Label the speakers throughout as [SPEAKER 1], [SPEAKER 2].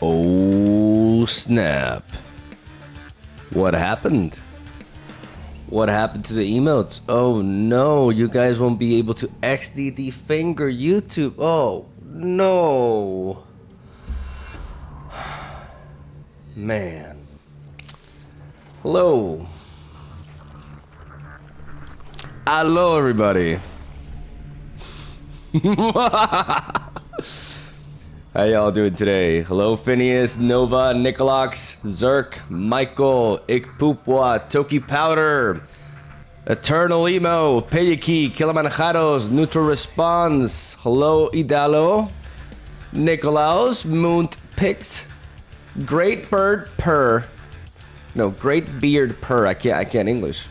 [SPEAKER 1] Oh, snap. What happened? What happened to the emotes? Oh no, you guys won't be able to XDD finger YouTube. Oh no. Man. Hello. Hello, everybody. How y'all doing today? Hello, Phineas, Nova, Nicolox, Zerk, Michael, Ikpupwa, Toki Powder, Eternal Emo, Peyaki, Kilimanjaros, Neutral Response. Hello, Idalo, Nicolaus, Moont Pix, Great Bird Purr. No, Great Beard Purr. I can't English.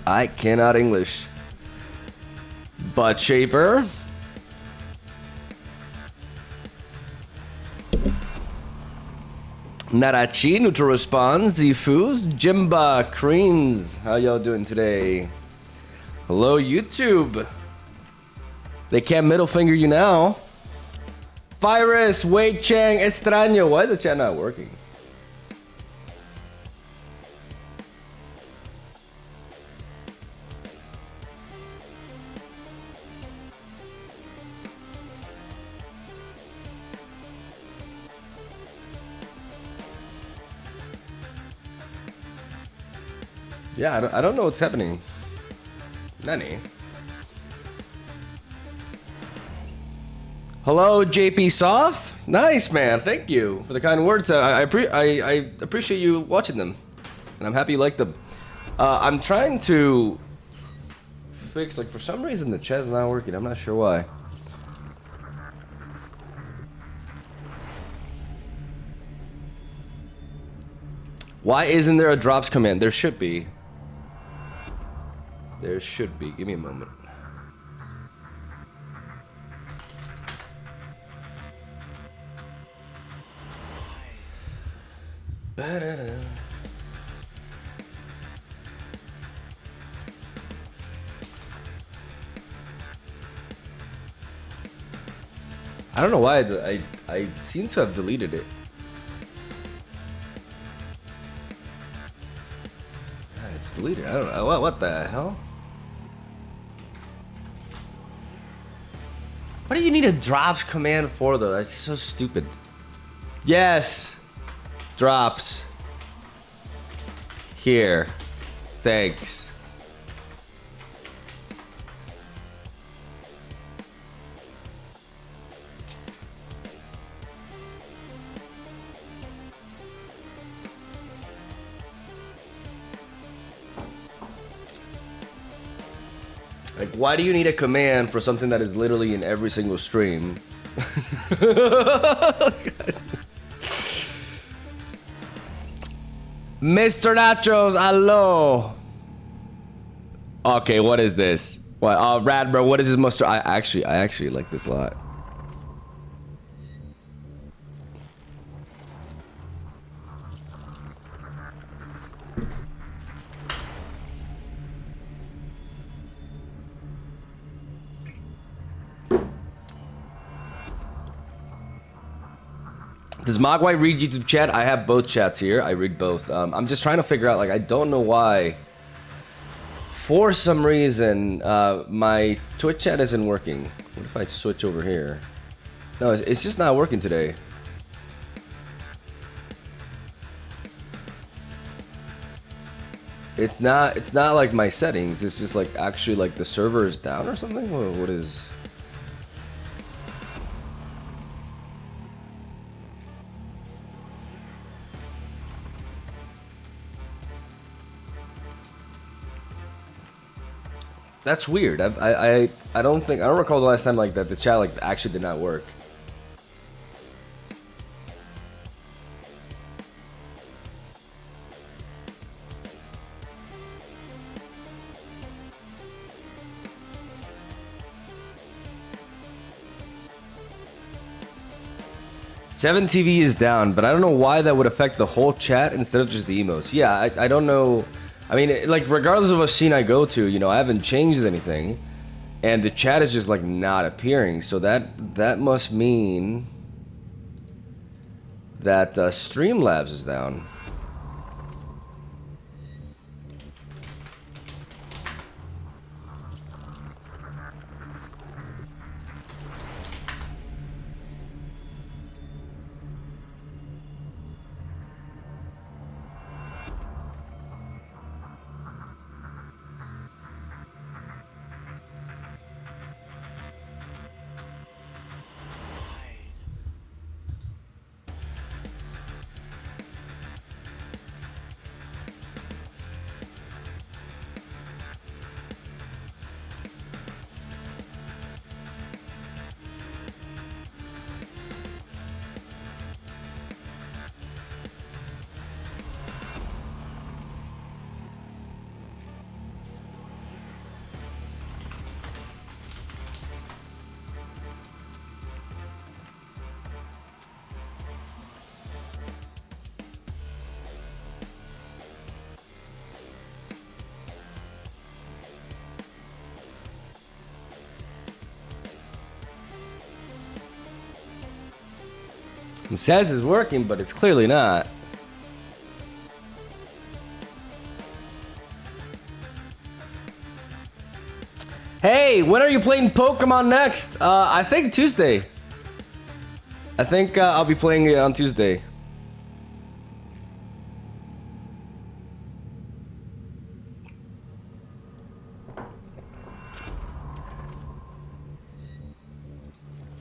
[SPEAKER 1] I cannot English. Buttshaper. Narachi, Neutral Response, Zifus, Jimba, Creams. How y'all doing today? Hello, YouTube. They can't middle finger you now. Virus, Wei Chang, Extraño. Why is the chat not working? Yeah, I don't know what's happening. Nani? Hello, JP Soft. Nice, man. Thank you for the kind words. I appreciate you watching them, and I'm happy you like them. I'm trying to fix, like, for some reason the chat's not working. I'm not sure why. Why isn't there a drops command? There should be. There should be. Give me a moment. Ba-da-da. I don't know why I seem to have deleted it. It's deleted. I don't know. What the hell? What do you need a drops command for, though? That's so stupid. Yes. Drops. Here. Thanks. Like, why do you need a command for something that is literally in every single stream? Mr. Nachos, hello. Okay, what is this? What? Rad, bro. What is this mustard? I actually like this a lot. Does Mogwai read YouTube chat? I have both chats here. I read both. I'm just trying to figure out, like, I don't know why. For some reason, my Twitch chat isn't working. What if I switch over here? No, it's just not working today. It's not like my settings. It's just like actually like the server is down or something. What is? That's weird. I don't recall the last time like that the chat like actually did not work. Seven TV is down, but I don't know why that would affect the whole chat instead of just the emotes. Yeah, I don't know. I mean, like, regardless of what scene I go to, you know, I haven't changed anything, and the chat is just like not appearing. So that must mean that Streamlabs is down. It says it's working, but it's clearly not. Hey, when are you playing Pokemon next? I think Tuesday. I think I'll be playing it on Tuesday.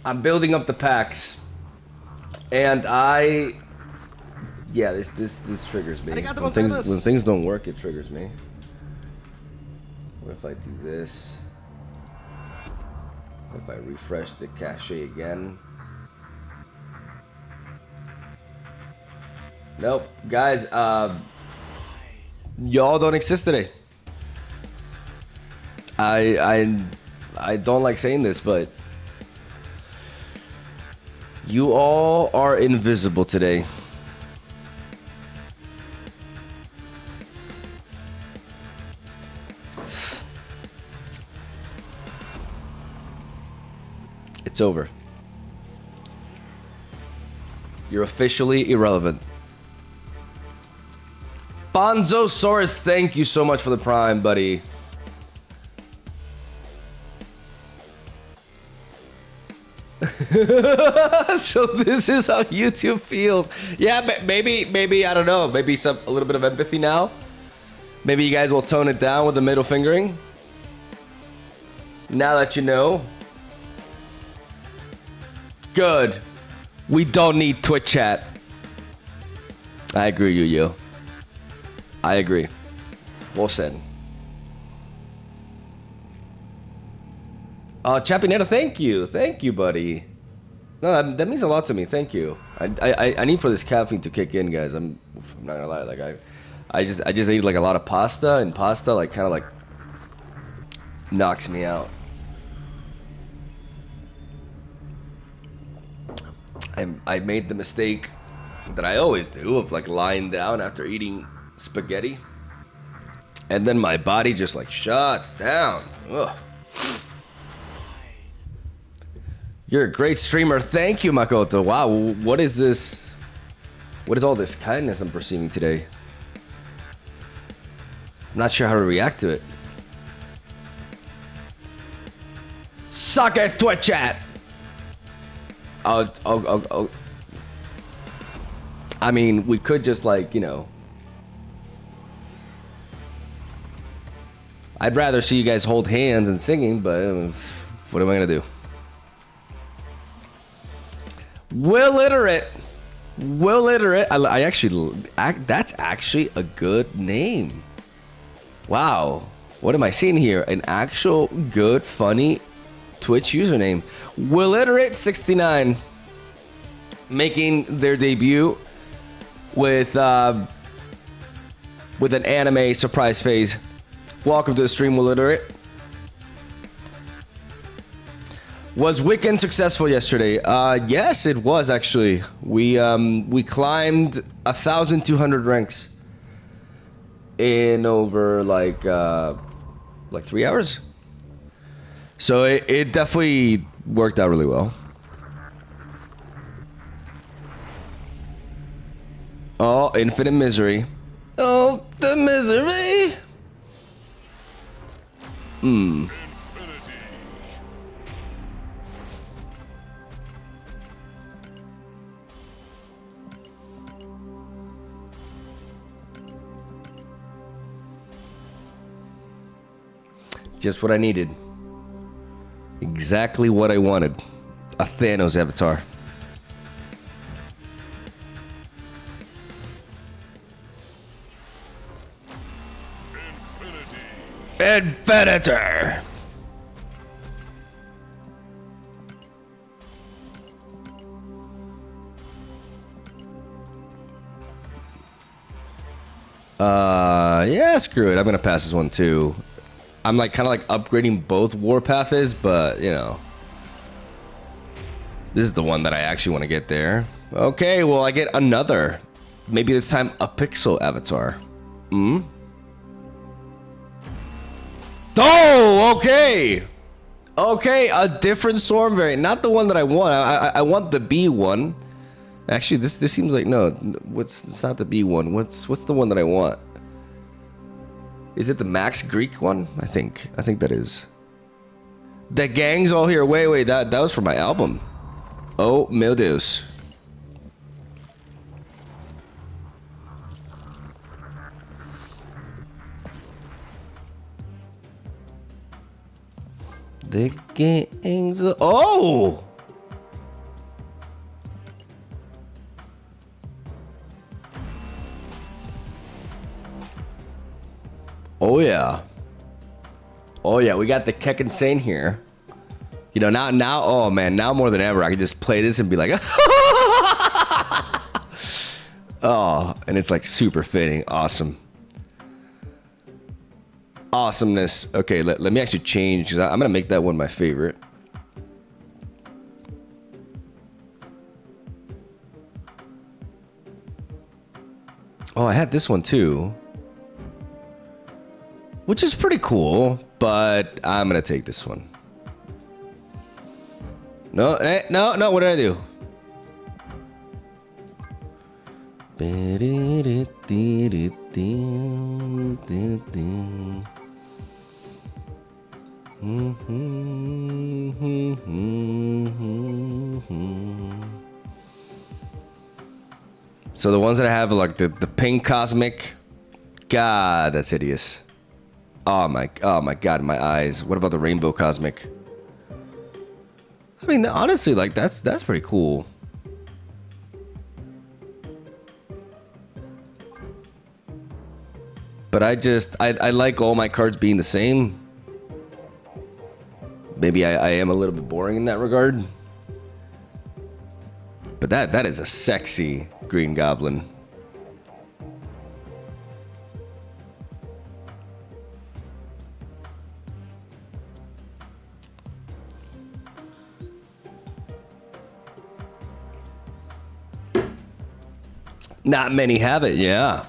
[SPEAKER 1] I'm building up the packs. And yeah, this triggers me. When things don't work, it triggers me. What if I do this? What if I refresh the cache again? Nope, guys. Y'all don't exist today. I don't like saying this, but you all are invisible today. It's over. You're officially irrelevant. Bonzosaurus, thank you so much for the prime, buddy. So this is how YouTube feels. Yeah, maybe I don't know. Maybe a little bit of empathy now. Maybe you guys will tone it down with the middle fingering. Now that you know. Good. We don't need Twitch chat. I agree, Yu-Yo. I agree. Well said. Championetta, thank you, buddy. No, that means a lot to me. Thank you. I need for this caffeine to kick in, guys. I'm not gonna lie. Like I just ate like a lot of pasta, and pasta like kind of like knocks me out. I made the mistake that I always do of like lying down after eating spaghetti, and then my body just like shut down. Ugh. You're a great streamer. Thank you, Makoto. Wow, what is this? What is all this kindness I'm perceiving today? I'm not sure how to react to it. Suck it, Twitch chat. I mean, we could just like, you know. I'd rather see you guys hold hands and singing, but what am I gonna do? Will Literate. I actually, that's actually a good name. Wow. What am I seeing here? An actual good, funny Twitch username. Will Literate 69 making their debut with an anime surprise phase. Welcome to the stream, Will Literate. Was Weekend successful yesterday? Yes, it was actually. We climbed 1,200 ranks in over like 3 hours. So it definitely worked out really well. Oh, infinite misery. Oh, the misery. Just what I needed. Exactly what I wanted. A Thanos avatar. Infinity. Yeah, screw it. I'm gonna pass this one too. I'm like kind of like upgrading both warpaths, but you know, this is the one that I actually want to get there. Okay, well I get another. Maybe this time a pixel avatar. Oh, okay. Okay, a different storm variant, not the one that I want. I want the B one. Actually, this seems like no. It's not the B one. What's the one that I want? Is it the Max Greek one? I think that is. The gang's all here. Wait, that was for my album. Oh, meu Deus. The gang's oh. Oh yeah. Oh yeah, we got the Keck Insane here. You know, now, oh man, now more than ever, I can just play this and be like, oh, and it's like super fitting. Awesome. Awesomeness. Okay, let me actually change, because I'm gonna make that one my favorite. Oh, I had this one too, which is pretty cool, but I'm gonna take this one. No, no, what did I do? So the ones that I have are like the pink cosmic. God, that's hideous. Oh my god, my eyes. What about the rainbow cosmic? I mean, honestly, like that's pretty cool. But I like all my cards being the same. Maybe I am a little bit boring in that regard. But that is a sexy Green Goblin. Not many have it, yeah.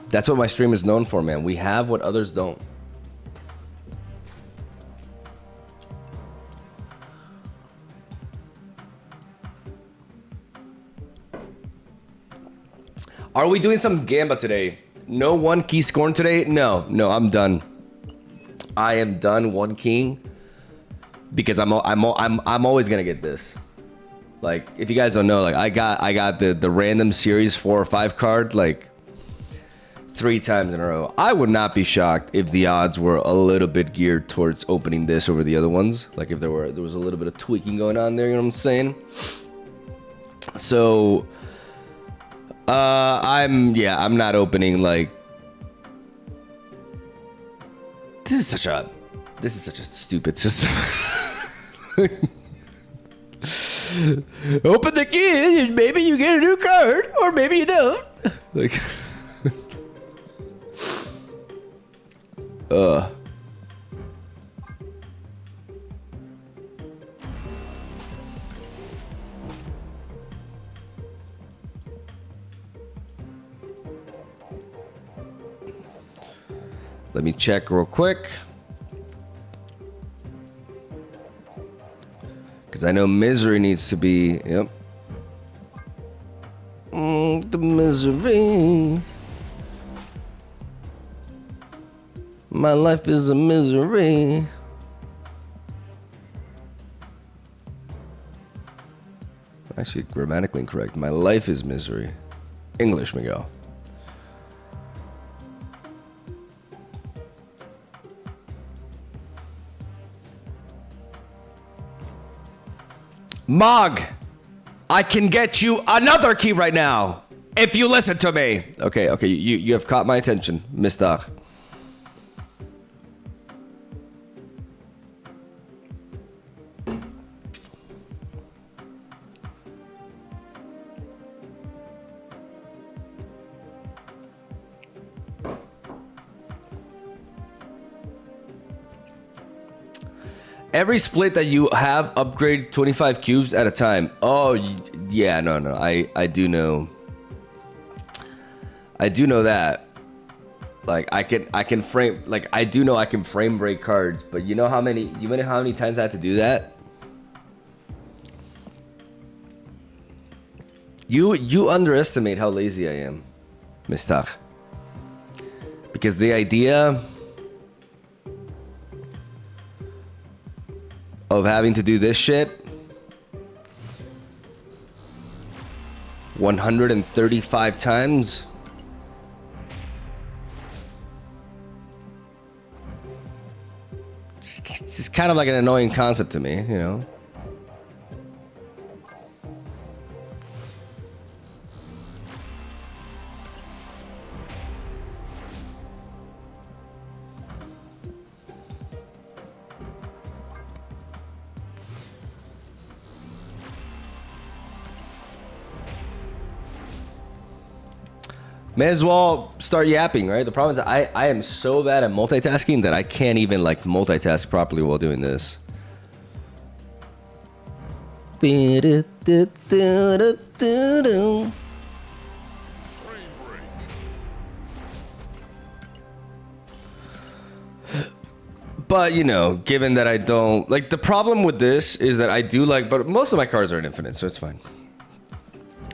[SPEAKER 1] That's what my stream is known for, man. We have what others don't. Are we doing some Gamba today? No one key scorn today? No, I'm done. I am done one king. Because I'm always gonna get this. Like, if you guys don't know, like I got the random series 4 or 5 card like 3 times in a row. I would not be shocked if the odds were a little bit geared towards opening this over the other ones. Like if there was a little bit of tweaking going on there, you know what I'm saying? So I'm not opening like this is such a stupid system. Open the key and maybe you get a new card, or maybe you don't. Like, let me check real quick. Because I know misery needs to be, yep. The misery. My life is a misery. Actually, grammatically incorrect. My life is misery. English, Miguel. Mog, I can get you another key right now if you listen to me. Okay, okay, you have caught my attention, Mr. Every split that you have, upgrade 25 cubes at a time. Oh, yeah, no, I do know. I do know that. Like I can frame, like I do know I can frame break cards, but you know how many times I had to do that? You underestimate how lazy I am, Mr. Because the idea of having to do this shit 135 times. It's just kind of like an annoying concept to me, you know. May as well start yapping, right? The problem is I am so bad at multitasking that I can't even like multitask properly while doing this. But, you know, given that I don't... Like, the problem with this is that I do like... But most of my cards are in infinite, so it's fine.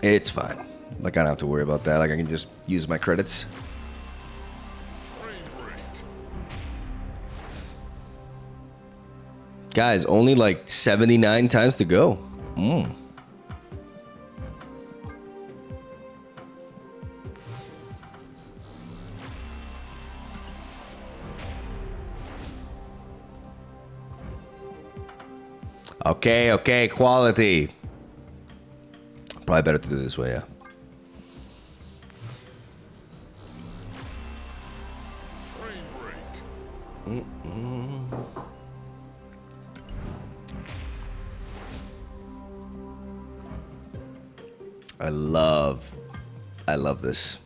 [SPEAKER 1] It's fine. Like, I don't have to worry about that. Like, I can just use my credits. Guys, only like 79 times to go. Okay, quality. Probably better to do it this way, yeah. I love this.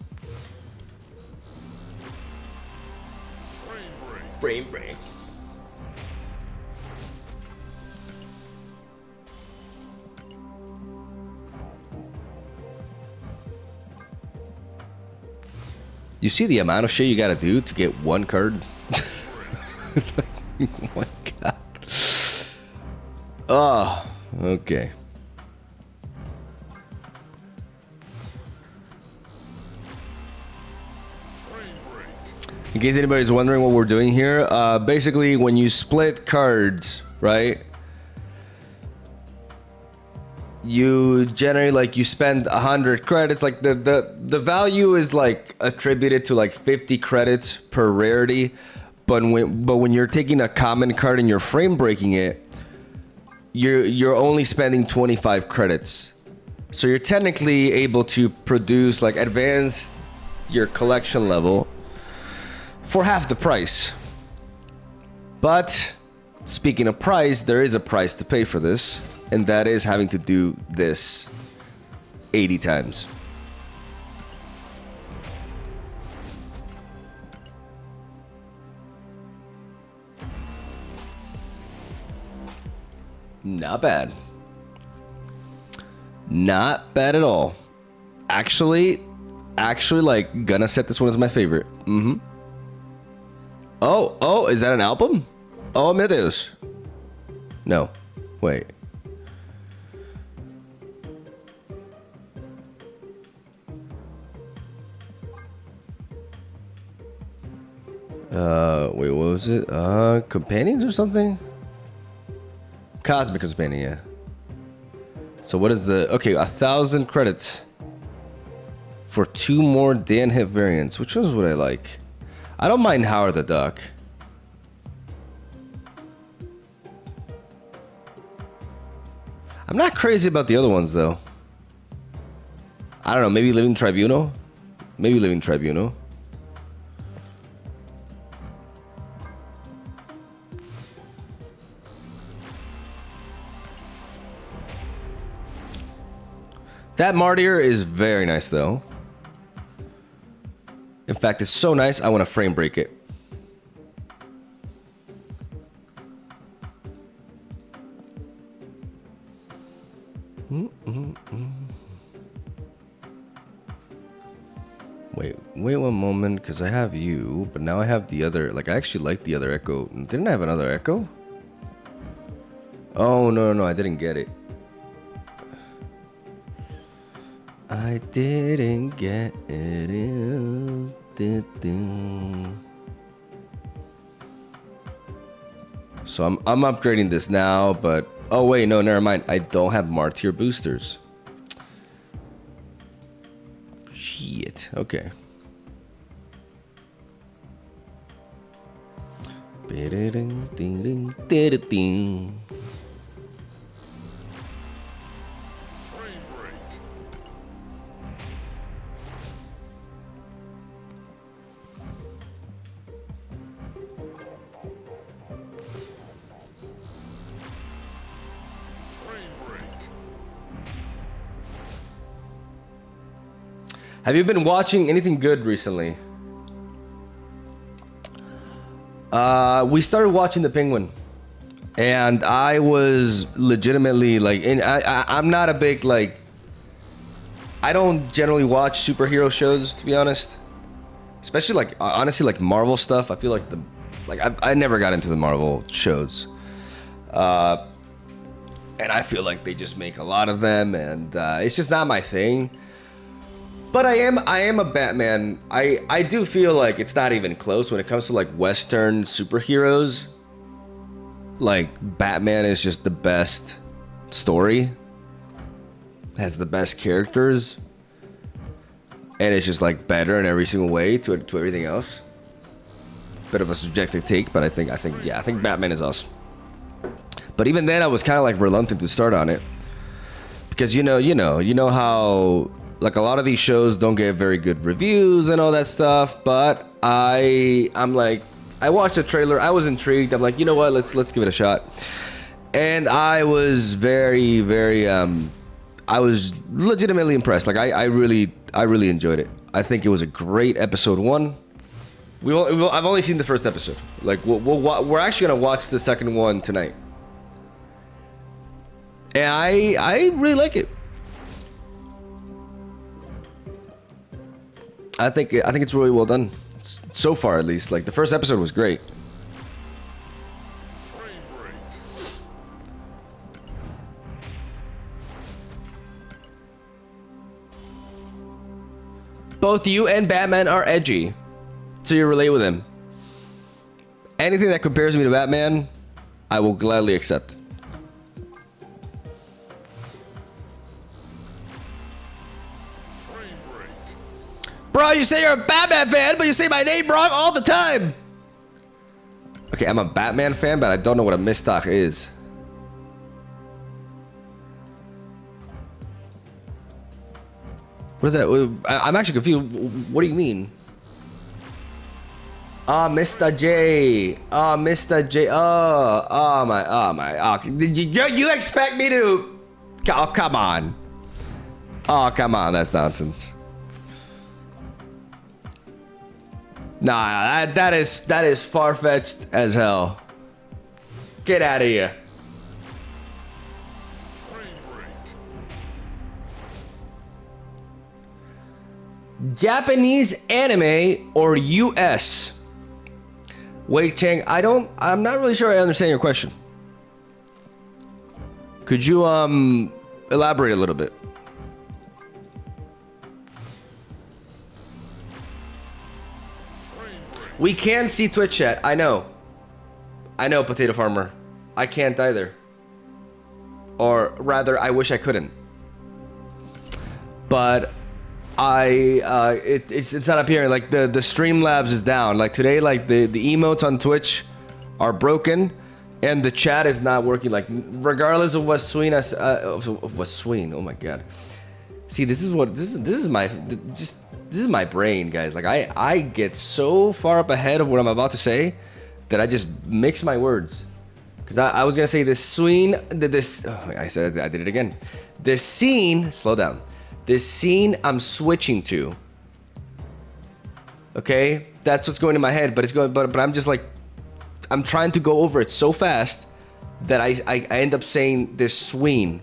[SPEAKER 1] Frame break. You see the amount of shit you gotta do to get one card? Oh my god. Oh, okay. In case anybody's wondering what we're doing here, basically when you split cards, right? You generally like you spend 100 credits. Like the value is like attributed to like 50 credits per rarity, but when you're taking a common card and you're frame breaking it, you're only spending 25 credits. So you're technically able to produce like advance your collection level for half the price. But speaking of price, there is a price to pay for this, and that is having to do this 80 times. Not bad. Not bad at all. Actually, like, gonna set this one as my favorite. Oh, is that an album? Oh, meu Deus. No, wait. Wait, what was it? Companions or something? Cosmic Companion, yeah. So what is the... Okay, 1,000 credits for 2 more Dan hit variants. Which ones would I like? I don't mind Howard the Duck. I'm not crazy about the other ones, though. I don't know, maybe Living Tribunal? Maybe Living Tribunal. That Martyr is very nice, though. In fact, it's so nice, I want to frame break it. Wait one moment, because I have you, but now I have the other. Like, I actually like the other Echo. Didn't I have another Echo? Oh, no, I didn't get it. I didn't get it. So I'm upgrading this now, but oh wait, no, never mind. I don't have Martyr boosters. Shit. Okay. Have you been watching anything good recently? We started watching The Penguin, and I was legitimately like, and I'm not a big like. I don't generally watch superhero shows, to be honest. Especially like honestly like Marvel stuff. I feel like I never got into the Marvel shows, and I feel like they just make a lot of them, and it's just not my thing. But I am a Batman. I do feel like it's not even close when it comes to like Western superheroes. Like Batman is just the best story. Has the best characters. And it's just like better in every single way to everything else. Bit of a subjective take, but I think Batman is awesome. But even then I was kind of like reluctant to start on it. Because you know how like a lot of these shows don't get very good reviews and all that stuff, but I'm like, I watched the trailer, I was intrigued. I'm like, you know what, let's give it a shot. And I was very I was legitimately impressed. Like I really enjoyed it. I think it was a great episode 1. I've only seen the first episode. Like we're actually gonna watch the second one tonight. And I really like it. I think it's really well done so far, at least. Like the first episode was great. Both you and Batman are edgy, so you relate with him. Anything that compares me to Batman, I will gladly accept. Bro, you say you're a Batman fan, but you say my name wrong all the time. Okay, I'm a Batman fan, but I don't know what a misstock is. What is that? I'm actually confused. What do you mean? Mr. J. Mr. J. Oh my. You expect me to? Oh, come on. Oh, come on. That's nonsense. Nah, that is far-fetched as hell. Get out of here. Japanese anime or US? Wait, Chang, I'm not really sure I understand your question. Could you elaborate a little bit? We can see Twitch chat. I know, Potato Farmer. I can't either. Or rather, I wish I couldn't. But it's not appearing. Like the Streamlabs is down. Like today, like the emotes on Twitch are broken, and the chat is not working. Like regardless of what Sween oh my god. See, this is my brain, guys. Like I get so far up ahead of what I'm about to say that I just mix my words. Because I was gonna say this Sween, I did it again. The scene, slow down. The scene I'm switching to. Okay, that's what's going in my head, but I'm just like, I'm trying to go over it so fast that I end up saying this Sween.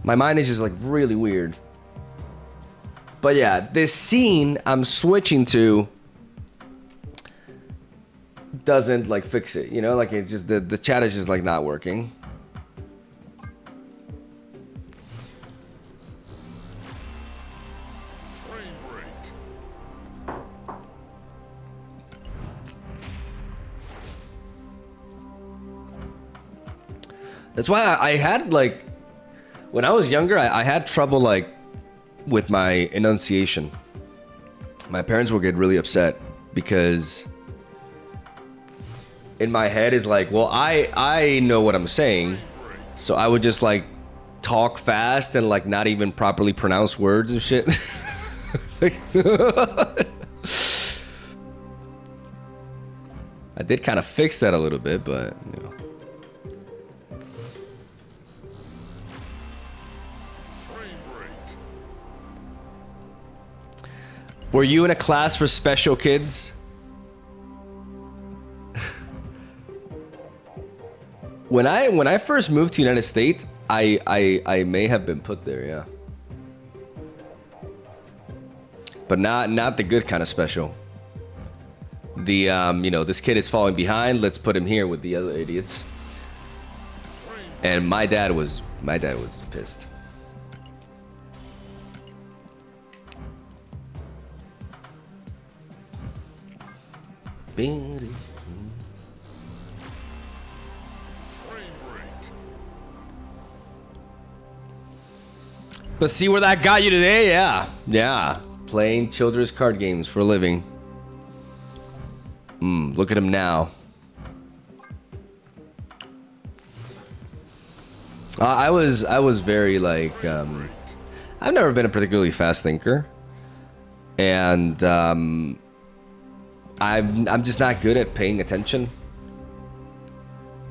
[SPEAKER 1] My mind is just like really weird. But yeah, this scene I'm switching to doesn't like fix it, you know, like it's just the chat is just like not working.
[SPEAKER 2] Frame break.
[SPEAKER 1] That's why I had like, when I was younger, I had trouble like with my enunciation. My parents would get really upset because in my head is like, well, I know what I'm saying, so I would just like talk fast and like not even properly pronounce words and shit. I did kind of fix that a little bit, but you know.
[SPEAKER 2] Frame break.
[SPEAKER 1] Were you in a class for special kids? When I first moved to the United States, I may have been put there, yeah. But not the good kind of special. The you know, this kid is falling behind, let's put him here with the other idiots. And my dad was pissed.
[SPEAKER 2] Frame break.
[SPEAKER 1] But see where that got you today? Yeah. Playing children's card games for a living. Look at him now. I was very like, I've never been a particularly fast thinker. And I'm just not good at paying attention.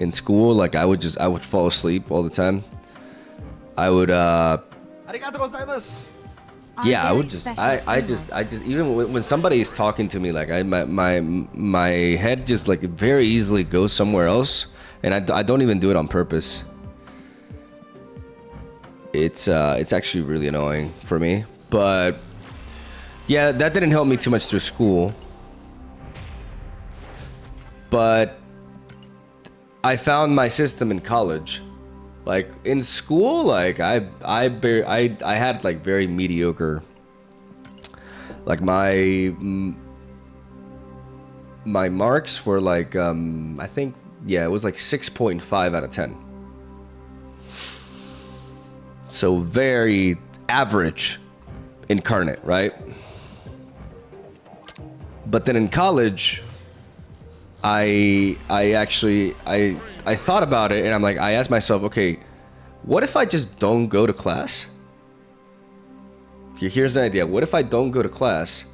[SPEAKER 1] In school, like I would fall asleep all the time. I would yeah, I just even when somebody is talking to me, like my head just like very easily goes somewhere else, and I don't even do it on purpose. It's actually really annoying for me, but yeah, that didn't help me too much through school. But I found my system in college. Like in school, like I had like very mediocre. Like my marks were like I think, yeah, it was like 6.5 out of 10. So very average incarnate, right? But then in college, I thought about it, and I'm like, I asked myself, okay, what if I just don't go to class? Here's an idea. What if I don't go to class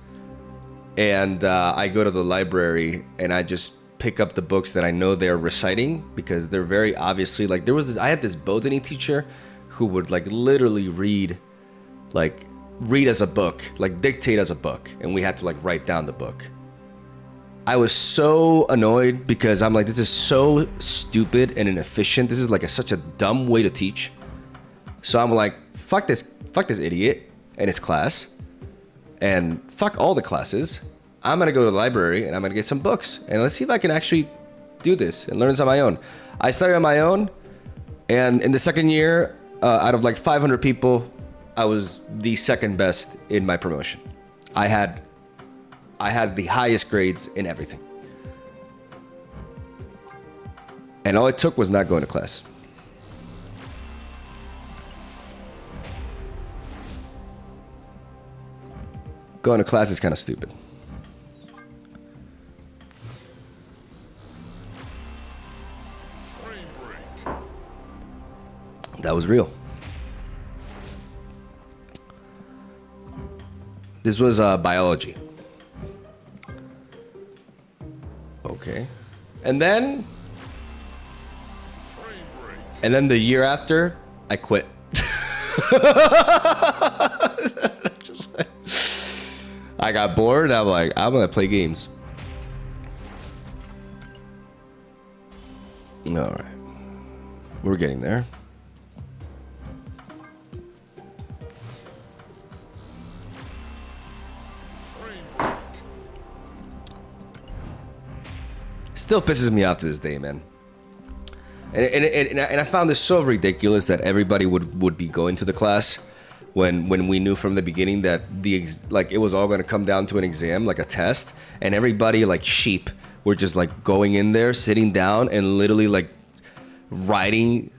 [SPEAKER 1] and I go to the library and I just pick up the books that I know they're reciting, because they're very obviously like, I had this botany teacher who would like literally read as a book, like dictate as a book, and we had to like write down the book. I was so annoyed because I'm like, this is so stupid and inefficient. This is like such a dumb way to teach. So I'm like, fuck this idiot and his class, and fuck all the classes. I'm gonna go to the library and I'm gonna get some books, and let's see if I can actually do this and learn this on my own. I started on my own, and in the second year, out of like 500 people, I was the second best in my promotion. I had I had the highest grades in everything. And all it took was not going to class. Going to class is kind of stupid.
[SPEAKER 2] Frame break.
[SPEAKER 1] That was real. This was biology. Okay. And then
[SPEAKER 2] Frame break.
[SPEAKER 1] the year after, I quit. Just like, I got bored. I'm like, I'm gonna play games. All right, we're getting there.
[SPEAKER 2] Frame break.
[SPEAKER 1] Still pisses me off to this day, man. And I found this so ridiculous that everybody would be going to the class when we knew from the beginning that it was all going to come down to an exam, like a test, and everybody like sheep were just like going in there, sitting down, and literally like writing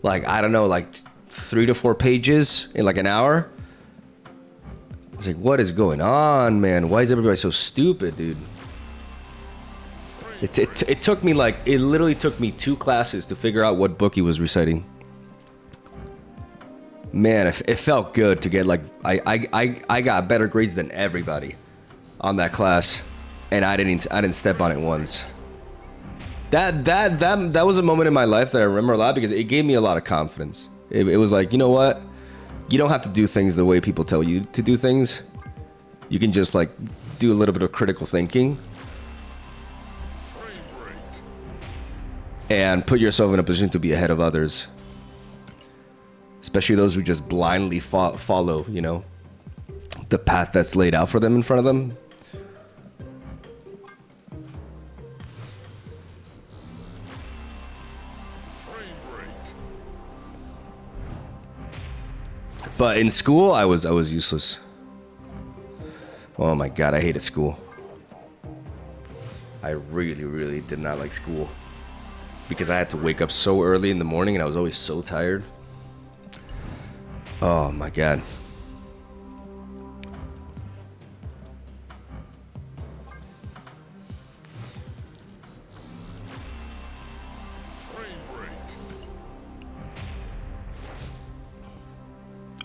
[SPEAKER 1] like, I don't know, like 3 to 4 pages in like an hour. I was like, what is going on, man? Why is everybody so stupid, dude? It took me like, it literally took me 2 classes to figure out what book he was reciting. Man, it felt good to get like, I got better grades than everybody on that class, and I didn't step on it once. That was a moment in my life that I remember a lot because it gave me a lot of confidence. It was like, you know what? You don't have to do things the way people tell you to do things. You can just like do a little bit of critical thinking and put yourself in a position to be ahead of others, especially those who just blindly follow, you know, the path that's laid out for them in front of them. But in school, I was useless. Oh my god, I hated school. I really did not like school because I had to wake up so early in the morning and I was always so tired. Oh my god.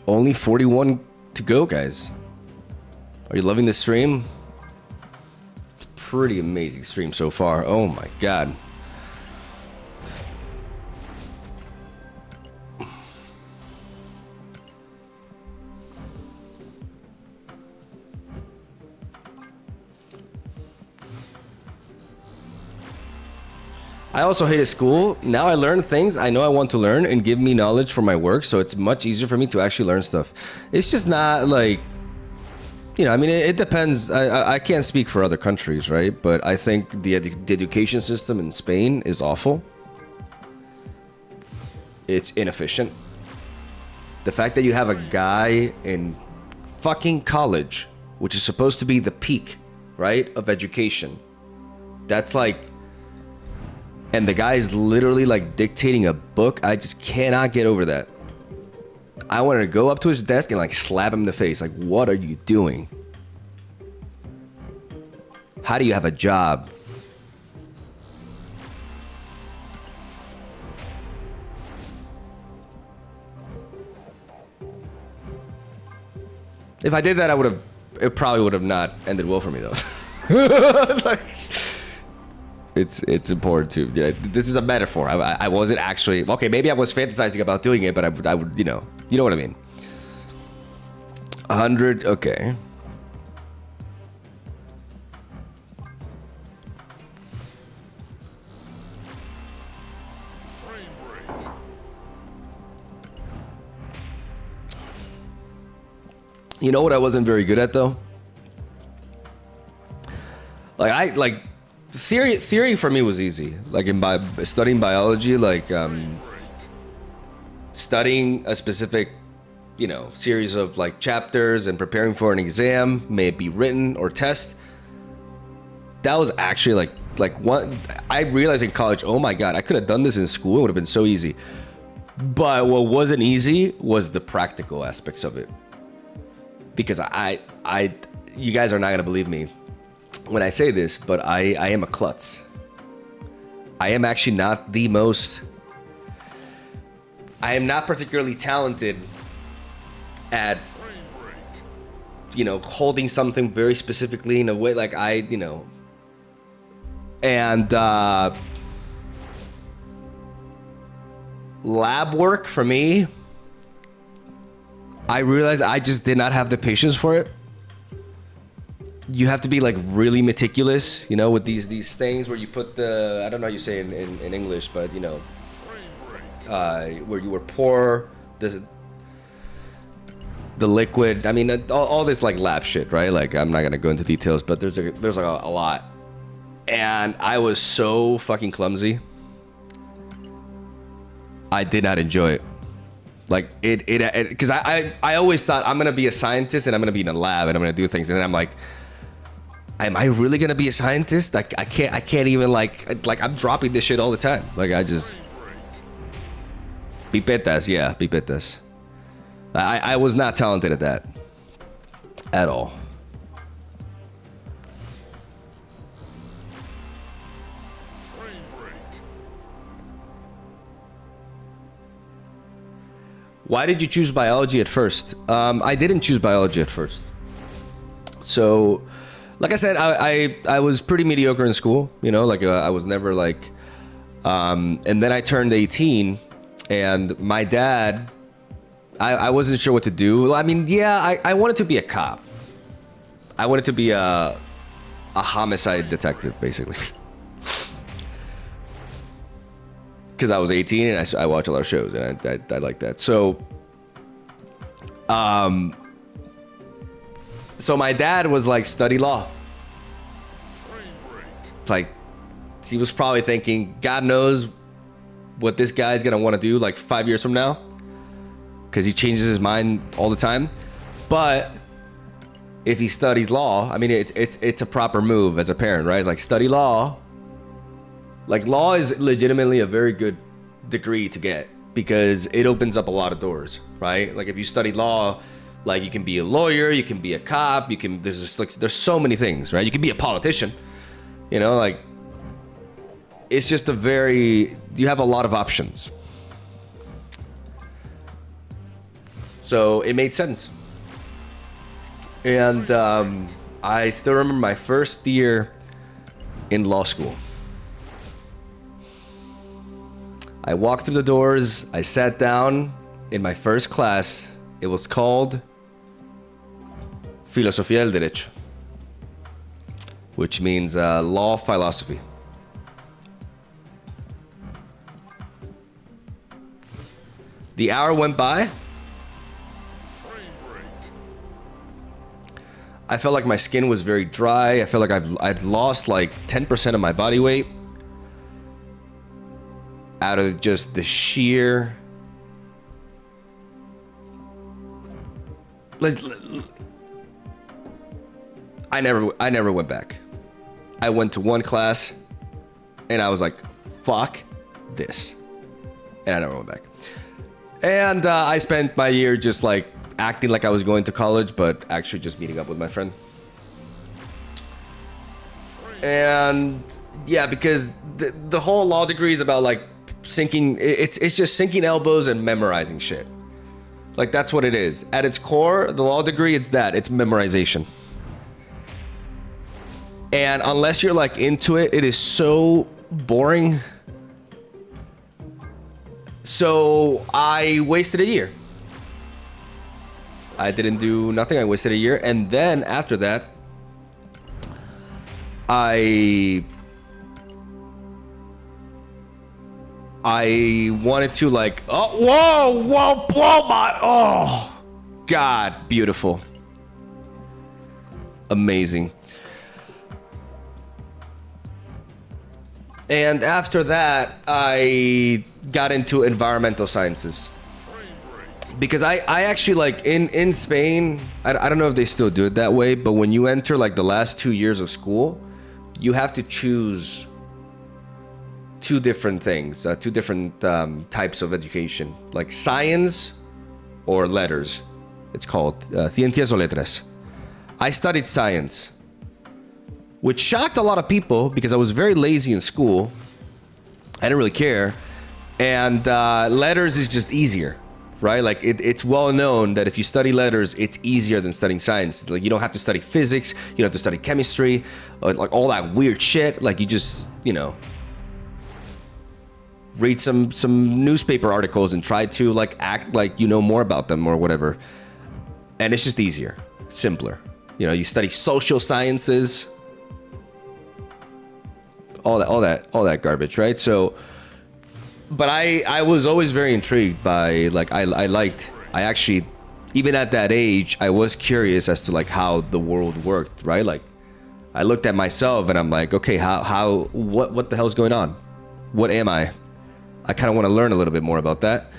[SPEAKER 1] Only 41 to go, guys. Are you loving this stream? It's a pretty amazing stream so far. Oh my god. I also hated school. Now I learn things I know I want to learn and give me knowledge for my work, so it's much easier for me to actually learn stuff. It's just not like, you know, I mean, it depends. I can't speak for other countries, right? But I think the education system in Spain is awful. It's inefficient. The fact that you have a guy in fucking college, which is supposed to be the peak, right, of education, that's like, and the guy is literally like dictating a book. I just cannot get over that. I wanted to go up to his desk and like slap him in the face. Like, what are you doing? How do you have a job? If I did that, it probably would have not ended well for me though. Like, it's important to, yeah, this is a metaphor. I wasn't actually, okay, maybe I was fantasizing about doing it, but I would, you know what I mean. 100, okay. You know what I wasn't very good at though? Like theory for me was easy. Like in studying biology, like studying a specific you know, series of like chapters and preparing for an exam, may it be written or test. That was actually like one. I realized in college, oh my god, I could have done this in school. It would have been so easy. But what wasn't easy was the practical aspects of it. Because you guys are not gonna believe me when I say this, but I am a klutz. I am actually not the most. I am not particularly talented at, you know, holding something very specifically in a way like you know. And lab work for me, I realized I just did not have the patience for it. You have to be like really meticulous, you know, with these things where you put the, I don't know how you say it in English, but you know, where you would pour the liquid. I mean, all this like lab shit, right? Like I'm not gonna go into details, but there's like a lot. And I was so fucking clumsy. I did not enjoy it. Like it because I always thought I'm gonna be a scientist and I'm gonna be in a lab and I'm gonna do things, and then I'm like, am I really gonna be a scientist? Like I can't even like I'm dropping this shit all the time. Like I just pipetas. I was not talented at that at all. Why did you choose biology at first? I didn't choose biology at first. So, like I said, I was pretty mediocre in school. You know, like I was never like. And then I turned 18, and my dad, I wasn't sure what to do. I mean, yeah, I wanted to be a cop. I wanted to be a homicide detective, basically. Because I was 18 and I watch a lot of shows and I like that. So, so my dad was like, study law. Like, he was probably thinking, God knows what this guy's gonna want to do like 5 years from now, because he changes his mind all the time. But if he studies law, I mean, it's a proper move as a parent, right? It's like, study law. Like, law is legitimately a very good degree to get because it opens up a lot of doors, right? Like, if you study law, like, you can be a lawyer, you can be a cop, you can, there's just like, there's so many things, right? You can be a politician, you know, like, it's just you have a lot of options. So it made sense. And I still remember my first year in law school. I walked through the doors, I sat down in my first class. It was called Filosofía del Derecho, which means law philosophy. The hour went by. I felt like my skin was very dry. I felt like I'd lost like 10% of my body weight out of just the sheer I never went back. I went to one class and I was like, fuck this, and I never went back. And I spent my year just like acting like I was going to college, but actually just meeting up with my friend. And yeah, because the whole law degree is about like sinking, it's just sinking elbows and memorizing shit. Like, that's what it is. At its core, the law degree, it's memorization. And unless you're like into it, it is so boring. So I wasted a year. I didn't do nothing. I wasted a year. And then after that, I wanted to like, oh, God, beautiful. Amazing. And after that, I got into environmental sciences. because I actually like in Spain, I don't know if they still do it that way, but when you enter like the last 2 years of school, you have to choose two different things, two different types of education, like science or letters. It's called ciencias o letras. I studied science, which shocked a lot of people because I was very lazy in school. I didn't really care. And letters is just easier, right? Like it's well known that if you study letters, it's easier than studying science. Like you don't have to study physics, you don't have to study chemistry, like all that weird shit. Like you just, you know, read some newspaper articles and try to like act like you know more about them or whatever. And it's just easier, simpler. You know, you study social sciences, all that garbage, right? So, but I was always very intrigued by like I actually, even at that age, I was curious as to like how the world worked, right? Like I looked at myself and I'm like, okay, what the hell's going on? What am I? I kind of want to learn a little bit more about that.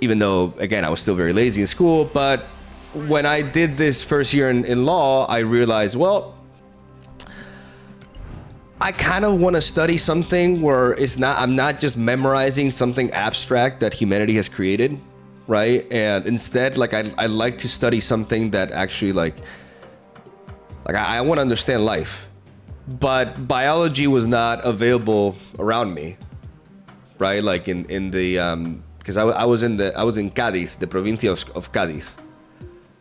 [SPEAKER 1] Even though, again, I was still very lazy in school, but when I did this first year in law, I realized, well, I kind of want to study something where I'm not just memorizing something abstract that humanity has created, right? And instead, like I like to study something that actually like I want to understand life. But biology was not available around me, right? Like in the because I was in Cádiz, the provincia of Cádiz,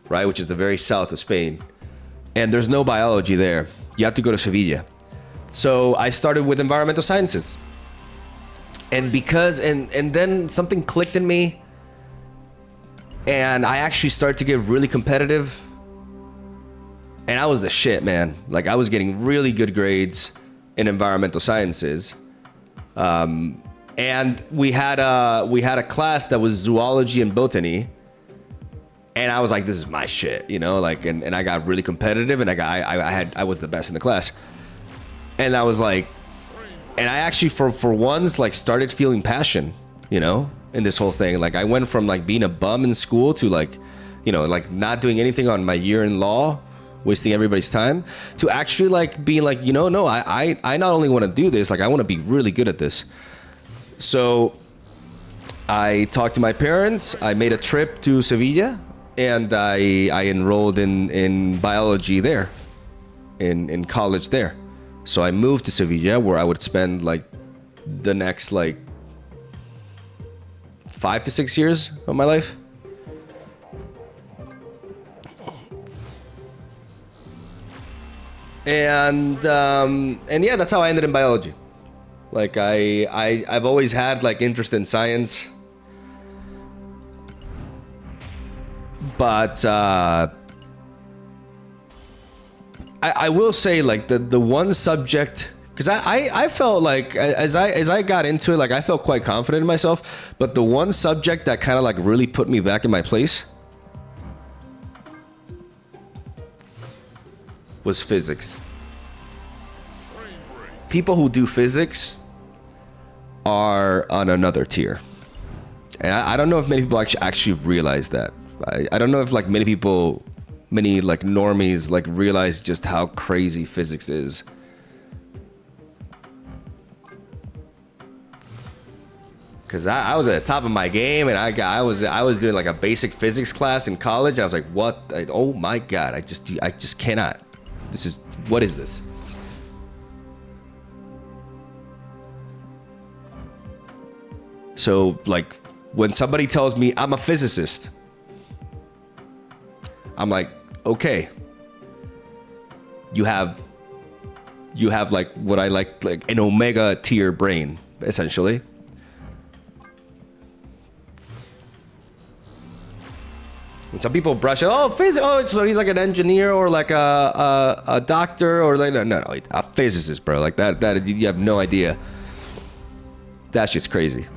[SPEAKER 1] right, which is the very south of Spain, and there's no biology there. You have to go to Sevilla. So I started with environmental sciences, and then something clicked in me, and I actually started to get really competitive. And I was the shit, man. Like I was getting really good grades in environmental sciences. And we had a class that was zoology and botany. And I was like, this is my shit, you know, like, and I got really competitive and I was the best in the class. And I was like, and I actually for once like started feeling passion, you know, in this whole thing. Like I went from like being a bum in school to like, you know, like not doing anything on my year in law, wasting everybody's time, to actually like being like, you know, no, I not only want to do this, like I want to be really good at this. So I talked to my parents, I made a trip to Sevilla, and I enrolled in biology there, in college there. So I moved to Sevilla, where I would spend like the next like 5 to 6 years of my life. And yeah, that's how I ended in biology. Like I've always had like interest in science, but I will say like the one subject, because I felt like as I got into it, like I felt quite confident in myself, but the one subject that kind of like really put me back in my place was physics. People who do physics are on another tier, and I don't know if many people actually realize that. I don't know if like many like normies like realize just how crazy physics is. Cause I was at the top of my game, and I was doing like a basic physics class in college, and I was like, what? Oh my god! I just cannot. What is this? So like when somebody tells me I'm a physicist, I'm like, okay, you have like what I like an omega tier brain, essentially. And some people brush it, so he's like an engineer or like a doctor or like no, a physicist, bro. Like that you have no idea. That shit's crazy.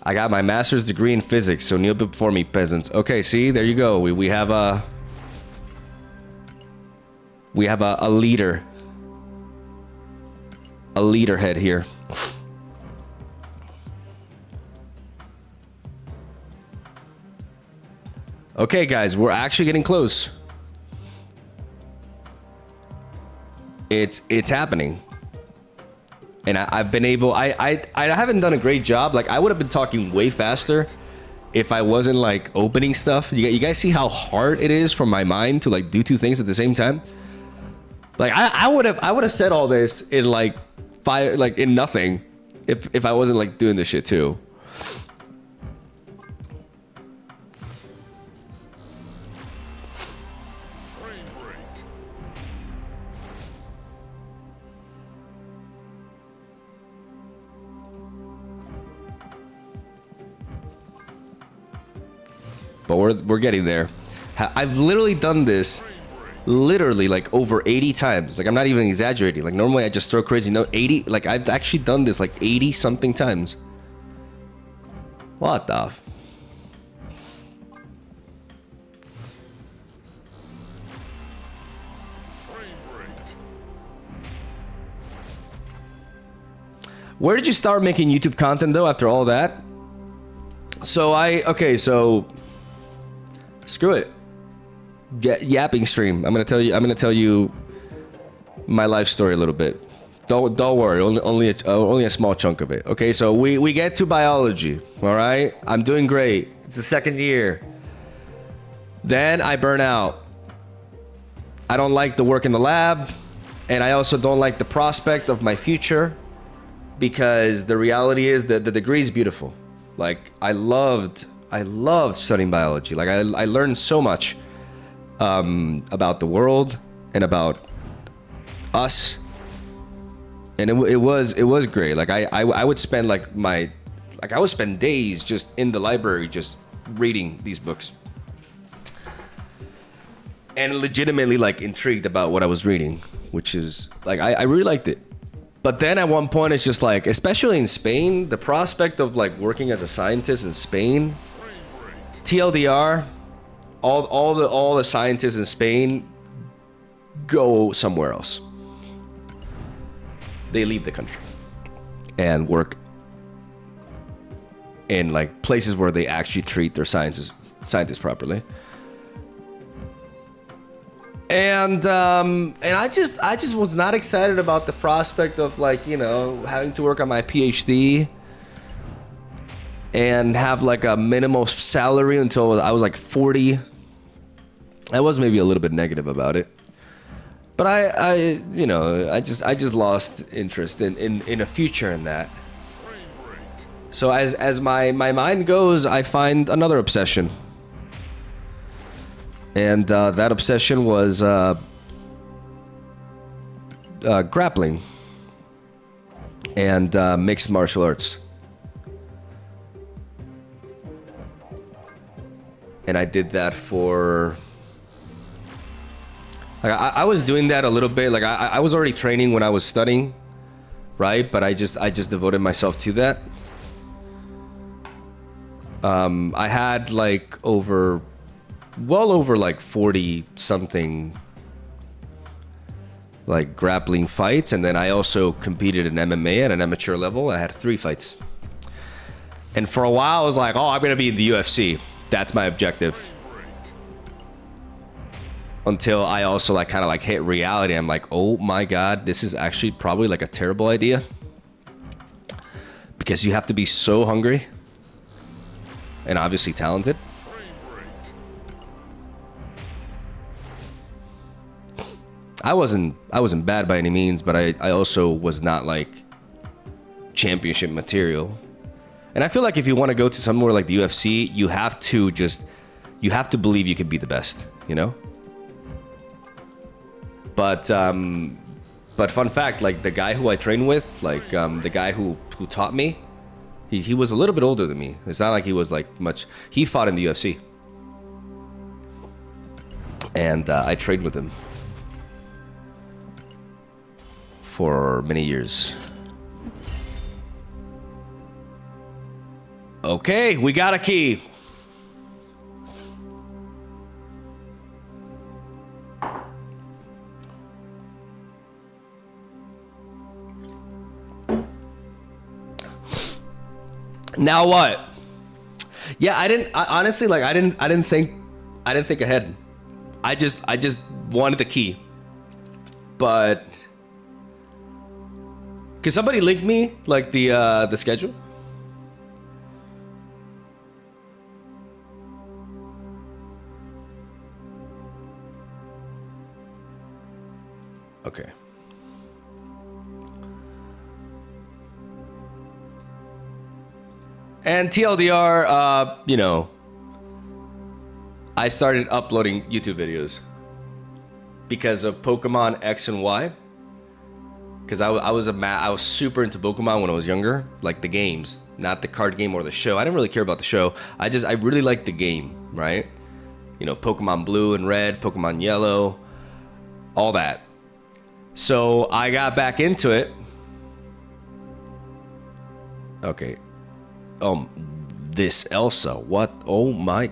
[SPEAKER 1] I got my master's degree in physics, so kneel before me, peasants. Okay, see, there you go. We have a leader. A leader head here. Okay, guys, we're actually getting close. It's happening. And I've been able, I haven't done a great job. Like, I would have been talking way faster if I wasn't like opening stuff. You guys see how hard it is for my mind to like do two things at the same time? Like, I would have said all this in like in nothing if I wasn't like doing this shit too. But we're getting there. I've literally done this literally like over 80 times. Like, I'm not even exaggerating. Like, normally I just throw crazy note 80. Like, I've actually done this like 80 something times. What the Where did you start making YouTube content though after all that? So so screw it. Yapping stream. I'm gonna tell you my life story a little bit. Don't worry. Only a small chunk of it. Okay, so we get to biology. All right, I'm doing great. It's the second year. Then I burn out. I don't like the work in the lab, and I also don't like the prospect of my future, because the reality is that the degree is beautiful. Like, I loved studying biology. Like, I learned so much about the world and about us, and it was great. Like, I would spend I would spend days just in the library just reading these books, and legitimately like intrigued about what I was reading, which is like I really liked it. But then at one point, it's just like, especially in Spain, the prospect of like working as a scientist in Spain, TLDR, all the scientists in Spain go somewhere else. They leave the country and work in like places where they actually treat their scientists properly. And I just was not excited about the prospect of like, you know, having to work on my PhD and have like a minimal salary until I was like 40. I was maybe a little bit negative about it, but I just lost interest in a future in that. So as my mind goes, I find another obsession. And that obsession was grappling and mixed martial arts. And I did that for... Like, I was doing that a little bit. Like, I was already training when I was studying, right? But I just devoted myself to that. I had like well over like 40 something like grappling fights, and then I also competed in MMA at an amateur level. I had 3 fights, and for a while I was like, oh, I'm gonna be in the UFC. That's my objective. Until I also like kind of like hit reality. I'm like, oh my god, this is actually probably like a terrible idea, because you have to be so hungry and obviously talented. I wasn't bad by any means, but I also was not like championship material. And I feel like if you want to go to somewhere like the UFC, you have to believe you could be the best, you know? But fun fact, like the guy who I trained with, like the guy who taught me, he was a little bit older than me. It's not like he was like much. He fought in the UFC, and I trained with him for many years. Okay, we got a key. Now what? Yeah, I didn't think ahead. I just wanted the key. But can somebody link me like the schedule? Okay. And TLDR, you know, I started uploading YouTube videos because of Pokemon X and Y. Because I was super into Pokemon when I was younger, like the games, not the card game or the show. I didn't really care about the show. I really liked the game, right? You know, Pokemon Blue and Red, Pokemon Yellow, all that. So I got back into it. Okay. This Elsa, what? Oh my,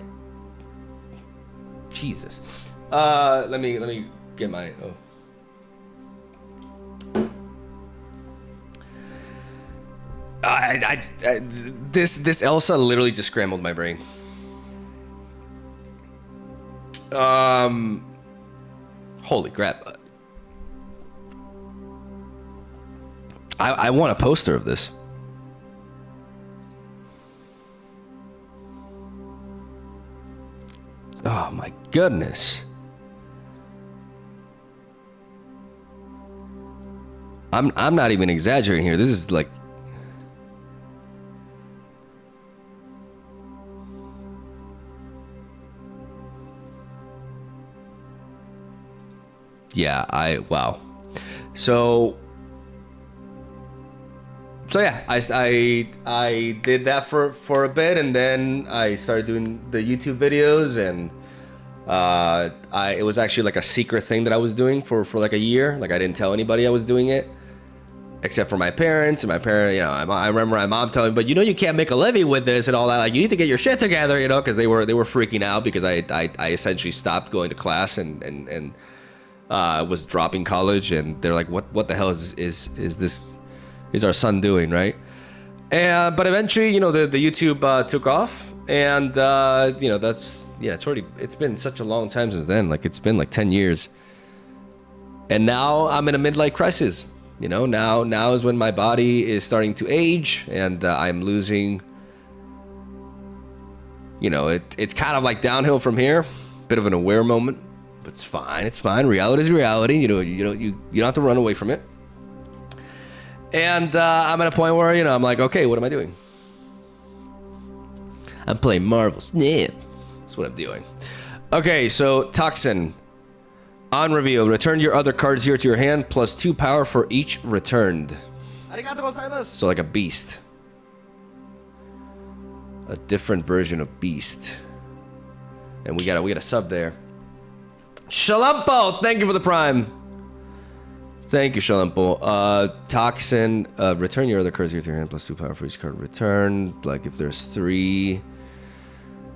[SPEAKER 1] Jesus. Let me get my, this Elsa literally just scrambled my brain. Holy crap. I want a poster of this. Oh my goodness. I'm not even exaggerating here. This is like, yeah, wow. So yeah, I did that for a bit, and then I started doing the YouTube videos, and it was actually like a secret thing that I was doing for like a year. Like I didn't tell anybody I was doing it, except for my parents. And my parents, you know, I remember my mom telling me, but you know, you can't make a living with this and all that. Like you need to get your shit together, you know, because they were freaking out because I essentially stopped going to class and was dropping college, and they're like, what the hell is this? Is our son doing, right? And but eventually, you know, the YouTube took off, and you know, it's been such a long time since then. Like it's been like 10 years, and now I'm in a midlife crisis. You know, now is when my body is starting to age, and I'm losing. You know, it's kind of like downhill from here. Bit of an aware moment, but it's fine. It's fine. Reality is reality. You know, you don't have to run away from it. And I'm at a point where, you know, I'm like, okay, what am I doing? I'm playing Marvel Snap. That's what I'm doing. Okay, so Toxin. On reveal, return your other cards here to your hand, plus 2 power for each returned. So like a beast. A different version of beast. And we got a sub there. Shalumpo, thank you for the prime. Thank you, Shalimpo. Toxin, return your other cards here to your hand, plus 2 power for each card returned. Like if there's 3,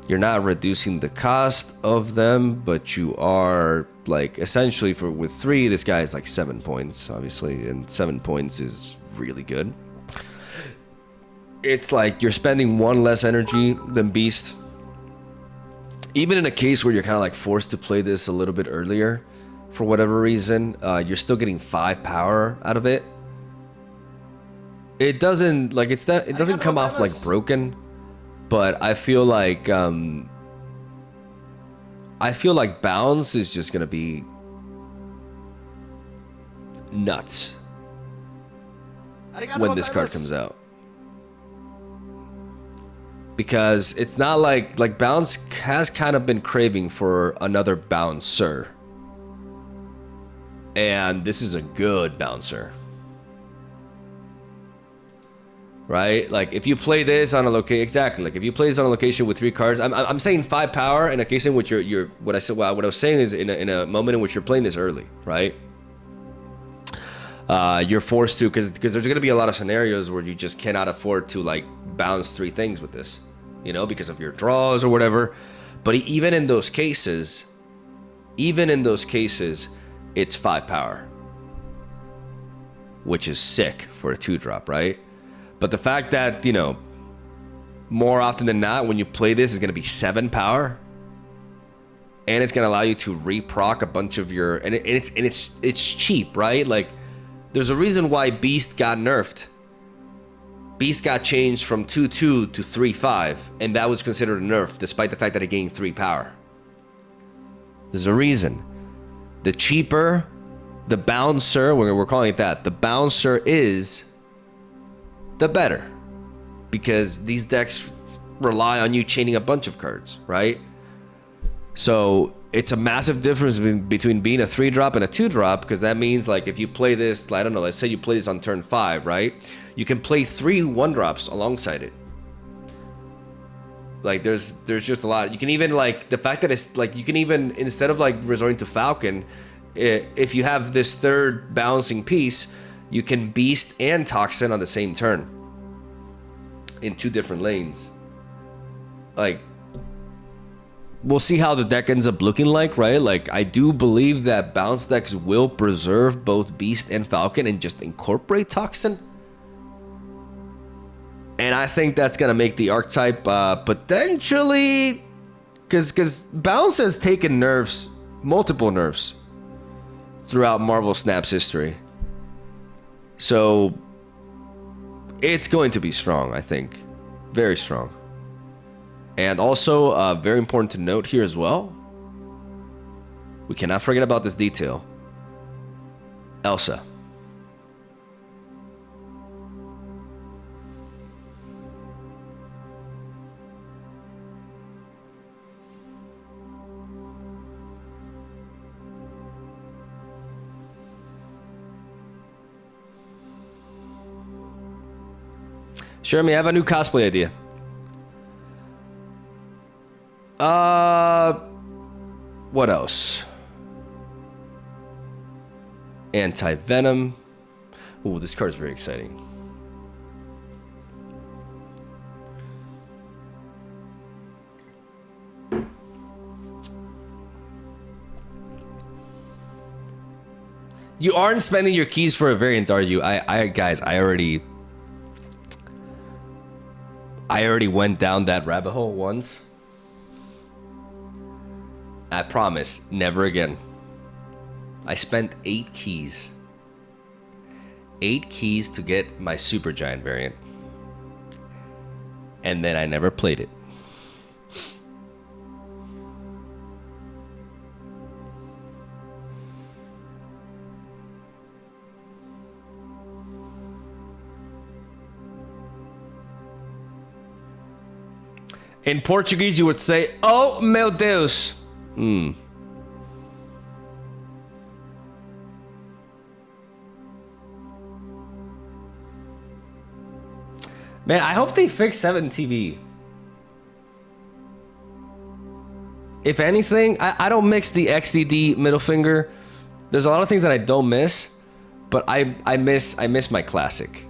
[SPEAKER 1] you're not reducing the cost of them, but you are like essentially with 3, this guy is like 7 points, obviously, and 7 points is really good. It's like you're spending 1 less energy than Beast. Even in a case where you're kind of like forced to play this a little bit earlier, for whatever reason, you're still getting 5 power out of it. It doesn't like it doesn't come off like broken, but I feel like bounce is just gonna be nuts when this card comes out, because it's not like bounce has kind of been craving for another bouncer. And this is a good bouncer, right? Like if you play this on a location, exactly. Like if you play this on a location with 3 cards, I'm saying 5 power in a case in which you're what I was saying is in a moment in which you're playing this early, right? You're forced to, because there's gonna be a lot of scenarios where you just cannot afford to like bounce 3 things with this. you know, because of your draws or whatever. But even in those cases, it's 5 power, which is sick for a 2-drop, right? But the fact that, you know, more often than not, when you play this, is going to be 7 power, and it's going to allow you to reproc a bunch of your, and it's cheap, right? Like, there's a reason why Beast got nerfed. Beast got changed from 2-2 to 3-5, and that was considered a nerf, despite the fact that it gained 3 power. There's a reason. The cheaper, the bouncer, we're calling it that, the bouncer is the better. Because these decks rely on you chaining a bunch of cards, right? So it's a massive difference between being a 3-drop and a 2-drop, because that means, like, if you play this, I don't know, let's say you play this on turn 5, right? You can play 3 1-drops alongside it. Like, there's just a lot. You can even, like, the fact that it's, like, you can even, instead of, like, resorting to Falcon, if you have this 3rd balancing piece, you can Beast and Toxin on the same turn in 2 different lanes. Like, we'll see how the deck ends up looking like, right? Like, I do believe that balance decks will preserve both Beast and Falcon and just incorporate Toxin. And I think that's going to make the archetype potentially... Because balance has taken nerfs, multiple nerfs, throughout Marvel Snap's history. So it's going to be strong, I think. Very strong. And also, very important to note here as well, we cannot forget about this detail. Elsa. Jeremy, I have a new cosplay idea. What else? Anti-Venom. Ooh, this card is very exciting. You aren't spending your keys for a variant, are you? Guys, I already went down that rabbit hole once. I promise, never again. I spent 8 keys. 8 keys to get my Super Giant variant. And then I never played it. In Portuguese, you would say, "Oh, meu Deus." Man, I hope they fix 7 TV. If anything, I don't mix the XDD middle finger. There's a lot of things that I don't miss, but I miss my classic.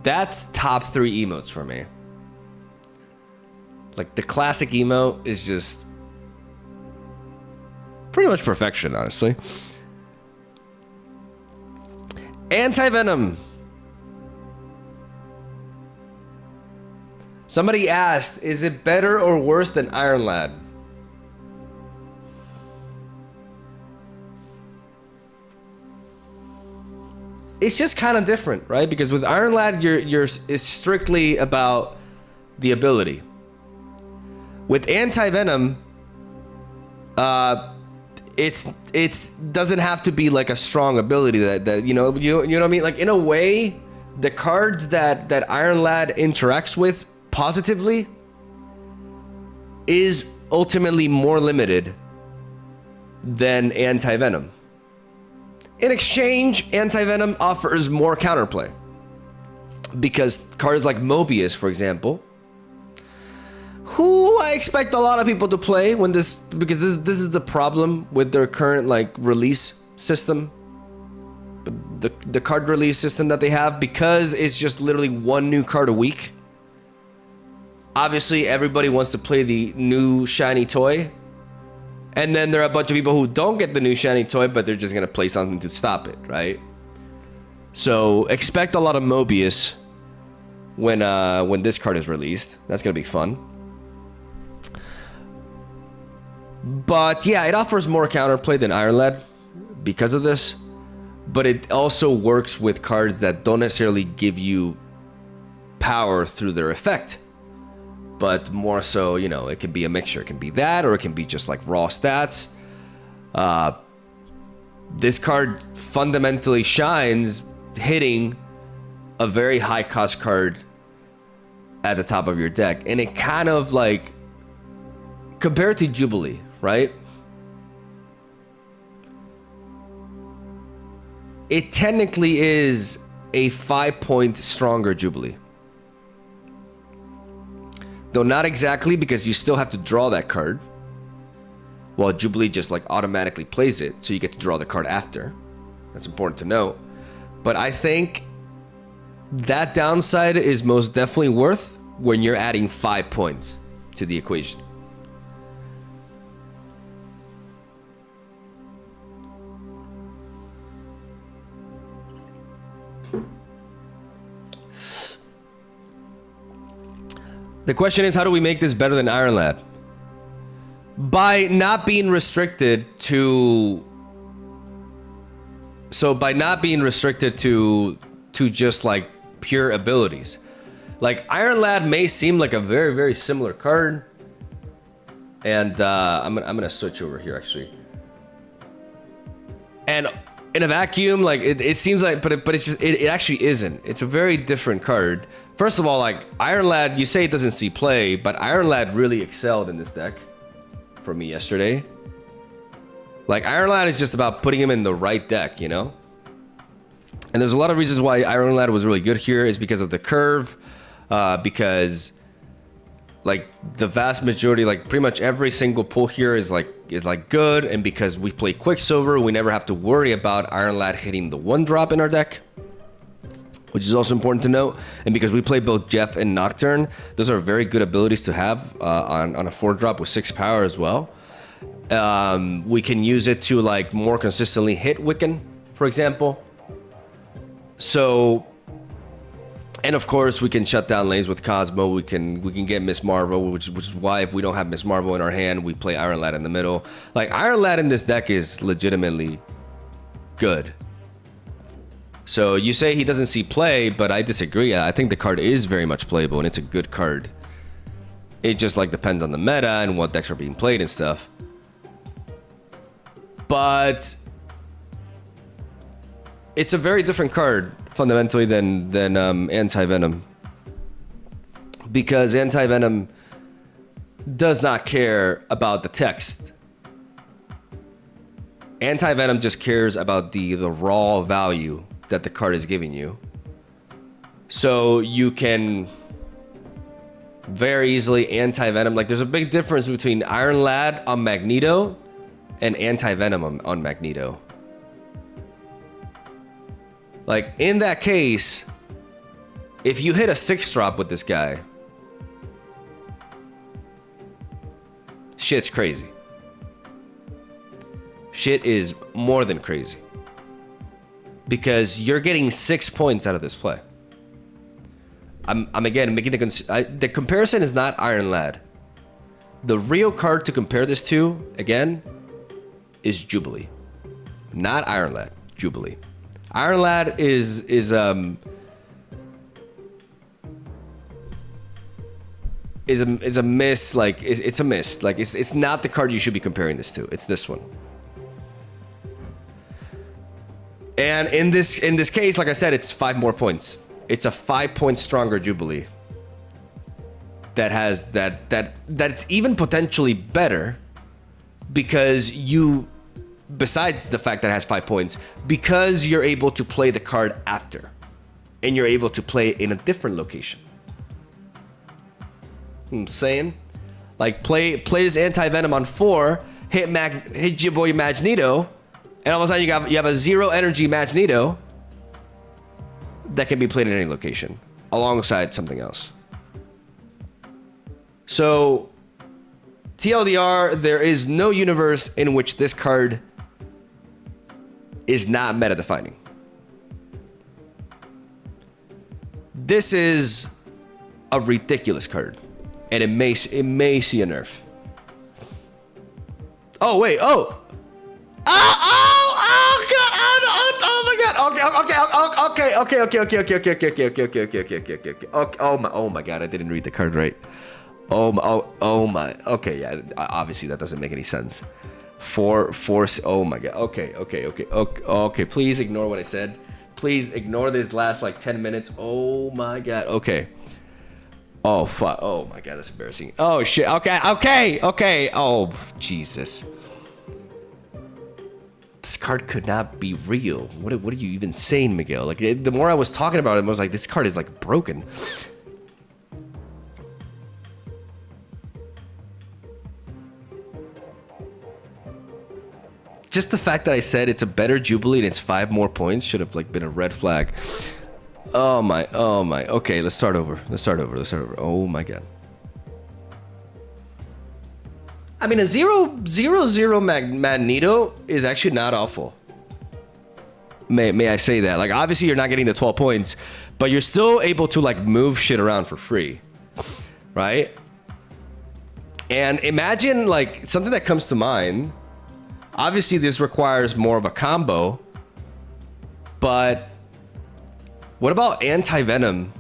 [SPEAKER 1] That's top 3 emotes for me. Like, the classic emote is just pretty much perfection, honestly. Anti-Venom. Somebody asked, is it better or worse than Iron Lad? It's just kind of different, right? Because with Iron Lad, it's strictly about the ability. With Anti-Venom, it's doesn't have to be like a strong ability that you know what I mean. Like, in a way, the cards that Iron Lad interacts with positively is ultimately more limited than Anti-Venom. In exchange, Anti-Venom offers more counterplay because cards like Mobius, for example, who I expect a lot of people to play when because this is the problem with their current, like, release system, the card release system that they have, because it's just literally 1 new card a week. obviously everybody wants to play the new shiny toy. And then there are a bunch of people who don't get the new shiny toy, but they're just gonna play something to stop it, right? So expect a lot of Mobius when this card is released. That's gonna be fun. But yeah, it offers more counterplay than Iron Lad because of this. But it also works with cards that don't necessarily give you power through their effect. But more so, you know, it can be a mixture. It can be that, or it can be just like raw stats. This card fundamentally shines hitting a very high cost card at the top of your deck. And it kind of like, compared to Jubilee, right? It technically is a 5-point stronger Jubilee. Though not exactly, because you still have to draw that card. While Jubilee just like automatically plays it, so you get to draw the card after. That's important to note. But I think that downside is most definitely worth when you're adding 5 points to the equation. The question is, how do we make this better than Iron Lad? By not being restricted to... So by not being restricted to just like pure abilities. Like Iron Lad may seem like a very, very similar card. And I'm gonna switch over here actually. And in a vacuum, like it seems like, but it's just, it actually isn't. It's a very different card. First of all, like Iron Lad, you say it doesn't see play, but Iron Lad really excelled in this deck for me yesterday. Like Iron Lad is just about putting him in the right deck, you know? And there's a lot of reasons why Iron Lad was really good here is because of the curve, because like the vast majority, like pretty much every single pull here is like good, and because we play Quicksilver, we never have to worry about Iron Lad hitting the 1-drop in our deck, which is also important to note. And because we play both Jeff and Nocturne, those are very good abilities to have on a 4-drop with 6 power as well. We can use it to like more consistently hit Wiccan, for example. So, and of course we can shut down lanes with Cosmo. We can get Miss Marvel, which is why if we don't have Miss Marvel in our hand, we play Iron Lad in the middle. Like Iron Lad in this deck is legitimately good. So you say he doesn't see play, but I disagree. I think the card is very much playable and it's a good card. It just like depends on the meta and what decks are being played and stuff. But it's a very different card fundamentally than Anti-Venom. Because Anti-Venom does not care about the text. Anti-Venom just cares about the raw value that the card is giving you. So you can very easily Anti-Venom. Like there's a big difference between Iron Lad on Magneto and Anti-Venom on Magneto. Like in that case, if you hit a 6-drop with this guy, shit's crazy. Shit is more than crazy. Because you're getting 6 points out of this play. I'm again making the comparison is not Iron Lad. The real card to compare this to, again, is Jubilee. Not Iron Lad, Jubilee. Iron Lad is a miss. Like it's a miss. Like it's not the card you should be comparing this to. It's this one. And in this case, like I said, it's 5 more points. It's a 5-point stronger Jubilee that has that's even potentially better because you, besides the fact that it has 5 points, because you're able to play the card after, and you're able to play it in a different location. I'm saying, like play this Anti-Venom on 4, hit your boy Magneto. And all of a sudden you have a 0 energy Magneto that can be played in any location alongside something else. So, TLDR, there is no universe in which this card is not meta defining. This is a ridiculous card, and it may see a nerf. Oh wait, oh god, oh my god, okay. Oh my god, I didn't read the card right. Oh my, okay, yeah, obviously that doesn't make any sense. Oh my god, okay, please ignore what I said. Please ignore this last like 10 minutes. Oh my god, okay. Oh fuck, oh my god, that's embarrassing. Oh shit, okay. Oh Jesus. This card could not be real. What are you even saying, Miguel? Like, the more I was talking about it, I was like, this card is like broken. Just the fact that I said it's a better Jubilee and it's 5 more points should have like been a red flag. Oh my. Okay, let's start over. Oh my god. I mean, a 0/0/0 Magneto is actually not awful. May I say that? Like, obviously you're not getting the 12 points, but you're still able to like move shit around for free, right? And imagine like something that comes to mind. Obviously, this requires more of a combo, but what about Anti-Venom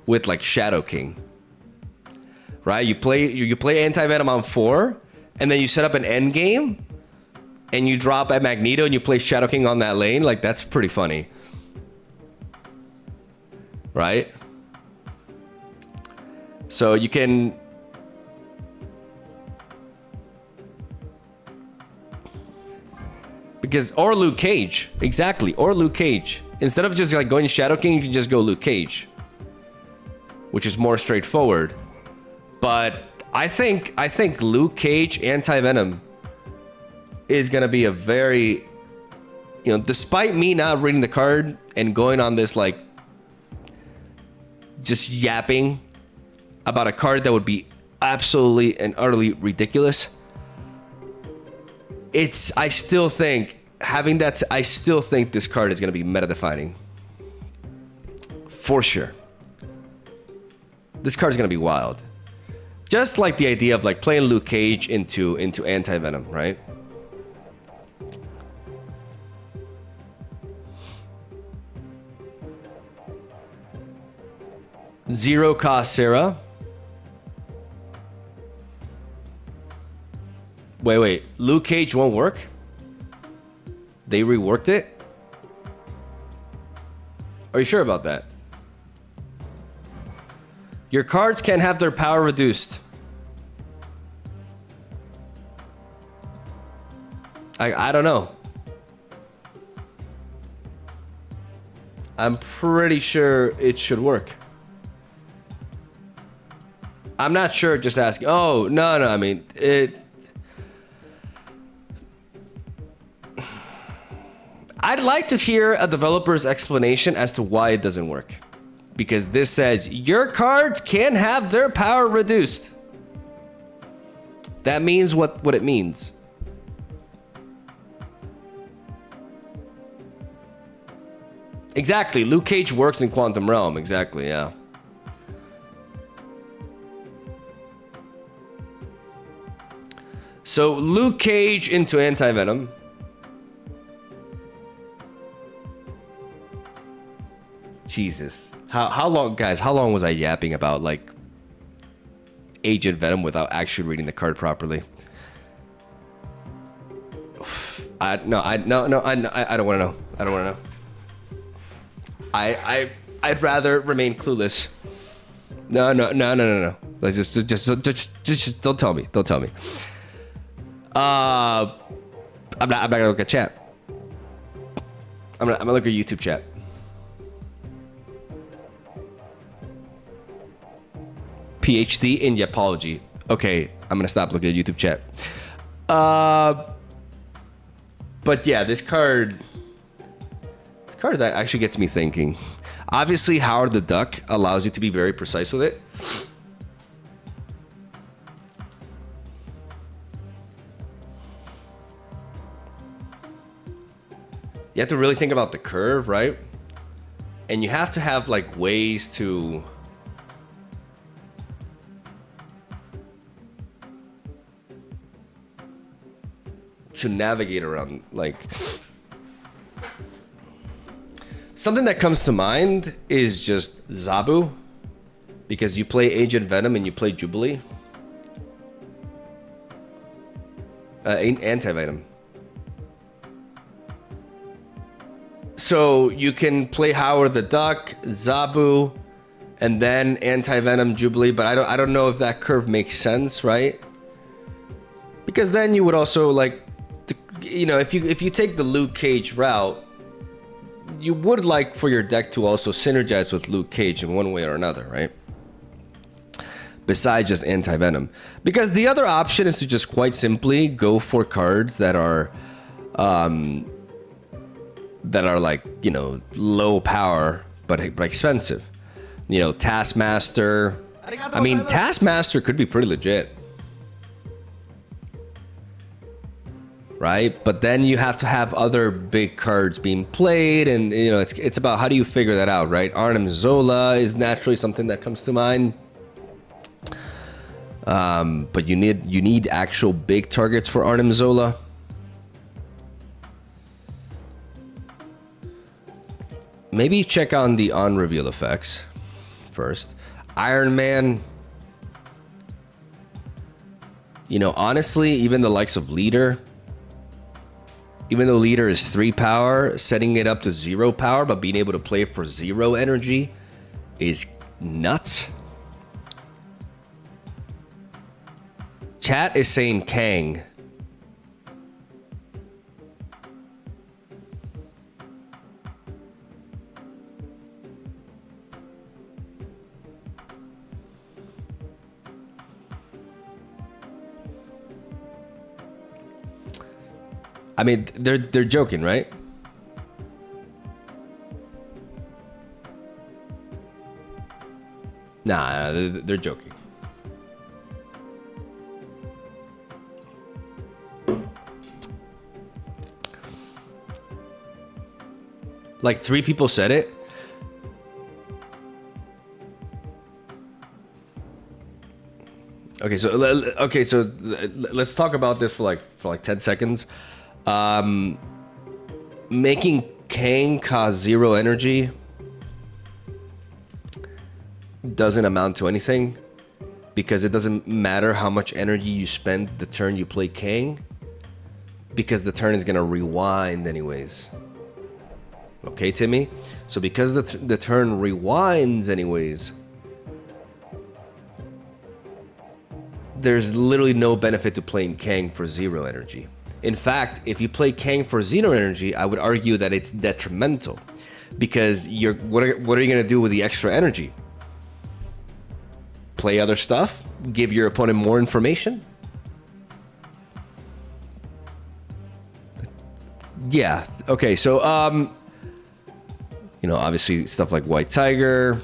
[SPEAKER 1] with like Shadow King? Right? You play Anti-Venom on 4, and then you set up an end game, and you drop at Magneto, and you play Shadow King on that lane. Like, that's pretty funny, right? So you can. Because, or Luke Cage, exactly, or Luke Cage. Instead of just like going Shadow King, you can just go Luke Cage, which is more straightforward. But I think Luke Cage Anti-Venom is gonna be a very, you know, despite me not reading the card and going on this like just yapping about a card that would be absolutely and utterly ridiculous. I still think this card is going to be meta defining. For sure. This card is going to be wild. Just like the idea of like playing Luke Cage into Anti-Venom, right? Zero cost Sarah. Wait. Luke Cage won't work? They reworked it? Are you sure about that? Your cards can have their power reduced. I don't know. I'm pretty sure it should work. I'm not sure, just asking. Oh, no, I mean, I'd like to hear a developer's explanation as to why it doesn't work. Because this says, your cards can have their power reduced. That means what it means. Exactly, Luke Cage works in Quantum Realm, exactly, yeah. So, Luke Cage into Anti-Venom. Jesus. How long, guys, how long was I yapping about, like, Agent Venom without actually reading the card properly? I don't want to know. I don't want to know. I'd rather remain clueless. No. Like, just don't tell me. Don't tell me. I'm not gonna look at chat. I'm gonna look at YouTube chat. PhD in Yapology. Okay, I'm gonna stop looking at YouTube chat. But yeah, this card actually gets me thinking. Obviously, Howard the Duck allows you to be very precise with it. You have to really think about the curve, right? And you have to have like ways to navigate around. Like something that comes to mind is just Zabu, because you play Agent Venom and you play Jubilee. Anti-Venom. So you can play Howard the Duck, Zabu, and then Anti-Venom, Jubilee, but I don't know if that curve makes sense, right? Because then you would also like, you know, if you take the Luke Cage route, you would like for your deck to also synergize with Luke Cage in one way or another, right? Besides just Anti-Venom. Because the other option is to just quite simply go for cards that are like, you know, low power but expensive. You know, Taskmaster. I mean, Taskmaster could be pretty legit, right? But then you have to have other big cards being played, and you know, it's about how do you figure that out, right? Arnim Zola is naturally something that comes to mind. But you need actual big targets for Arnim Zola. Maybe check on the on-reveal effects first. Iron Man. You know, honestly, even the likes of Leader, even though Leader is 3 power, setting it up to 0 power, but being able to play for 0 energy is nuts. Chat is saying Kang. I mean, they're joking, right? Nah, they're joking. Like 3 people said it. Okay, so let's talk about this for like 10 seconds. Making Kang cause 0 energy doesn't amount to anything, because it doesn't matter how much energy you spend the turn you play Kang, because the turn is gonna rewind anyways. Okay, Timmy? So because the turn rewinds anyways, there's literally no benefit to playing Kang for 0 energy. In fact, if you play Kang for 0 energy, I would argue that it's detrimental, because what are you gonna do with the extra energy? Play other stuff? Give your opponent more information? Yeah. Okay. So you know, obviously stuff like White Tiger.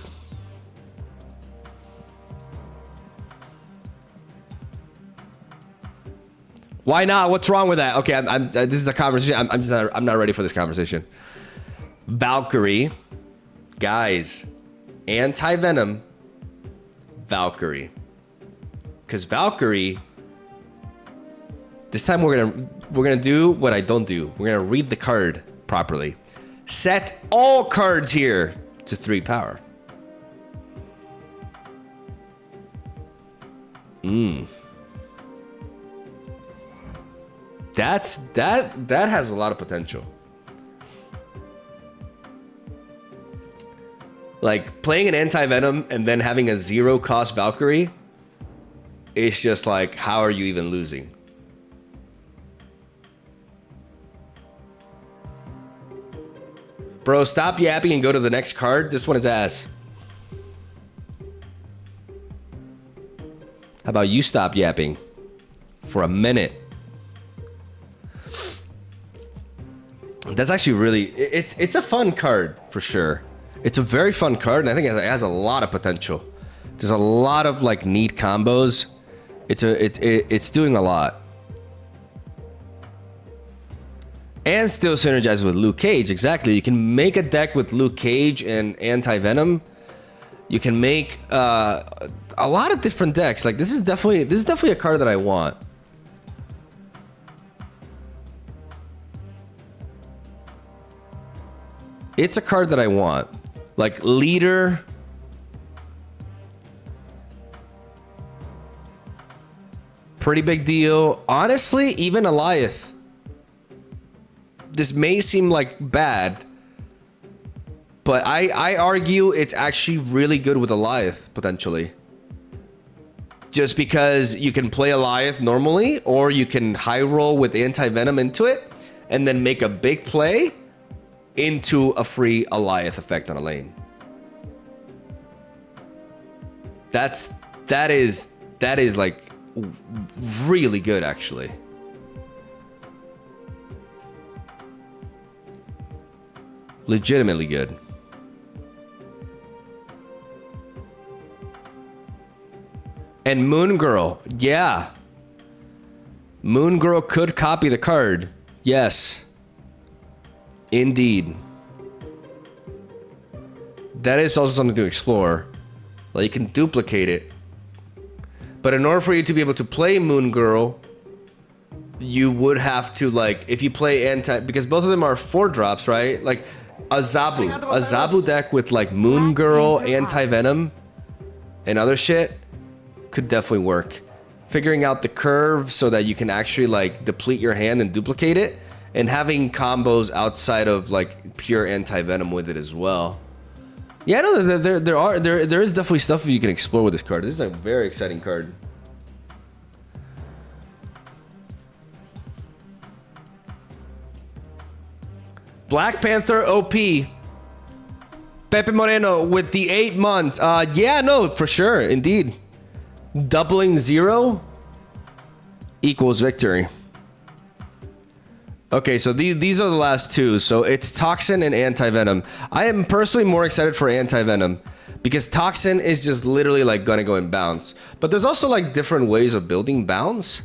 [SPEAKER 1] Why not? What's wrong with that? Okay, this is a conversation. I'm not ready for this conversation. Valkyrie, guys, Anti-Venom, Valkyrie, because Valkyrie. This time we're gonna do what I don't do. We're gonna read the card properly. Set all cards here to 3 power. That has a lot of potential. Like playing an Anti-Venom and then having a 0 cost Valkyrie, it's just like, how are you even losing? Bro, stop yapping and go to the next card. This one is ass. How about you stop yapping for a minute? That's actually really, it's a fun card for sure. It's a very fun card, and I think it has a lot of potential. There's a lot of like neat combos. It's doing a lot. And still synergize with Luke Cage. Exactly. You can make a deck with Luke Cage and Anti-Venom. You can make a lot of different decks. Like this is definitely a card that I want. It's a card that I want. Like Leader. Pretty big deal. Honestly, even Alioth. This may seem like bad, but I argue it's actually really good with Alioth, potentially. Just because you can play Alioth normally, or you can high roll with Anti-Venom into it, and then make a big play into a free Alioth effect on a lane. That is like really good, actually. Legitimately good. And Moon Girl, yeah. Moon Girl could copy the card. Yes. Indeed. That is also something to explore. Like you can duplicate it. But in order for you to be able to play Moon Girl, you would have to, like, if you play anti, because both of them are 4-drops, right? Like a Zabu deck with like Moon Girl, Anti-Venom, and other shit could definitely work. Figuring out the curve so that you can actually like deplete your hand and duplicate it, and having combos outside of like pure Anti-Venom with it as well. Yeah, no, there is definitely stuff you can explore with this card. This is a very exciting card. Black Panther OP. Pepe Moreno with the 8 months. Yeah, no, for sure, indeed. Doubling 0 equals victory. Okay, so these are the last two. So it's Toxin and Anti-Venom. I am personally more excited for Anti-Venom because Toxin is just literally like gonna go and bounce. But there's also like different ways of building bounce.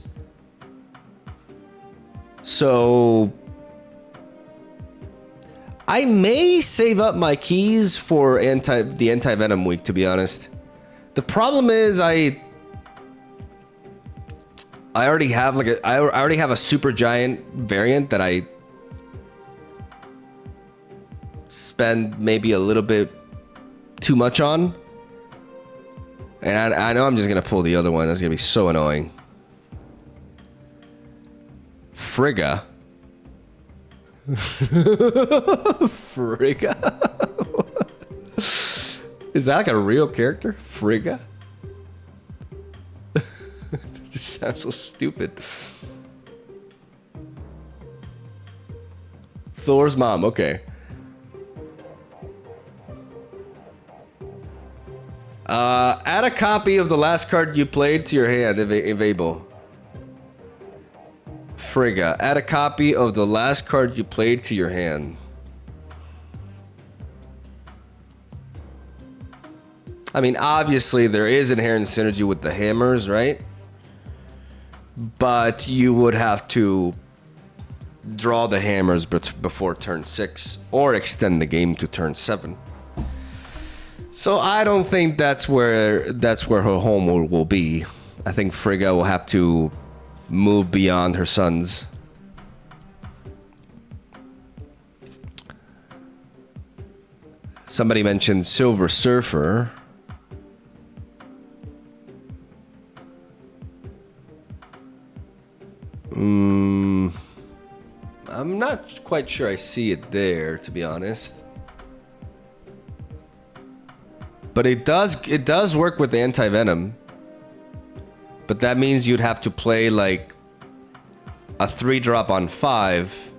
[SPEAKER 1] So I may save up my keys for the Anti-Venom week, to be honest. The problem is I already have like I already have a super giant variant that I spend maybe a little bit too much on. And I know I'm just gonna pull the other one. That's gonna be so annoying. Frigga. Frigga? Is that like a real character? Frigga? It just sounds so stupid. Thor's mom, okay. Add a copy of the last card you played to your hand if able. Frigga, add a copy of the last card you played to your hand. I mean, obviously there is inherent synergy with the hammers, right? But you would have to draw the hammers before turn 6 or extend the game to turn 7. So I don't think that's where her home will be. I think Frigga will have to move beyond her sons. Somebody mentioned Silver Surfer. I'm not quite sure I see it there, to be honest. But it does work with Anti-Venom. But that means you'd have to play like a 3-drop on 5.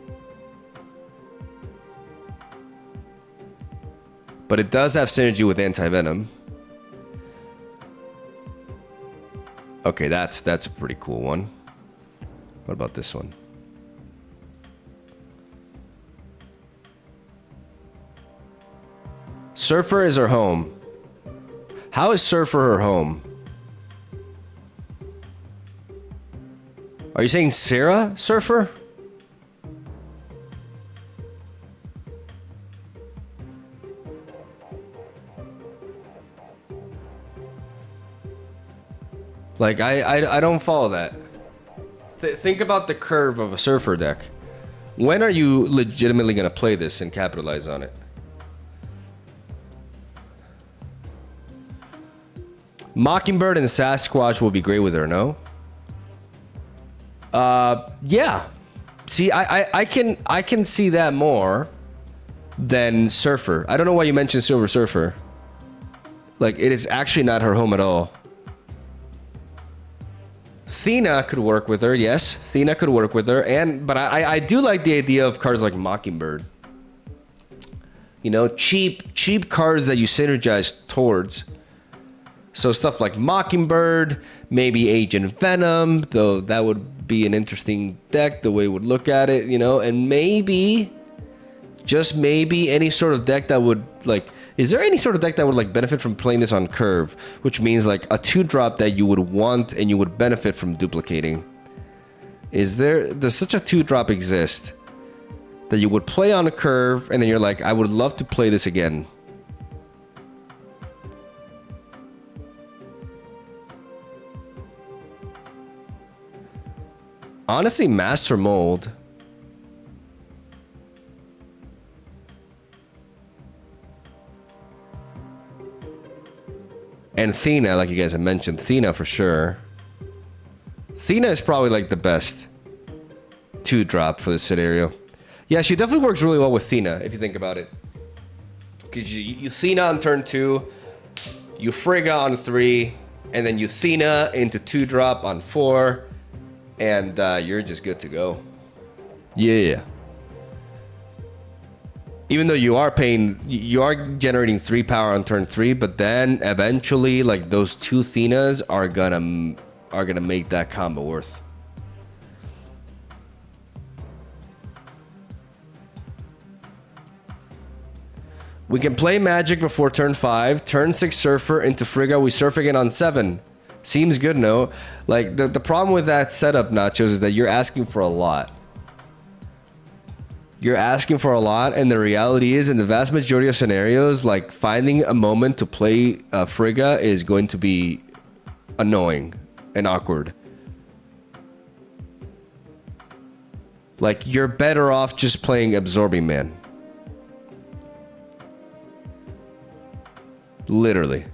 [SPEAKER 1] But it does have synergy with Anti-Venom. Okay, that's a pretty cool one. What about this one? Surfer is her home. How is Surfer her home? Are you saying Sarah Surfer? Like, I don't follow that. Think about the curve of a surfer deck. When are you legitimately going to play this and capitalize on it? Mockingbird and Sasquatch will be great with her, no? Yeah. See, I can see that more than Surfer. I don't know why you mentioned Silver Surfer. Like, it is actually not her home at all. Thena could work with her, yes. Thena could work with her, but I do like the idea of cards like Mockingbird. You know, cheap cards that you synergize towards. So stuff like Mockingbird, maybe Agent Venom, though that would be an interesting deck, the way it would look at it, you know, and maybe, just maybe, any sort of deck that would, like, is there any sort of deck that would, like, benefit from playing this on curve? Which means, like, a 2-drop that you would want and you would benefit from duplicating. Does such a 2-drop exist that you would play on a curve and then you're like, I would love to play this again? Honestly, Master Mold. And Thena, like you guys have mentioned. Thena for sure. Thena is probably like the best 2-drop for this scenario. Yeah, she definitely works really well with Thena, if you think about it. Because you Thena on turn 2, you Frigga on 3, and then you Thena into 2-drop on 4, and you're just good to go. Yeah. Even though you are generating 3 power on turn 3, but then eventually, like, those 2 Thenas are gonna make that combo worth. We can play Magic before turn 5. Turn 6 Surfer into Frigga. We surf again on 7. Seems good, no? Like, the problem with that setup, Nachos, is that you're asking for a lot. You're asking for a lot, and the reality is, in the vast majority of scenarios, like, finding a moment to play Frigga is going to be annoying and awkward. Like, you're better off just playing Absorbing Man. Literally.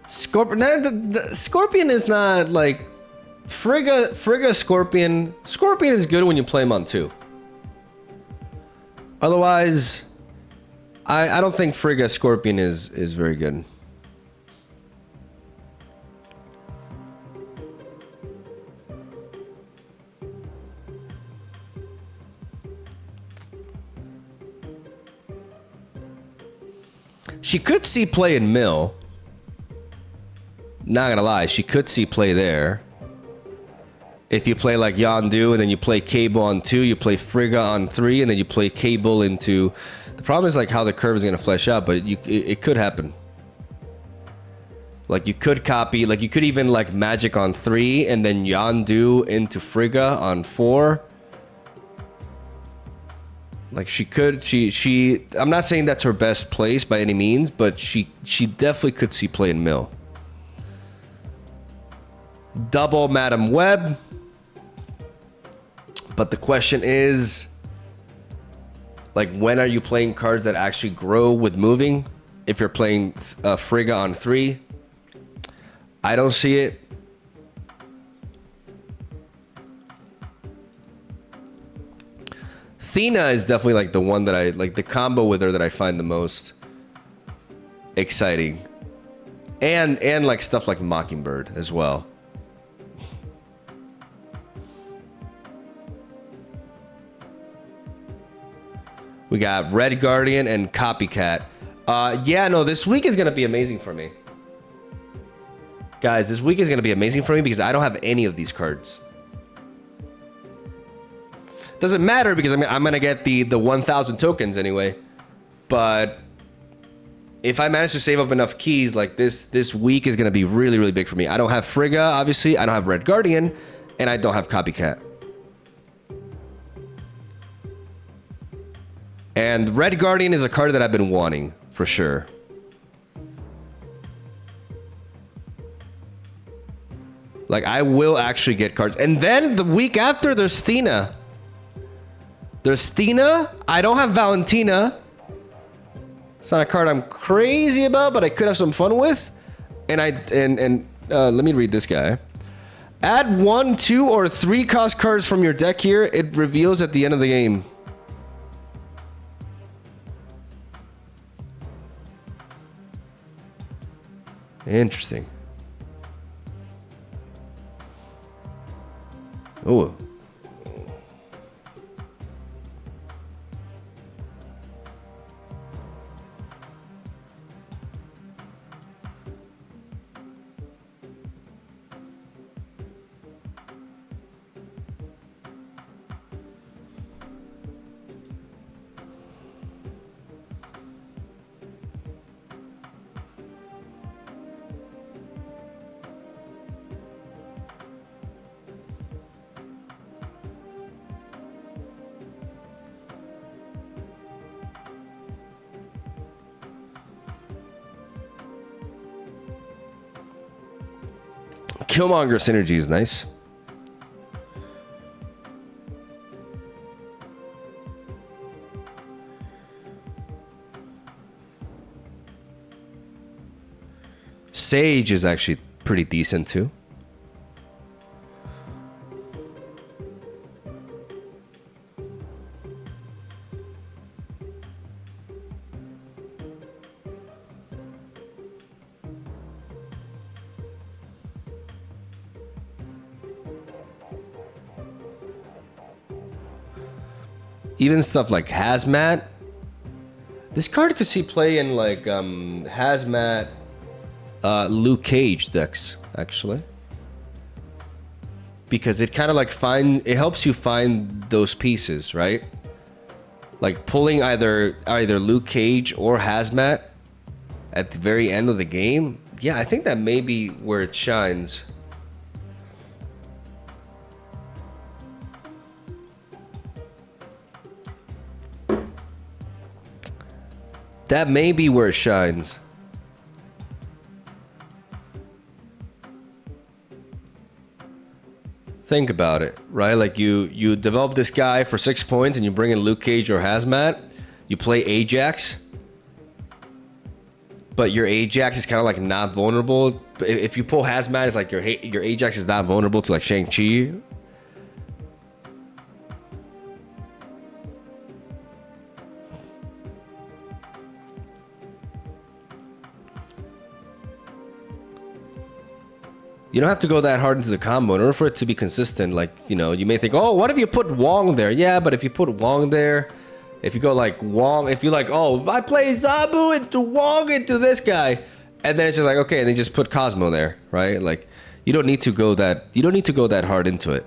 [SPEAKER 1] Scorpion. The Scorpion is not like Frigga. Scorpion. Scorpion is good when you play him on 2. Otherwise, I don't think Frigga Scorpion is very good. She could see play in Mill. Not gonna lie, she could see play there. If you play like Yondu and then you play Cable on 2, you play Frigga on 3, and then you play Cable into... The problem is like how the curve is gonna flesh out, but it could happen. Like you could copy, like you could even like Magic on 3 and then Yondu into Frigga on 4. Like she could, I'm not saying that's her best place by any means, but she definitely could see play in Mill. Double Madam Web. But the question is, like, when are you playing cards that actually grow with moving? If you're playing Frigga on 3, I don't see it. Thena is definitely like the one that I like, the combo with her that I find the most exciting, and like stuff like Mockingbird as well. We got Red Guardian and Copycat. Yeah, no, this week is gonna be amazing for me, guys. This week is gonna be amazing for me because I don't have any of these cards. Doesn't matter because I'm gonna get the 1,000 tokens anyway. But if I manage to save up enough keys, like this week is gonna be really, really big for me. I don't have Frigga, obviously. I don't have Red Guardian, and I don't have Copycat. And Red Guardian is a card that I've been wanting, for sure. Like, I will actually get cards. And then the week after, there's Thena. There's Thena. I don't have Valentina. It's not a card I'm crazy about, but I could have some fun with. And let me read this guy. Add 1, 2, or 3 cost cards from your deck here. It reveals at the end of the game. Interesting. Oh. Killmonger synergy is nice. Sage is actually pretty decent too. Even stuff like Hazmat. This card could see play in like Hazmat, Luke Cage decks, actually. Because it kind of like it helps you find those pieces, right? Like pulling either Luke Cage or Hazmat at the very end of the game. Yeah, I think that may be where it shines. That may be where it shines. Think about it, right? Like you develop this guy for 6 points and you bring in Luke Cage or Hazmat. You play Ajax. But your Ajax is kind of like not vulnerable. If you pull Hazmat, it's like your Ajax is not vulnerable to like Shang-Chi. You don't have to go that hard into the combo in order for it to be consistent. Like, you know, you may think, oh, what if you put Wong there? Yeah, but if you put Wong there, if you go like Wong, if you like, oh, I play Zabu into Wong into this guy, and then it's just like, okay, and then just put Cosmo there, right? Like, you don't need to go that hard into it.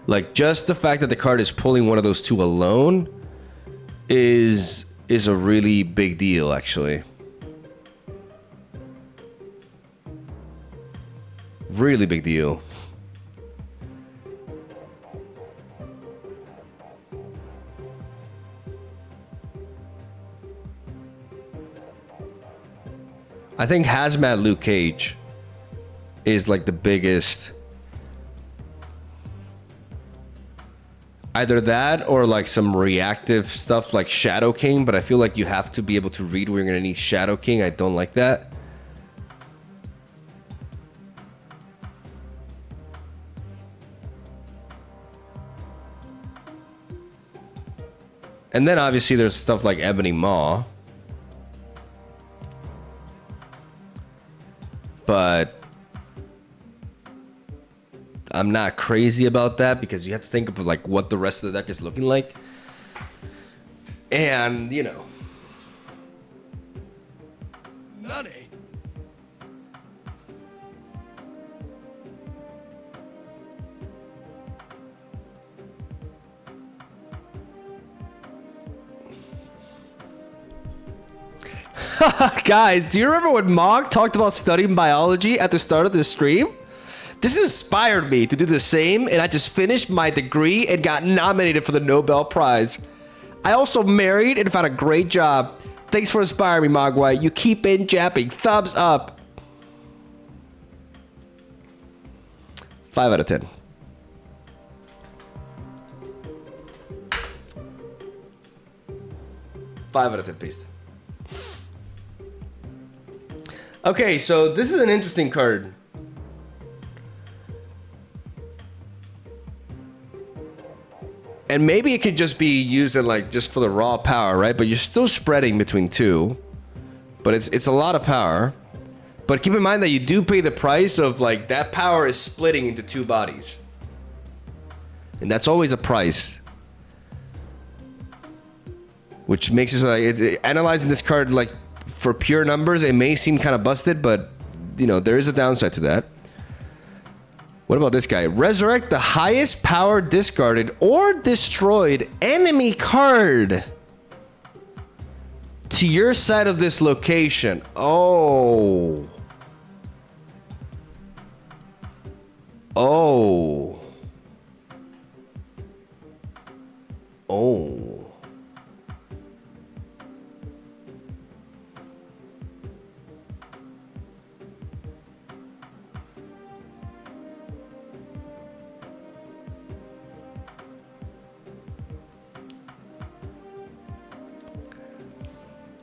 [SPEAKER 1] Like, just the fact that the card is pulling one of those two alone is a really big deal, actually. Really big deal. I think Hazmat Luke Cage is like the biggest. Either that or like some reactive stuff like Shadow King, but I feel like you have to be able to read where you're gonna need Shadow King. I don't like that. And then obviously there's stuff like Ebony Maw. But I'm not crazy about that because you have to think of like what the rest of the deck is looking like. And, you know.
[SPEAKER 2] Nani?
[SPEAKER 1] Guys, do you remember when Mog talked about studying biology at the start of the stream? This inspired me to do the same, and I just finished my degree and got nominated for the Nobel Prize. I also married and found a great job. Thanks for inspiring me, Mogwai. You keep in japping. Thumbs up. 5 out of 10. Five out of 10 paste. Okay, so this is an interesting card. And maybe it could just be used in like just for the raw power, right? But you're still spreading between two. But it's a lot of power. But keep in mind that you do pay the price of like that power is splitting into two bodies. And that's always a price. Which makes it so like analyzing this card like for pure numbers, it may seem kind of busted, but you know, there is a downside to that. What about this guy? Resurrect the highest power discarded or destroyed enemy card to your side of this location. Oh. Oh. Oh.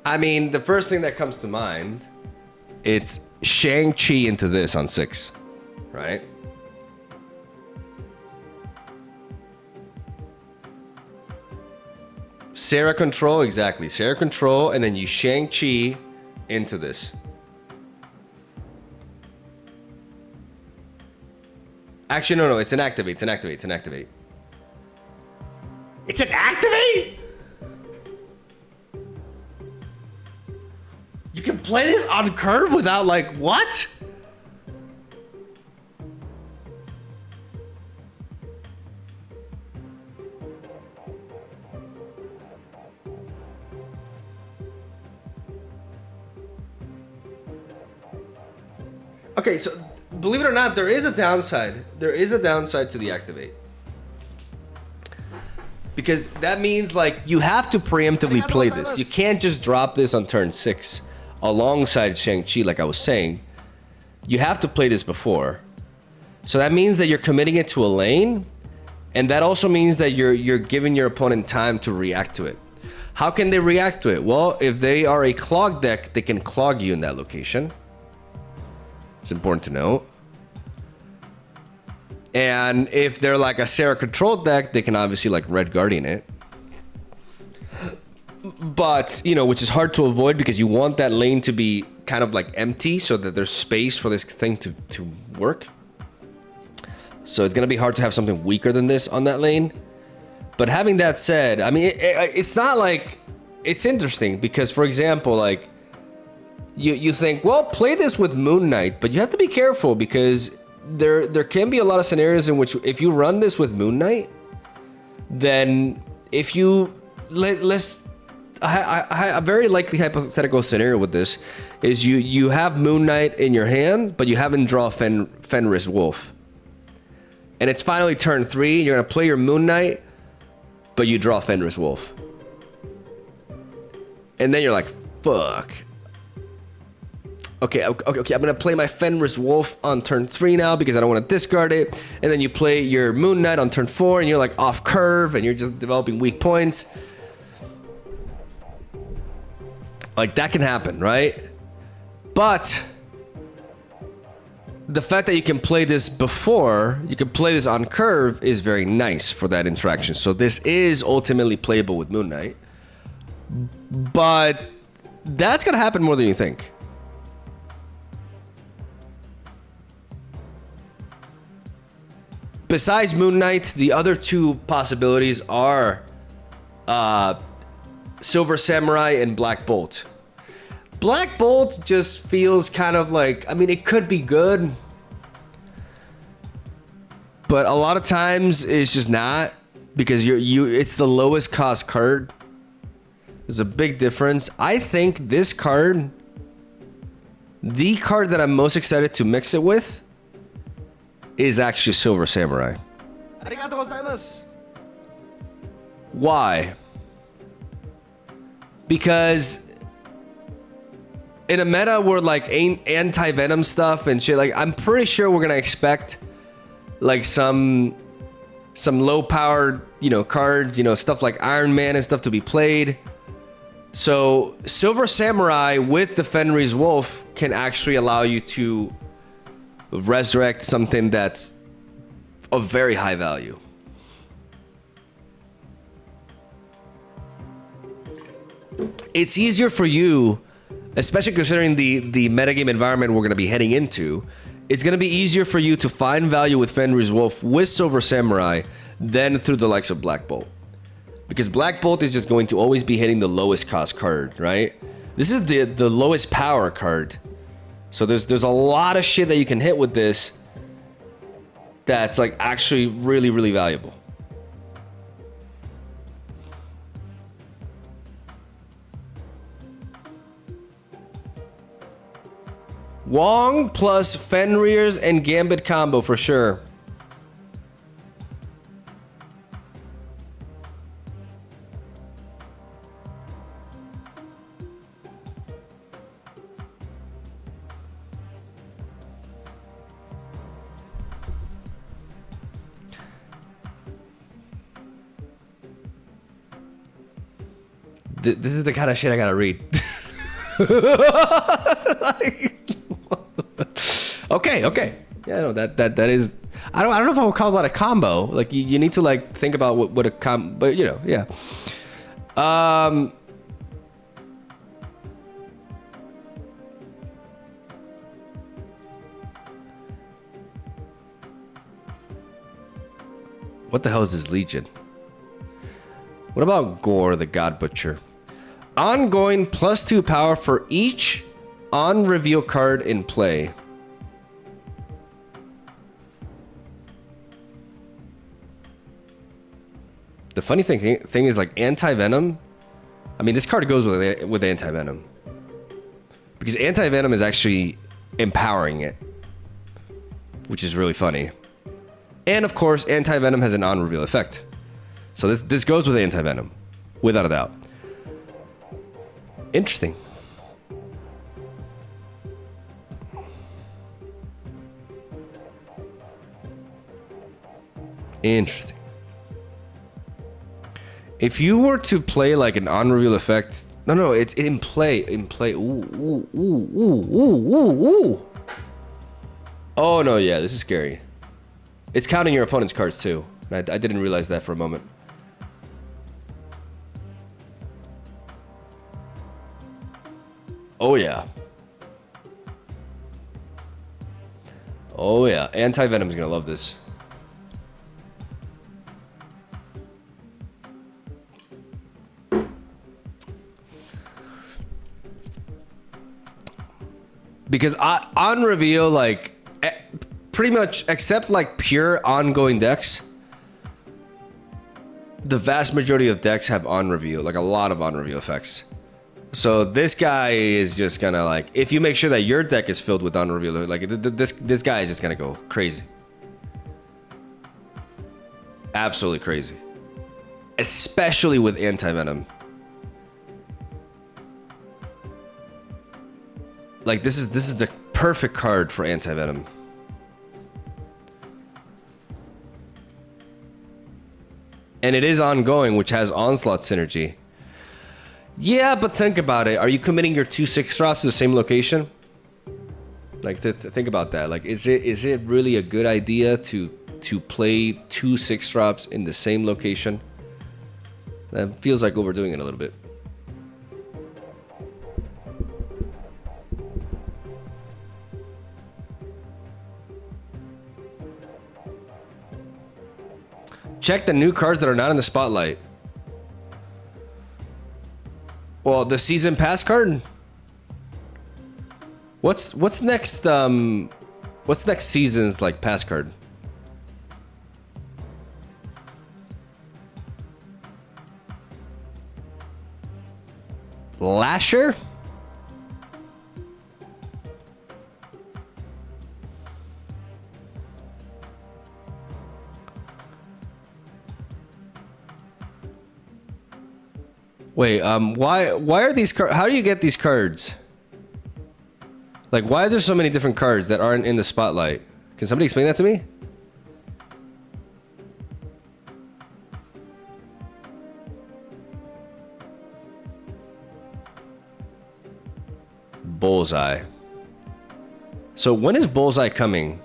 [SPEAKER 1] I mean, the first thing that comes to mind, it's Shang-Chi into this on 6, right? Sarah Control, exactly. Sarah Control, and then you Shang-Chi into this. Actually, no, it's an activate, it's an activate, it's an activate. It's an activate?! You can play this on curve without like, what? Okay, so believe it or not, there is a downside. There is a downside to the activate. Because that means like you have to preemptively play this. You can't just drop this on turn 6 alongside Shang-Chi like I was saying. You have to play this before. So that means that you're committing it to a lane, and that also means that you're giving your opponent time to react to it. How can they react to it? Well, if they are a clog deck, they can clog you in that location. It's important to note. And if they're like a Sarah controlled deck, they can obviously like Red Guardian it. But, you know, which is hard to avoid because you want that lane to be kind of like empty so that there's space for this thing to work. So it's going to be hard to have something weaker than this on that lane. But having that said, I mean, it's not like... It's interesting because, for example, like... You think, well, play this with Moon Knight, but you have to be careful because there can be a lot of scenarios in which if you run this with Moon Knight, then if you... a very likely hypothetical scenario with this is you have Moon Knight in your hand, but you haven't drawn Fenris Wolf. And it's finally turn 3, you're going to play your Moon Knight, but you draw Fenris Wolf. And then you're like, fuck. Okay, I'm gonna play my Fenris Wolf on turn 3 now because I don't want to discard it. And then you play your Moon Knight on turn 4 and you're like off curve and you're just developing weak points. Like that can happen, right? But the fact that you can play this before, you can play this on curve is very nice for that interaction. So this is ultimately playable with Moon Knight. But that's gonna happen more than you think. Besides Moon Knight, the other two possibilities are Silver Samurai and Black Bolt. Black Bolt just feels kind of like, I mean, it could be good, but a lot of times it's just not because it's the lowest cost card. There's a big difference. I think this card, the card that I'm most excited to mix it with, is actually Silver Samurai. Why? because in a meta where like anti-venom stuff and shit, like I'm pretty sure we're gonna expect like some low powered, you know, cards, you know, stuff like Iron Man and stuff to be played. So Silver Samurai with the Fenris Wolf can actually allow you to resurrect something that's of very high value. It's easier for you, especially considering the metagame environment we're going to be heading into. It's going to be easier for you to find value with Fenris Wolf with Silver Samurai than through the likes of Black Bolt. Because Black Bolt is just going to always be hitting the lowest cost card, right? This is the lowest power card. So there's a lot of shit that you can hit with this that's like actually really, really valuable. Wong plus Fenrir's and Gambit combo for sure. This is the kind of shit I gotta read. Like, okay. Yeah, no, that is. I don't know if I would call that a combo. Like you need to like think about what a but you know, yeah. What the hell is this Legion? What about Gore, the God Butcher? Ongoing +2 power for each on reveal card in play. The funny thing is like anti-venom. I mean, this card goes with anti-venom because anti-venom is actually empowering it, which is really funny. And of course, anti-venom has an on-reveal effect. So this goes with anti-venom, without a doubt. Interesting. Interesting. If you were to play like an on-reveal effect, no, it's in play. Ooh. Oh no, yeah, this is scary. It's counting your opponent's cards too. I didn't realize that for a moment. Oh yeah. Oh yeah, anti-venom is gonna love this. Because on reveal, like pretty much except like pure ongoing decks, the vast majority of decks have on reveal, like a lot of on reveal effects. So this guy is just gonna like, if you make sure that your deck is filled with on reveal, like this guy is just gonna go crazy. Absolutely crazy. Especially with anti-venom. Like this is the perfect card for anti-venom. And it is ongoing, which has onslaught synergy. Yeah, but think about it. Are you committing your 2 6-drops to the same location? Like think about that. Like is it really a good idea to play 2 6-drops in the same location? That feels like overdoing it a little bit. Check the new cards that are not in the spotlight. Well, the season pass card. What's next? What's next season's like pass card? Lasher. Wait, why are these cards? How do you get these cards? Like, why are there so many different cards that aren't in the spotlight? Can somebody explain that to me? Bullseye. So when is Bullseye coming?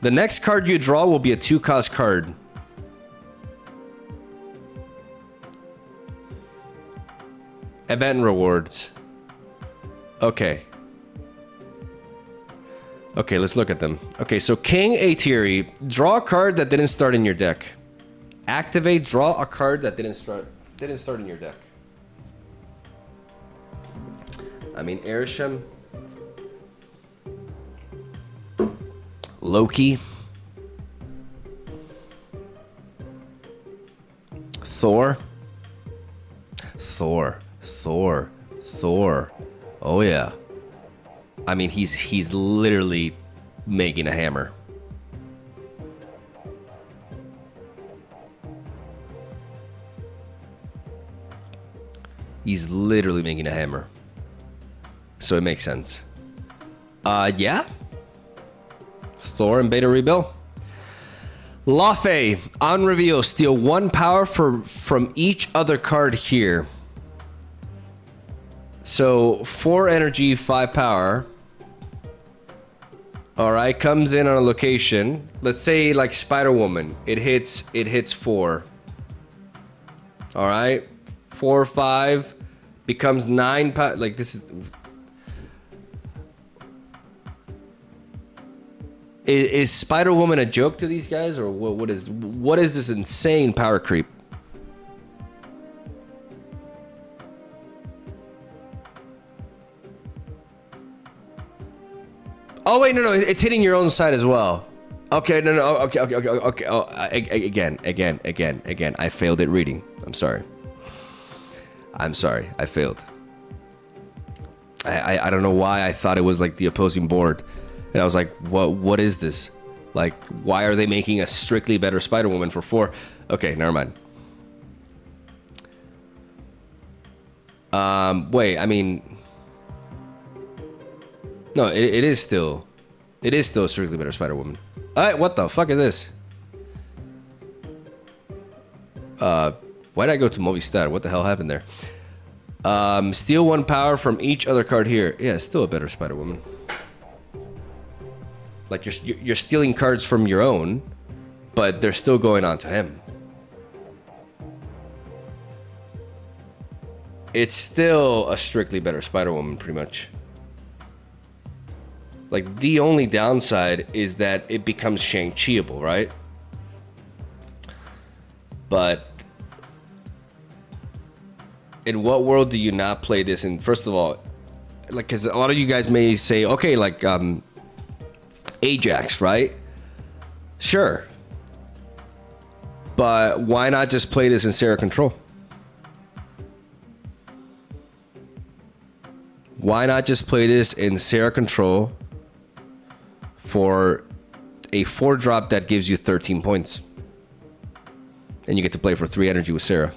[SPEAKER 1] The next card you draw will be a 2-cost card. Event rewards. Okay. Okay, let's look at them. Okay, so King Atiri, draw a card that didn't start in your deck. Activate, draw a card that didn't start in your deck. I mean, Arishem, Loki, Thor. Oh yeah. I mean, he's literally making a hammer. He's literally making a hammer. So it makes sense. Yeah. Thor and Beta Rebuild. Lafe, on reveal, steal 1 power from each other card here. So 4 energy, 5 power. Alright, comes in on a location. Let's say like Spider-Woman. It hits 4. Alright. 4 or 5 becomes 9 power. Like this is Spider-Woman a joke to these guys, or what is this insane power creep? Oh wait, no, it's hitting your own side as well. Okay, no, okay. Oh, again. I failed at reading. I'm sorry. I failed. I don't know why I thought it was like the opposing board. And I was like, what is this? Like, why are they making a strictly better Spider-Woman for 4? Okay, never mind. Wait, I mean... No, it is still a strictly better Spider-Woman. Alright, what the fuck is this? Why did I go to Movistar? What the hell happened there? Steal 1 power from each other card here. Yeah, still a better Spider-Woman. Like you're stealing cards from your own, but they're still going on to him. It's still a strictly better Spider-Woman, pretty much. Like the only downside is that it becomes Shang-Chi-able, right? But in what world do you not play this in? First of all, like, because a lot of you guys may say, okay, like Ajax, right? Sure. But why not just play this in Sarah Control? Why not just play this in Sarah Control for a 4-drop that gives you 13 points? And you get to play for 3 energy with Sarah.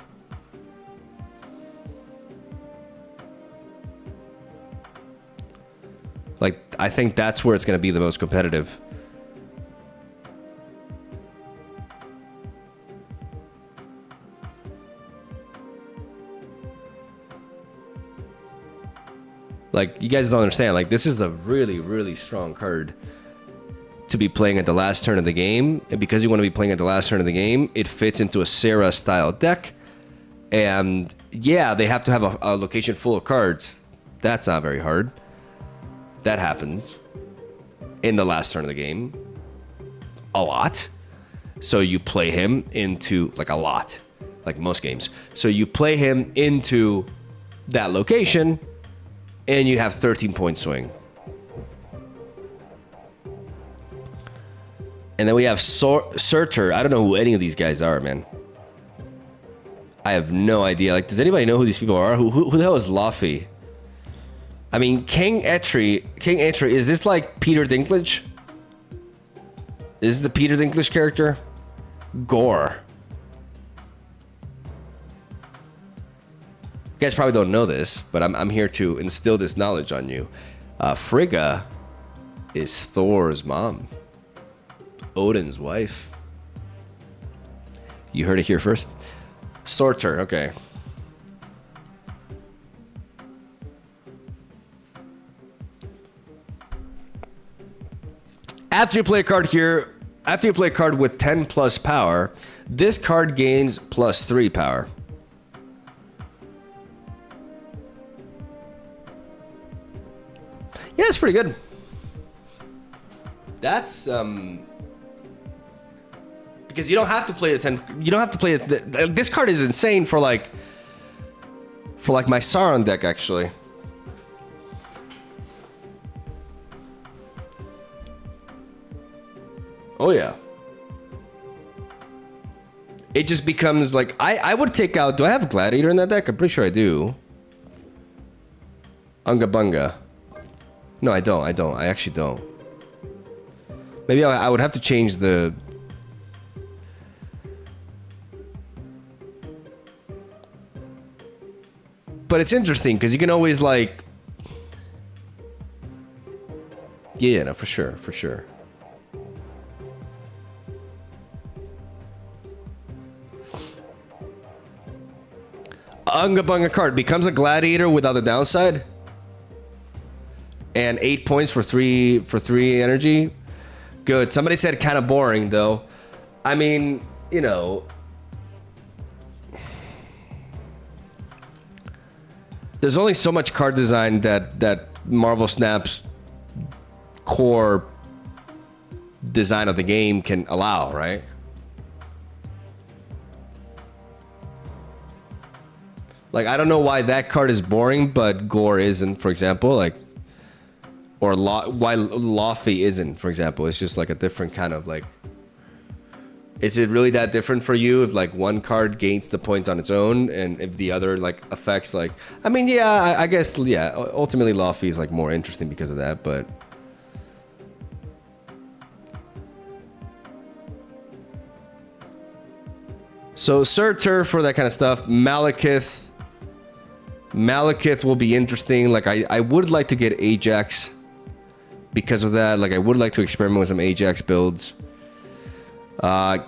[SPEAKER 1] Like, I think that's where it's going to be the most competitive. Like, you guys don't understand. Like, this is a really, really strong card to be playing at the last turn of the game. And because you want to be playing at the last turn of the game, it fits into a Sarah-style deck. And, yeah, they have to have a location full of cards. That's not very hard. That happens in the last turn of the game a lot. So you play him into, like, a lot, like most games. So you play him into that location and you have 13 point swing. And then we have Surtur. I don't know who any of these guys are, man. I have no idea. Like, does anybody know who these people are? Who the hell is Laffy? I mean, King Eitri, is this like Peter Dinklage? Is this the Peter Dinklage character? Gore. guys probably don't know this, but I'm here to instill this knowledge on you. Frigga is Thor's mom, Odin's wife. You heard it here first. Sorter, okay. After you play a card here, after you play a card with 10 plus power, this card gains +3 power. Yeah, it's pretty good. That's because you don't have to play the 10. You don't have to play it. This card is insane for like my Sauron deck actually. Oh yeah. It just becomes like I would take out. Do I have a Gladiator in that deck? I'm pretty sure I do. Unga Bunga. No, I don't. I actually don't. Maybe I would have to change the... But it's interesting, because you can always, like... Yeah, no, for sure, for sure. Unga Bunga card becomes a Gladiator without the downside. And 8 points for three energy. Good. Somebody said kind of boring though. I mean, you know, there's only so much card design that Marvel Snap's core design of the game can allow, right? Like, I don't know why that card is boring, but Gore isn't, for example. Like, or why Laufey isn't, for example. It's just like a different kind of like... Is it really that different for you if like one card gains the points on its own and if the other like affects like... I mean, yeah, I guess, yeah, ultimately Laufey is like more interesting because of that, but... So Surtur for that kind of stuff. Malekith will be interesting. Like I would like to get Ajax because of that. Like I would like to experiment with some Ajax builds.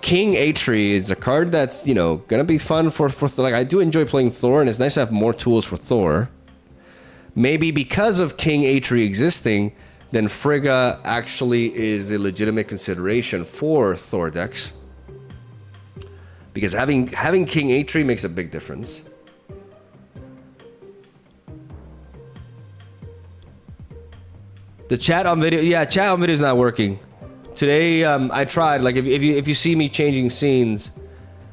[SPEAKER 1] King Atri is a card that's, you know, gonna be fun for like I do enjoy playing Thor, and it's nice to have more tools for Thor. Maybe because of King Atri existing, then Frigga actually is a legitimate consideration for Thor decks. Because having King Atri makes a big difference. The chat on video, yeah, chat on video is not working. Today, I tried. Like, if you see me changing scenes,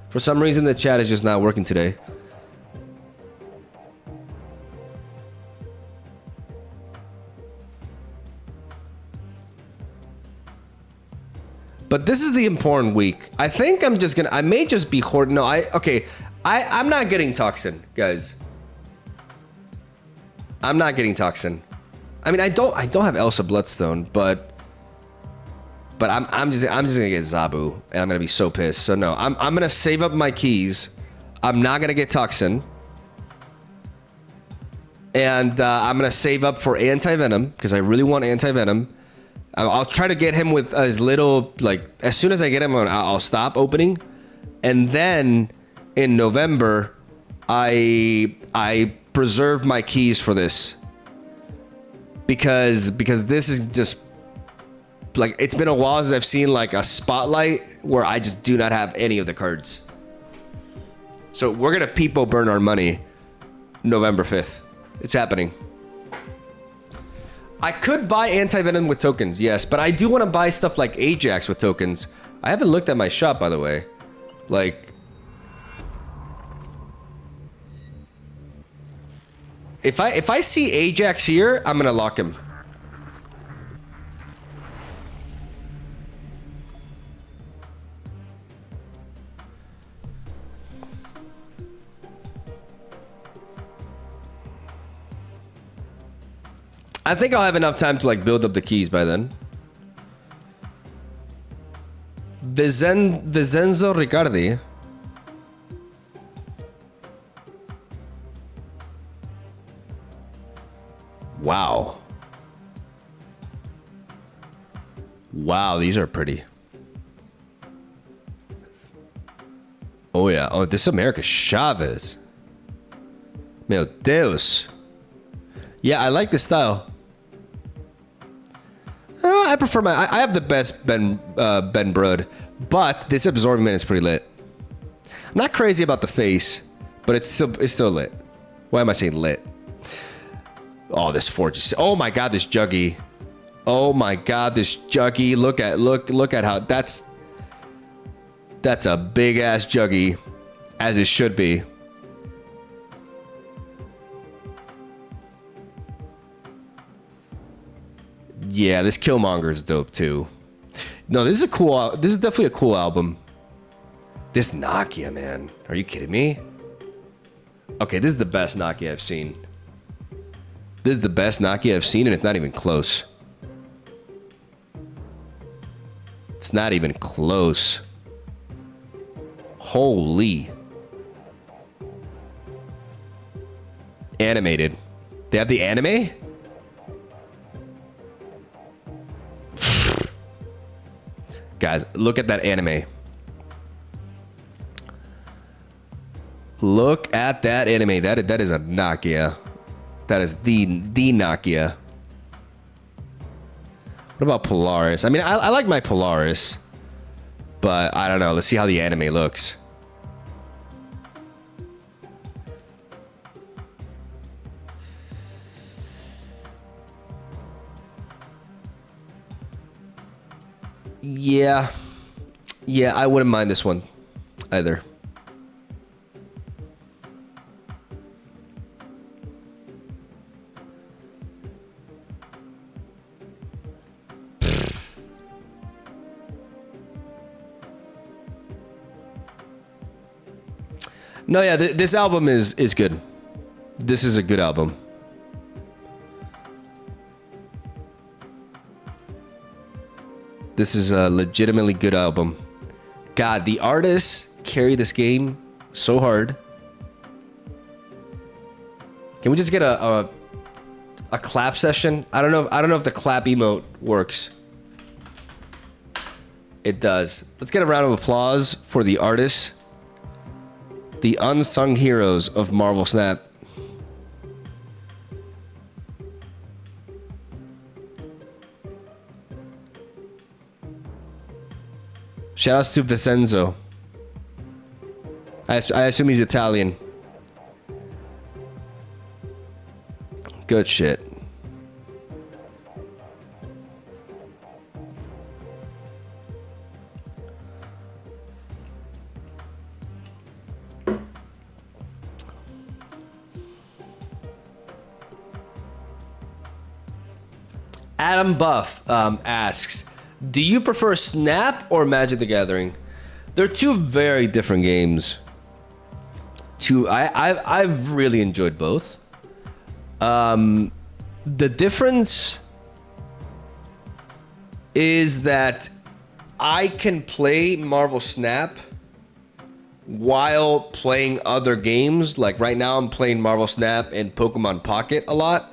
[SPEAKER 1] for some reason the chat is just not working today. But this is the important week. I think I'm just gonna. I may just be hoarding. No, I'm not getting Toxin, guys. I'm not getting Toxin. I mean, I don't have Elsa Bloodstone, but I'm just gonna get Zabu, and I'm gonna be so pissed. So no, I'm gonna save up my keys. I'm not gonna get Toxin, and I'm gonna save up for Anti-Venom because I really want Anti-Venom. I'll try to get him with as little, like, as soon as I get him, I'll stop opening, and then in November, I preserve my keys for this. Because this is just like, it's been a while since I've seen like a spotlight where I just do not have any of the cards. So we're gonna peepo burn our money November 5th. It's happening. I could buy Anti-Venom with tokens, yes, but I do want to buy stuff like Ajax with tokens. I haven't looked at my shop, by the way. Like, if I see Ajax here, I'm gonna lock him. I think I'll have enough time to like build up the keys by then. Vincenzo Riccardi. Wow, these are pretty. Oh yeah. Oh, this is America Chavez. Meu Deus. Yeah, I like this style. I prefer my. I have the best Ben Brud, but this absorbent is pretty lit. I'm not crazy about the face, but it's still lit. Why am I saying lit? Oh, this forge is. Oh my god, this juggy. Oh my god, this juggy. Look at how that's a big ass juggy, as it should be. Yeah, this Killmonger is dope too. No, this is a cool. This is definitely a cool album. This Nokia, man, are you kidding me? Okay, this is the best Nokia I've seen. This is the best Nokia I've seen, and it's not even close. It's not even close. Holy. Animated. They have the anime? Guys, look at that anime. Look at that anime. That is a Nokia. That is the Nokia. What about Polaris? I mean, I like my Polaris, but I don't know. Let's see how the anime looks. Yeah, I wouldn't mind this one either. No, yeah, this album is good. This is a good album. This is a legitimately good album. God, the artists carry this game so hard. Can we just get a clap session? I don't know if the clap emote works. It does. Let's get a round of applause for the artists. The unsung heroes of Marvel Snap. Shoutouts to Vincenzo. I assume he's Italian. Good shit. Adam Buff asks, do you prefer Snap or Magic the Gathering? They're two very different games. I've really enjoyed both. The difference is that I can play Marvel Snap while playing other games. Like right now I'm playing Marvel Snap and Pokemon Pocket a lot.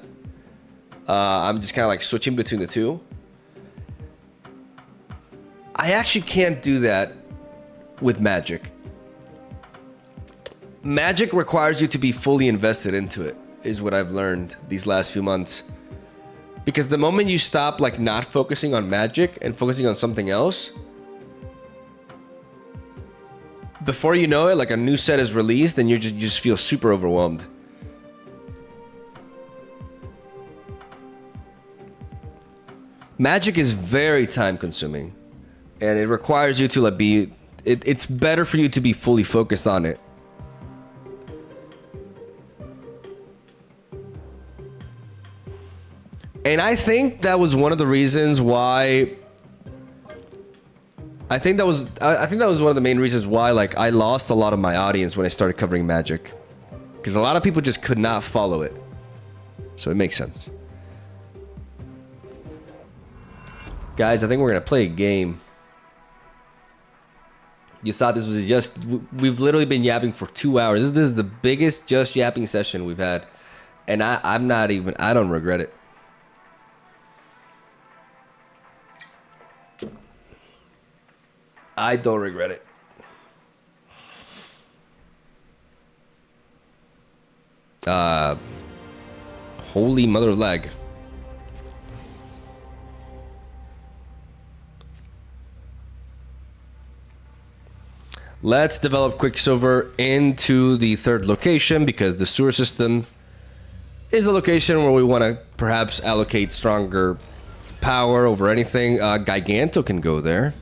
[SPEAKER 1] I'm just kind of like switching between the two. I actually can't do that with Magic. Magic requires you to be fully invested into it, is what I've learned these last few months. Because the moment you stop like not focusing on Magic and focusing on something else, before you know it, like a new set is released and you just feel super overwhelmed. Magic is very time consuming. And it requires you to like be. It's better for you to be fully focused on it. And I think that was one of the reasons why. I think that was one of the main reasons why like I lost a lot of my audience when I started covering Magic, because a lot of people just could not follow it. So it makes sense. Guys, I think we're gonna play a game. You thought this was just... We've literally been yapping for 2 hours. This is the biggest just yapping session we've had. And I'm not even... I don't regret it. I don't regret it. Holy mother of lag. Let's develop Quicksilver into the third location because the sewer system is a location where we want to perhaps allocate stronger power over anything. Giganto can go there.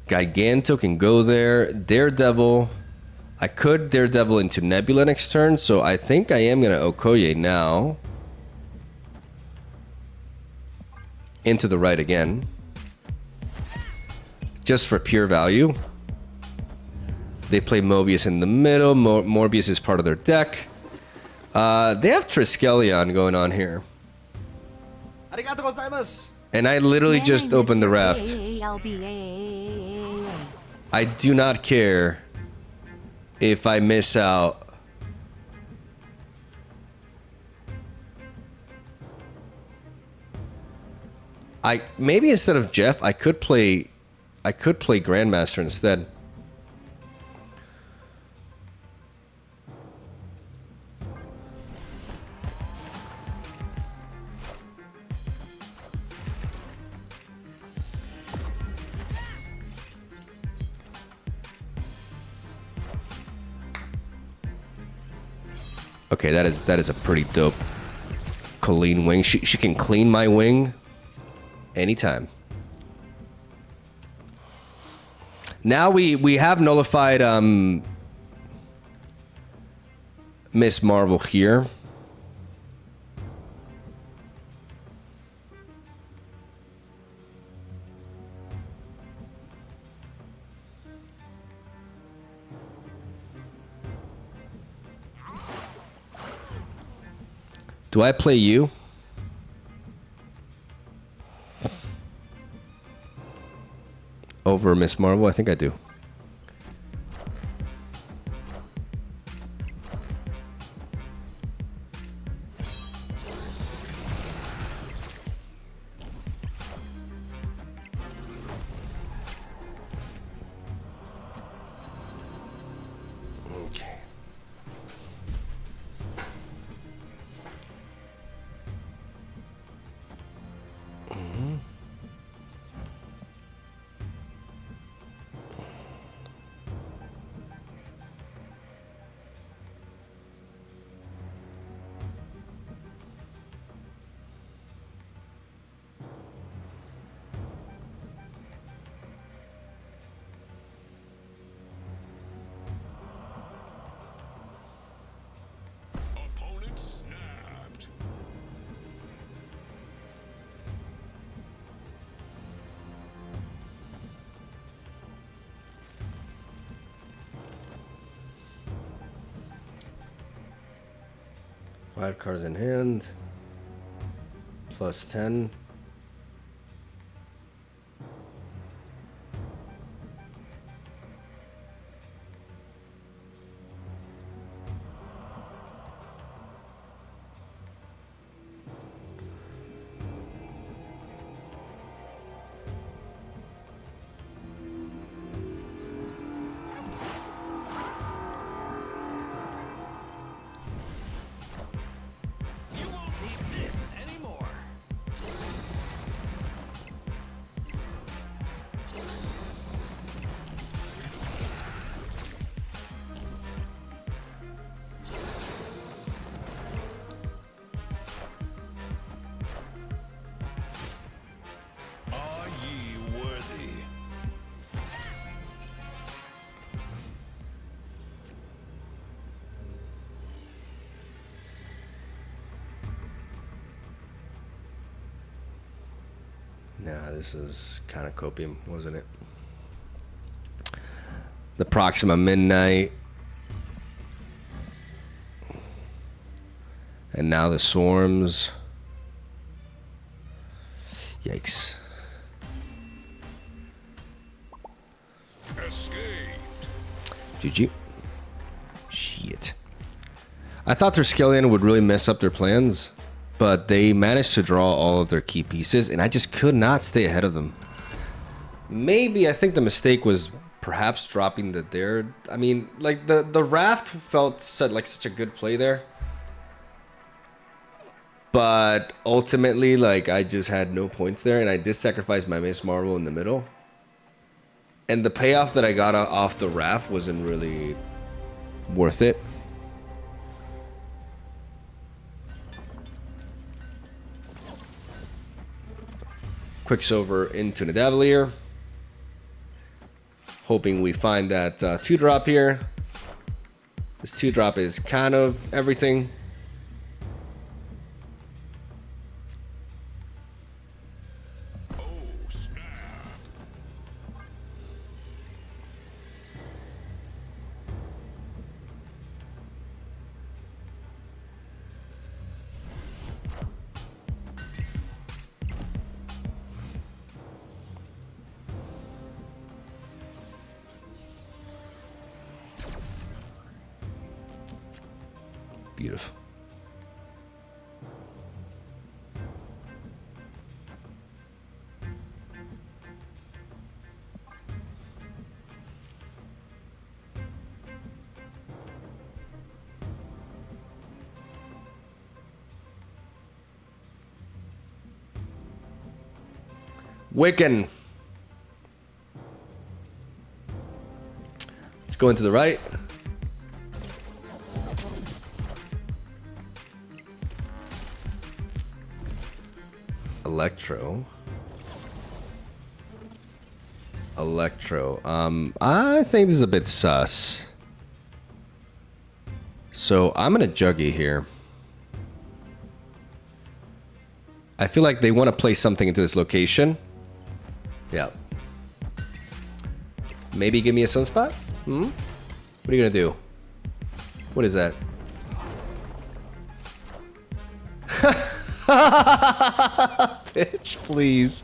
[SPEAKER 1] Giganto can go there. Daredevil. I could Daredevil into Nebula next turn, so I think I am going to Okoye now. Into the right again. Just for pure value. They play Mobius in the middle. Morbius is part of their deck. They have Triskelion going on here. And I literally just opened the raft. I do not care if I miss out. Maybe instead of Jeff, I could play Grandmaster instead. Okay, that is a pretty dope Colleen wing. She can clean my wing anytime. Now we have nullified Miss Marvel here. Do I play you? Over Miss Marvel? I think I do. Okay.
[SPEAKER 2] Opponent snapped.
[SPEAKER 1] Five cards in hand. Plus 10.
[SPEAKER 2] You won't need this anymore. Are ye worthy?
[SPEAKER 1] Nah, this is kind of copium, wasn't it? The Proxima Midnight. And now the Swarms. Yikes.
[SPEAKER 2] Escaped.
[SPEAKER 1] GG. Shit. I thought their Skeleton would really mess up their plans, but they managed to draw all of their key pieces, and I just could not stay ahead of them. Maybe I think the mistake was perhaps dropping the there. I mean, like the raft felt like such a good play there. But ultimately, like, I just had no points there, and I did sacrifice my Miss Marvel in the middle. And the payoff that I got off the raft wasn't really worth it. Quicksilver into the Davalier. Hoping we find that 2-drop here. This 2-drop is kind of everything. Beautiful. Wiccan. Let's go into the right. Electro. I think this is a bit sus. So I'm gonna Juggy here. I feel like they want to play something into this location. Yeah. Maybe give me a Sunspot? Hmm? What are you gonna do? What is that? Bitch, please.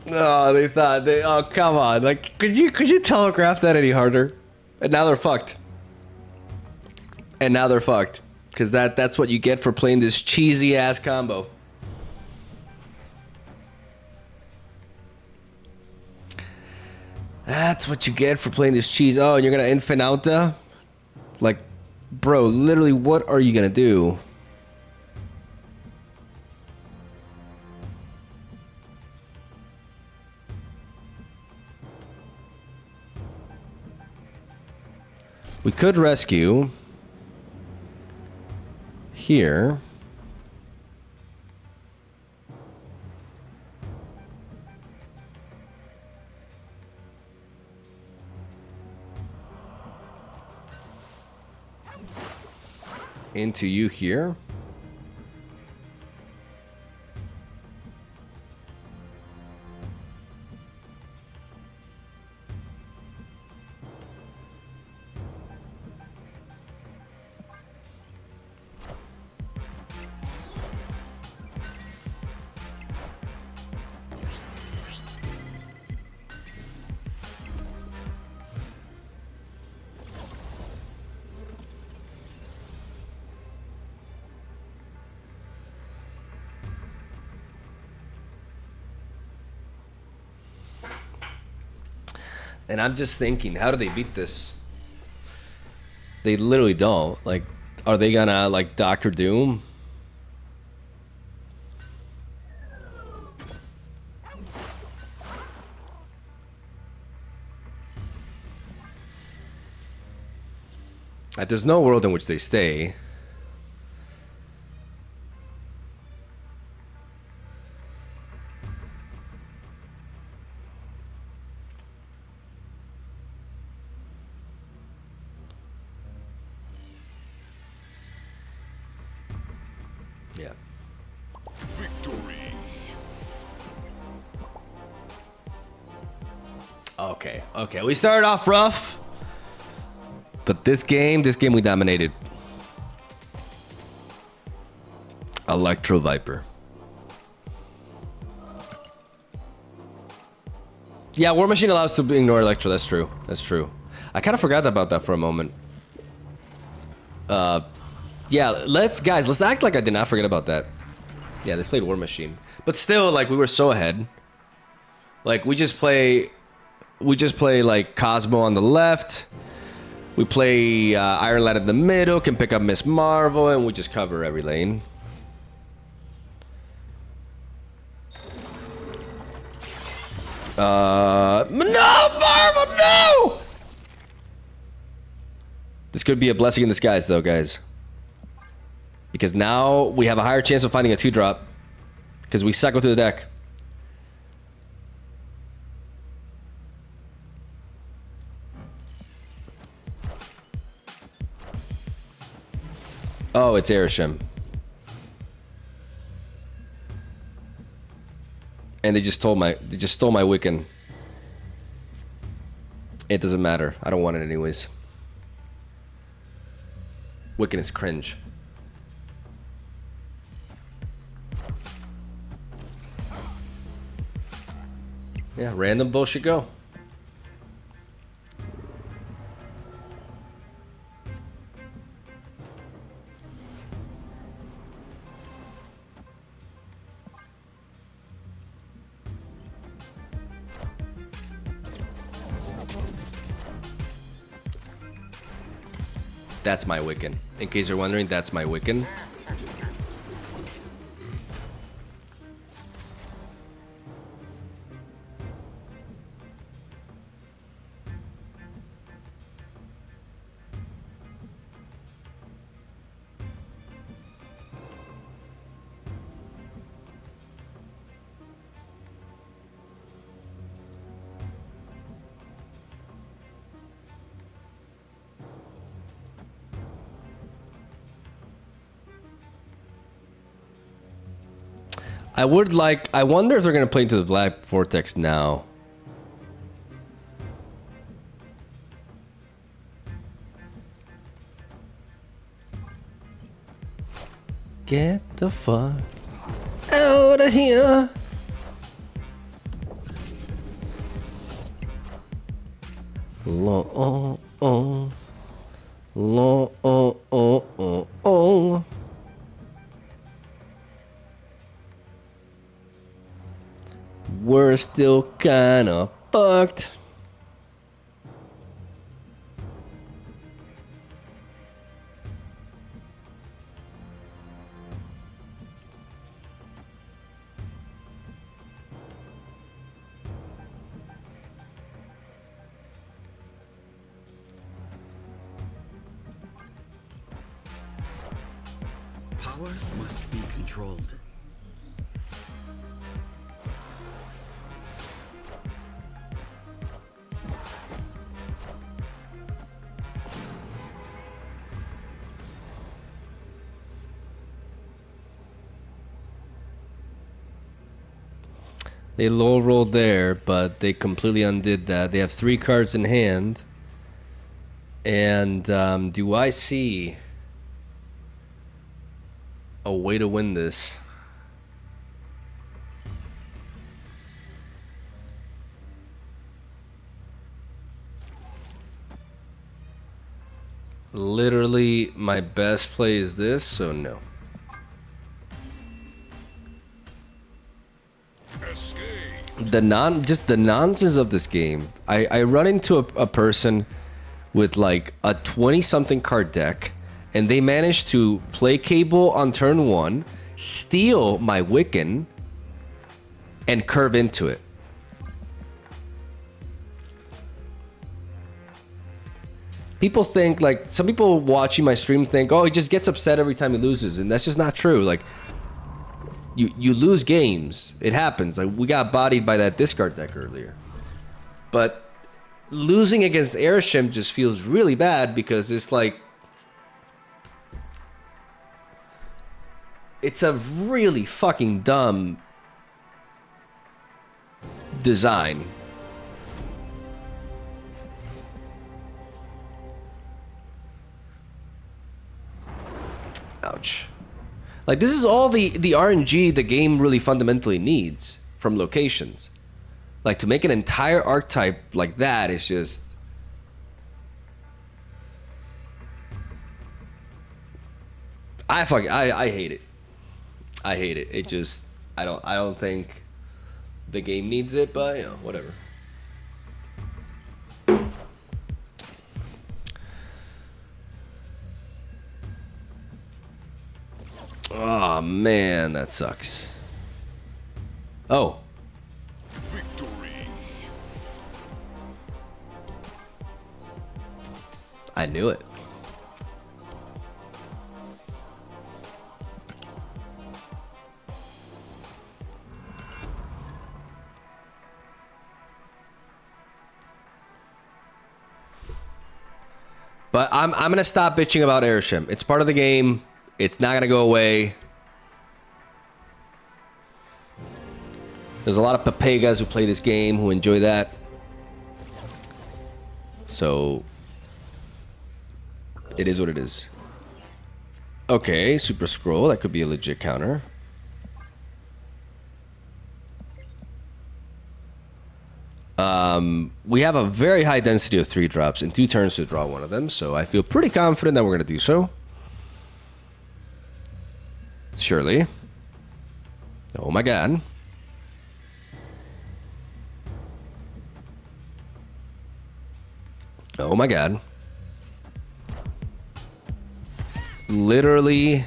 [SPEAKER 1] Oh, they thought they. Oh, come on! Like, could you telegraph that any harder? And now they're fucked. And now they're fucked because that's what you get for playing this cheesy ass combo. That's what you get for playing this cheese. Oh, and you're gonna Infinauta? Like, bro, literally, what are you gonna do? We could rescue here. Into you here. And I'm just thinking, how do they beat this? They literally don't. Like, are they gonna, like, Doctor Doom? Like, there's no world in which they stay. Yeah.
[SPEAKER 2] Victory.
[SPEAKER 1] Okay. We started off rough, but this game we dominated. Electro Viper. Yeah, War Machine allows to ignore Electro. That's true. I kind of forgot about that for a moment. Yeah, let's act like I did not forget about that. Yeah, they played War Machine. But still, like, we were so ahead. Like, we just play like Cosmo on the left. We play Iron Lad in the middle, can pick up Miss Marvel, and we just cover every lane. No, Marvel, no! This could be a blessing in disguise, though, guys. Because now we have a higher chance of finding a 2-drop. Because we cycle through the deck. Oh, it's Arishem. And they just stole my Wiccan. It doesn't matter. I don't want it anyways. Wiccan is cringe. Yeah, random bullshit go. That's my Wiccan. In case you're wondering, that's my Wiccan. I wonder if they're gonna play into the Black Vortex now. Get the fuck out of here. We're still kinda fucked.
[SPEAKER 2] Power must be controlled.
[SPEAKER 1] They low rolled there, but they completely undid that. They have 3 cards in hand. And do I see a way to win this? Literally, my best play is this, so no. Just the nonsense of this game. I run into a person with like a 20-something card deck, and they managed to play Cable on turn 1, steal my Wiccan, and curve into it. People think, like, some people watching my stream think, oh, he just gets upset every time he loses, and that's just not true. Like, you lose games. It happens. Like, we got bodied by that discard deck earlier. But losing against Arishem just feels really bad because it's like, it's a really fucking dumb design. Ouch. Like, this is all the RNG the game really fundamentally needs from locations. Like, to make an entire archetype like that is just... I hate it. I hate it. It just I don't think the game needs it, but you know, whatever. Oh man, that sucks. Oh.
[SPEAKER 2] Victory.
[SPEAKER 1] I knew it. But I'm gonna stop bitching about Airshim. It's part of the game. It's not gonna go away. There's a lot of papegas who play this game who enjoy that. So it is what it is. Okay, Super Scroll. That could be a legit counter. We have a very high density of 3 drops and 2 turns to draw one of them, so I feel pretty confident that we're going to do so. Surely. Oh my god. Oh my god. Literally.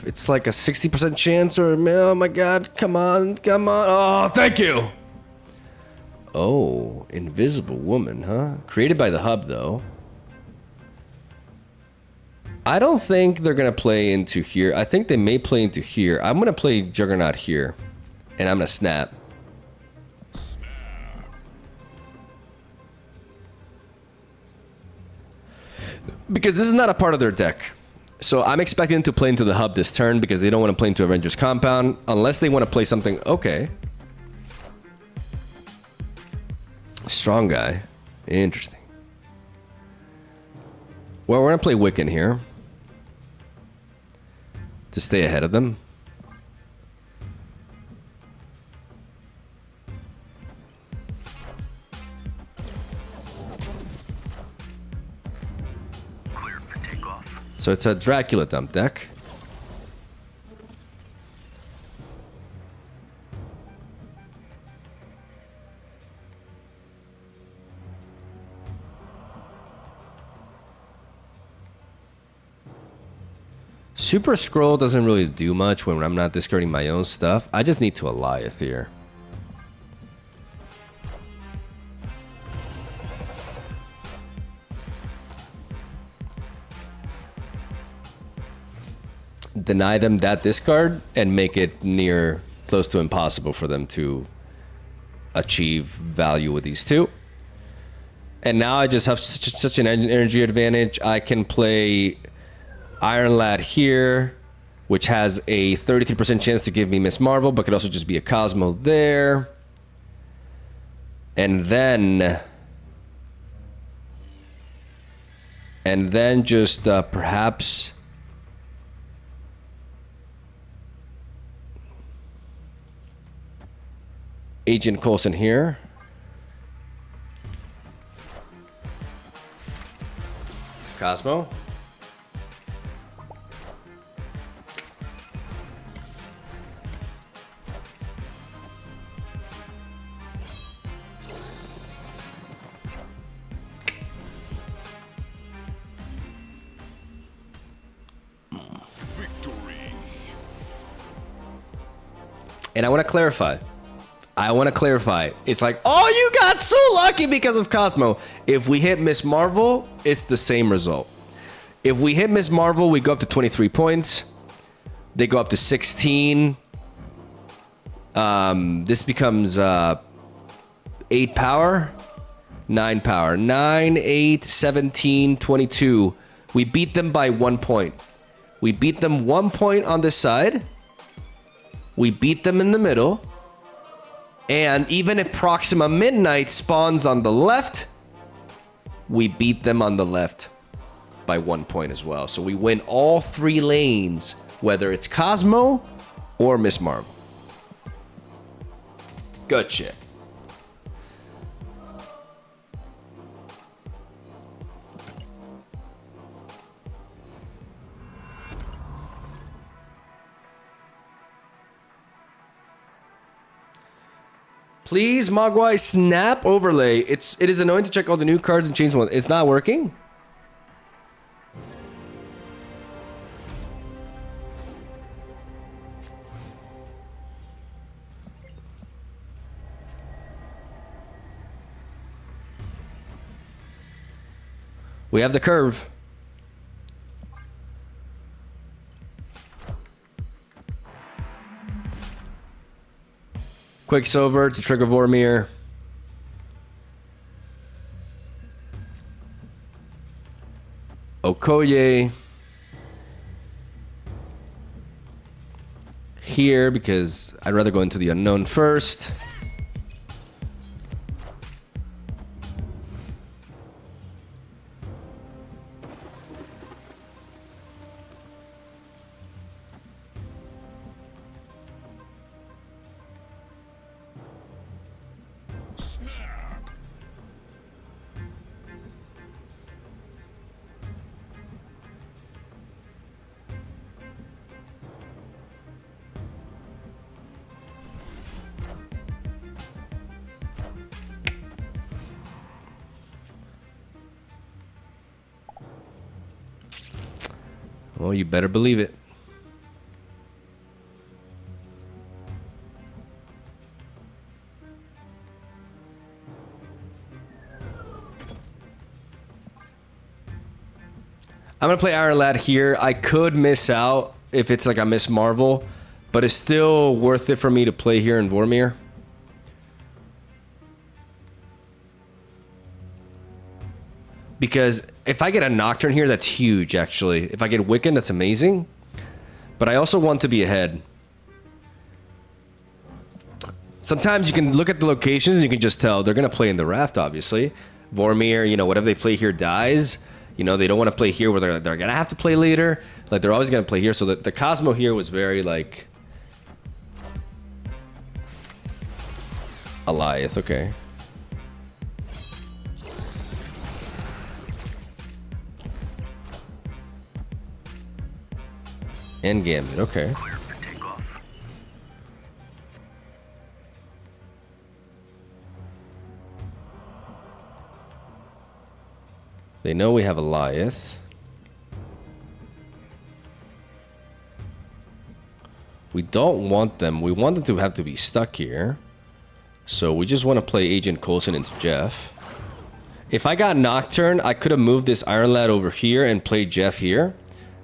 [SPEAKER 1] It's like a 60% chance, or oh my god, come on, come on. Oh, thank you. Oh, Invisible Woman, huh? Created by the hub, though. I don't think they're gonna play into here. I think they may play into here. I'm gonna play Juggernaut here, and I'm gonna snap. Because this is not a part of their deck. So I'm expecting them to play into the hub this turn because they don't want to play into Avengers Compound unless they want to play something. Okay. Strong guy. Interesting. Well, we're going to play Wiccan here to stay ahead of them. So it's a Dracula dump deck. Super Scroll doesn't really do much when I'm not discarding my own stuff. I just need to Alliath here. Deny them that discard and make it near close to impossible for them to achieve value with these two. And now I just have such an energy advantage. I can play Iron Lad here, which has a 33% chance to give me Miss Marvel, but could also just be a Cosmo there. And then just perhaps Agent Coulson here. Cosmo.
[SPEAKER 2] Victory.
[SPEAKER 1] And I want to clarify. It's like, oh, you got so lucky because of Cosmo. If we hit Miss Marvel, it's the same result. If we hit Miss Marvel, we go up to 23 points. They go up to 16. This becomes 8 power, 9 power. 9, 8, 17, 22. We beat them by 1 point. We beat them 1 point on this side. We beat them in the middle. And even if Proxima Midnight spawns on the left, we beat them on the left by 1 point as well. So we win all 3 lanes, whether it's Cosmo or Miss Marvel. Good shit. Please, Mogwai, snap overlay. It is annoying to check all the new cards and change one. It's not working? We have the curve. Quicksilver to trigger Vormir. Okoye. Here, because I'd rather go into the unknown first. Well, you better believe it. I'm gonna play Iron Lad here. I could miss out if it's like I miss Marvel, but it's still worth it for me to play here in Vormir. Because if I get a Nocturne here, that's huge, actually. If I get Wiccan, that's amazing. But I also want to be ahead. Sometimes you can look at the locations and you can just tell they're going to play in the raft, obviously. Vormir, you know, whatever they play here dies. You know, they don't want to play here where they're going to have to play later. Like, they're always going to play here. So the Cosmo here was very, like... Elias, okay. And Gambit, okay. They know we have Elias. We don't want them. We want them to have to be stuck here. So we just want to play Agent Coulson into Jeff. If I got Nocturne, I could have moved this Iron Lad over here and played Jeff here.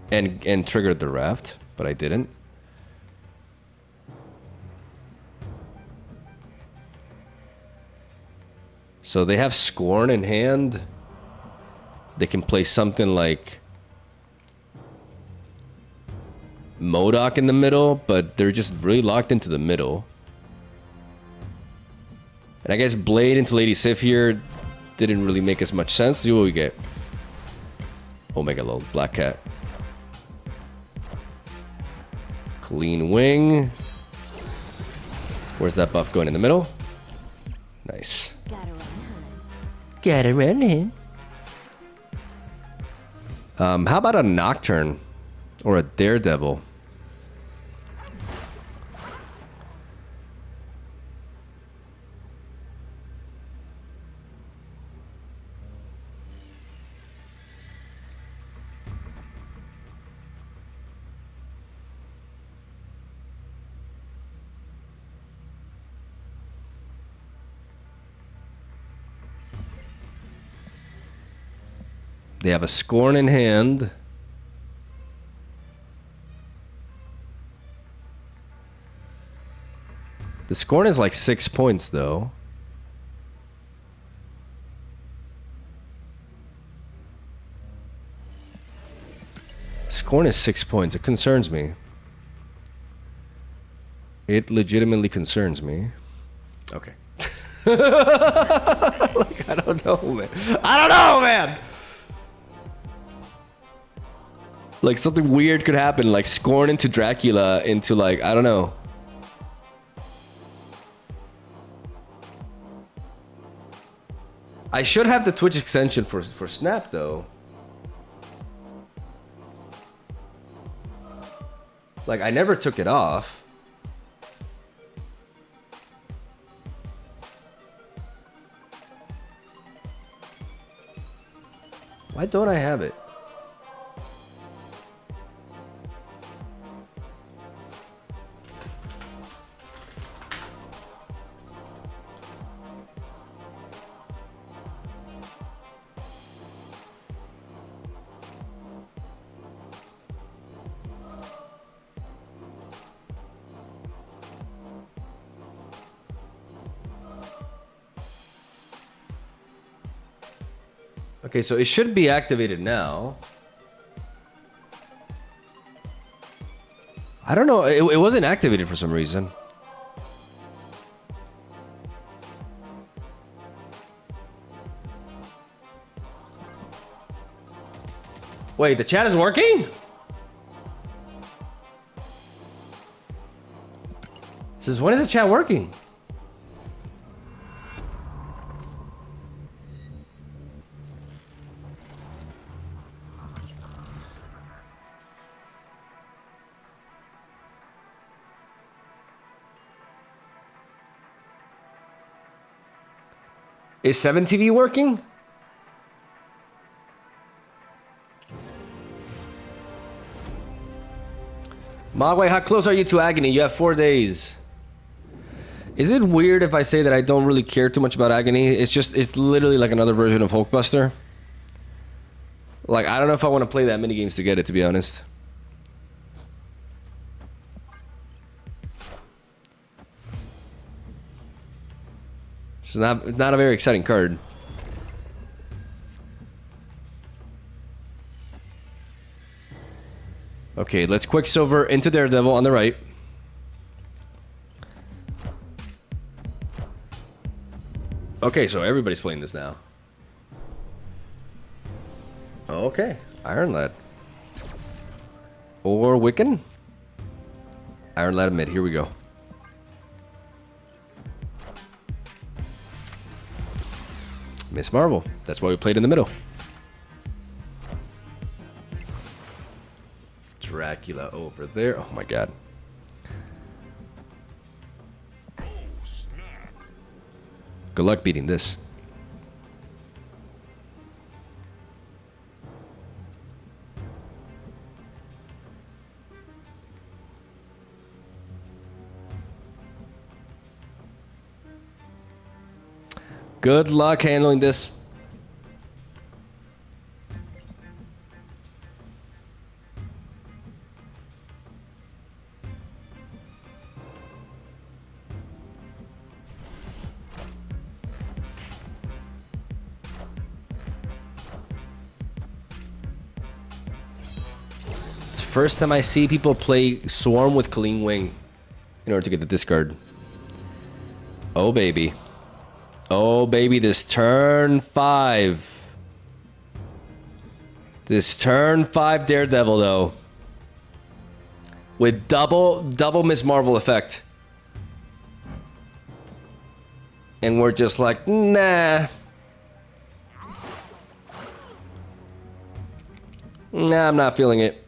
[SPEAKER 1] And triggered the raft, but I didn't. So they have Scorn in hand. They can play something like MODOK in the middle, but they're just really locked into the middle. And I guess Blade into Lady Sif here didn't really make as much sense. See what we get. Omega Low, Black Cat. Clean Wing. Where's that buff going? In the middle? Nice. Gotta run in. How about a Nocturne? Or a Daredevil? They have a Scorn in hand. The Scorn is like 6 points, though. Scorn is 6 points. It concerns me. It legitimately concerns me. Okay. Like, I don't know, man. I don't know, man! Like, something weird could happen, like Scorn into Dracula into, like, I don't know. I should have the Twitch extension for Snap, though. Like, I never took it off. Why don't I have it? Okay, so it should be activated now. I don't know. It wasn't activated for some reason. Wait, the chat is working? Says, when is the chat working? Is 7TV working? Mogwai, how close are you to Agony? You have 4 days. Is it weird if I say that I don't really care too much about Agony? It's literally like another version of Hulkbuster. Like, I don't know if I want to play that many games to get it, to be honest. It's not a very exciting card. Okay, let's Quicksilver into Daredevil on the right. Okay, so everybody's playing this now. Okay, Iron Lad. Or Wiccan? Iron Lad mid, here we go. Miss Marvel. That's why we played in the middle. Dracula over there. Oh my god. Good luck beating this. Good luck handling this. It's the first time I see people play Swarm with Clean Wing in order to get the discard. Oh, baby. Oh, baby, this turn 5. This turn 5 Daredevil, though. With double Miss Marvel effect. And we're just like, nah. Nah, I'm not feeling it.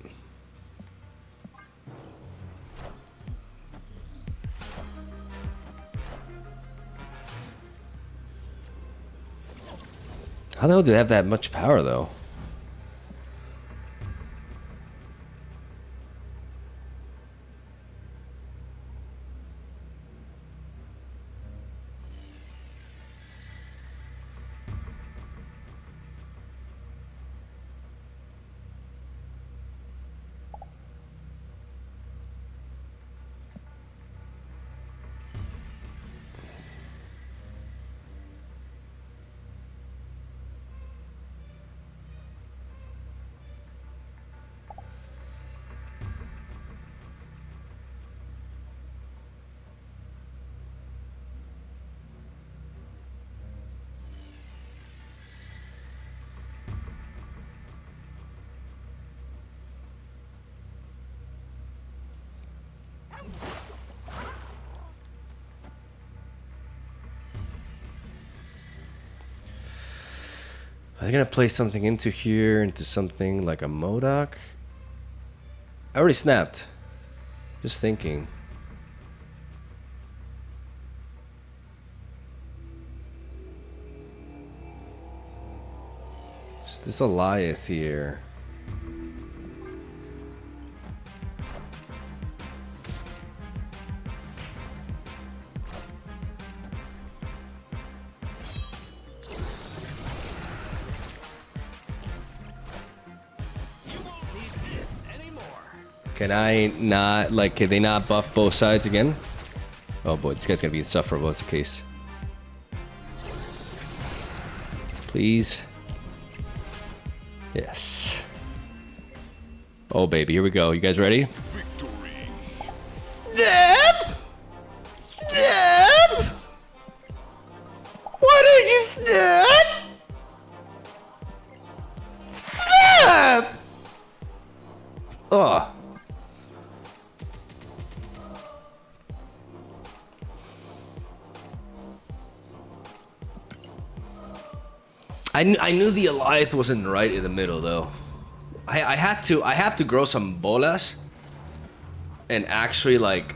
[SPEAKER 1] How the hell did it have that much power, though? Are they gonna play something into here, into something like a MODOK? I already snapped. Just thinking. Is this Goliath here?
[SPEAKER 2] You won't need this anymore.
[SPEAKER 1] Can I not, like, can they not buff both sides again? Oh boy, this guy's gonna be insufferable, that's the case. Please. Yes. Oh baby, here we go. You guys ready?
[SPEAKER 2] Victory.
[SPEAKER 1] Deb! Deb! What did you say? Deb! Oh. I knew the Goliath wasn't right in the middle though. I have to grow some bolas and actually like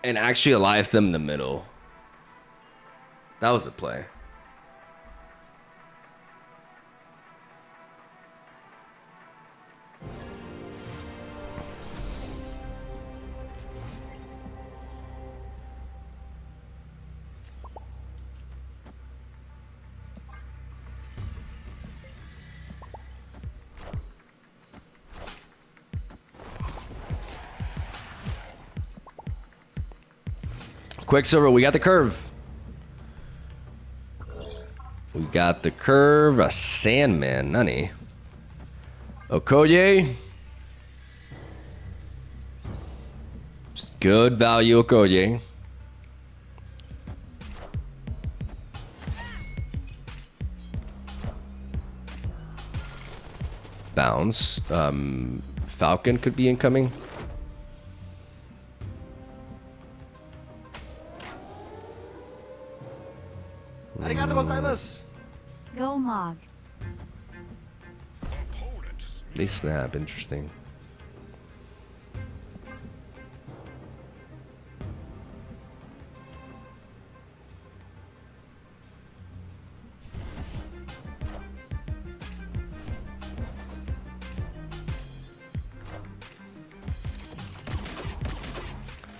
[SPEAKER 1] Goliath them in the middle. That was the play. Quicksilver, we got the curve. We got the curve, a Sandman, nani. Okoye. Good value, Okoye. Bounce. Falcon could be incoming.
[SPEAKER 3] Arigatou gozaimasu.
[SPEAKER 4] Go Mog.
[SPEAKER 1] They snap, interesting.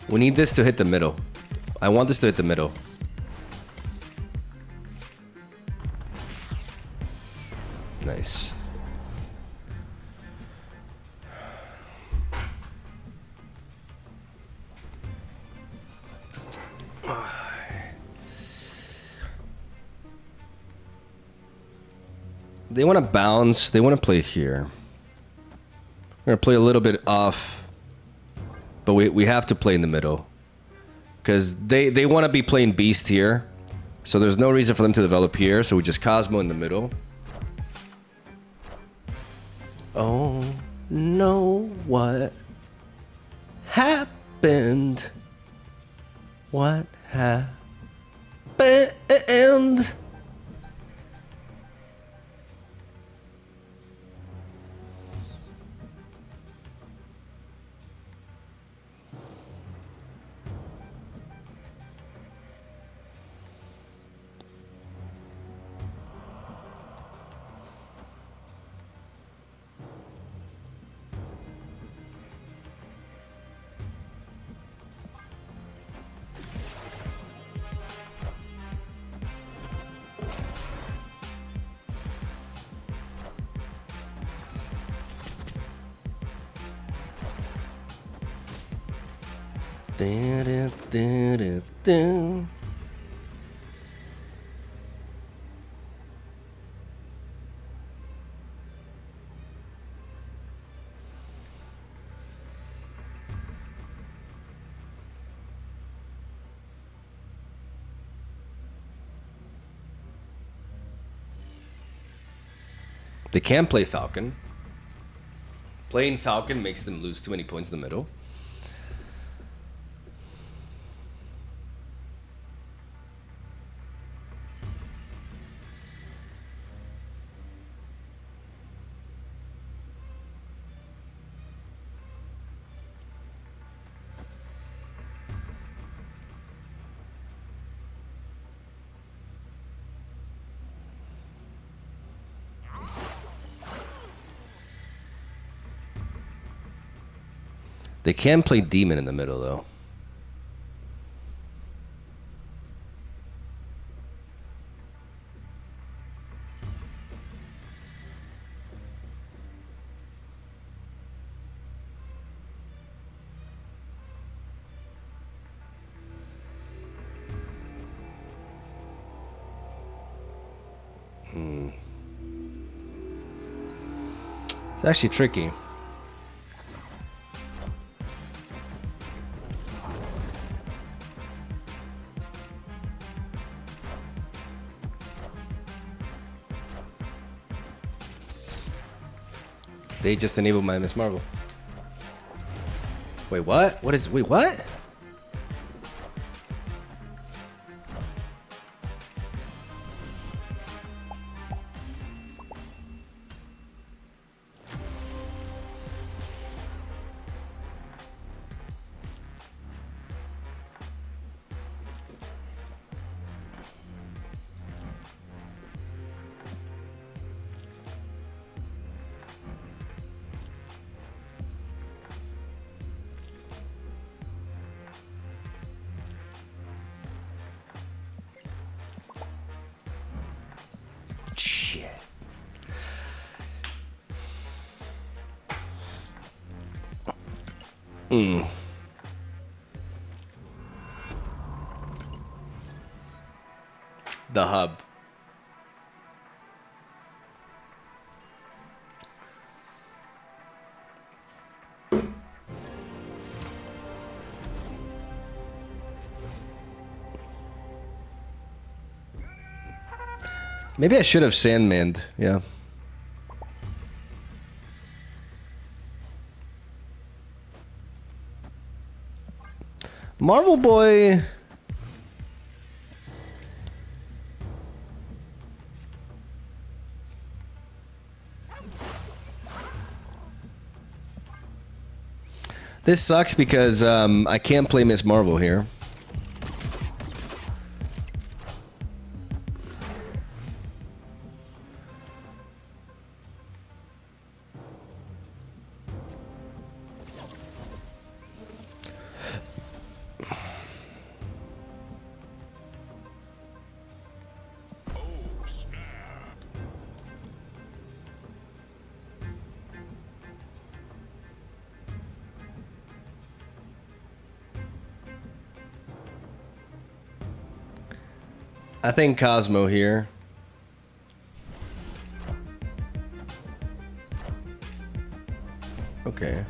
[SPEAKER 1] We need this to hit the middle. I want this to hit the middle. Nice. They want to bounce. They want to play here. We're going to play a little bit off. But we have to play in the middle. Because they want to be playing Beast here. So there's no reason for them to develop here. So we just Cosmo in the middle. Oh no, what happened? What happened? They can play Falcon. Playing Falcon makes them lose too many points in the middle. They can play demon in the middle though. It's actually tricky. They just enabled my Miss Marvel. Wait, what? Wait, what? Shit. The hub. Maybe I should have Sandmaned, yeah. Marvel Boy. This sucks because I can't play Miss Marvel here. I think Cosmo here. Okay.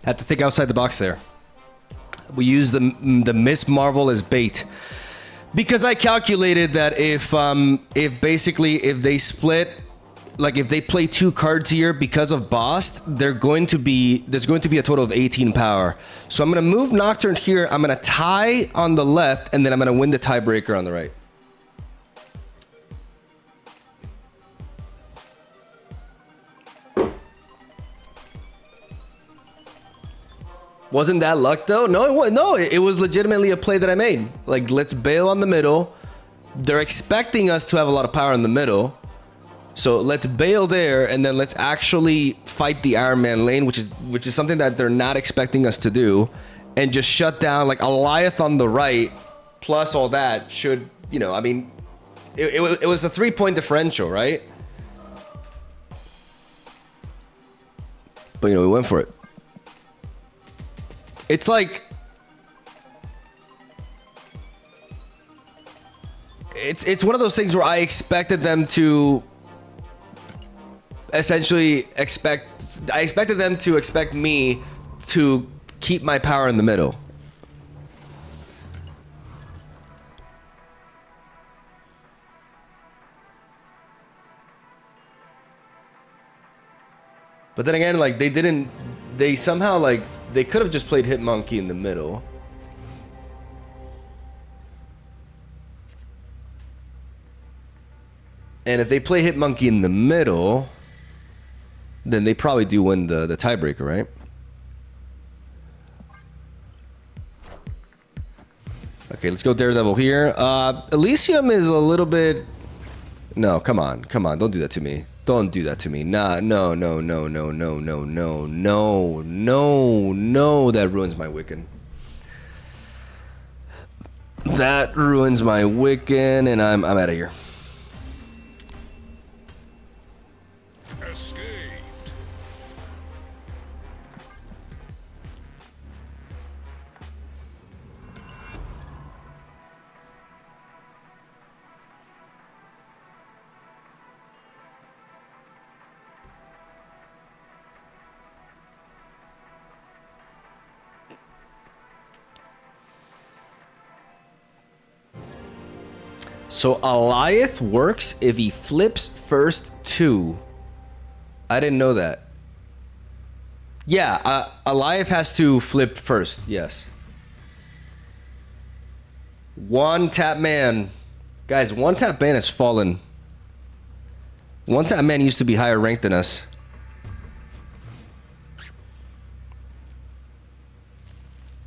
[SPEAKER 1] Had to think outside the box there. We used the Miss Marvel as bait. Because I calculated that if they split, like if they play 2 cards here because of Bost, there's going to be a total of 18 power. So I'm gonna move Nocturne here. I'm gonna tie on the left, and then I'm gonna win the tiebreaker on the right. Wasn't that luck though? No, it was legitimately a play that I made. Like, let's bail on the middle. They're expecting us to have a lot of power in the middle. So let's bail there, and then let's actually fight the Iron Man lane, which is something that they're not expecting us to do, and just shut down like Alioth on the right, plus all that should, you know, I mean, it was a 3-point differential, right? But you know, we went for it. It's like it's one of those things where I expected them to essentially I expected them to expect me to keep my power in the middle. But then again, like they somehow like they could have just played Hit Monkey in the middle. And if they play Hit Monkey in the middle, then they probably do win the tiebreaker, right? Okay, let's go Daredevil here. Elysium is a little bit... No, come on. Don't do that to me. Don't do that to me. Nah, no. That ruins my Wiccan. That ruins my Wiccan, and I'm out of here. So Alioth works if he flips first 2. I didn't know that. Yeah, Alioth has to flip first, yes. 1-tap man. Guys, 1-tap man has fallen. 1-tap man used to be higher ranked than us.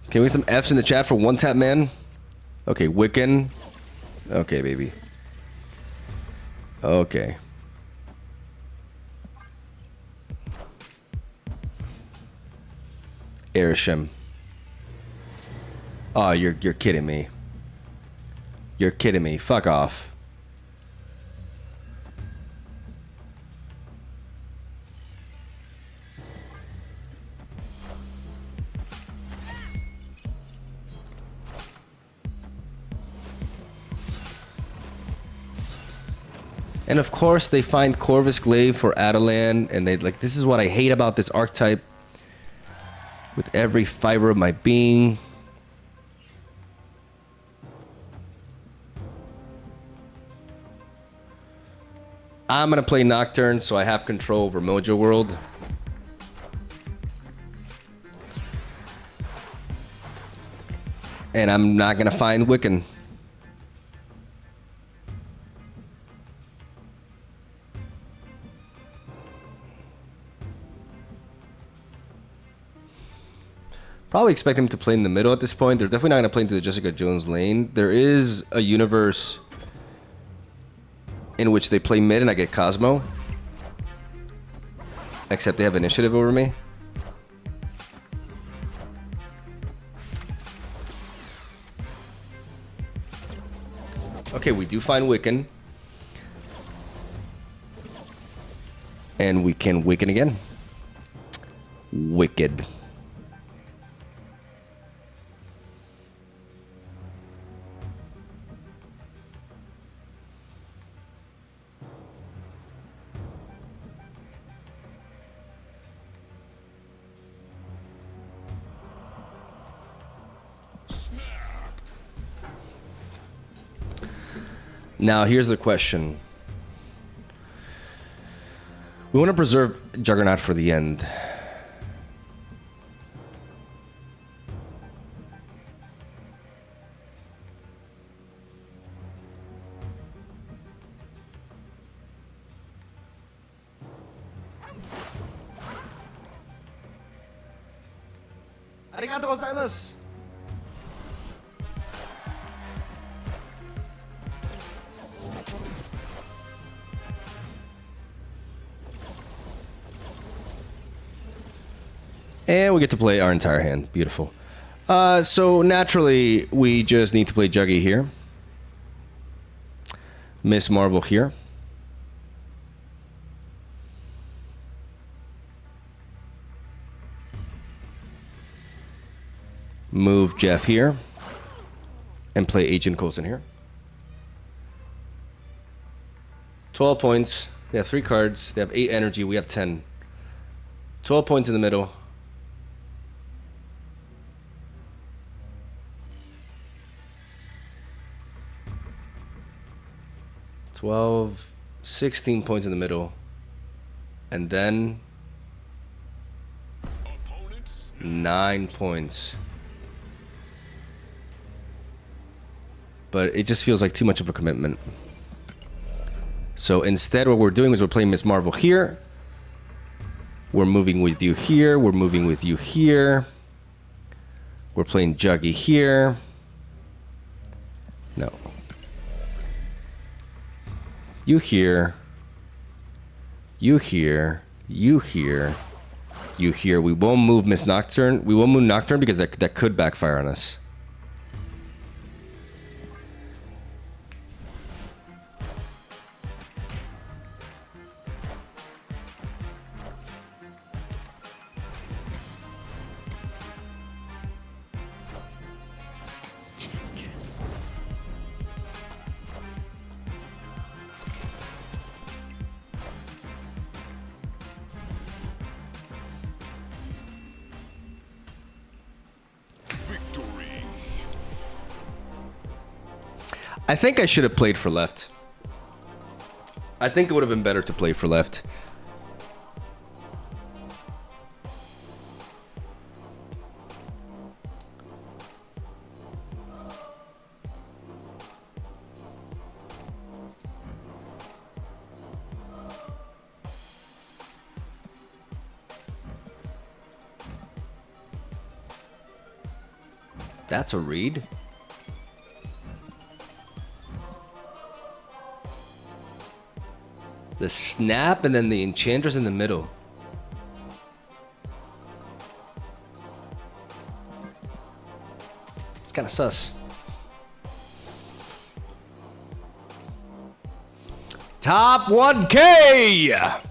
[SPEAKER 1] Can we get some F's in the chat for 1-tap man? Okay, Wiccan. Okay, baby. Okay. Erisham. Oh, you're kidding me. You're kidding me. Fuck off. And of course, they find Corvus Glaive for Adelan, and they like, this is what I hate about this archetype with every fiber of my being. I'm gonna play Nocturne, so I have control over Mojo World. And I'm not gonna find Wiccan. Probably expect him to play in the middle at this point. They're definitely not going to play into the Jessica Jones lane. There is a universe in which they play mid and I get Cosmo. Except they have initiative over me. Okay, we do find Wiccan. And we can Wiccan again. Wicked. Now, here's the question. We want to preserve Juggernaut for the end.
[SPEAKER 3] Arigatou gozaimasu.
[SPEAKER 1] And we get to play our entire hand. Beautiful. So naturally, we just need to play Juggy here. Miss Marvel here. Move Jeff here. And play Agent Coulson here. 12 points. They have 3 cards. They have 8 energy. We have 10. 12 points in the middle. 12, 16 points in the middle. And then 9 points. But it just feels like too much of a commitment. So instead what we're doing is we're playing Miss Marvel here. We're moving with you here. We're moving with you here. We're playing Juggy here. No. You here. You here. You here. You here. We won't move Miss Nocturne. We won't move Nocturne because that could backfire on us. I think I should have played for left. I think it would have been better to play for left. That's a read. The snap and then the Enchantress in the middle. It's kind of sus. Top 1K!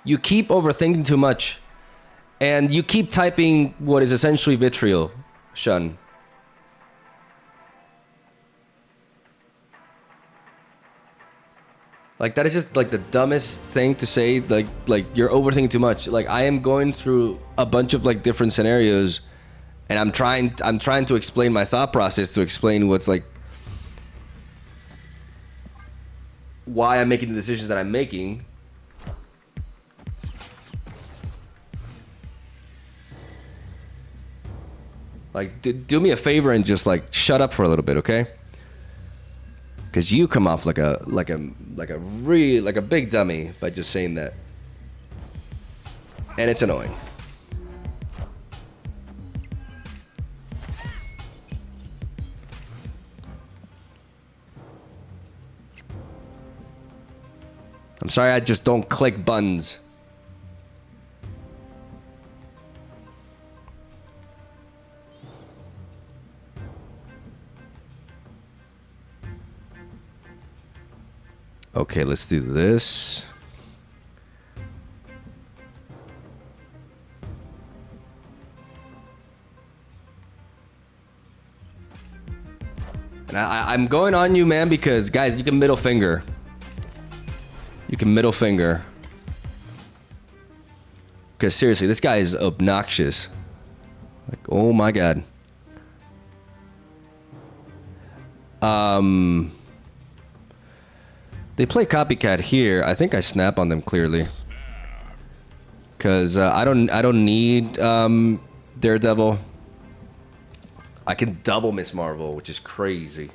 [SPEAKER 1] You keep overthinking too much. And you keep typing what is essentially vitriol, Shun. Like, that is just like the dumbest thing to say. Like you're overthinking too much. Like, I am going through a bunch of like different scenarios, and I'm trying to explain my thought process, to explain what's like why I'm making the decisions that I'm making. Like, do me a favor and just like shut up for a little bit, okay? Because you come off like a big dummy by just saying that, and it's annoying. I'm sorry, I just don't click buttons. Okay, let's do this. And I'm going on you, man, because guys, you can middle finger. You can middle finger. Because seriously, this guy is obnoxious. Like, oh my god. They play copycat here. I think I snap on them clearly. Cause I don't need Daredevil. I can double Miss Marvel, which is crazy.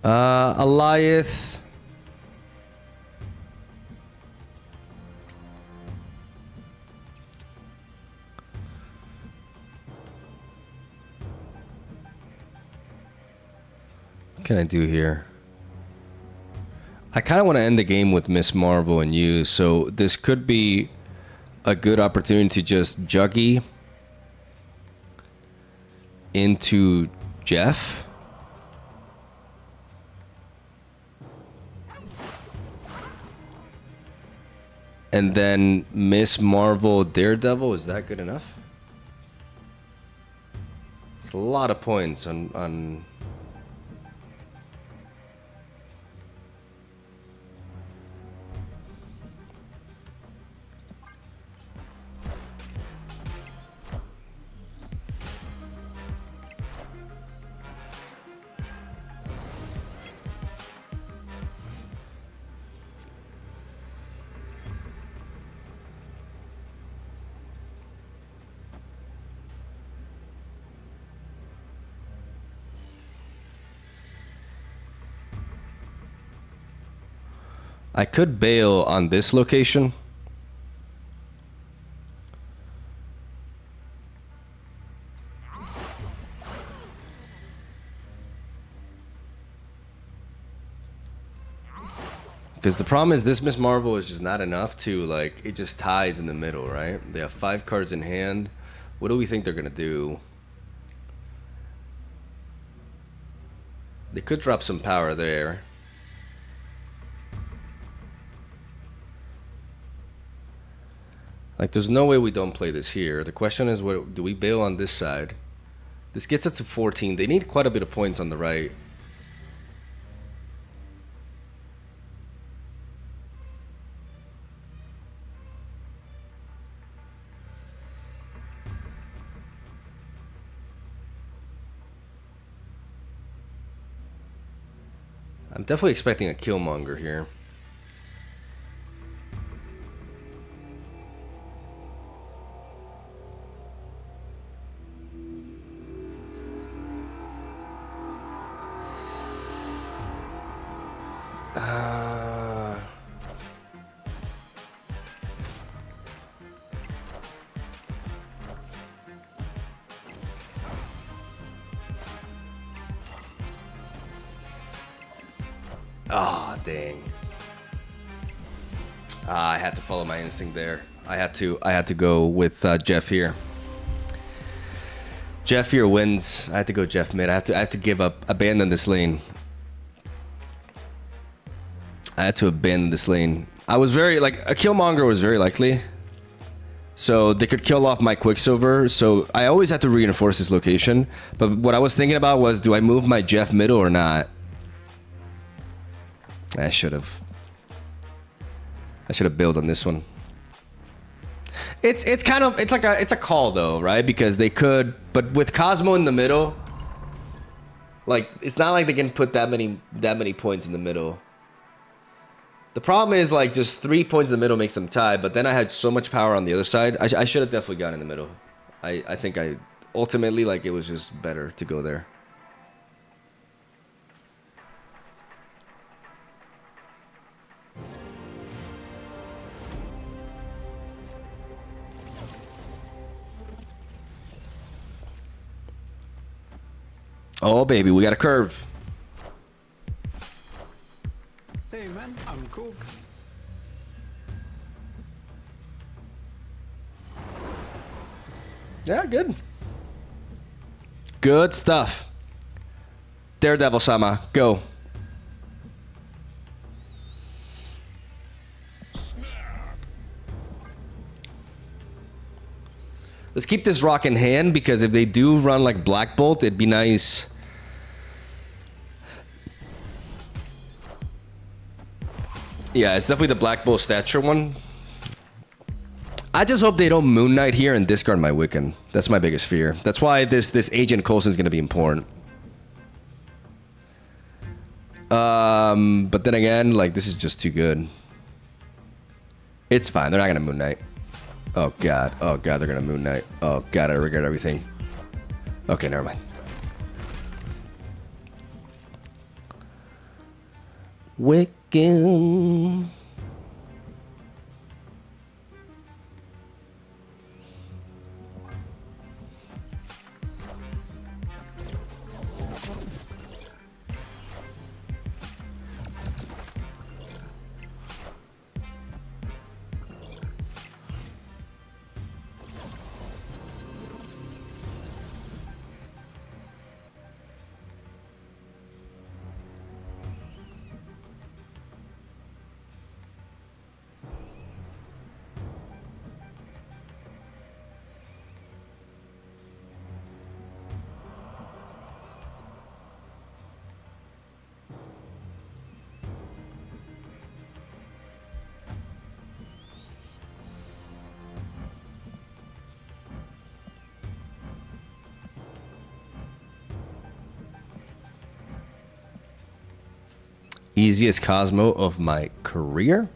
[SPEAKER 1] Elias. What can I do here? I kind of want to end the game with Miss Marvel and you, so this could be a good opportunity to just juggy into Jeff. And then Miss Marvel Daredevil, is that good enough? It's a lot of points on I could bail on this location. Because the problem is this Miss Marvel is just not enough to, like, it just ties in the middle, right? They have 5 cards in hand. What do we think they're going to do? They could drop some power there. Like, there's no way we don't play this here. The question is, what do we bail on this side? This gets us to 14. They need quite a bit of points on the right. I'm definitely expecting a Killmonger here. Ah, dang. I had to follow my instinct there. I had to go with Jeff here. Jeff here wins. I had to go Jeff mid. I have to give up, abandon this lane. I had to abandon this lane. I was very, like, a Killmonger was very likely. So they could kill off my Quicksilver. So I always had to reinforce this location. But what I was thinking about was, do I move my Jeff middle or not? I should have built on this one. It's kind of, it's a call though, right? Because they could, but with Cosmo in the middle, like, it's not like they can put that many points in the middle. The problem is, like, just 3 points in the middle makes them tie, but then I had so much power on the other side. I should have definitely gone in the middle. I think I ultimately, like, it was just better to go there. Oh, baby, we got a curve.
[SPEAKER 4] Hey, man, I'm cool.
[SPEAKER 1] Yeah, good. Good stuff. Daredevil-sama, go. Let's keep this rock in hand, because if they do run like Black Bolt, it'd be nice. Yeah, it's definitely the Black Bolt stature one. I just hope they don't Moon Knight here and discard my Wiccan. That's my biggest fear. That's why this Agent Coulson is going to be important. But then again, like, this is just too good. It's fine. They're not going to Moon Knight. Oh, God. Oh, God, they're going to Moon Knight. Oh, God, I regret everything. Okay, never mind. Wiccan. Easiest Cosmo of my career?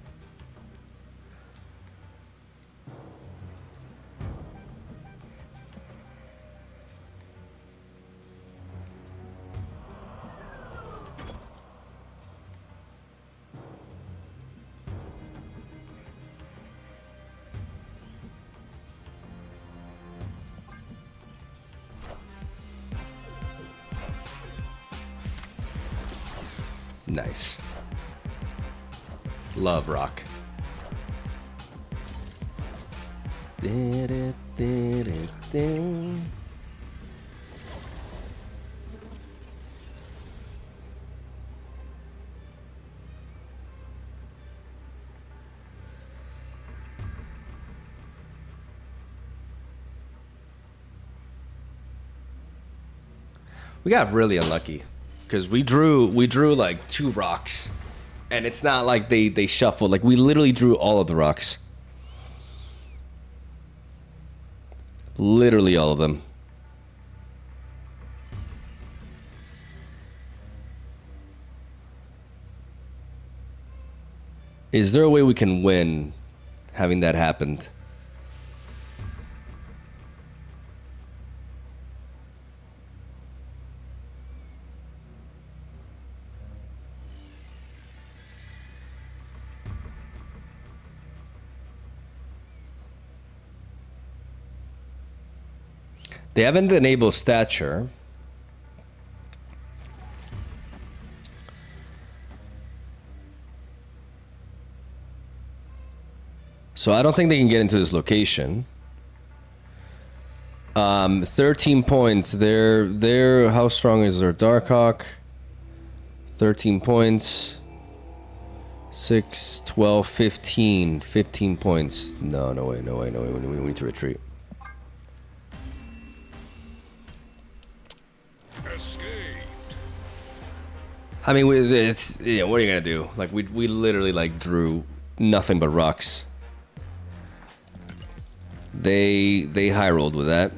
[SPEAKER 1] Nice. Love rock. We got really unlucky because we drew like 2 rocks, and it's not like they shuffled. Like, we literally drew all of the rocks. Literally all of them. Is there a way we can win having that happened? They haven't enabled stature. So I don't think they can get into this location. 13 points. They're how strong is their Darkhawk? 13 points. 6, 12, 15. 15 points. No way. We need to retreat. I mean, it's, yeah, what are you gonna do? Like, we literally like drew nothing but rocks. They high rolled with that.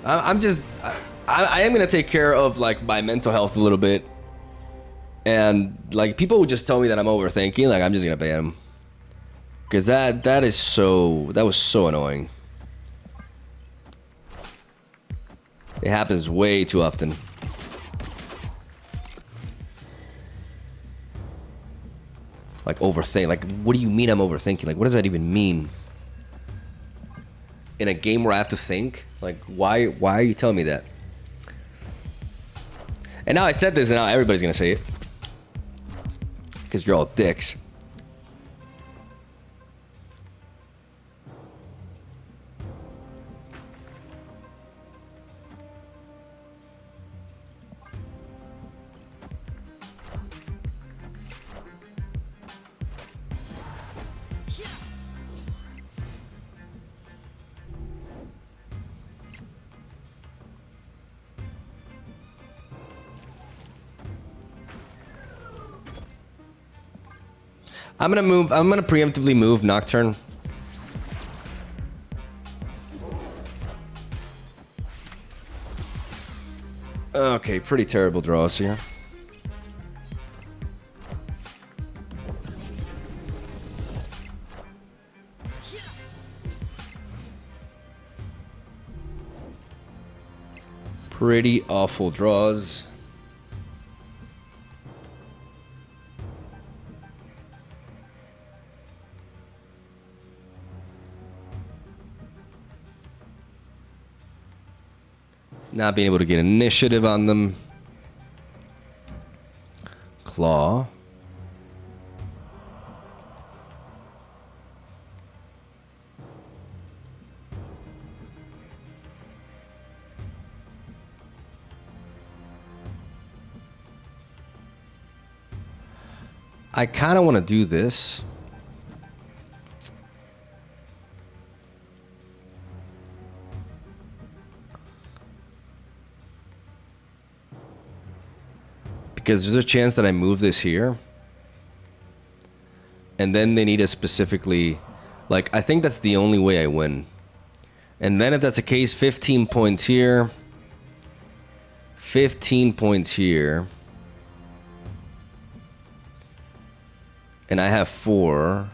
[SPEAKER 1] I am gonna take care of like my mental health a little bit. And like, people would just tell me that I'm overthinking. Like, I'm just gonna ban him, because that was so annoying. It happens way too often. Like, overthink. Like, what do you mean I'm overthinking? Like, what does that even mean? In a game where I have to think? Like, why are you telling me that? And now I said this, and now everybody's gonna say it. Because you're all dicks. I'm gonna preemptively move Nocturne. Okay, pretty terrible draws here. Pretty awful draws. Not being able to get initiative on them. Claw. I kind of want to do this. Because there's a chance that I move this here. And then they need to specifically... Like, I think that's the only way I win. And then if that's the case, 15 points here. 15 points here. And I have 4.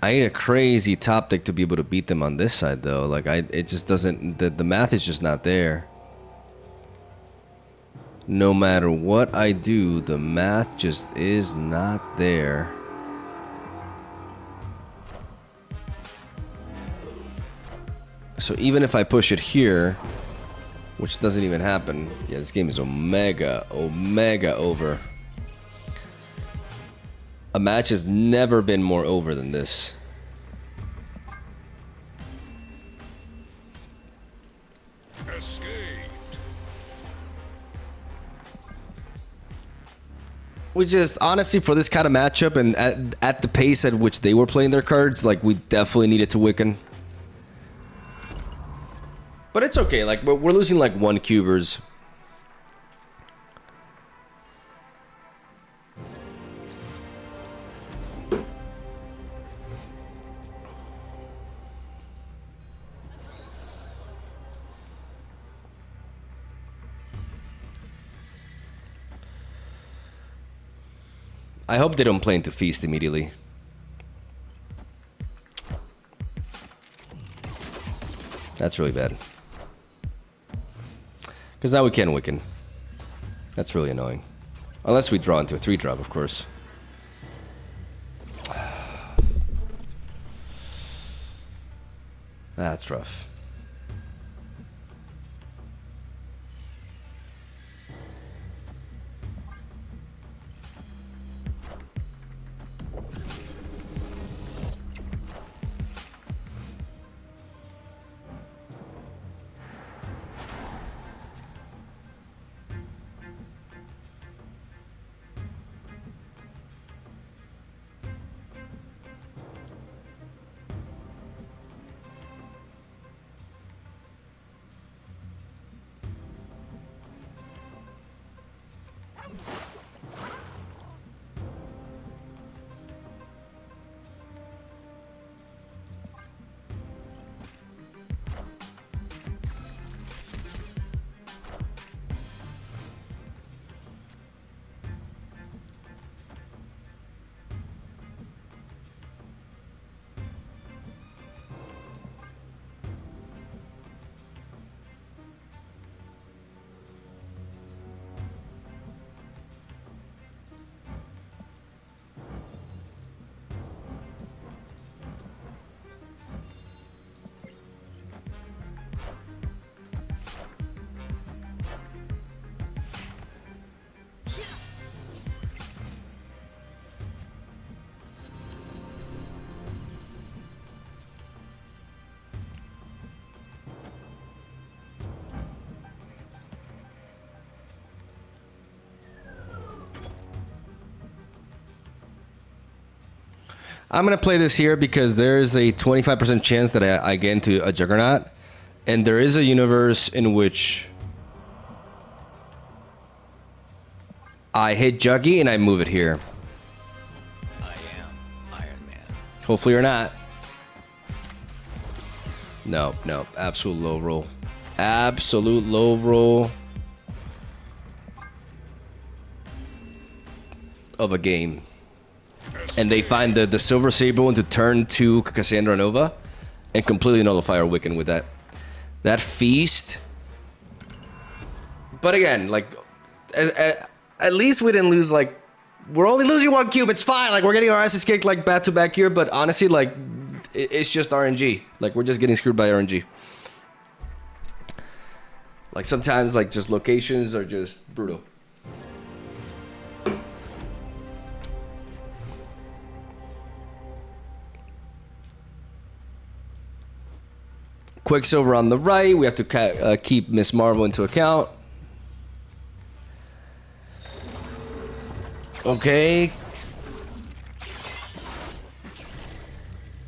[SPEAKER 1] I need a crazy top deck to be able to beat them on this side, though. Like, it just doesn't... The math is just not there. No matter what I do, the math just is not there. So even if I push it here, which doesn't even happen. Yeah, this game is omega over. A match has never been more over than this. We just, honestly, for this kind of matchup and at the pace at which they were playing their cards, like, we definitely needed to Wiccan. But it's okay, like, we're losing like 1 cubers. I hope they don't play into Feast immediately. That's really bad. Because now we can't Wiccan. That's really annoying. Unless we draw into a 3-drop, of course. That's rough. I'm going to play this here because there's a 25% chance that I get into a Juggernaut. And there is a universe in which I hit Juggy and I move it here. Hopefully or not. No, no. Absolute low roll. Absolute low roll of a game. And they find the Silver Saber into turn 2 Cassandra Nova and completely nullify our Wiccan with that. That feast. But again, like, at least we didn't lose, like, we're only losing 1 cube. It's fine. Like, we're getting our asses kicked, like, back-to-back here. But honestly, like, it's just RNG. Like, we're just getting screwed by RNG. Like, sometimes, like, just locations are just brutal. Quicksilver on the right. We have to keep Miss Marvel into account. Okay.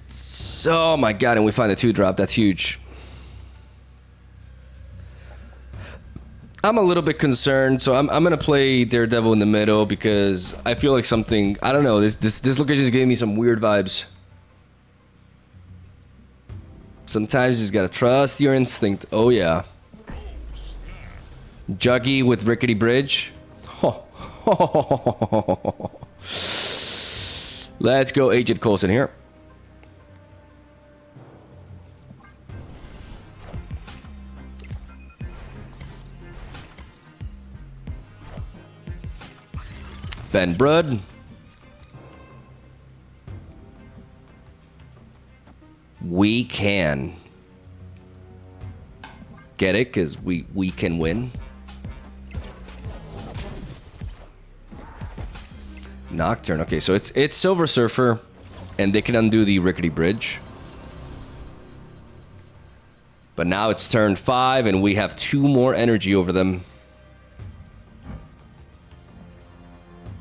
[SPEAKER 1] So, oh my god, and we find the 2-drop. That's huge. I'm a little bit concerned, so I'm gonna play Daredevil in the middle because I feel like something, I don't know, this location is giving me some weird vibes. Sometimes you just gotta trust your instinct. Oh yeah. Juggy with Rickety Bridge. Let's go Agent Coulson here. Ben Brud. We can get it because we can win. Nocturne. Okay, so it's Silver Surfer, and they can undo the Rickety Bridge. But now it's turn 5, and we have 2 more energy over them.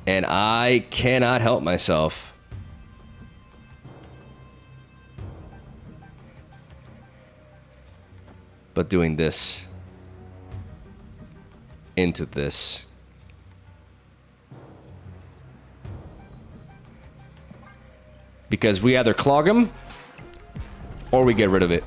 [SPEAKER 1] And I cannot help myself. But doing this into this. Because we either clog them or we get rid of it.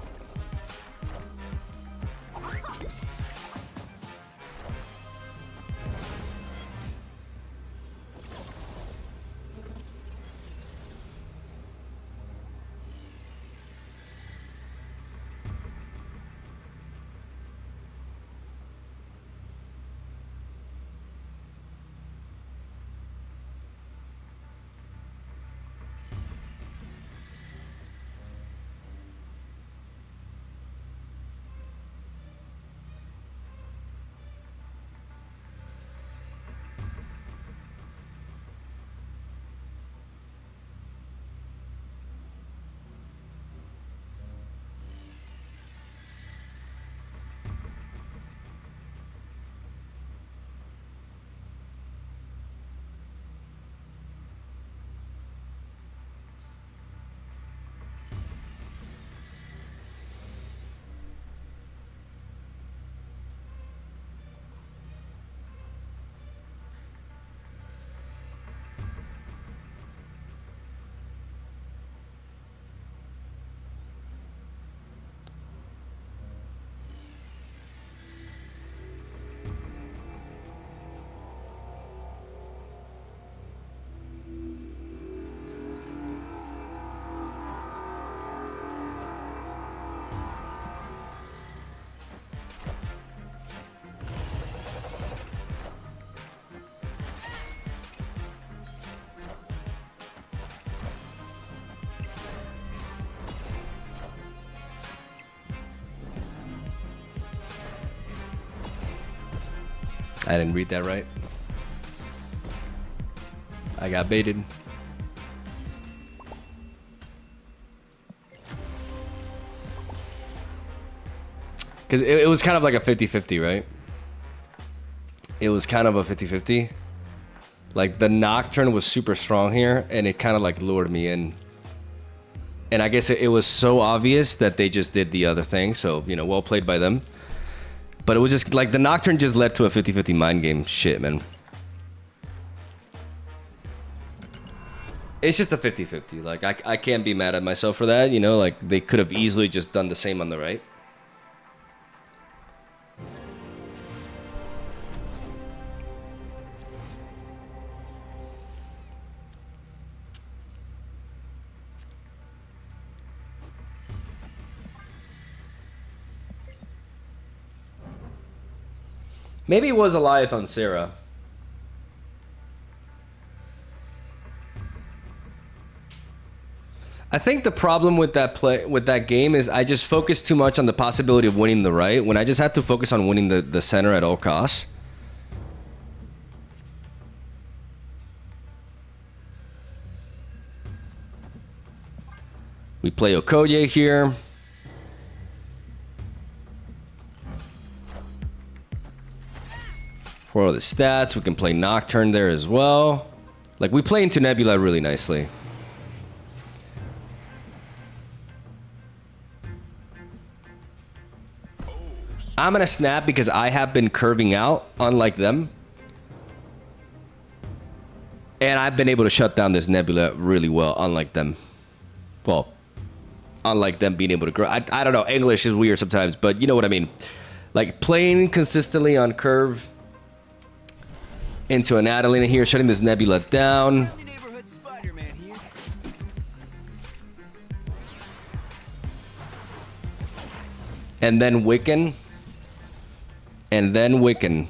[SPEAKER 1] I didn't read that right. I got baited. Because it was kind of like a 50-50, right? It was kind of a 50-50. Like, the Nocturne was super strong here, and it kind of, like, lured me in. And I guess it was so obvious that they just did the other thing, so, you know, well played by them. But it was just, like, the Nocturne just led to a 50-50 mind game shit, man. It's just a 50-50. Like, I can't be mad at myself for that, you know? Like, they could have easily just done the same on the right. Maybe it was Eliath on Sarah. I think the problem with that game is I just focus too much on the possibility of winning the right when I just have to focus on winning the center at all costs. We play Okoye here. For all the stats, we can play Nocturne there as well. Like, we play into Nebula really nicely. I'm gonna snap because I have been curving out, unlike them. And I've been able to shut down this Nebula really well, unlike them. Well, unlike them being able to grow. I don't know, English is weird sometimes, but you know what I mean. Like, playing consistently on curve into an Adelina here, shutting this Nebula down. And then Wiccan. And then Wiccan.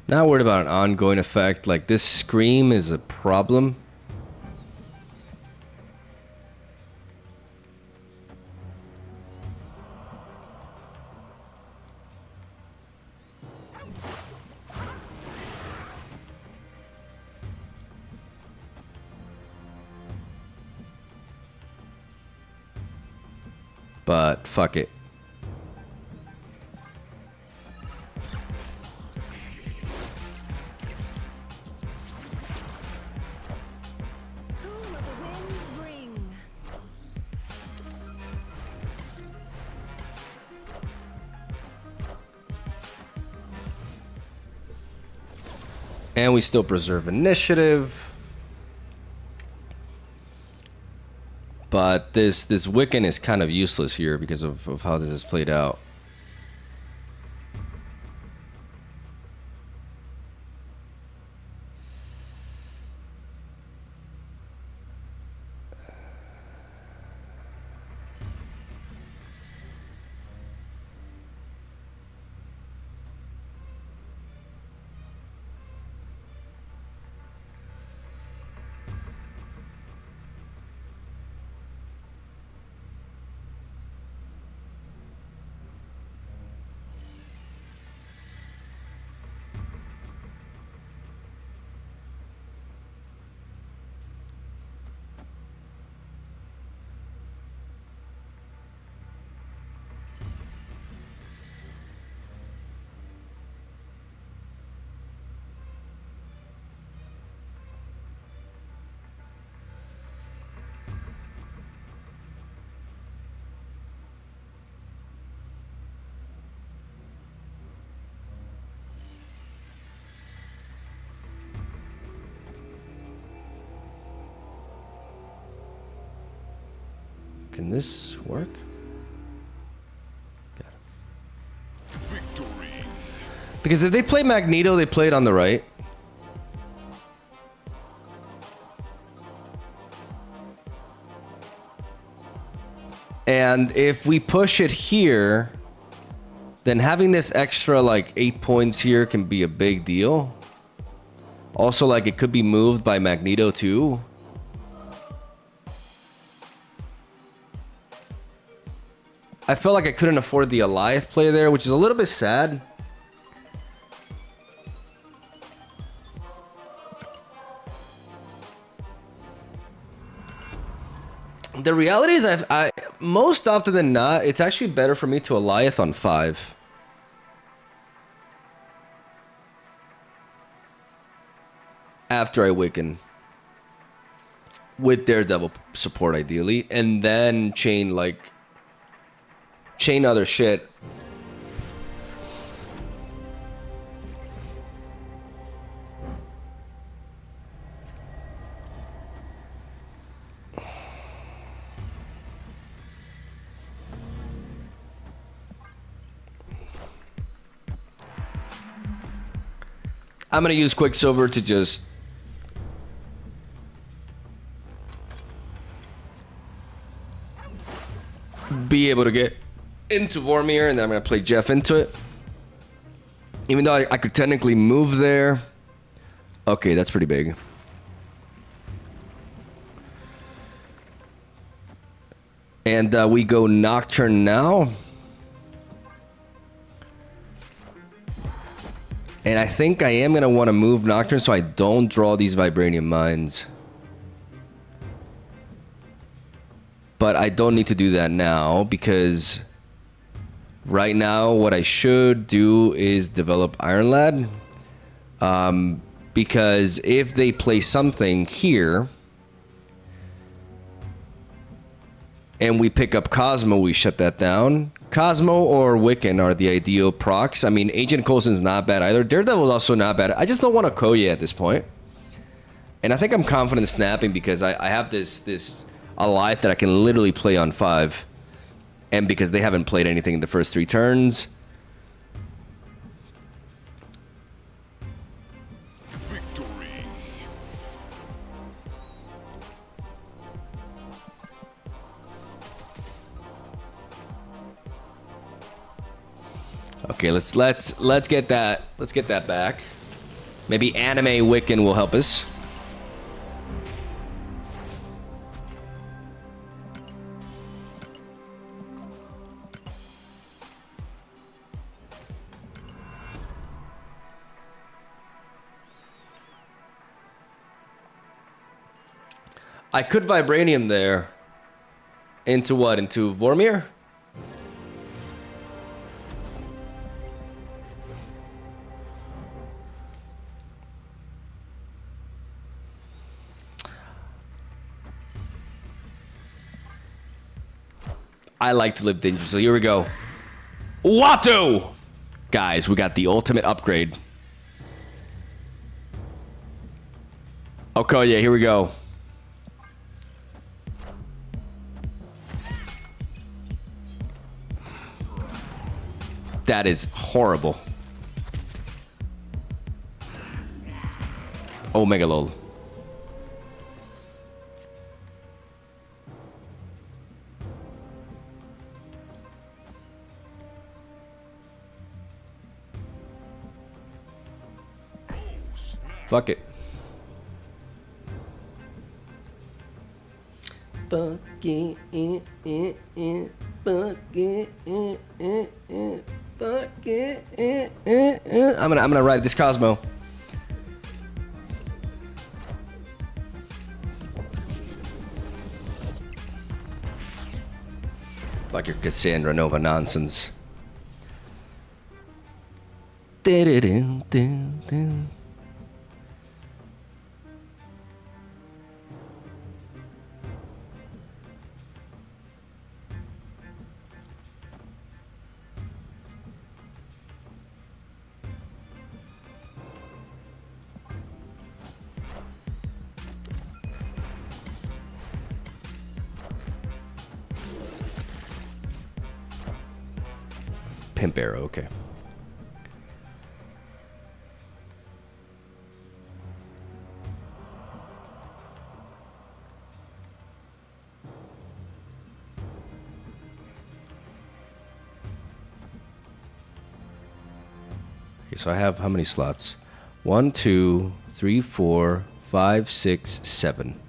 [SPEAKER 1] Not worried about an ongoing effect. Like, this scream is a problem. But fuck it. And we still preserve initiative. But this Wiccan is kind of useless here because of how this is played out. Can this work? Got it. Victory. Because if they play Magneto, they play it on the right. And if we push it here, then having this extra like 8 points here can be a big deal. Also, like, it could be moved by Magneto too. I felt like I couldn't afford the Alioth play there, which is a little bit sad. The reality is, I most often than not, it's actually better for me to Alioth on 5. After I Wiccan. With Daredevil support, ideally. And then chain, like... Chain other shit. I'm gonna use Quicksilver to just be able to get into Vormir, and then I'm gonna play Jeff into it. Even though I could technically move there. Okay, that's pretty big. And we go Nocturne now. And I think I am going to want to move Nocturne so I don't draw these Vibranium Mines. But I don't need to do that now because right now what I should do is develop Iron Lad. Because if they play something here and we pick up Cosmo, we shut that down. Cosmo or Wiccan are the ideal procs. I mean, Agent Coulson's not bad either. Daredevil's also not bad. I just don't want a Koya at this point. And I think I'm confident snapping because I have this Alioth that I can literally play on 5. And because they haven't played anything in the first 3 turns. Okay, let's get that back. Maybe Anime Wiccan will help us. I could Vibranium there. Into what? Into Vormir? I like to live dangerously. Here we go. Watu! Guys, we got the ultimate upgrade. Okay, yeah, here we go. That is horrible. Oh, Mega Lol. Fuck it. Fuck it, fuck it, fuck it. I'm gonna ride this Cosmo. Like your Cassandra Nova nonsense. Pimp arrow, okay. Okay, so I have how many slots? 1, 2, 3, 4, 5, 6, 7.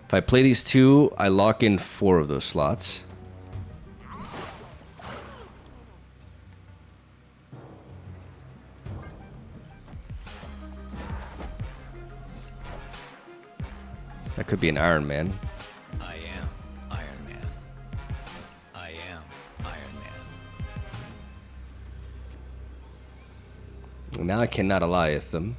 [SPEAKER 1] If I play these 2, I lock in 4 of those slots. That could be an Iron Man.
[SPEAKER 2] I am Iron Man. I am Iron Man.
[SPEAKER 1] Now I cannot Elias them.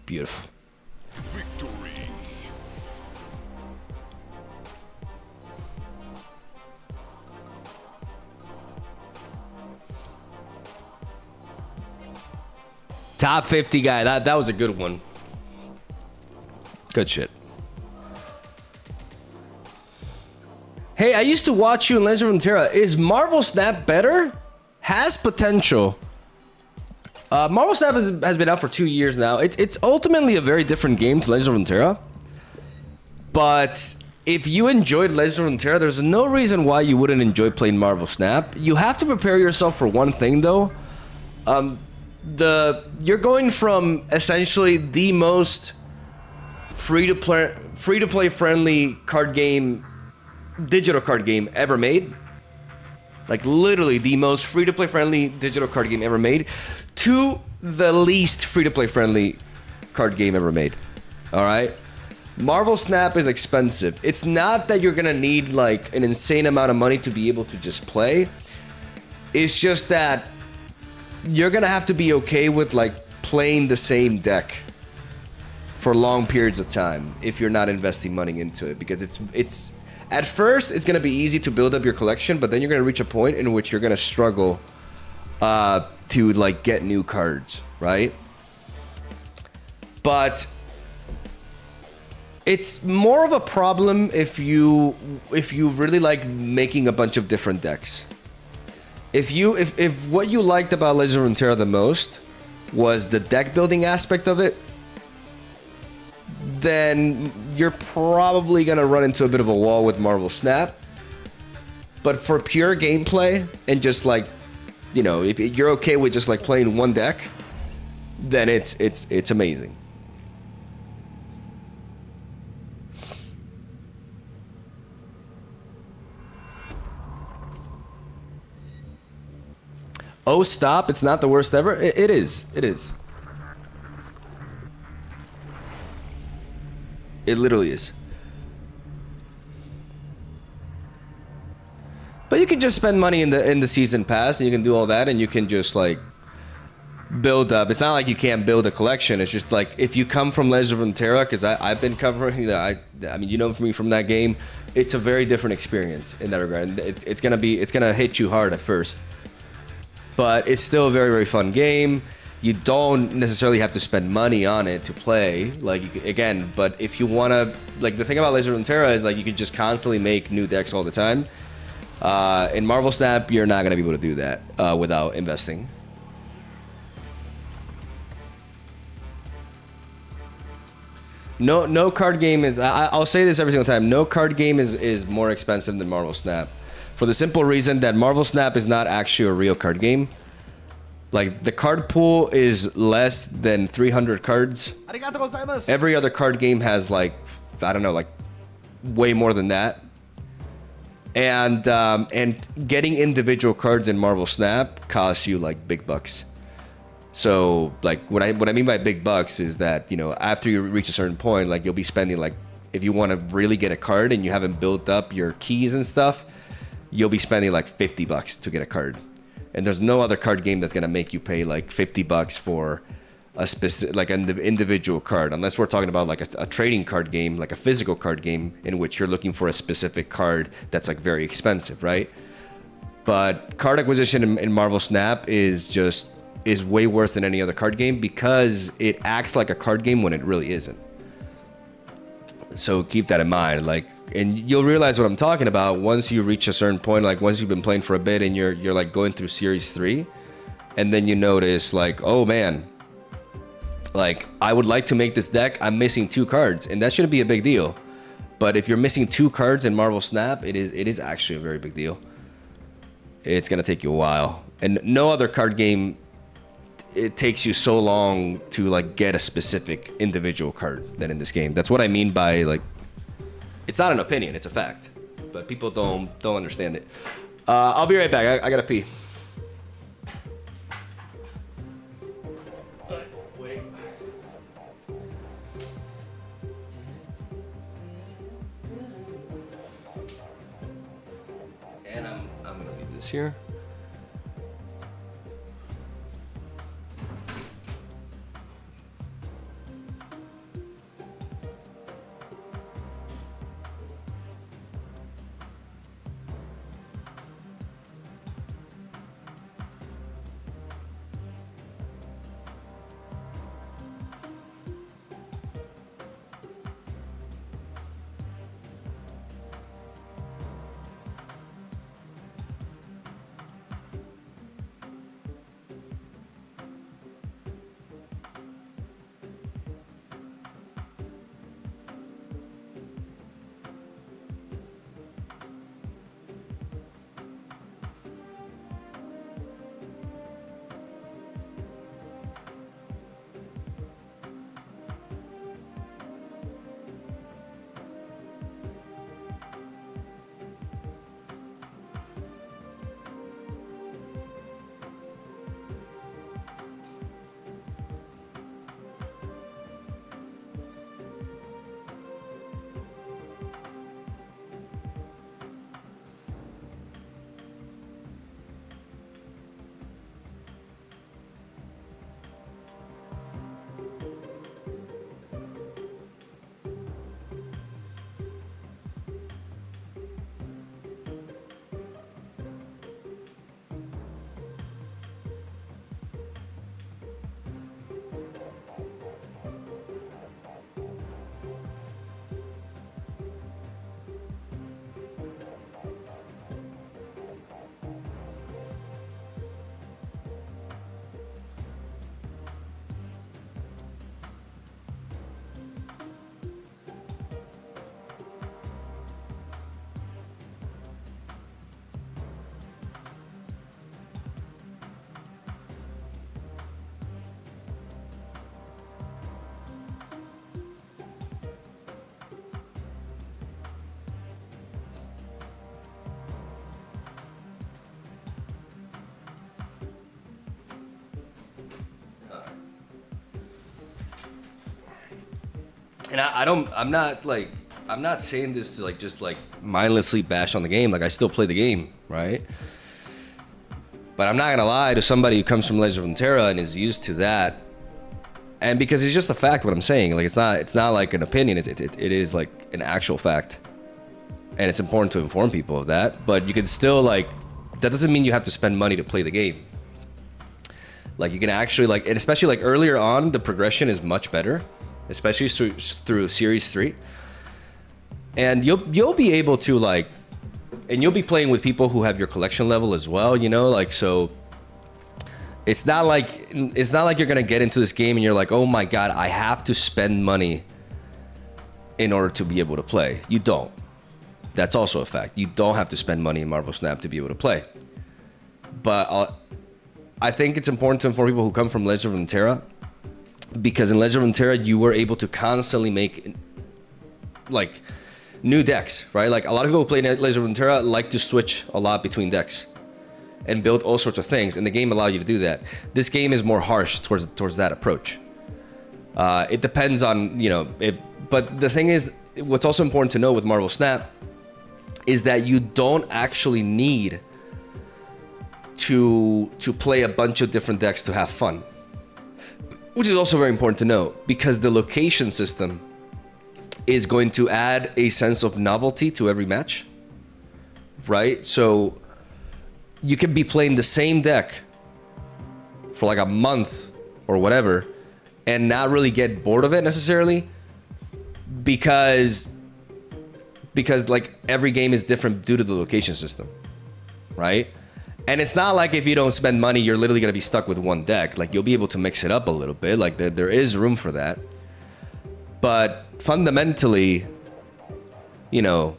[SPEAKER 1] Beautiful.
[SPEAKER 2] Victory.
[SPEAKER 1] Top 50 guy. That was a good one. Good shit. Hey, I used to watch you in Legend of Runeterra. Is Marvel Snap better? Has potential. Marvel Snap has been out for 2 years now. It's ultimately a very different game to Legend of Runeterra. But if you enjoyed Legend of Runeterra, there's no reason why you wouldn't enjoy playing Marvel Snap. You have to prepare yourself for one thing, though. You're going from essentially the most free-to-play friendly card game, digital card game ever made. Like literally the most free-to-play friendly digital card game ever made, to the least free-to-play friendly card game ever made. All right? Marvel Snap is expensive. It's not that you're gonna need like an insane amount of money to be able to just play. It's just that you're gonna have to be okay with like playing the same deck for long periods of time if you're not investing money into it, because it's at first it's gonna be easy to build up your collection, but then you're gonna reach a point in which you're gonna struggle to like get new cards, right? But it's more of a problem if you really like making a bunch of different decks. If what you liked about Legend of Runeterra the most was the deck building aspect of it, then you're probably gonna run into a bit of a wall with Marvel Snap. But for pure gameplay and just like, you know, if you're okay with just like playing one deck, then it's amazing. Oh, stop. It's not the worst ever. It is. It is. It literally is. But you can just spend money in the season pass, and you can do all that, and you can just like build up. It's not like you can't build a collection. It's just like if you come from Legend of Runeterra, because I've been covering that. I mean, you know me from that game. It's a very different experience in that regard. It's gonna hit you hard at first. But it's still a very, very fun game. You don't necessarily have to spend money on it to play. Like, again, but if you want to... Like, the thing about Legend of Runeterra is, like, you can just constantly make new decks all the time. In Marvel Snap, you're not going to be able to do that without investing. No card game is... I'll say this every single time. No card game is more expensive than Marvel Snap. For the simple reason that Marvel Snap is not actually a real card game. Like the card pool is less than 300 cards.
[SPEAKER 3] Arigatou gozaimasu.
[SPEAKER 1] Every other card game has like, I don't know, like way more than that. And getting individual cards in Marvel Snap costs you like big bucks. So like what I mean by big bucks is that, you know, after you reach a certain point, like you'll be spending like, if you want to really get a card and you haven't built up your keys and stuff, you'll be spending like 50 bucks to get a card. And there's no other card game that's gonna make you pay like 50 bucks for a specific, like an individual card, unless we're talking about like a trading card game, like a physical card game in which you're looking for a specific card that's like very expensive, right? But card acquisition in Marvel Snap is way worse than any other card game because it acts like a card game when it really isn't. So keep that in mind, like, and you'll realize what I'm talking about once you reach a certain point, like once you've been playing for a bit and you're like going through Series 3, and then you notice like, oh man, like I would like to make this deck, I'm missing 2 cards, and that shouldn't be a big deal. But if you're missing 2 cards in Marvel Snap, it is actually a very big deal. It's gonna take you a while, and no other card game, it takes you so long to like get a specific individual card than in this game. That's what I mean by like, it's not an opinion, it's a fact, but people don't understand it. I'll be right back. I gotta pee. Wait. And I'm gonna leave this here. And I'm not saying this to like just like mindlessly bash on the game. Like I still play the game, right? But I'm not gonna lie to somebody who comes from Legend of Runeterra and is used to that. And because it's just a fact what I'm saying. Like it's not like an opinion. It is like an actual fact. And it's important to inform people of that. But you can still like, that doesn't mean you have to spend money to play the game. Like you can actually like, and especially like earlier on, the progression is much better, especially through Series 3. And you'll be able to like, and you'll be playing with people who have your collection level as well, you know, like, so it's not like you're gonna get into this game and you're like, oh my God, I have to spend money in order to be able to play. You don't. That's also a fact. You don't have to spend money in Marvel Snap to be able to play. But I think it's important to inform people who come from Legend of Runeterra, because in Legend of Runeterra you were able to constantly make like new decks, right? Like a lot of people who play Legend of Runeterra like to switch a lot between decks and build all sorts of things, and the game allows you to do that. This game is more harsh towards that approach. It depends on, you know, but the thing is, what's also important to know with Marvel Snap is that you don't actually need to play a bunch of different decks to have fun, which is also very important to know, because the location system is going to add a sense of novelty to every match, right? So you could be playing the same deck for like a month or whatever and not really get bored of it necessarily, because like every game is different due to the location system, right? And it's not like if you don't spend money, you're literally going to be stuck with one deck. Like, you'll be able to mix it up a little bit. Like, there is room for that. But fundamentally, you know,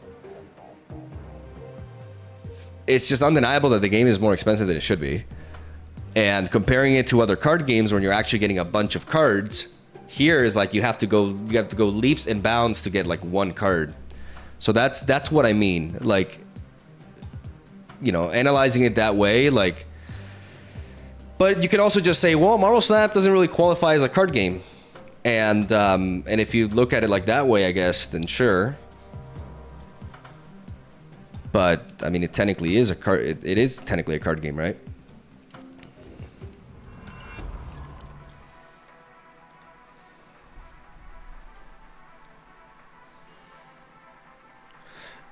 [SPEAKER 1] it's just undeniable that the game is more expensive than it should be. And comparing it to other card games when you're actually getting a bunch of cards, here is like you have to go leaps and bounds to get like one card. So that's what I mean. Like, you know, analyzing it that way, like, but you can also just say, well, Marvel Snap doesn't really qualify as a card game, and if you look at it like that way, I guess, then sure. But I mean, it technically is a card. It is technically a card game, right?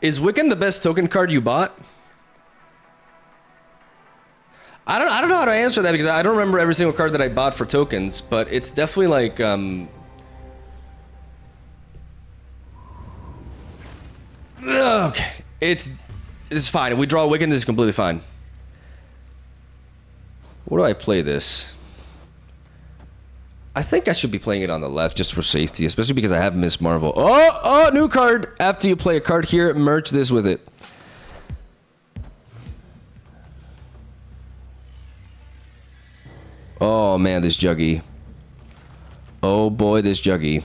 [SPEAKER 1] Is Wiccan the best token card you bought? I don't know how to answer that, because I don't remember every single card that I bought for tokens, but it's definitely like okay, it's fine. If we draw a Wiccan, this is completely fine. Where do I play this? I think I should be playing it on the left just for safety, especially because I have Miss Marvel. Oh, new card. After you play a card here, merge this with it. Oh man, this Juggy. Oh boy, this Juggy.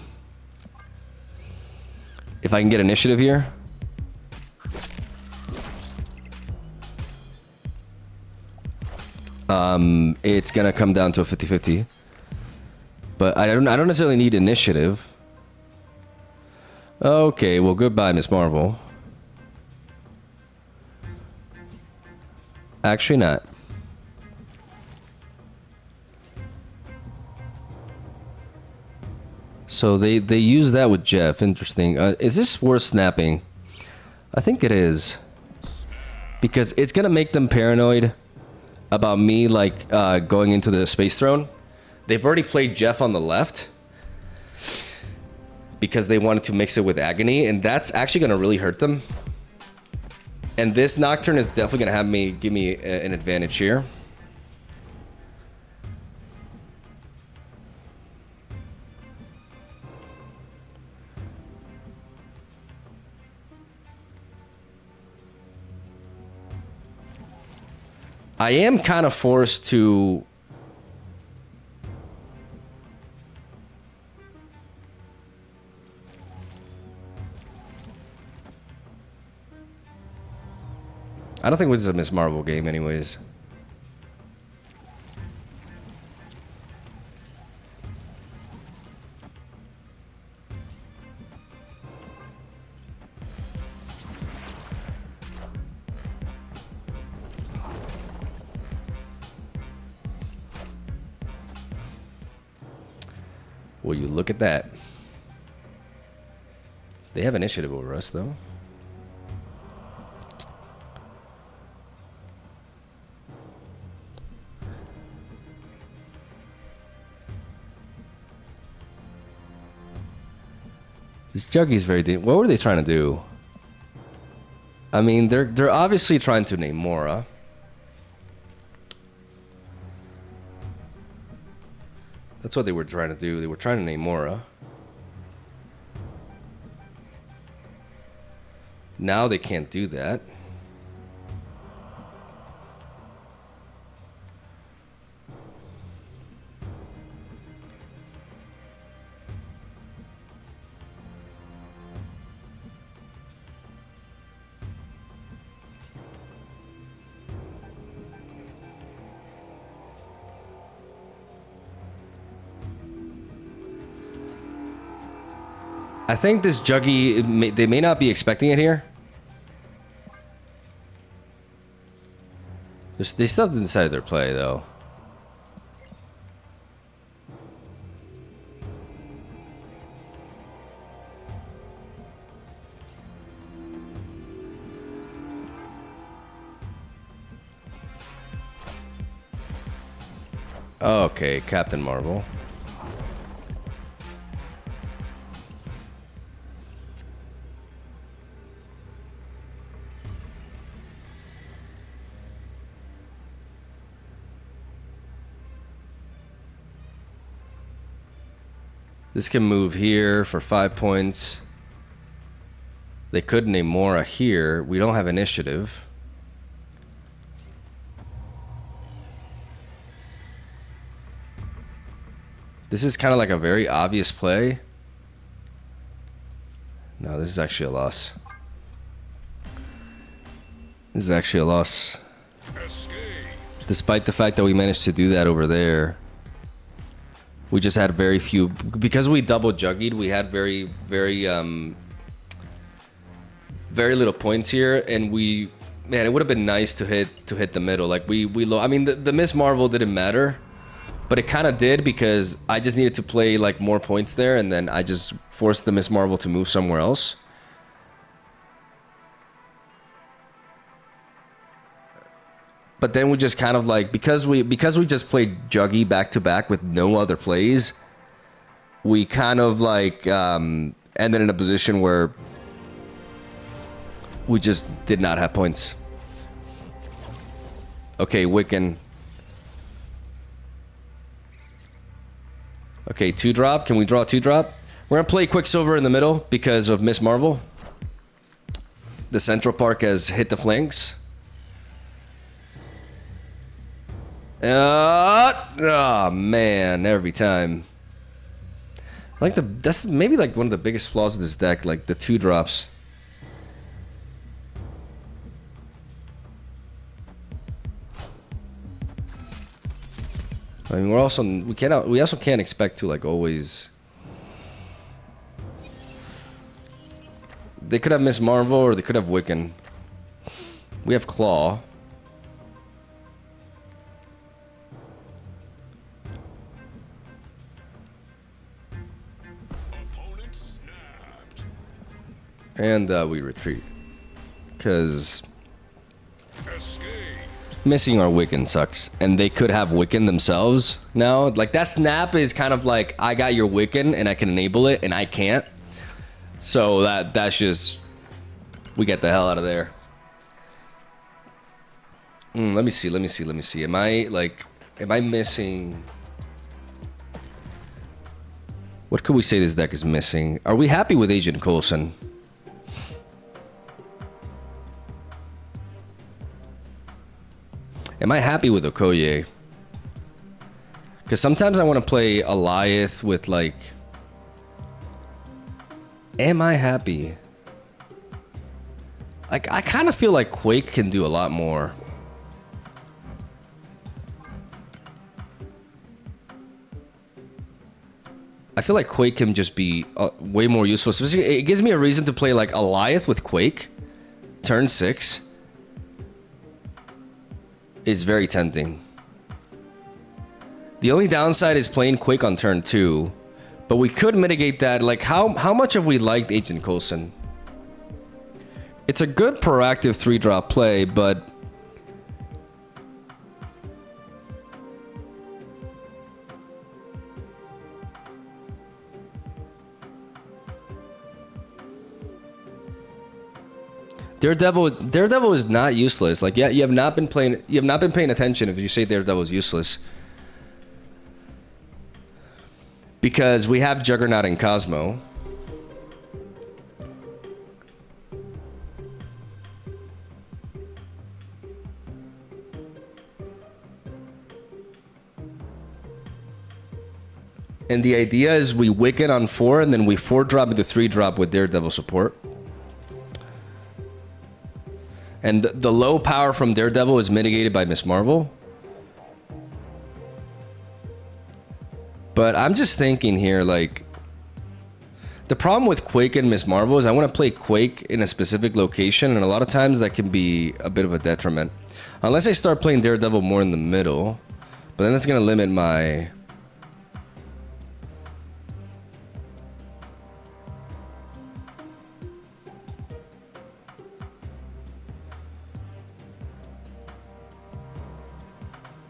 [SPEAKER 1] If I can get initiative here. It's gonna come down to a 50-50. But I don't necessarily need initiative. Okay, well, goodbye, Miss Marvel. Actually not. So they use that with Jeff. Interesting. Is this worth snapping? I think it is. Because it's gonna make them paranoid about me, like, going into the Space Throne. They've already played Jeff on the left because they wanted to mix it with Agony, and that's actually gonna really hurt them. And this Nocturne is definitely gonna give me an advantage here. I am kind of forced to... I don't think this is a Miss Marvel game anyways. Will you look at that? They have initiative over us, though. This Juggy's very deep. What were they trying to do? I mean, they're obviously trying to name Mora. That's what they were trying to do. They were trying to name Mora. Now they can't do that. I think this Juggy, they may not be expecting it here. They still haven't decided their play, though. Okay, Captain Marvel. This can move here for 5 points. They could name Mora here. We don't have initiative. This is kind of like a very obvious play. No, this is actually a loss. This is actually a loss. Despite the fact that we managed to do that over there. We just had very few, because we double juggied, we had very little points here, and man, it would have been nice to hit the middle. Like I mean, the Miss Marvel didn't matter, but it kind of did because I just needed to play like more points there, and then I just forced the Miss Marvel to move somewhere else. But then we just kind of like, because we just played Juggy back to back with no other plays, we kind of like ended in a position where we just did not have points. Okay, Wiccan. Okay, 2-drop. Can we draw a 2-drop? We're gonna play Quicksilver in the middle because of Miss Marvel. The Central Park has hit the flanks. Oh man, every time. Like that's maybe like one of the biggest flaws of this deck, like the 2-drops. I mean, we also can't expect to like always. They could have Miss Marvel or they could have Wiccan. We have Claw. And we retreat. Because missing our Wiccan sucks. And they could have Wiccan themselves now. Like, that snap is kind of like, I got your Wiccan and I can enable it and I can't. So that's just... We get the hell out of there. Let me see. Am I missing... What could we say this deck is missing? Are we happy with Agent Coulson? Am I happy with Okoye? Because sometimes I want to play Alioth with like... Am I happy? Like, I kind of feel like Quake can do a lot more. I feel like Quake can just be way more useful. Especially, it gives me a reason to play like Alioth with Quake. Turn 6. Is very tempting. The only downside is playing Quake on turn 2. But we could mitigate that. Like, how much have we liked Agent Coulson? It's a good proactive 3-drop play, but... Daredevil is not useless. Like, yeah, you have not been paying attention if you say Daredevil is useless. Because we have Juggernaut and Cosmo. And the idea is we Wiccan on 4 and then we 4-drop into 3-drop with Daredevil support. And the low power from Daredevil is mitigated by Miss Marvel. But I'm just thinking here, like... The problem with Quake and Miss Marvel is I want to play Quake in a specific location, and a lot of times that can be a bit of a detriment. Unless I start playing Daredevil more in the middle, but then that's going to limit my...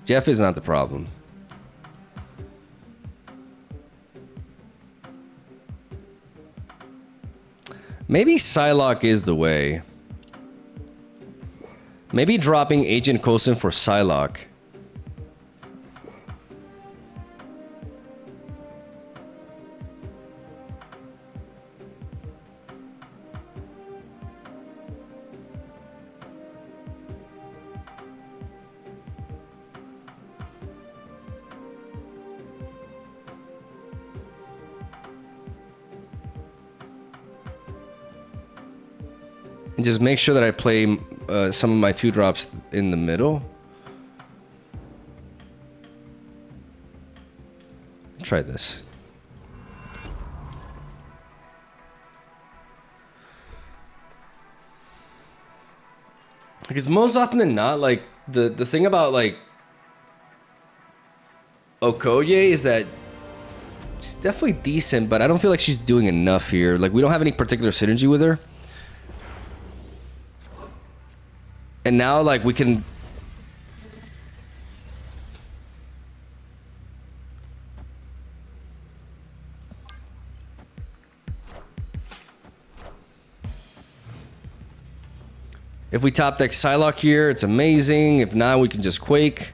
[SPEAKER 1] Jeff is not the problem. Maybe Psylocke is the way. Maybe dropping Agent Coulson for Psylocke. And just make sure that I play some of my 2-drops in the middle. Try this. Because most often than not, like the thing about like Okoye is that she's definitely decent, but I don't feel like she's doing enough here. Like we don't have any particular synergy with her. And now, like, we can... If we top deck Psylocke here, it's amazing. If not, we can just Quake.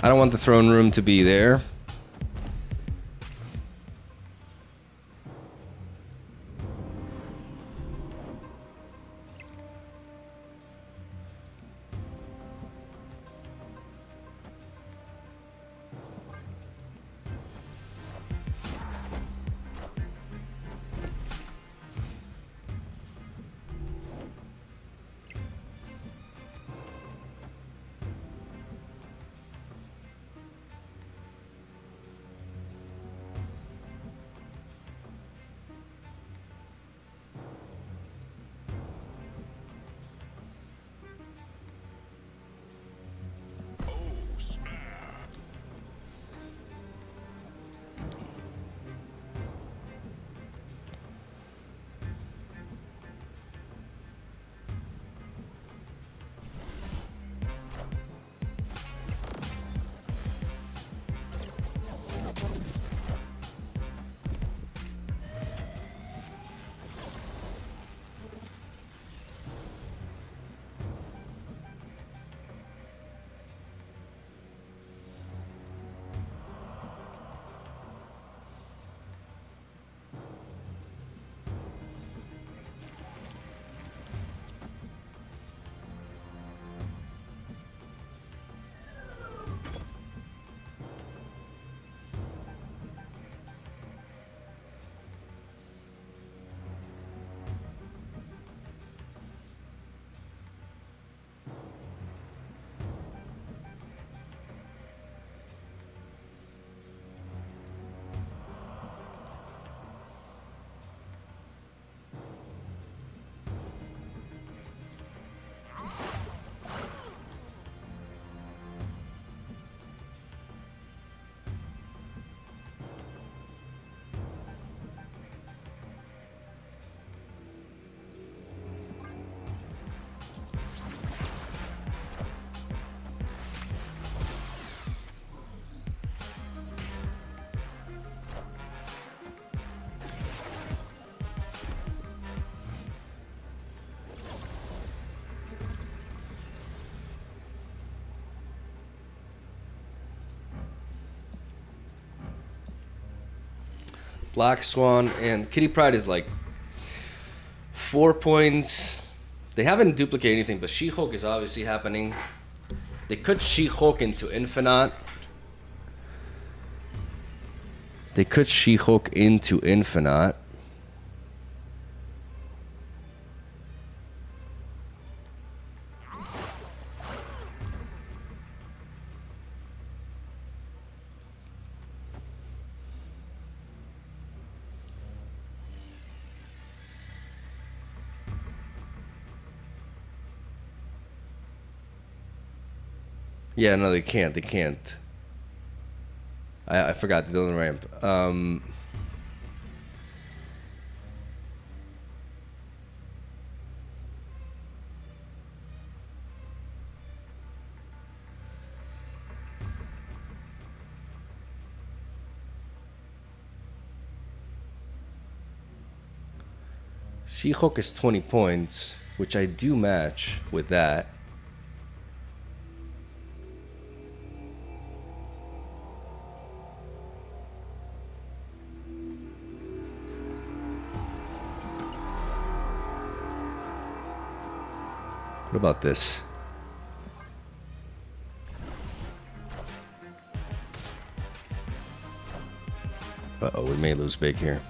[SPEAKER 1] I don't want the throne room to be there. Black Swan and Kitty Pryde is like 4 points. They haven't duplicated anything, but She-Hulk is obviously happening. They could She-Hulk into Infinite. They could She-Hulk into Infinite. Yeah, no, they can't. They can't. I forgot. They're on the ramp. She-Hulk is 20 points, which I do match with that. What about this? Uh-oh, we may lose big here.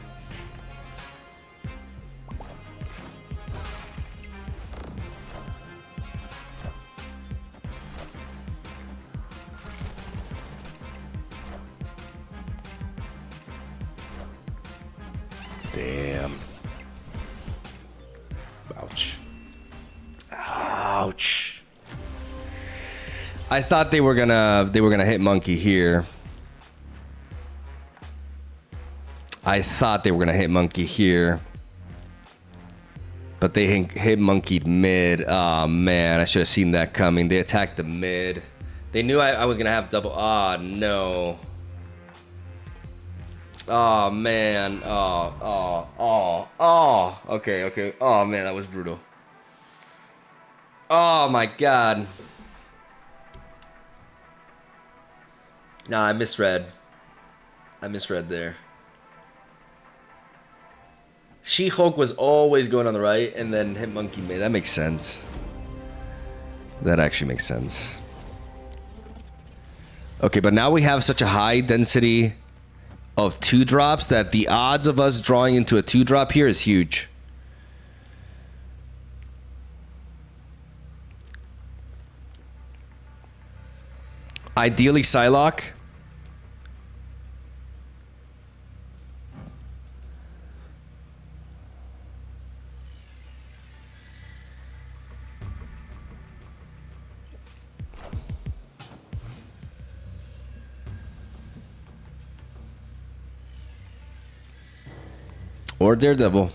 [SPEAKER 1] Damn. Ouch. Ouch. I thought they were gonna hit monkey here. I thought they were gonna hit monkey here. But they hit monkeyed mid. Oh man, I should have seen that coming. They attacked the mid. They knew I was gonna have double. Ah, no. Oh man. Oh. Okay. Oh man, that was brutal. Oh my god. Nah, I misread. I misread there. She-Hulk was always going on the right, and then hit monkey mid. That makes sense. That actually makes sense. Okay, but now we have such a high density of 2-drops that the odds of us drawing into a 2-drop here is huge. Ideally, Psylocke. Or Daredevil.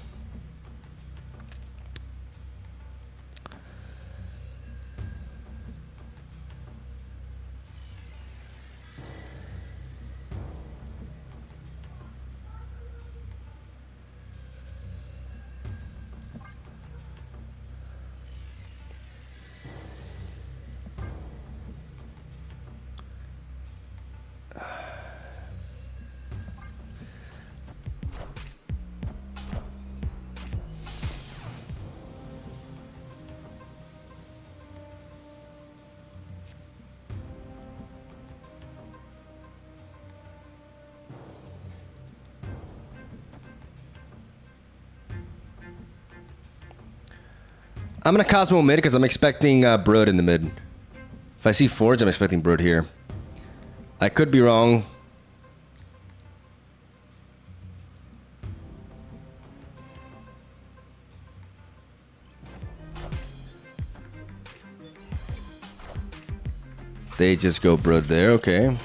[SPEAKER 1] I'm gonna Cosmo mid because I'm expecting Brood in the mid. If I see Forge, I'm expecting Brood here. I could be wrong. They just go Brood there, okay.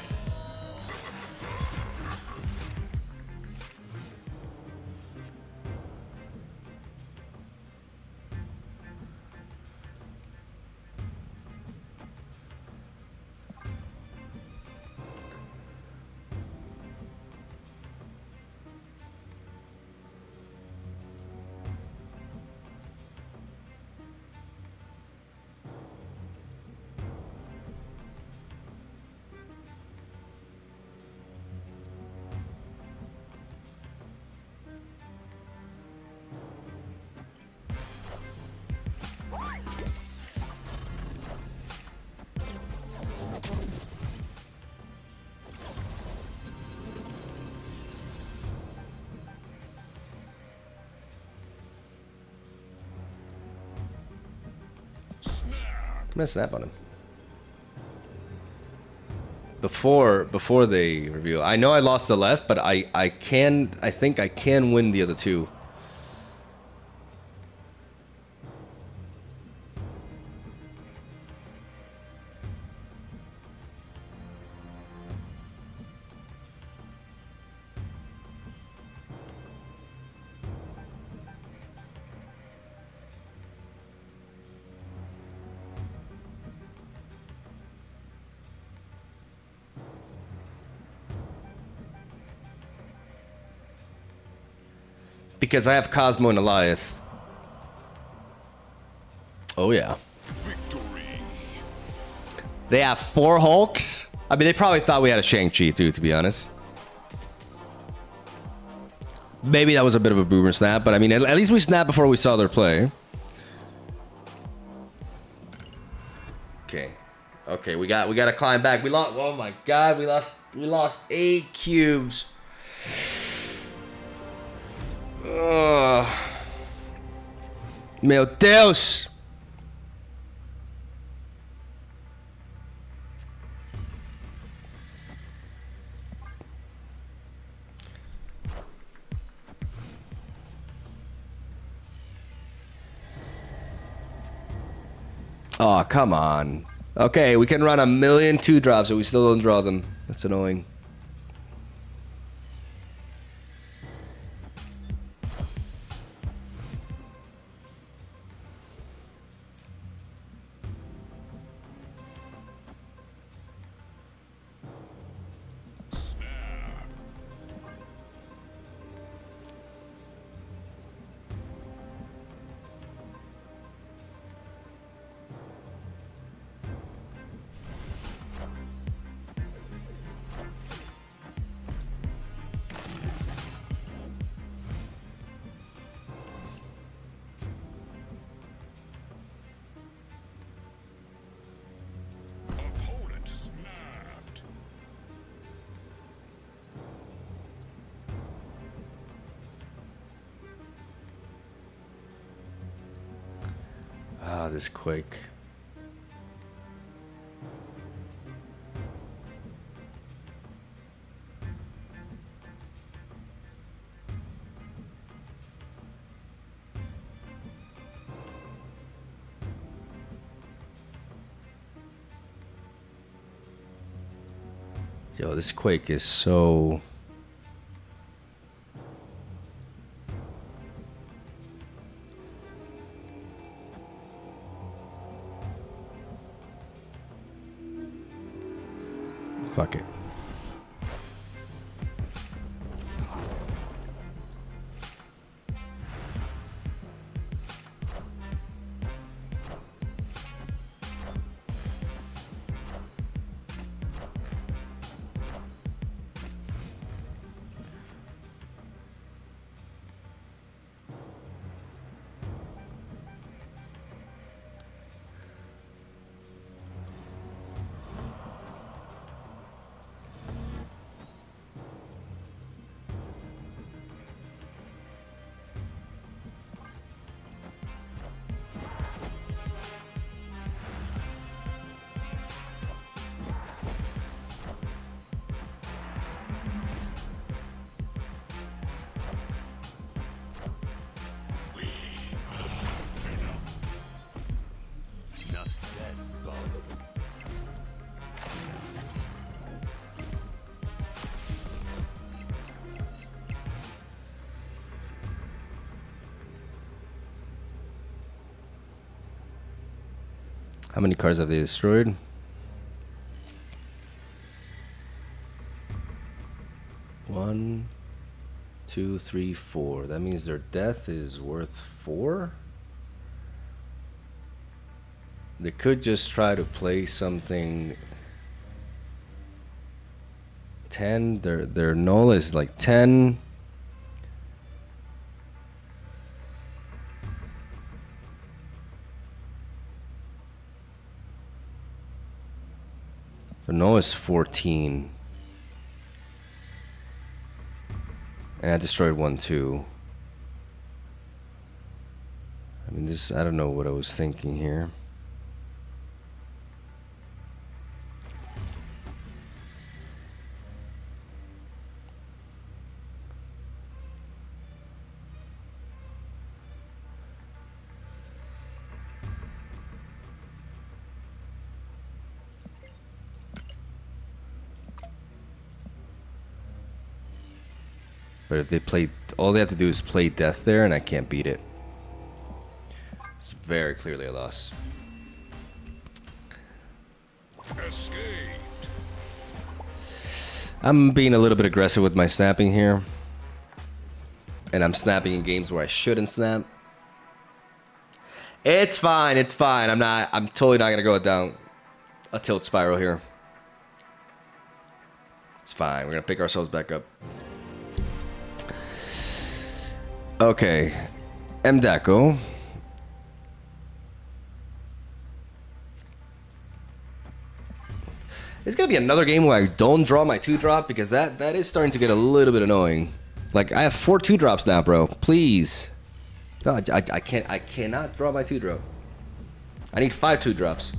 [SPEAKER 1] I'm gonna snap on him. Before they reveal. I know I lost the left, but I think I can win the other two. Because I have Cosmo and Eliath. Oh yeah. They have 4 Hulks. I mean, they probably thought we had a Shang-Chi too, to be honest. Maybe that was a bit of a boomer snap, but I mean, at least we snapped before we saw their play. Okay. Okay, we gotta climb back. We lost. Oh my God, we lost 8 cubes. Meu Deus. Oh, come on. Okay, we can run a million 2-drops and we still don't draw them. That's annoying. Ah, this Quake. Yo, this Quake is so... Fuck it. How many cards have they destroyed? One, 2, 3, 4. That means their death is worth 4? They could just try to play something 10. Their null is like 10. Their null is 14. And I destroyed 1 too. I mean, this, I don't know what I was thinking here. But if they play, all they have to do is play death there, and I can't beat it. It's very clearly a loss.
[SPEAKER 5] Escaped.
[SPEAKER 1] I'm being a little bit aggressive with my snapping here. and I'm snapping in games where I shouldn't snap. It's fine. It's fine. I'm totally not gonna go down a tilt spiral here. It's fine. We're gonna pick ourselves back up. Okay, Mdeco. It's gonna be another game where I don't draw my 2-drop because that is starting to get a little bit annoying. Like I have 4 2-drops now, bro. Please. No, I cannot draw my 2-drop. I need 5 2-drops.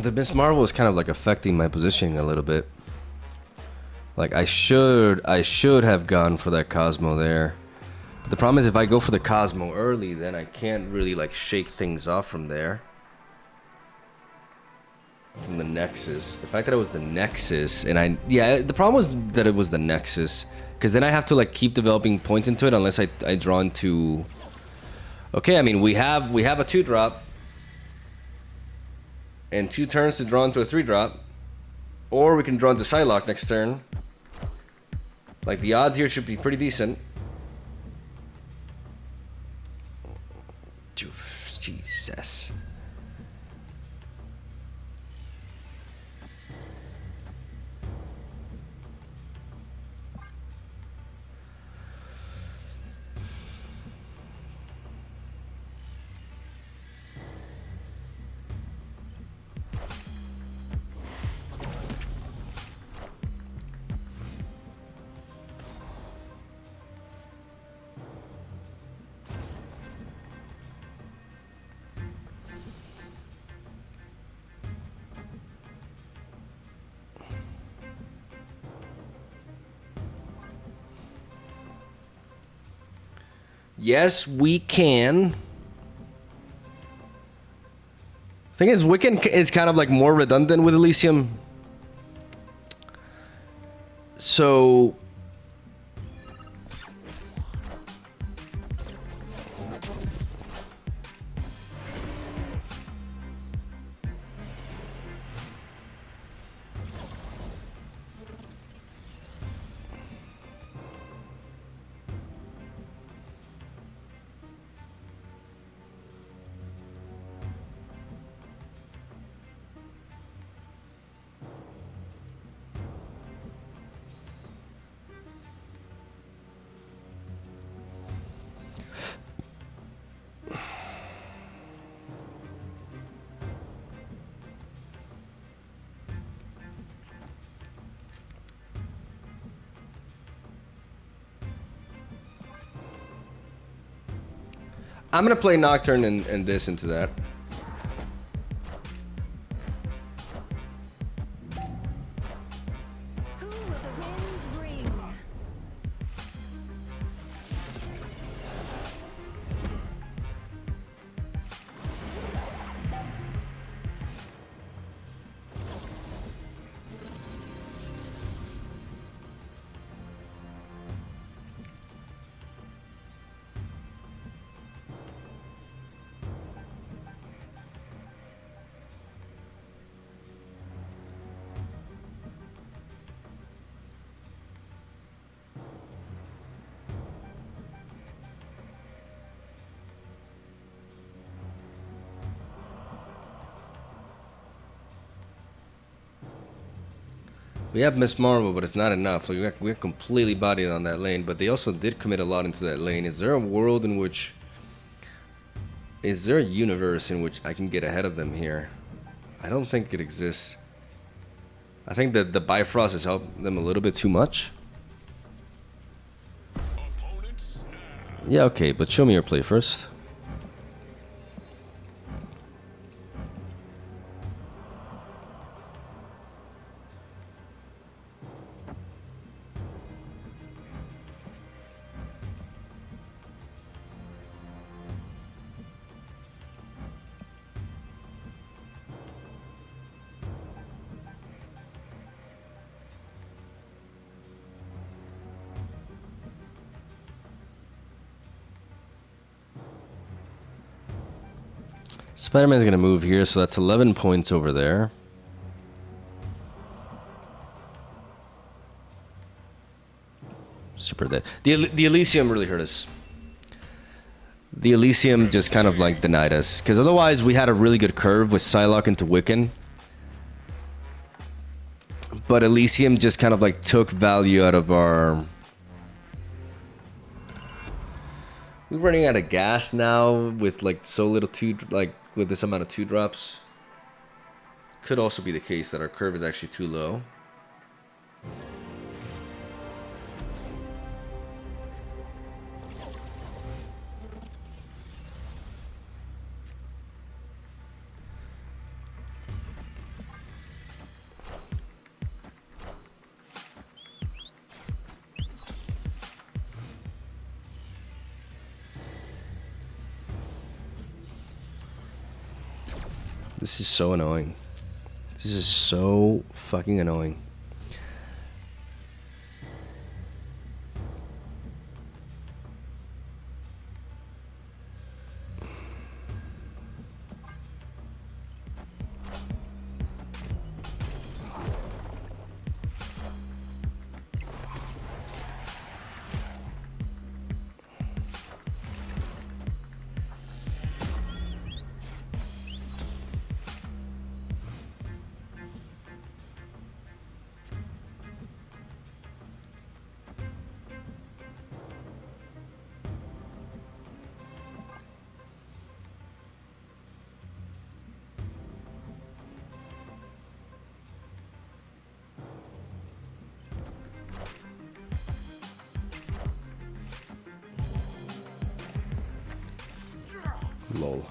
[SPEAKER 1] The Miss Marvel is kind of like affecting my positioning a little bit. Like I should have gone for that Cosmo there. But the problem is if I go for the Cosmo early, then I can't really like shake things off from there. From the Nexus. The fact that it was the Nexus and the problem was that it was the Nexus. Because then I have to like keep developing points into it unless I draw into... Okay, I mean we have a 2-drop. And 2 turns to draw into a 3-drop. Or we can draw into Psylocke next turn. Like the odds here should be pretty decent. Jesus. Yes, we can. Thing is, Wiccan is kind of like more redundant with Elysium. So... I'm gonna play Nocturne and this into that.
[SPEAKER 5] Who will the winds bring?
[SPEAKER 1] We have Miss Marvel, but it's not enough. Like we're completely bodied on that lane, but they also did commit a lot into that lane. Is there a world in which... Is there a universe in which I can get ahead of them here? I don't think it exists. I think that the Bifrost has helped them a little bit too much. Yeah, okay, but show me your play first. Spider-Man's gonna move here, so that's 11 points over there. Super dead. The Elysium really hurt us. The Elysium just kind of like denied us, because otherwise we had a really good curve with Psylocke into Wiccan. But Elysium just kind of like took value out of our... We're running out of gas now with like so little with this amount of 2-drops. Could also be the case that our curve is actually too low. This is so annoying. This is so fucking annoying. Lol.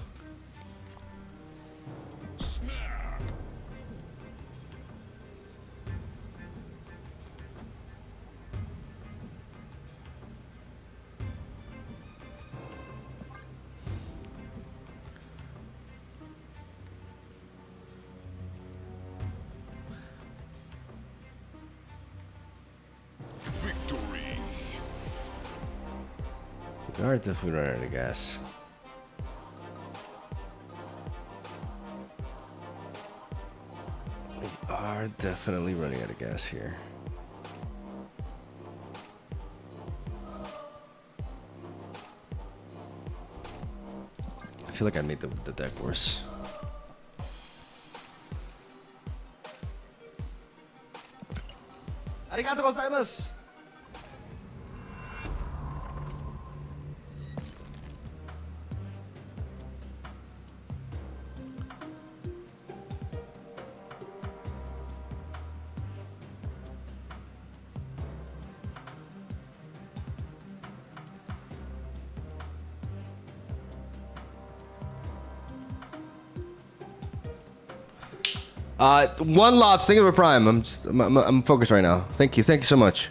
[SPEAKER 1] We are definitely running out of gas. We are definitely running out of gas here. I feel like I made the deck worse.
[SPEAKER 3] Arigatou gozaimasu.
[SPEAKER 1] One Lops, think of a prime. I'm focused right now. Thank you so much.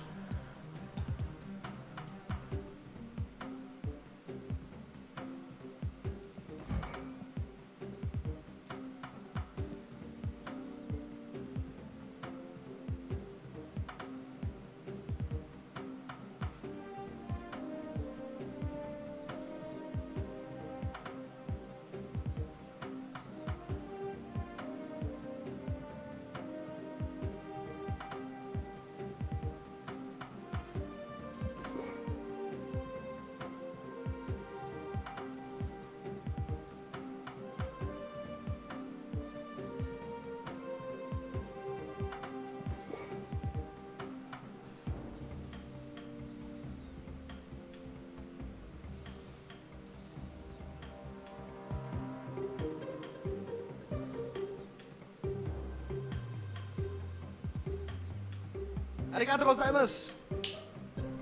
[SPEAKER 3] Arigatou gozaimasu.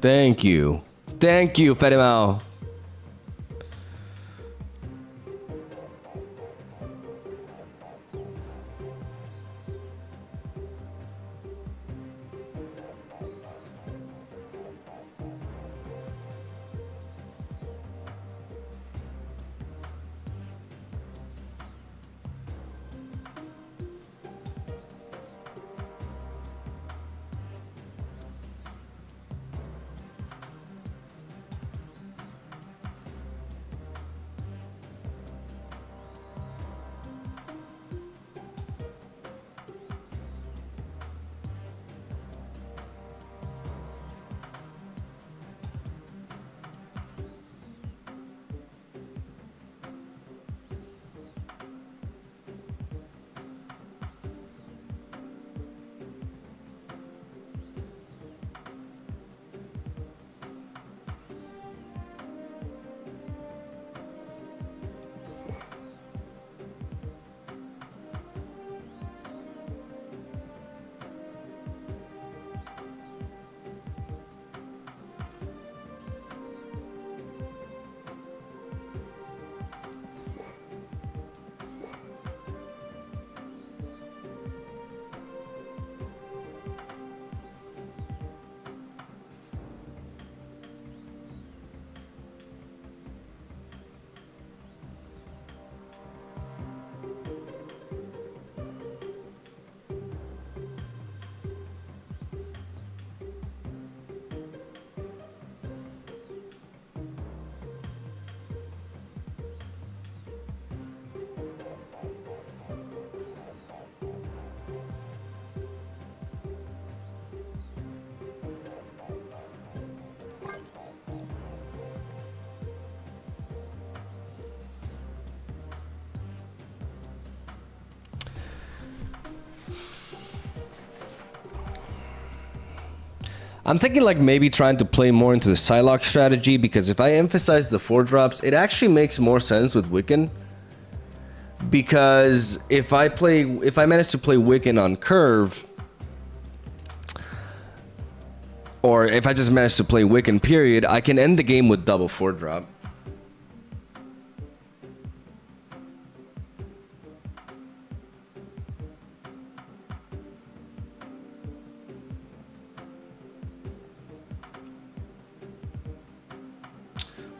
[SPEAKER 1] Thank you, Fedimao. I'm thinking like maybe trying to play more into the Psylocke strategy, because if I emphasize the 4-drops, it actually makes more sense with Wiccan. Because if I manage to play Wiccan on curve, or if I just manage to play Wiccan period, I can end the game with double 4-drop.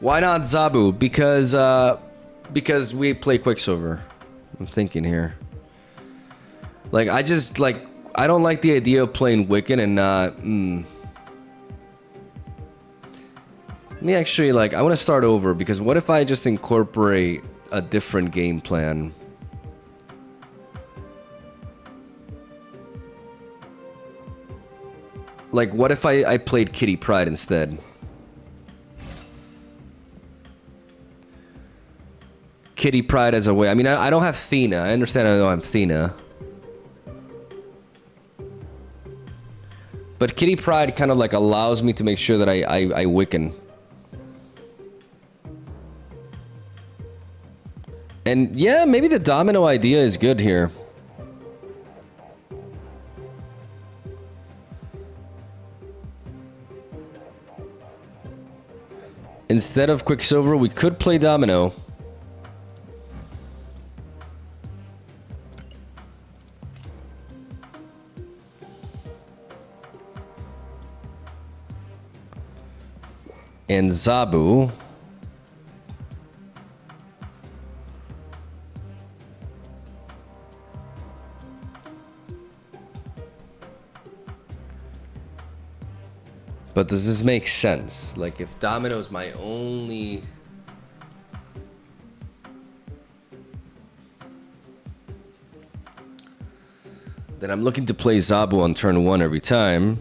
[SPEAKER 1] Why not Zabu? Because we play Quicksilver. I'm thinking here. Like, I don't like the idea of playing Wiccan and not... Let me actually, like, I want to start over because what if I just incorporate a different game plan? Like, what if I played Kitty Pryde instead? Kitty Pryde as a way. I mean, I don't have Thena. I understand I don't have Thena. But Kitty Pryde kind of like allows me to make sure that I Wiccan. And yeah, maybe the domino idea is good here. Instead of Quicksilver, we could play domino. And Zabu. But does this make sense? Like, if domino's my only... Then I'm looking to play Zabu on turn 1 every time.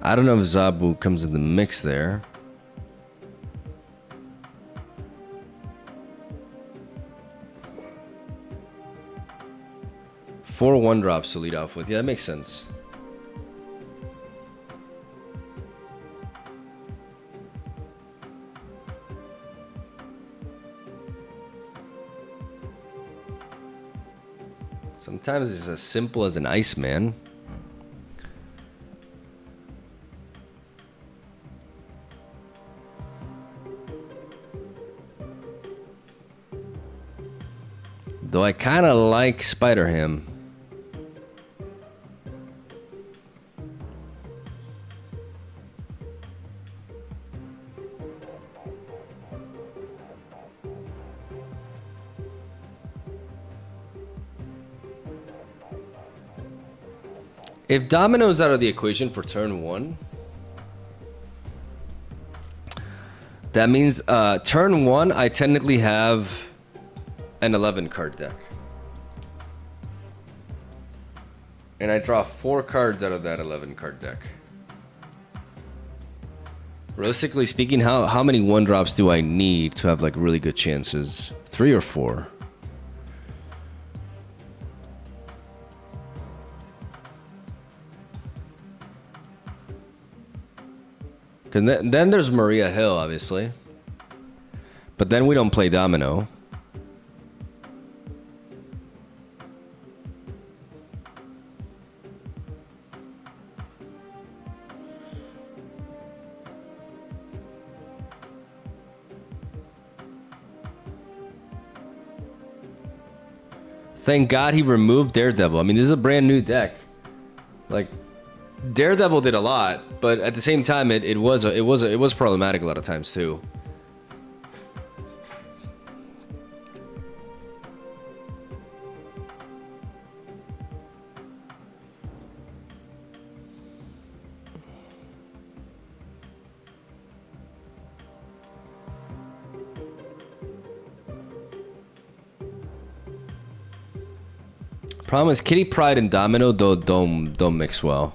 [SPEAKER 1] I don't know if Zabu comes in the mix there. Four 1-drops to lead off with. Yeah, that makes sense. Sometimes it's as simple as an Iceman. Though I kind of like Spider-Ham. If domino's out of the equation for turn 1, that means turn 1 I technically have an 11 card deck. And I draw 4 cards out of that 11 card deck. Realistically speaking, how many 1-drops do I need to have like really good chances? 3 or 4? Then there's Maria Hill, obviously. But then we don't play domino. Thank God he removed Daredevil. I mean, this is a brand new deck. Like, Daredevil did a lot, but at the same time, it was problematic a lot of times too. Problem is, Kitty Pryde and Domino don't mix well.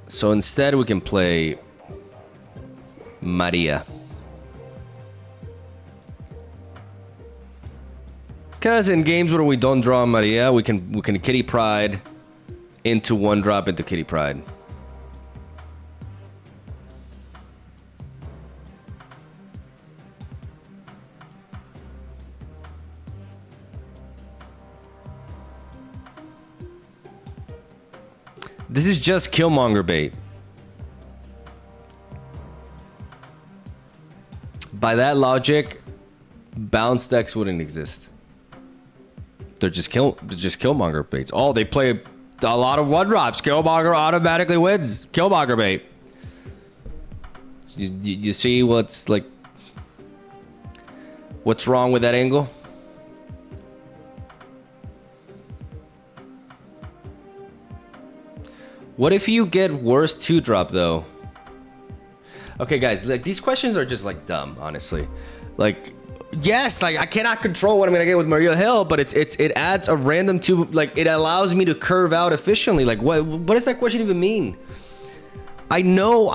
[SPEAKER 1] So instead we can play Maria. Because in games where we don't draw Maria, we can Kitty Pryde into 1-drop into Kitty Pryde. This is just Killmonger bait. By that logic, balanced decks wouldn't exist. They're just Killmonger baits. Oh, they play a lot of 1-drops. Killmonger automatically wins. Killmonger bait. You see what's like, what's wrong with that angle? What if you get worse 2-drop though? Okay, guys, like these questions are just like dumb, honestly. Like, yes, like I cannot control what I'm gonna get with Maria Hill, but it adds a random 2, like it allows me to curve out efficiently. Like, what does that question even mean? I know,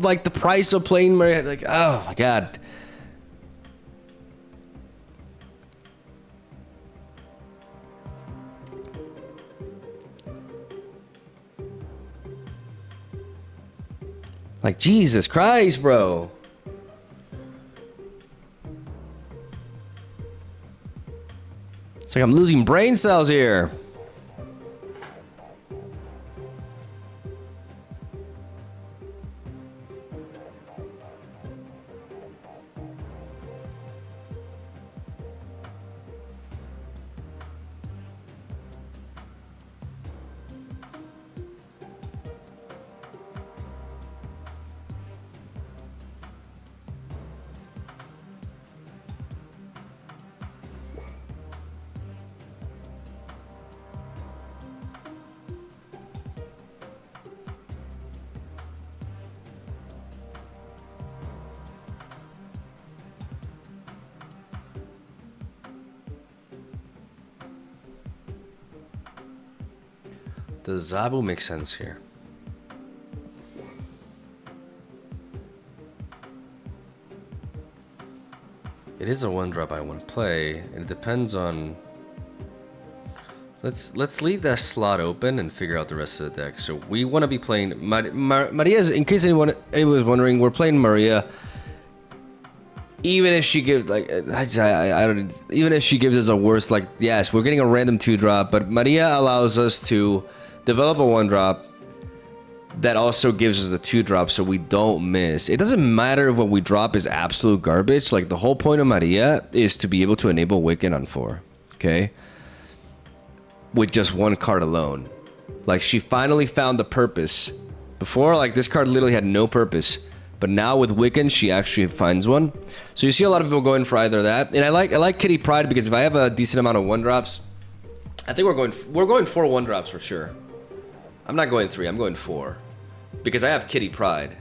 [SPEAKER 1] like the price of playing Maria. Like, oh my god. Like, Jesus Christ, bro. It's like I'm losing brain cells here. Does Zabu make sense here? It is a 1-drop I want to play, and it depends on... Let's leave that slot open and figure out the rest of the deck. So we want to be playing... Maria's, in case anyone was wondering, we're playing Maria. Even if she gives, like, I don't... Even if she gives us a worse, like, yes, we're getting a random 2-drop, but Maria allows us to develop a 1-drop that also gives us the 2-drop so we don't miss. It doesn't matter if what we drop is absolute garbage. Like, the whole point of Maria is to be able to enable Wiccan on 4, okay? With just 1 card alone. Like, she finally found the purpose. Before, like, this card literally had no purpose. But now with Wiccan, she actually finds one. So you see a lot of people going for either that. And I like Kitty Pryde because if I have a decent amount of 1-drops, I think we're going 4 1-drops for sure. I'm not going 3, I'm going 4. Because I have Kitty Pryde.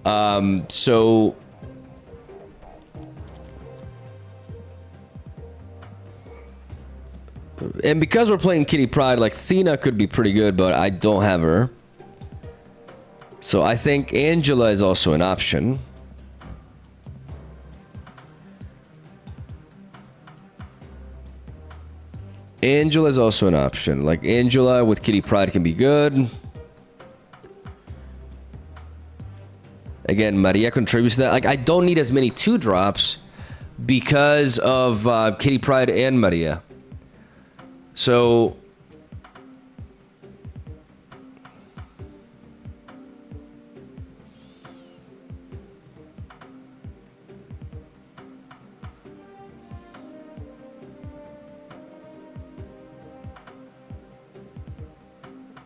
[SPEAKER 1] So... And because we're playing Kitty Pryde, like, Thena could be pretty good, but I don't have her. So I think Angela is also an option. Angela is also an option. Like, Angela with Kitty Pryde can be good. Again, Maria contributes to that. Like, I don't need as many 2-drops because of Kitty Pryde and Maria. So...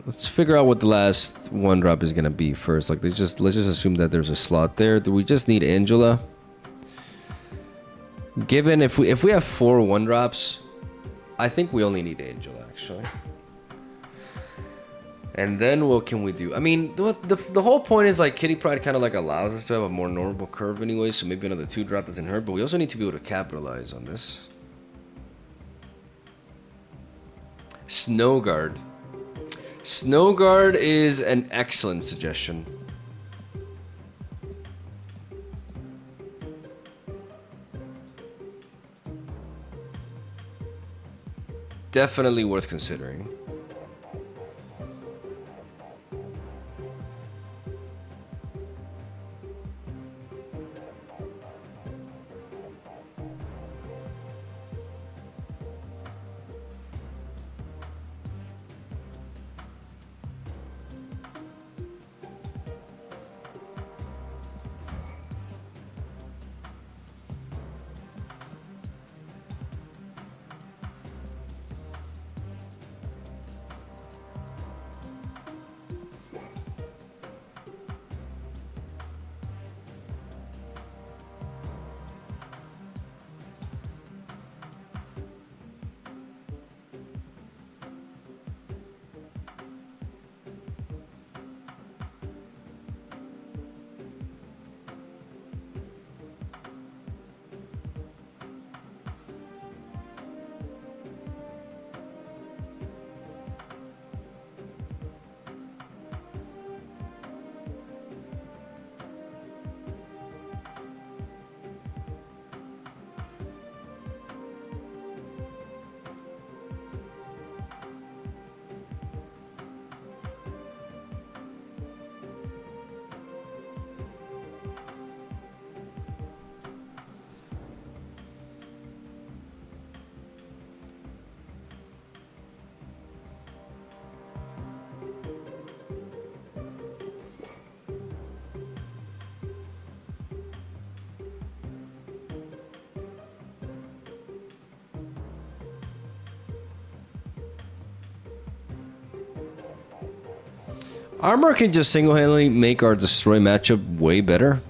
[SPEAKER 1] let's figure out what the last 1-drop is gonna be first. Like, let's just assume that there's a slot there. Do we just need Angela? Given if we have 4 1-drops, I think we only need Angela actually. And then what can we do? I mean, the whole point is like Kitty Pryde kind of like allows us to have a more normal curve anyway. So maybe another 2-drop doesn't hurt, but we also need to be able to capitalize on this. Snowguard. Snowguard is an excellent suggestion. Definitely worth considering. Armor can just single-handedly make our destroy matchup way better.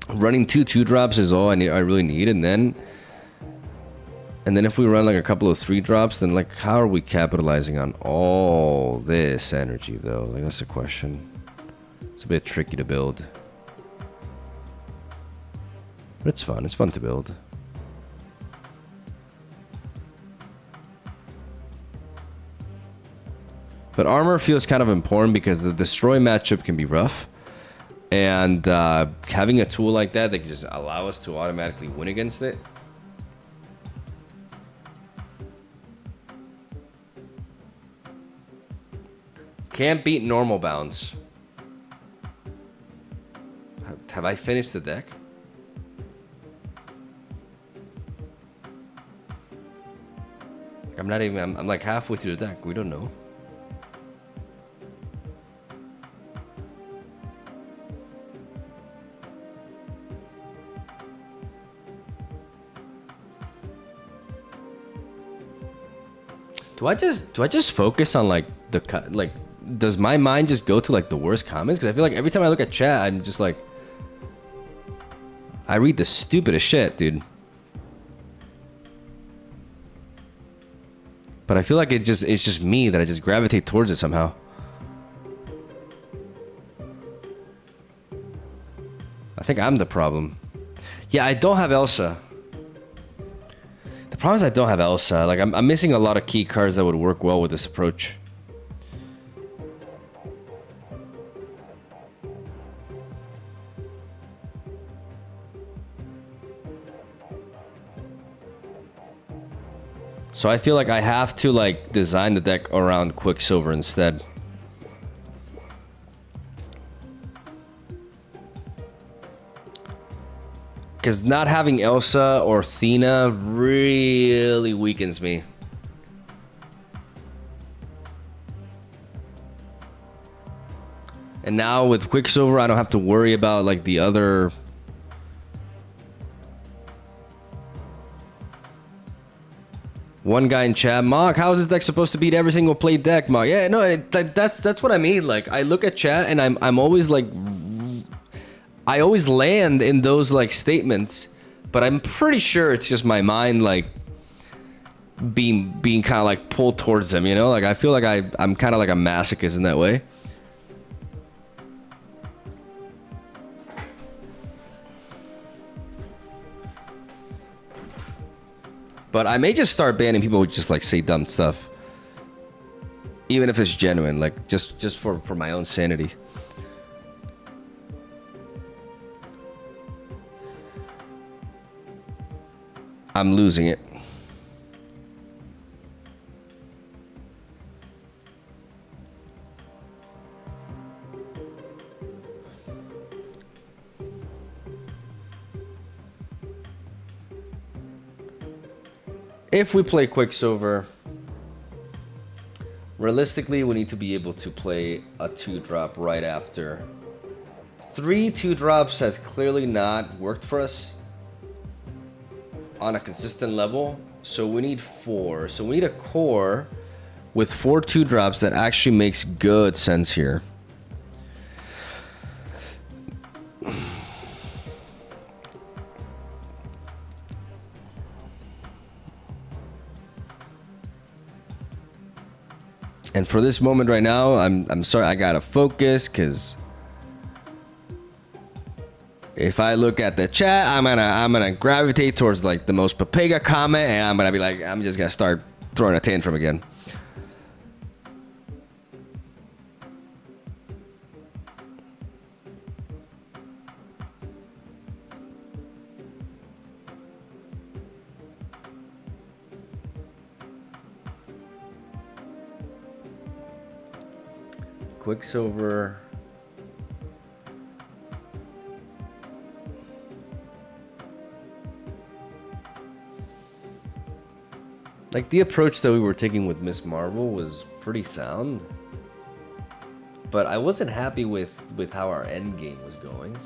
[SPEAKER 1] Running 2 drops is all I really need, and then if we run like a couple of 3 drops, then like how are we capitalizing on all this energy though? Like that's the question. It's a bit tricky to build. But it's fun. It's fun to build. But armor feels kind of important because the destroy matchup can be rough. And having a tool like that can just allow us to automatically win against it. Can't beat normal bounce. Have I finished the deck? I'm not even, I'm like halfway through the deck. We don't know. Do I just focus on like does my mind just go to like the worst comments? Because I feel like every time I look at chat, I'm just like, I read the stupidest shit, dude. But I feel like it's just me that I just gravitate towards it somehow. I think I'm the problem. Yeah, I don't have Elsa. The problem is I don't have Elsa. Like I'm missing a lot of key cards that would work well with this approach. So I feel like I have to like design the deck around Quicksilver instead. Because not having Elsa or Athena really weakens me. And now with Quicksilver, I don't have to worry about like the other... One guy in chat, Mog, how is this deck supposed to beat every single played deck, Mog? Yeah, no, that's what I mean. Like, I look at chat and I'm always like, I always land in those like statements, but I'm pretty sure it's just my mind like being kind of like pulled towards them, you know? Like I feel like I'm kind of like a masochist in that way. But I may just start banning people who just like say dumb stuff. Even if it's genuine, like just for my own sanity. I'm losing it. If we play Quicksilver, realistically, we need to be able to play a 2-drop right after. 3 2-drops has clearly not worked for us on a consistent level, so we need 4. So we need a core with 4 2-drops that actually makes good sense here. And for this moment right now, I'm sorry, I gotta focus, because if I look at the chat, I'm gonna gravitate towards like the most Papega comment, and I'm gonna be like, I'm just gonna start throwing a tantrum again. Quicksilver. Like the approach that we were taking with Miss Marvel was pretty sound, but I wasn't happy with how our end game was going.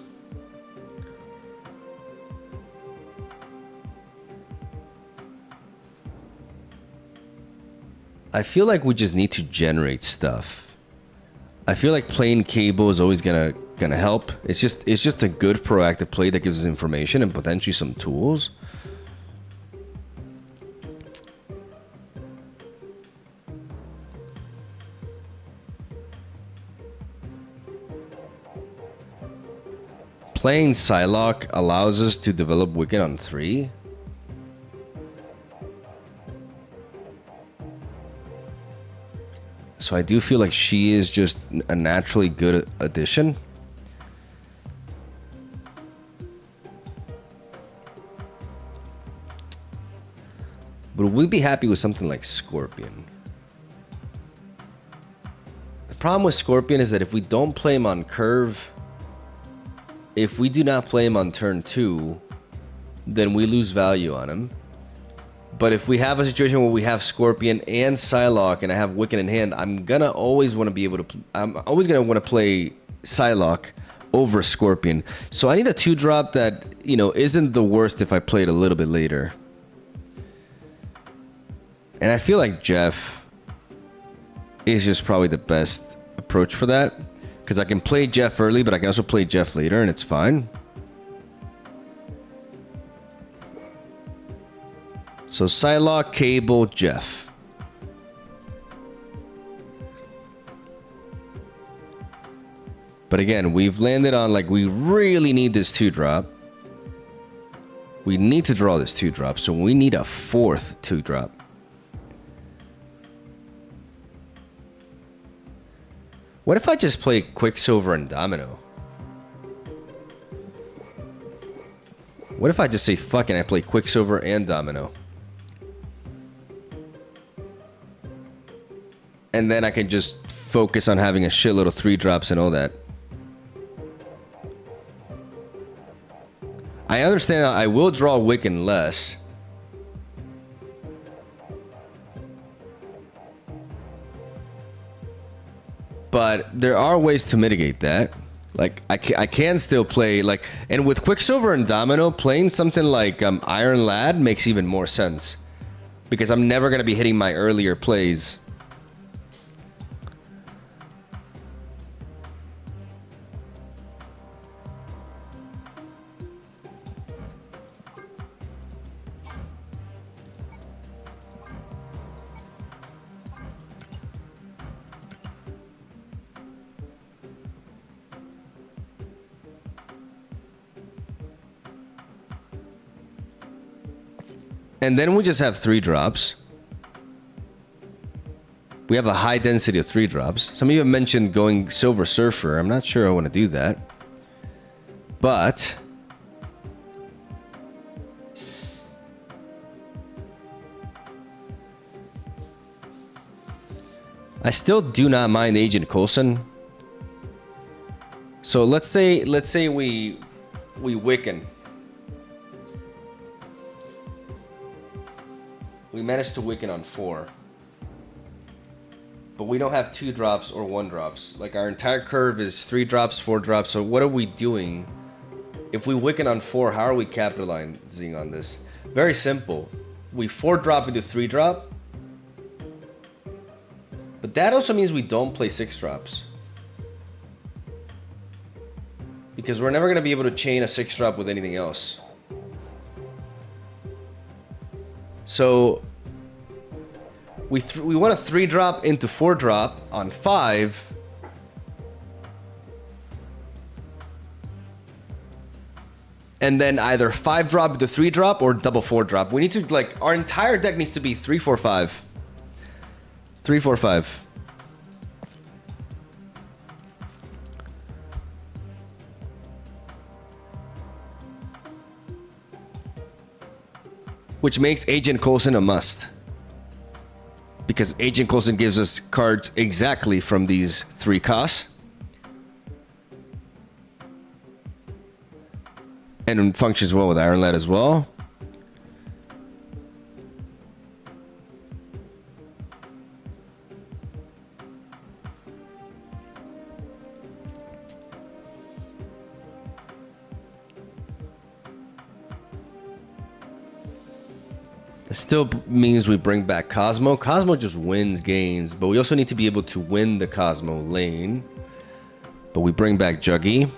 [SPEAKER 1] I feel like we just need to generate stuff. I feel like playing Cable is always gonna help. It's just a good proactive play that gives us information and potentially some tools. Playing Psylocke allows us to develop Wicked on 3. So I do feel like she is just a naturally good addition. But we'd be happy with something like Scorpion. The problem with Scorpion is that if we don't play him on curve, if we do not play him on turn 2, then we lose value on him. But if we have a situation where we have Scorpion and Psylocke and I have Wicked in hand, I'm gonna always want to be able to. I'm always gonna want to play Psylocke over Scorpion. So I need a 2-drop that, you know, isn't the worst if I play it a little bit later. And I feel like Jeff is just probably the best approach for that. Because I can play Jeff early, but I can also play Jeff later, and it's fine. So Psylocke, Cable, Jeff. But again, we've landed on, like, we really need this 2-drop. We need to draw this 2-drop, so we need a 4th 2-drop. What if I just play Quicksilver and Domino? What if I just say fuck and I play Quicksilver and Domino? And then I can just focus on having a shitload of 3-drops and all that. I understand I will draw Wiccan less. But there are ways to mitigate that. Like, I can still play, like... And with Quicksilver and Domino, playing something like Iron Lad makes even more sense. Because I'm never going to be hitting my earlier plays. And then we just have 3-drops. We have a high density of 3-drops. Some of you have mentioned going Silver Surfer. I'm not sure I want to do that. But... I still do not mind Agent Coulson. So let's say we Wiccan. We managed to Wiccan on 4. But we don't have 2-drops or 1-drops. Like, our entire curve is 3-drops, 4-drops. So what are we doing? If we Wiccan on 4, how are we capitalizing on this? Very simple. We 4-drop into 3-drop. But that also means we don't play 6-drops. Because we're never going to be able to chain a 6-drop with anything else. So we want to 3-drop into 4-drop on 5. And then either 5-drop into 3-drop or double 4-drop. We need to, like, our entire deck needs to be 3-4-5. 3-4-5. Which makes Agent Coulson a must. Because Agent Coulson gives us cards exactly from these 3 costs. And functions well with Iron Lad as well. That still means we bring back Cosmo. Cosmo just wins games, but we also need to be able to win the Cosmo lane. But we bring back Juggy.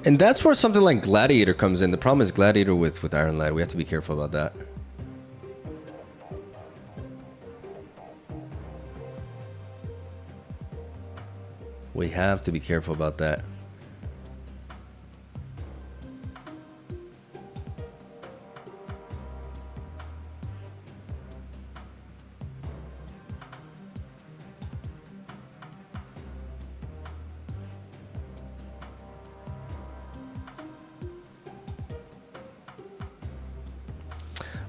[SPEAKER 1] And that's where something like Gladiator comes in. The problem is Gladiator with Iron Lad. We have to be careful about that. We have to be careful about that.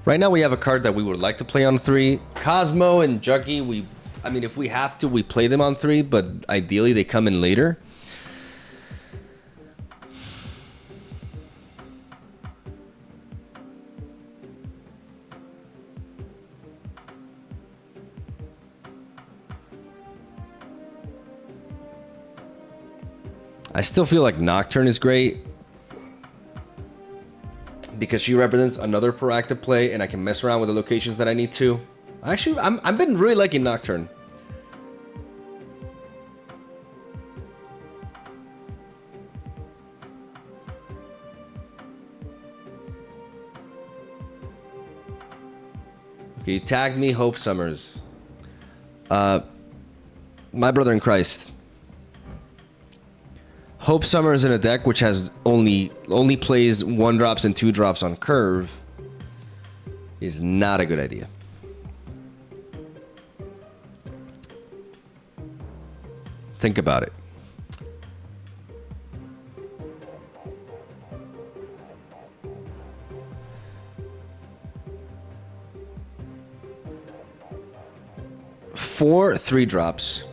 [SPEAKER 1] Right now we have a card that we would like to play on 3. Cosmo and Juggy, I mean, if we have to, we play them on 3, but ideally they come in later. I still feel like Nocturne is great, because she represents another proactive play, and I can mess around with the locations that I need to. Actually, I've been really liking Nocturne. Okay, you tagged me, Hope Summers. My brother in Christ. Hope Summers in a deck which has only plays 1-drops and 2-drops on curve is not a good idea. Think about it. Four 3-drops.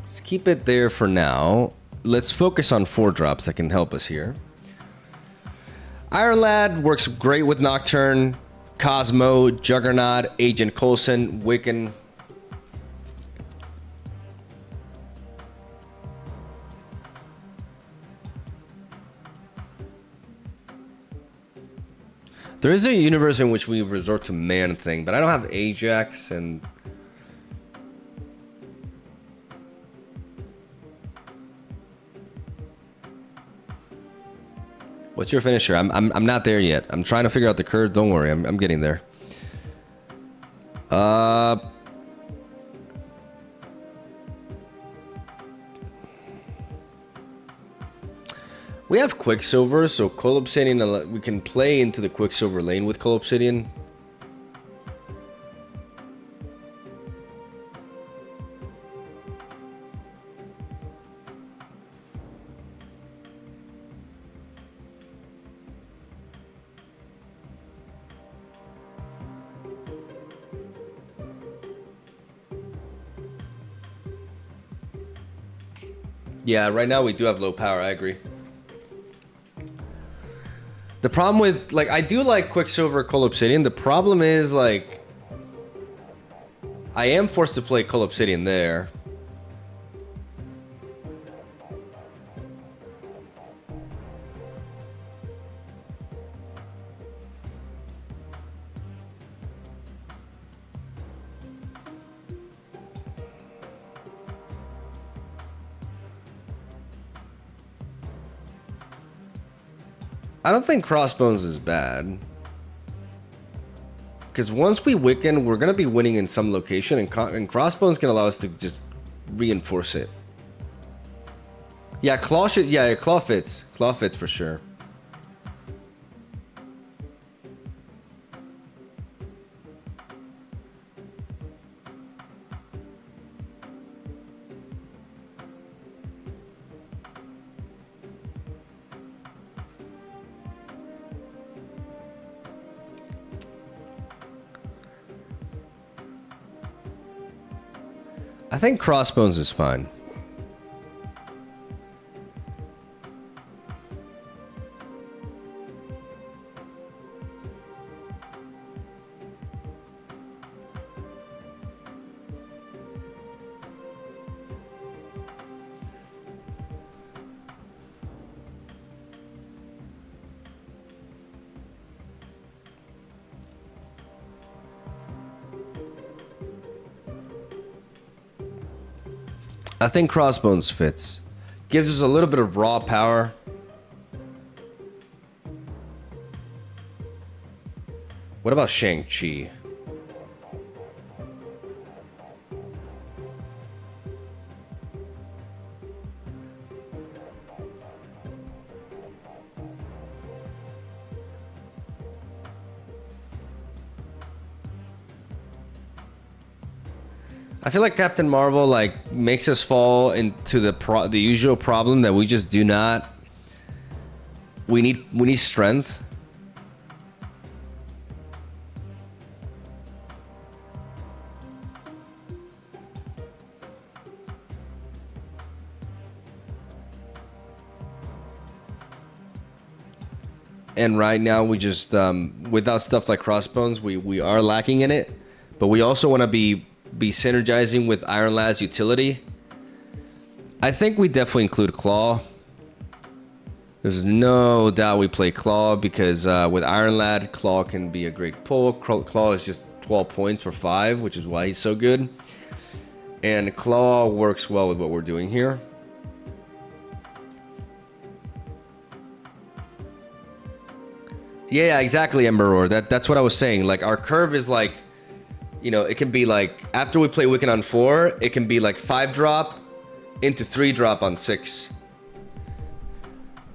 [SPEAKER 1] Let's keep it there for now. Let's focus on 4-drops that can help us here. Iron Lad works great with Nocturne, Cosmo, Juggernaut, Agent Coulson, Wiccan. There is a universe in which we resort to Man Thing, but I don't have Ajax and... What's your finisher? I'm not there yet. I'm trying to figure out the curve. Don't worry, I'm getting there. We have Quicksilver, so Coal Obsidian, we can play into the Quicksilver lane with Coal Obsidian. Yeah, right now we do have low power, I agree. The problem with, like, I do like Quicksilver, Coal Obsidian. The problem is, like, I am forced to play Coal Obsidian there. I don't think Crossbones is bad. Because once we Wiccan, we're going to be winning in some location, and Crossbones can allow us to just reinforce it. Yeah, Claw should, yeah, Claw fits. Claw fits for sure. I think crossbones is fine. I think crossbones fits. Gives us a little bit of raw power. What about Shang-Chi? I feel like Captain Marvel like makes us fall into the usual problem that we just do not. We need strength. And right now we just without stuff like crossbones, we are lacking in it, but we also want to be synergizing with Iron Lad's utility. I think we definitely include Claw. There's no doubt we play Claw because with Iron Lad, Claw can be a great pull. Claw is just 12 points for 5, which is why he's so good. And Claw works well with what we're doing here. Yeah, exactly, Ember Roar. That's what I was saying. Like, our curve is like, you know, it can be like, after we play Wiccan on 4, it can be like 5-drop into 3-drop on 6.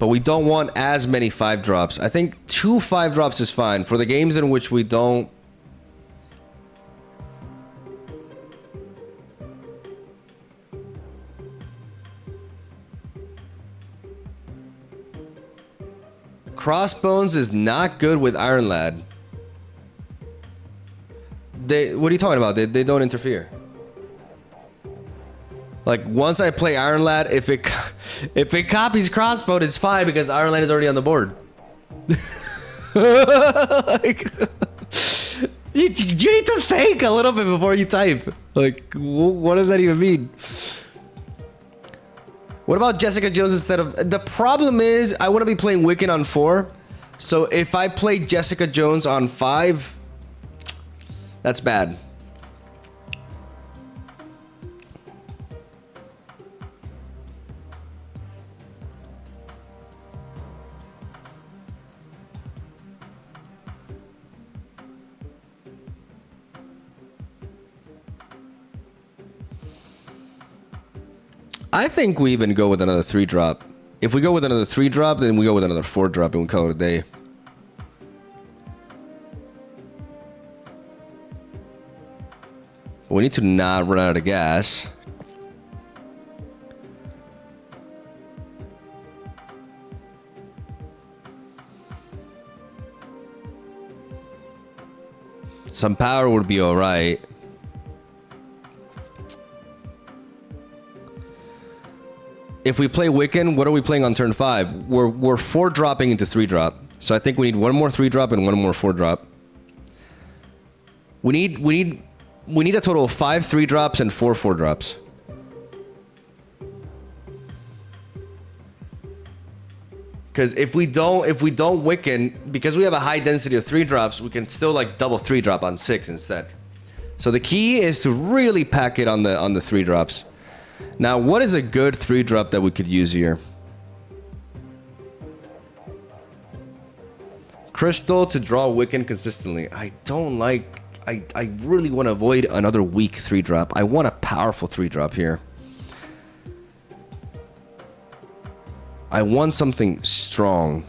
[SPEAKER 1] But we don't want as many 5-drops. I think 2 5-drops is fine. For the games in which we don't... Crossbones is not good with Iron Lad. What are you talking about? They don't interfere. Like, once I play Iron Lad, if it copies crossbow, it's fine because Iron Lad is already on the board. Like, you need to think a little bit before you type. Like, what does that even mean? What about Jessica Jones instead of... The problem is, I want to be playing Wiccan on 4. So if I play Jessica Jones on 5... That's bad. I think we even go with another 3-drop. If we go with another 3-drop, then we go with another 4-drop and we call it a day. We need to not run out of gas. Some power would be all right. If we play Wiccan, what are we playing on turn 5? We're 4-dropping into 3-drop. So I think we need one more 3-drop and one more 4-drop. We need a total of 5 3-drops and 4 4-drops. Because if we don't Wiccan, because we have a high density of 3-drops, we can still like double 3-drop on 6 instead. So the key is to really pack it on the 3-drops. Now, what is a good 3-drop that we could use here? Crystal to draw Wiccan consistently. I don't like... I really want to avoid another weak 3-drop. I want a powerful 3-drop here. I want something strong.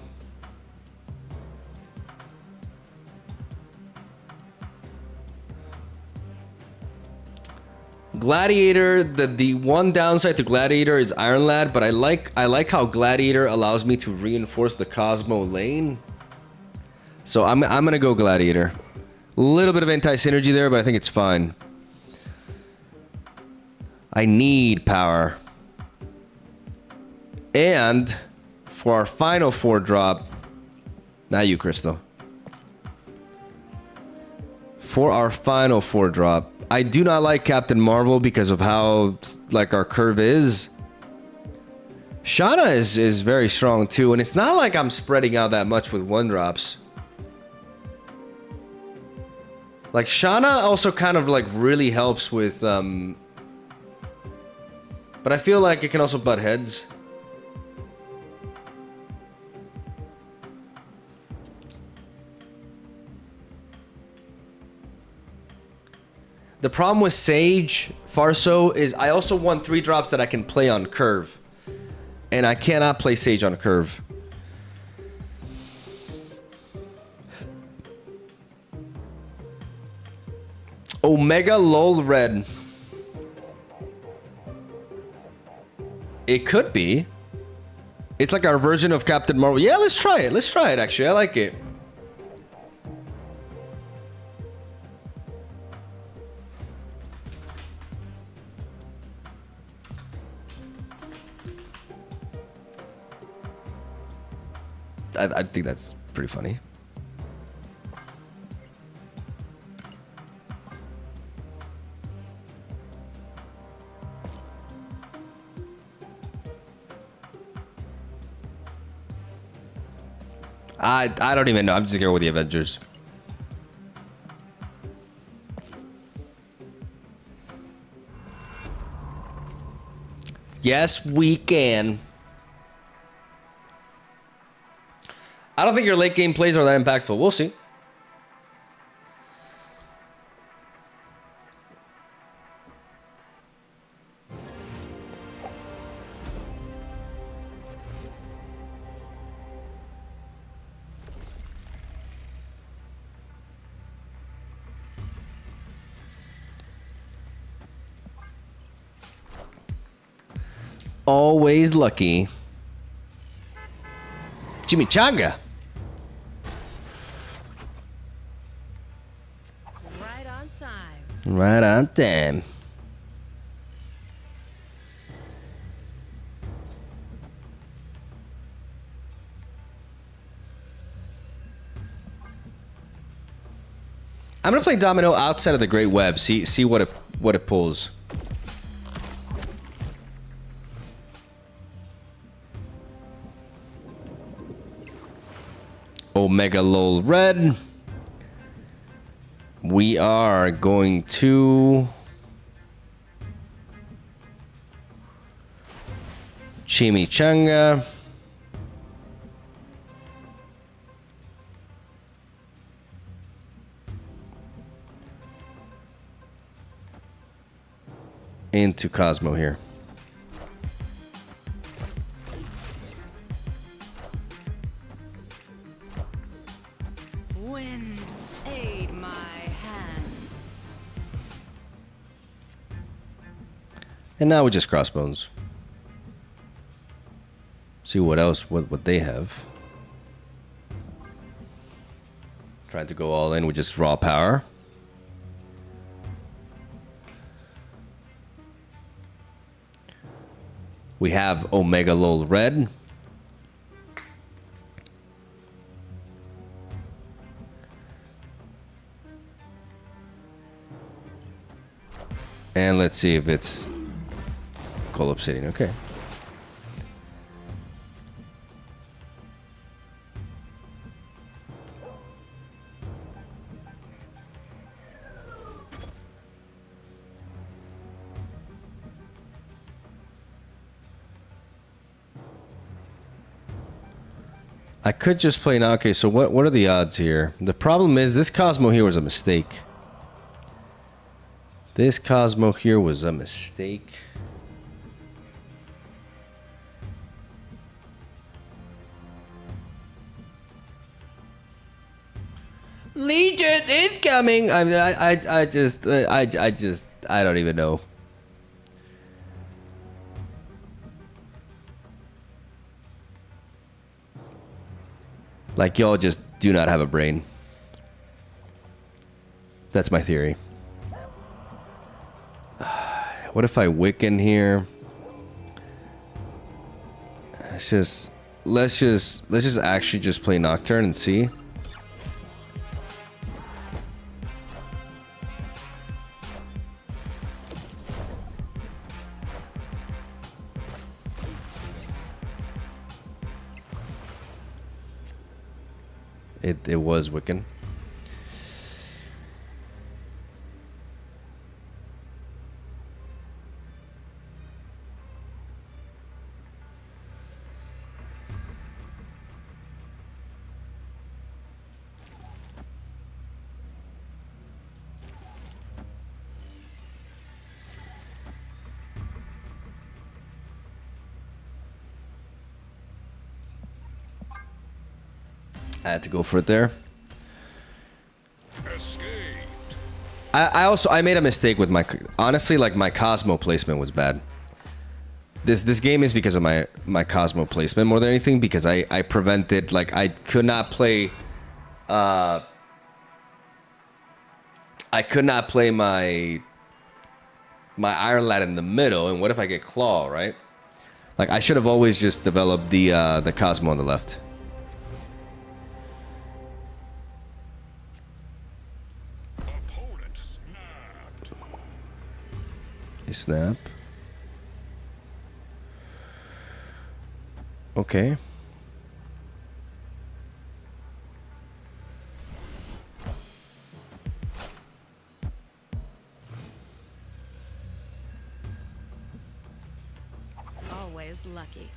[SPEAKER 1] Gladiator, the one downside to Gladiator is Iron Lad, but I like how Gladiator allows me to reinforce the Cosmo lane. So I'm gonna go Gladiator. A little bit of anti-synergy there, but I think it's fine. I need power. And for our final 4-drop, not you, Crystal. For our final 4-drop, I do not like Captain Marvel because of how like our curve is. Shauna is very strong too, and it's not like I'm spreading out that much with 1-drops. Like Shauna also kind of like really helps with but I feel like it can also butt heads. The problem with Sage Farso is I also want 3-drops that I can play on curve. And I cannot play Sage on curve. Omega Lol Red. It could be. It's like our version of Captain Marvel. Yeah, let's try it. Let's try it, actually. I like it. I think that's pretty funny. I don't even know. I'm just going with the Avengers. Yes, we can. I don't think your late game plays are that impactful. We'll see. Always lucky. Chimichanga.
[SPEAKER 5] Right on time.
[SPEAKER 1] Right on time. I'm gonna play Domino outside of the Great Web. See what it pulls. Omega Lol Red. We are going to Chimichanga. Into Cosmo here.
[SPEAKER 5] Wind, aid my hand.
[SPEAKER 1] And now we just Crossbones. See what else, what they have. Trying to go all in with just raw power. We have Omega Lol Red. And let's see if it's Cold Obsidian. Okay. I could just play now. Okay, so what are the odds here? The problem is this Cosmo here was a mistake. This Cosmo here was a mistake. Legion is coming. I mean, I just I don't even know. Like, y'all just do not have a brain. That's my theory. What if I wick in here? Let's just actually just play Nocturne and see. It was Wiccan. I had to go for it there. I made a mistake with my, honestly, like my Cosmo placement was bad. This game is because of my Cosmo placement more than anything, because I prevented, like, I could not play my Iron Lad in the middle, and what if I get Claw, right? Like, I should have always just developed the Cosmo on the left. Snap. Okay.
[SPEAKER 5] Always lucky.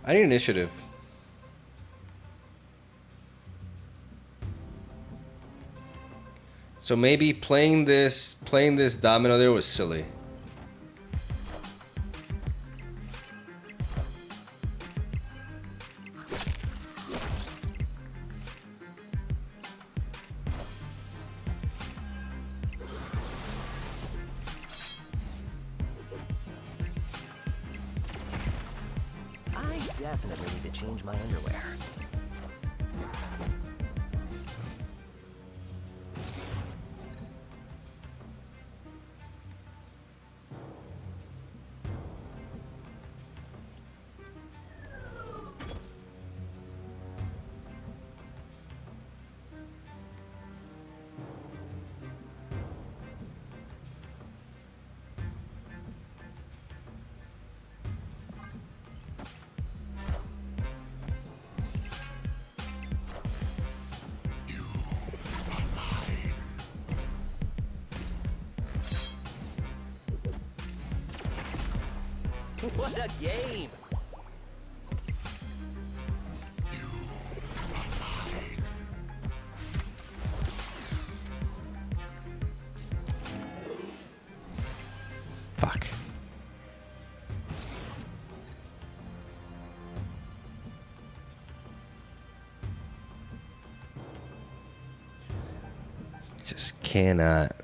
[SPEAKER 1] I need initiative. So maybe playing this domino there was silly.
[SPEAKER 6] Definitely need to change my underwear. What a game!
[SPEAKER 1] Fuck. Just cannot.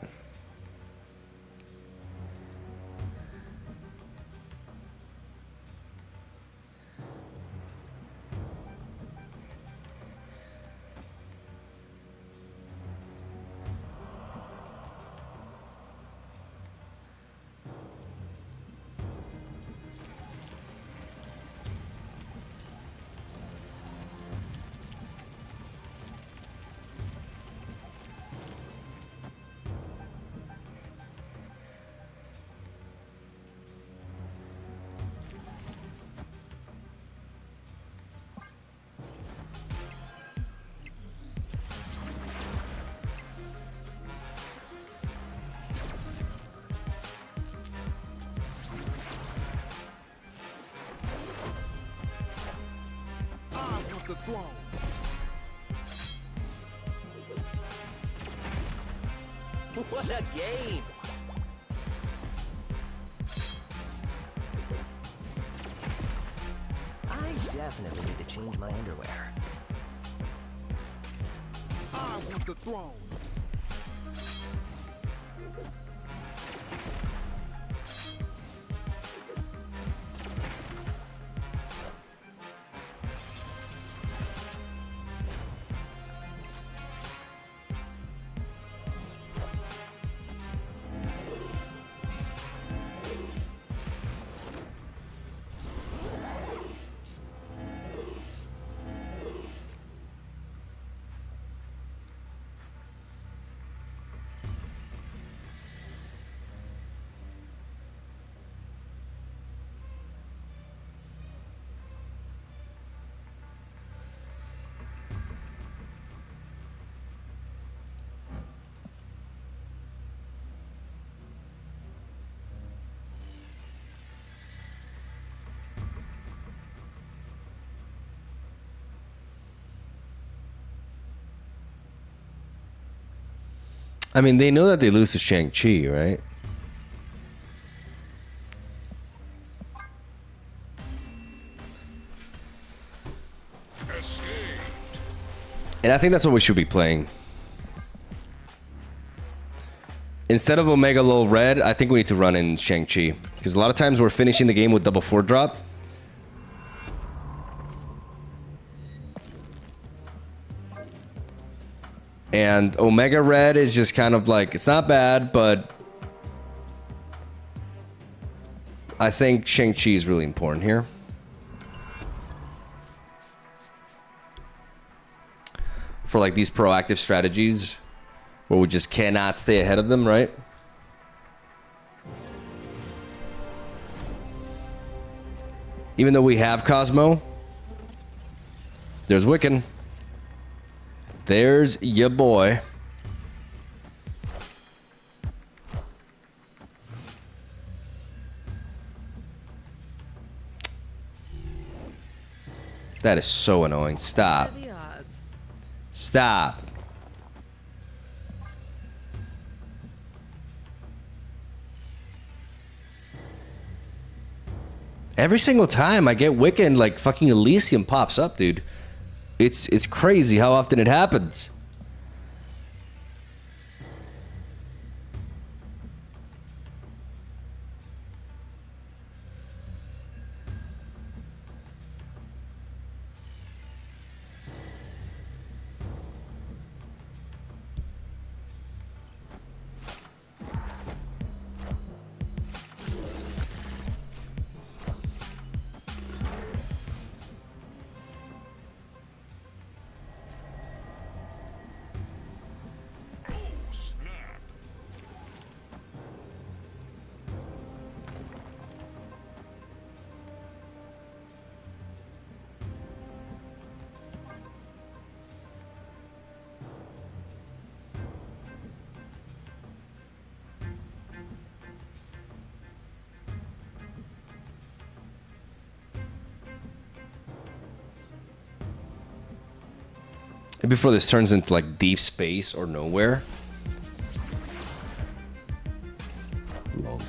[SPEAKER 3] The throne.
[SPEAKER 6] What a game! I definitely need to change my underwear.
[SPEAKER 3] I want the throne.
[SPEAKER 1] I mean, they know that they lose to Shang-Chi, right? And I think that's what we should be playing. Instead of Omega Low Red, I think we need to run in Shang-Chi. Because a lot of times we're finishing the game with double 4-drop. And Omega Red is just kind of like, it's not bad, but I think Shang-Chi is really important here. For like these proactive strategies where we just cannot stay ahead of them, right? Even though we have Cosmo, there's Wiccan. There's your boy. That is so annoying. Stop.
[SPEAKER 5] What are the odds?
[SPEAKER 1] Stop. Every single time I get Wiccan, like fucking Elysium pops up, dude. It's crazy how often it happens. Before this turns into like deep space or nowhere. Lol.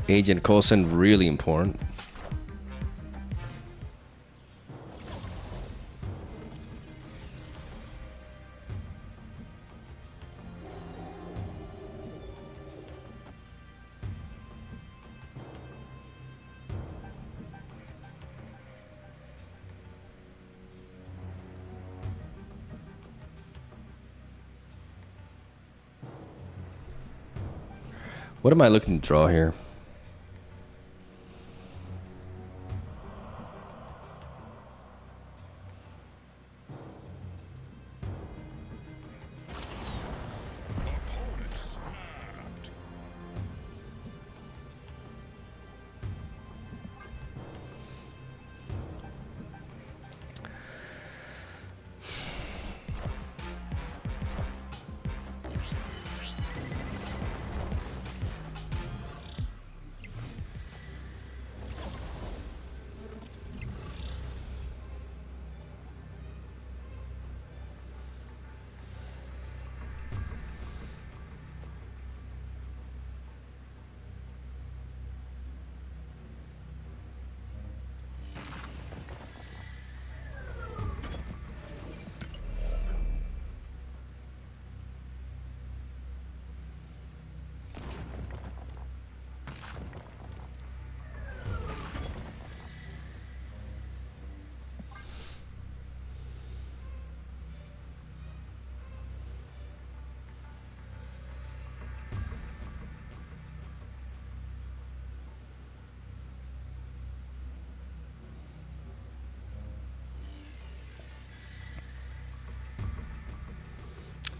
[SPEAKER 1] Agent Coulson, really important. What am I looking to draw here?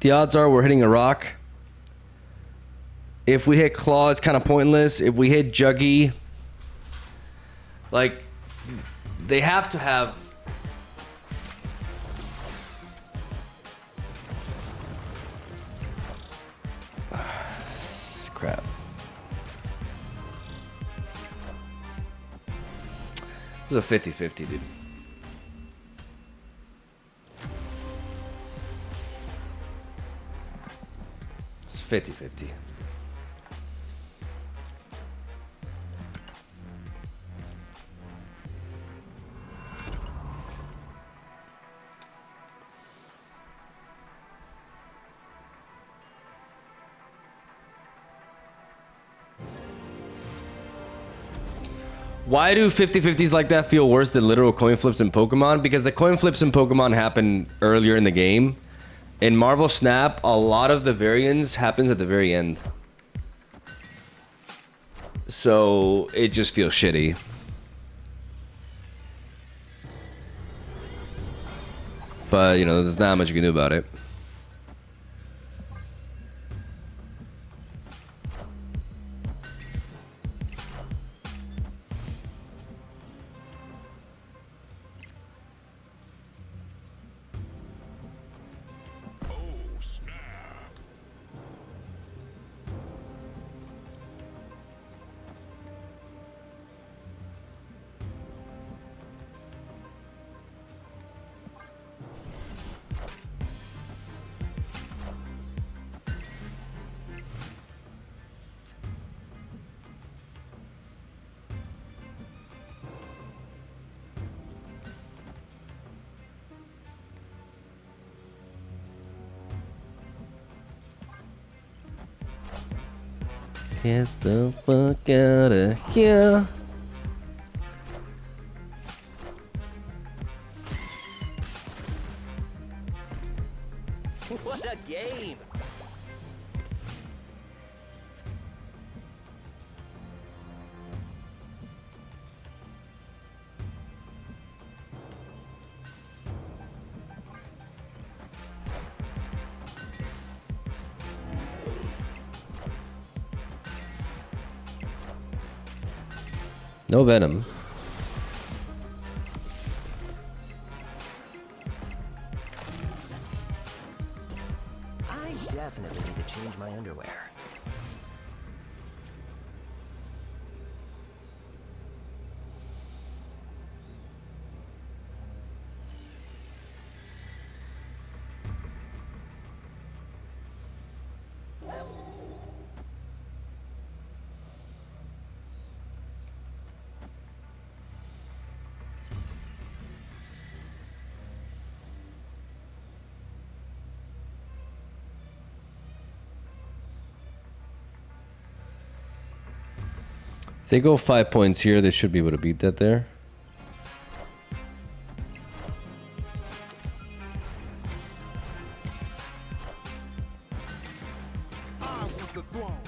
[SPEAKER 1] The odds are we're hitting a rock. If we hit claw, it's kind of pointless. If we hit juggy, like, they have to have... Crap. It was a 50-50, dude. It's 50-50. Why do 50-50s like that feel worse than literal coin flips in Pokemon? Because the coin flips in Pokemon happen earlier in the game. In Marvel Snap, a lot of the variance happens at the very end. So it just feels shitty. But, you know, there's not much you can do about it. Get the fuck out of here.
[SPEAKER 6] What a game!
[SPEAKER 1] No venom.
[SPEAKER 6] I definitely need to change my underwear.
[SPEAKER 1] If they go 5 points here, they should be able to beat that there.
[SPEAKER 3] I want the throne.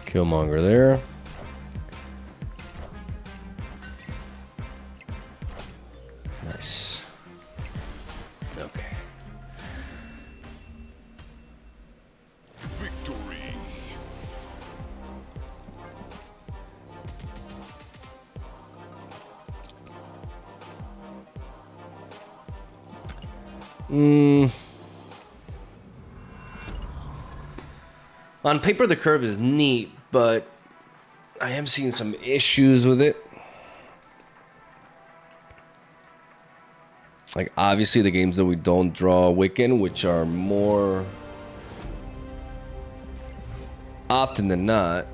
[SPEAKER 1] Killmonger there. Nice. Okay.
[SPEAKER 3] Victory.
[SPEAKER 1] On paper, the curve is neat, but I am seeing some issues with it. Like, obviously, the games that we don't draw Wiccan, which are more often than not.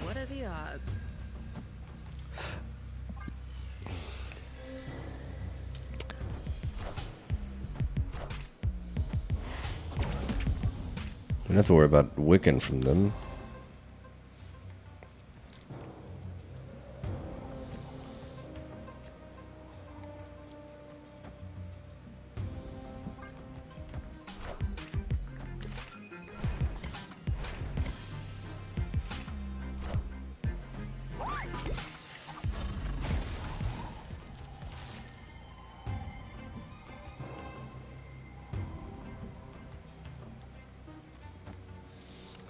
[SPEAKER 5] What are the odds?
[SPEAKER 1] We don't have to worry about Wiccan from them.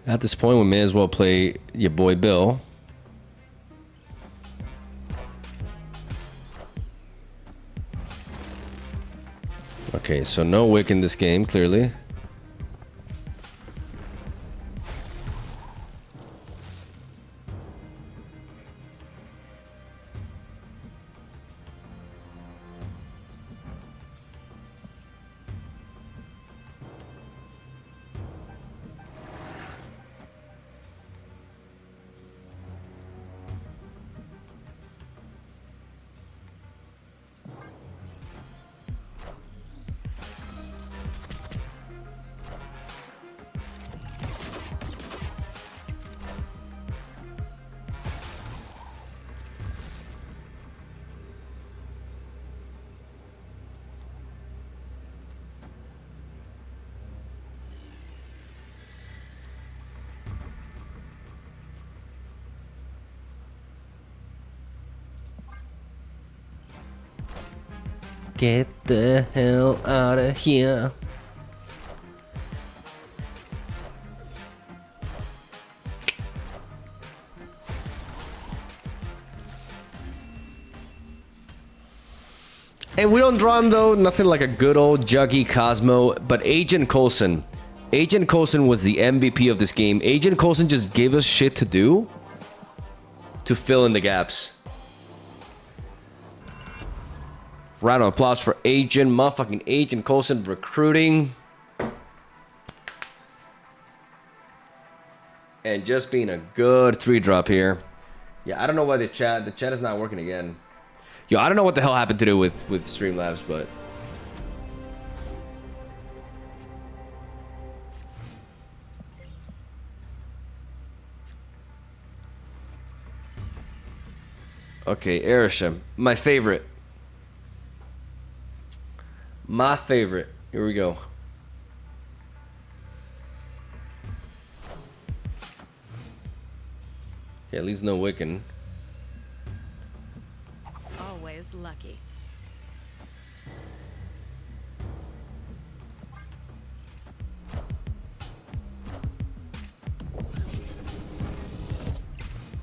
[SPEAKER 1] At this point, we may as well play your boy Bill. Okay, so no wick in this game, clearly. Get the hell out of here. And we don't draw him though, nothing like a good old Juggy Cosmo, but Agent Coulson. Agent Coulson was the MVP of this game. Agent Coulson just gave us shit to do to fill in the gaps. Round of applause for motherfucking Agent Coulson recruiting. And just being a good 3-drop here. Yeah, I don't know why the chat is not working again. Yo, I don't know what the hell happened to do with Streamlabs, but okay, Erisham, my favorite. My favorite. Here we go. Okay, at least no Wiccan.
[SPEAKER 5] Always lucky.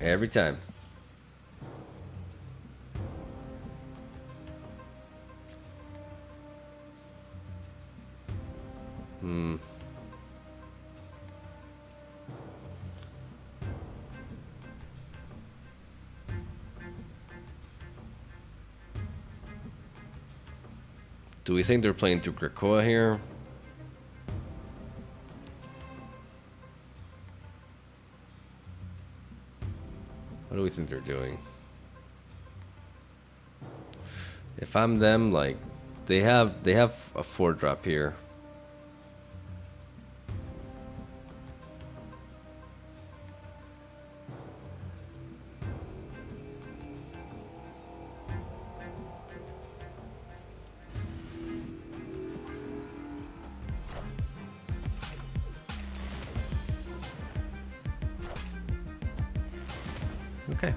[SPEAKER 1] Every time. Do we think they're playing through Rokouuu here? What do we think they're doing? If I'm them, like they have a 4-drop here. Okay.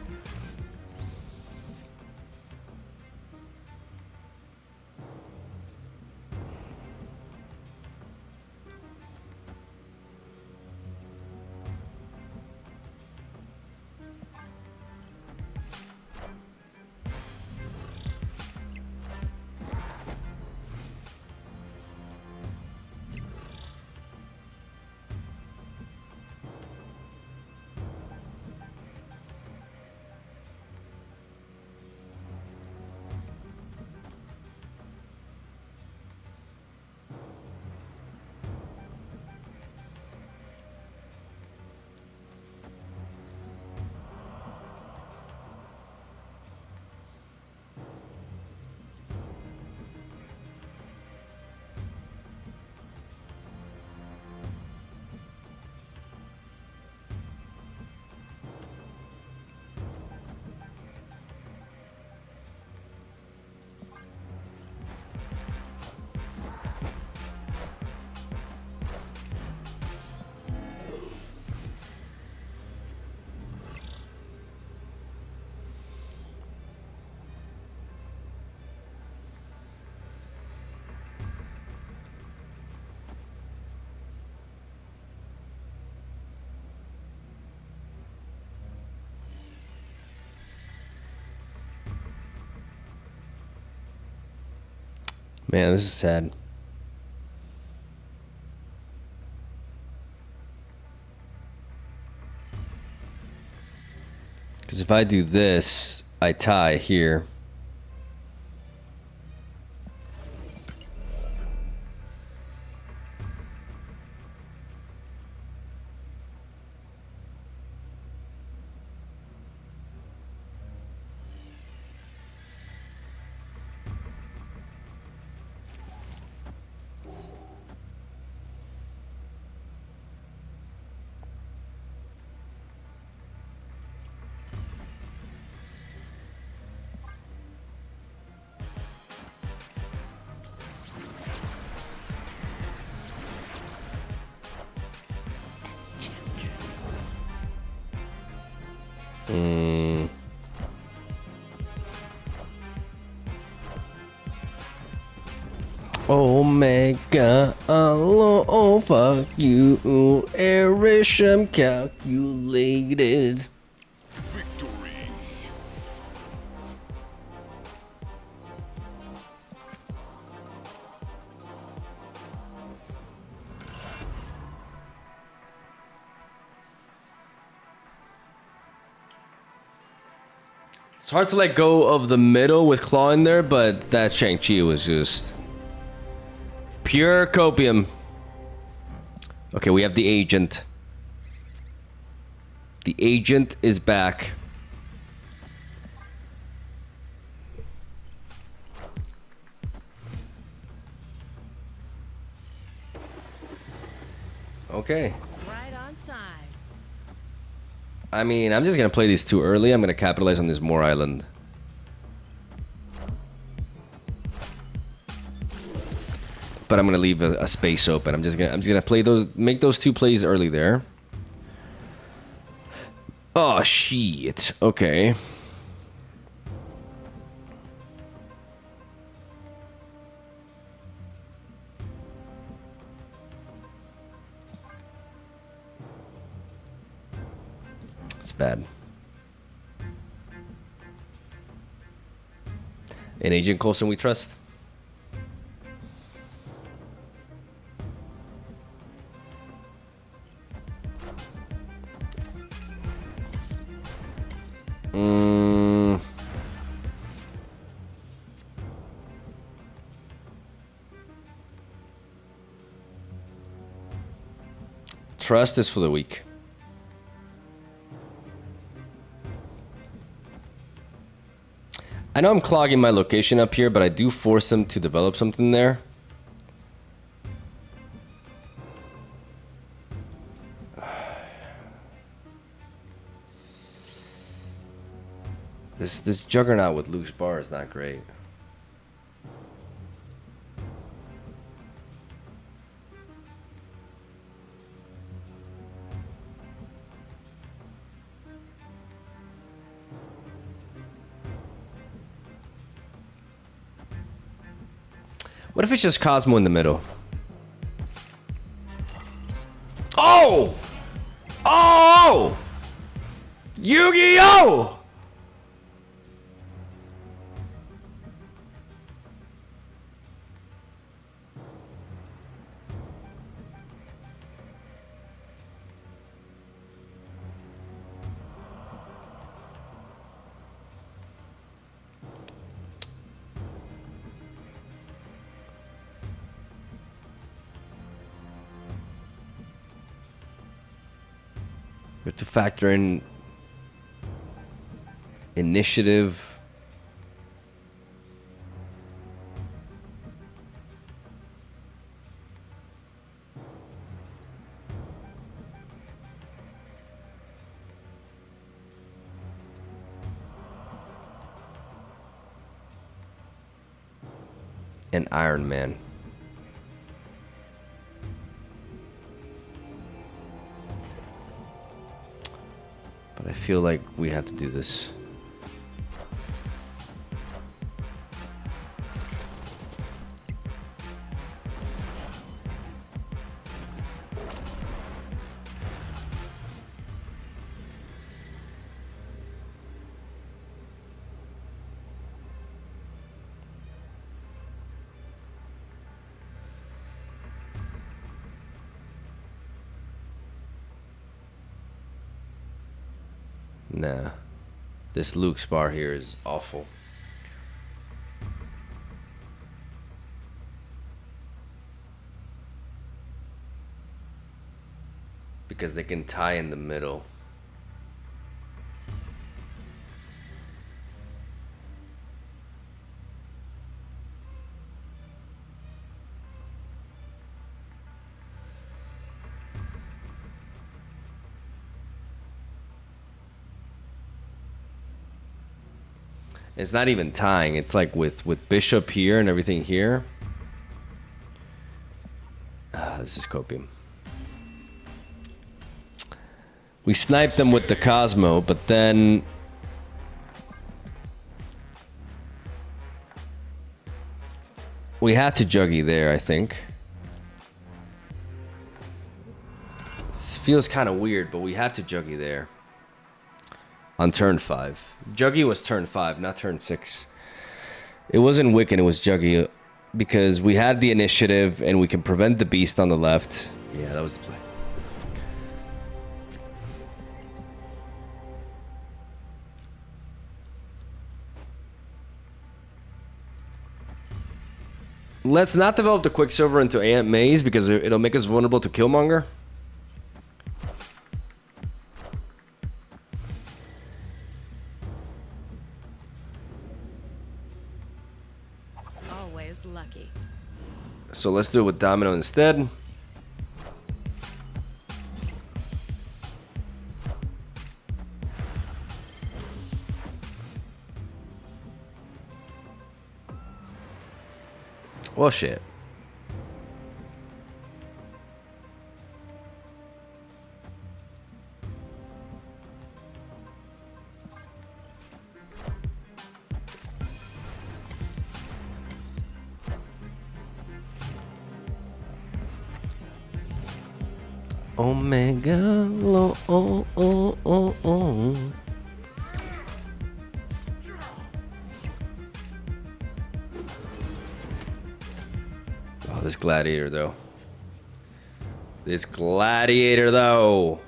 [SPEAKER 1] Man, this is sad. Because if I do this, I tie here. Omega, oh fuck you, Erisham calculated.
[SPEAKER 3] Victory.
[SPEAKER 1] It's hard to let go of the middle with Claw in there, but that Shang-Chi was just pure copium. Okay, we have the agent. The agent is back. Okay.
[SPEAKER 5] Right on time.
[SPEAKER 1] I mean, I'm just gonna play these too early. I'm gonna capitalize on this Moor Island. But I'm gonna leave a space open. I'm just gonna play those, make those two plays early there. Oh shit. Okay. It's bad. An Agent Coulson we trust. Trust is for the weak. I know I'm clogging my location up here, but I do force him to develop something there. This Juggernaut with loose bar is not great. What if it's just Cosmo in the middle? Oh! Oh! Yu-Gi-Oh! We have to factor in initiative. And Iron Man. But I feel like we have to do this. Nah. This Luke's bar here is awful. Because they can tie in the middle. It's not even tying. It's like with bishop here and everything here. This is copium. We sniped them with the Cosmo, but then we had to juggy there, I think. This feels kind of weird, but we had to juggy there. On turn 5. Juggy was turn 5, not turn 6. It wasn't Wiccan, it was Juggy. Because we had the initiative and we can prevent the beast on the left. Yeah, that was the play. Let's not develop the Quicksilver into Ant Maze because it'll make us vulnerable to Killmonger.
[SPEAKER 5] Always lucky.
[SPEAKER 1] So let's do it with Domino instead. Well, shit. Omega low. Oh. Oh, this gladiator though. This gladiator though.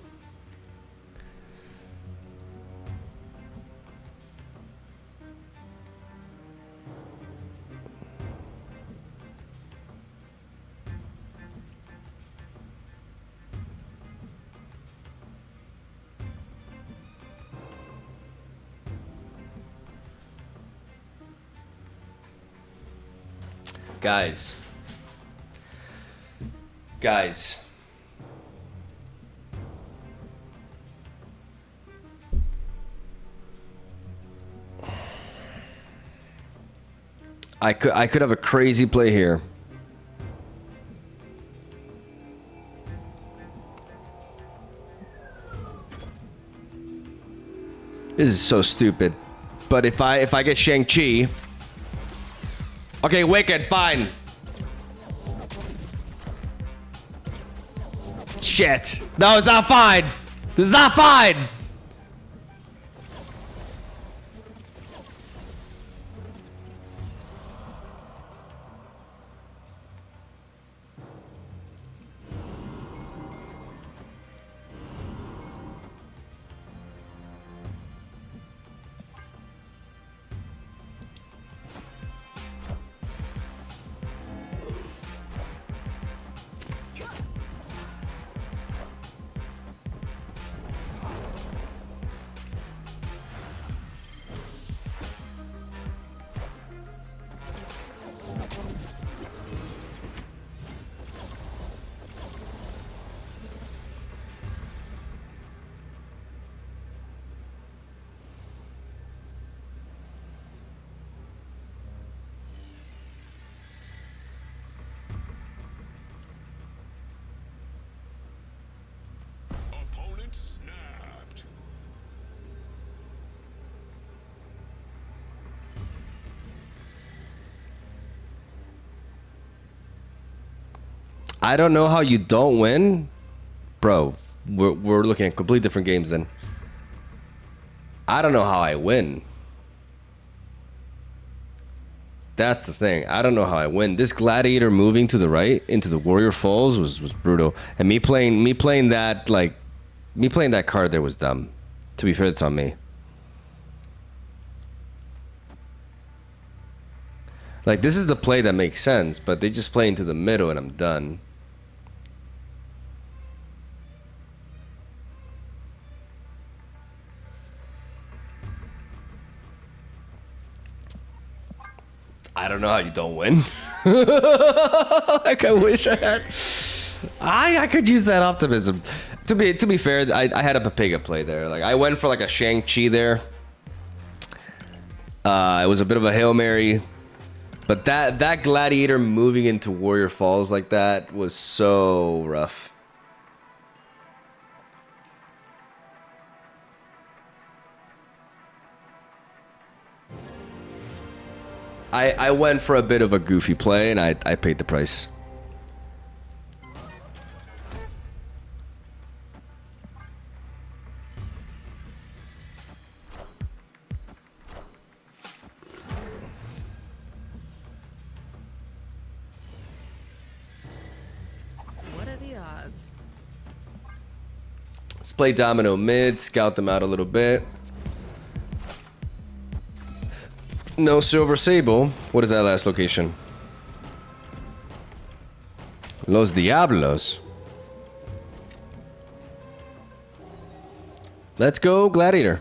[SPEAKER 1] Guys. I could have a crazy play here. This is so stupid. But if I get Shang-Chi. Okay, Wicked, fine. Shit. No, it's not fine. This is not fine.
[SPEAKER 3] Opponent snapped.
[SPEAKER 1] I don't know how you don't win. Bro, we're looking at completely different games then. I don't know how I win. That's the thing. I don't know how I win. This gladiator moving to the right into the Warrior Falls was brutal. And me playing that card there was dumb. To be fair, it's on me. Like, this is the play that makes sense, but they just play into the middle and I'm done. I don't know how you don't win. Like, I wish I had. I could use that optimism. To be fair, I had a Papega play there. Like, I went for like a Shang-Chi there. It was a bit of a Hail Mary. But that Gladiator moving into Warrior Falls like that was so rough. I went for a bit of a goofy play and I paid the price.
[SPEAKER 5] What are the odds?
[SPEAKER 1] Let's play domino mid, scout them out a little bit. No Silver Sable. What is that last location? Los Diablos. Let's go, Gladiator.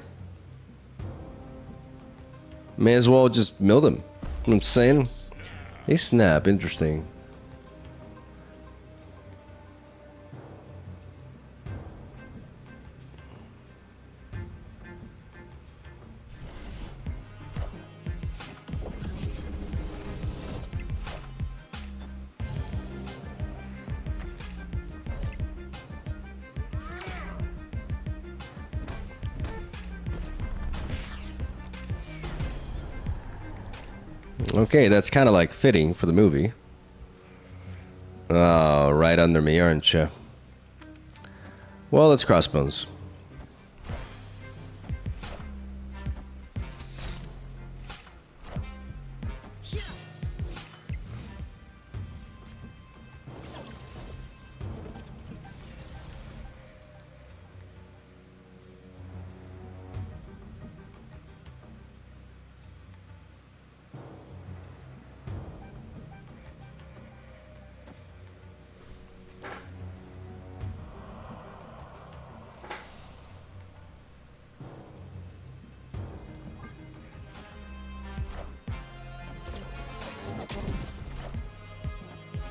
[SPEAKER 1] May as well just mill them. You know what I'm saying? They snap. Interesting. Okay, that's kind of like fitting for the movie. Oh, right under me, aren't you? Well, it's Crossbones.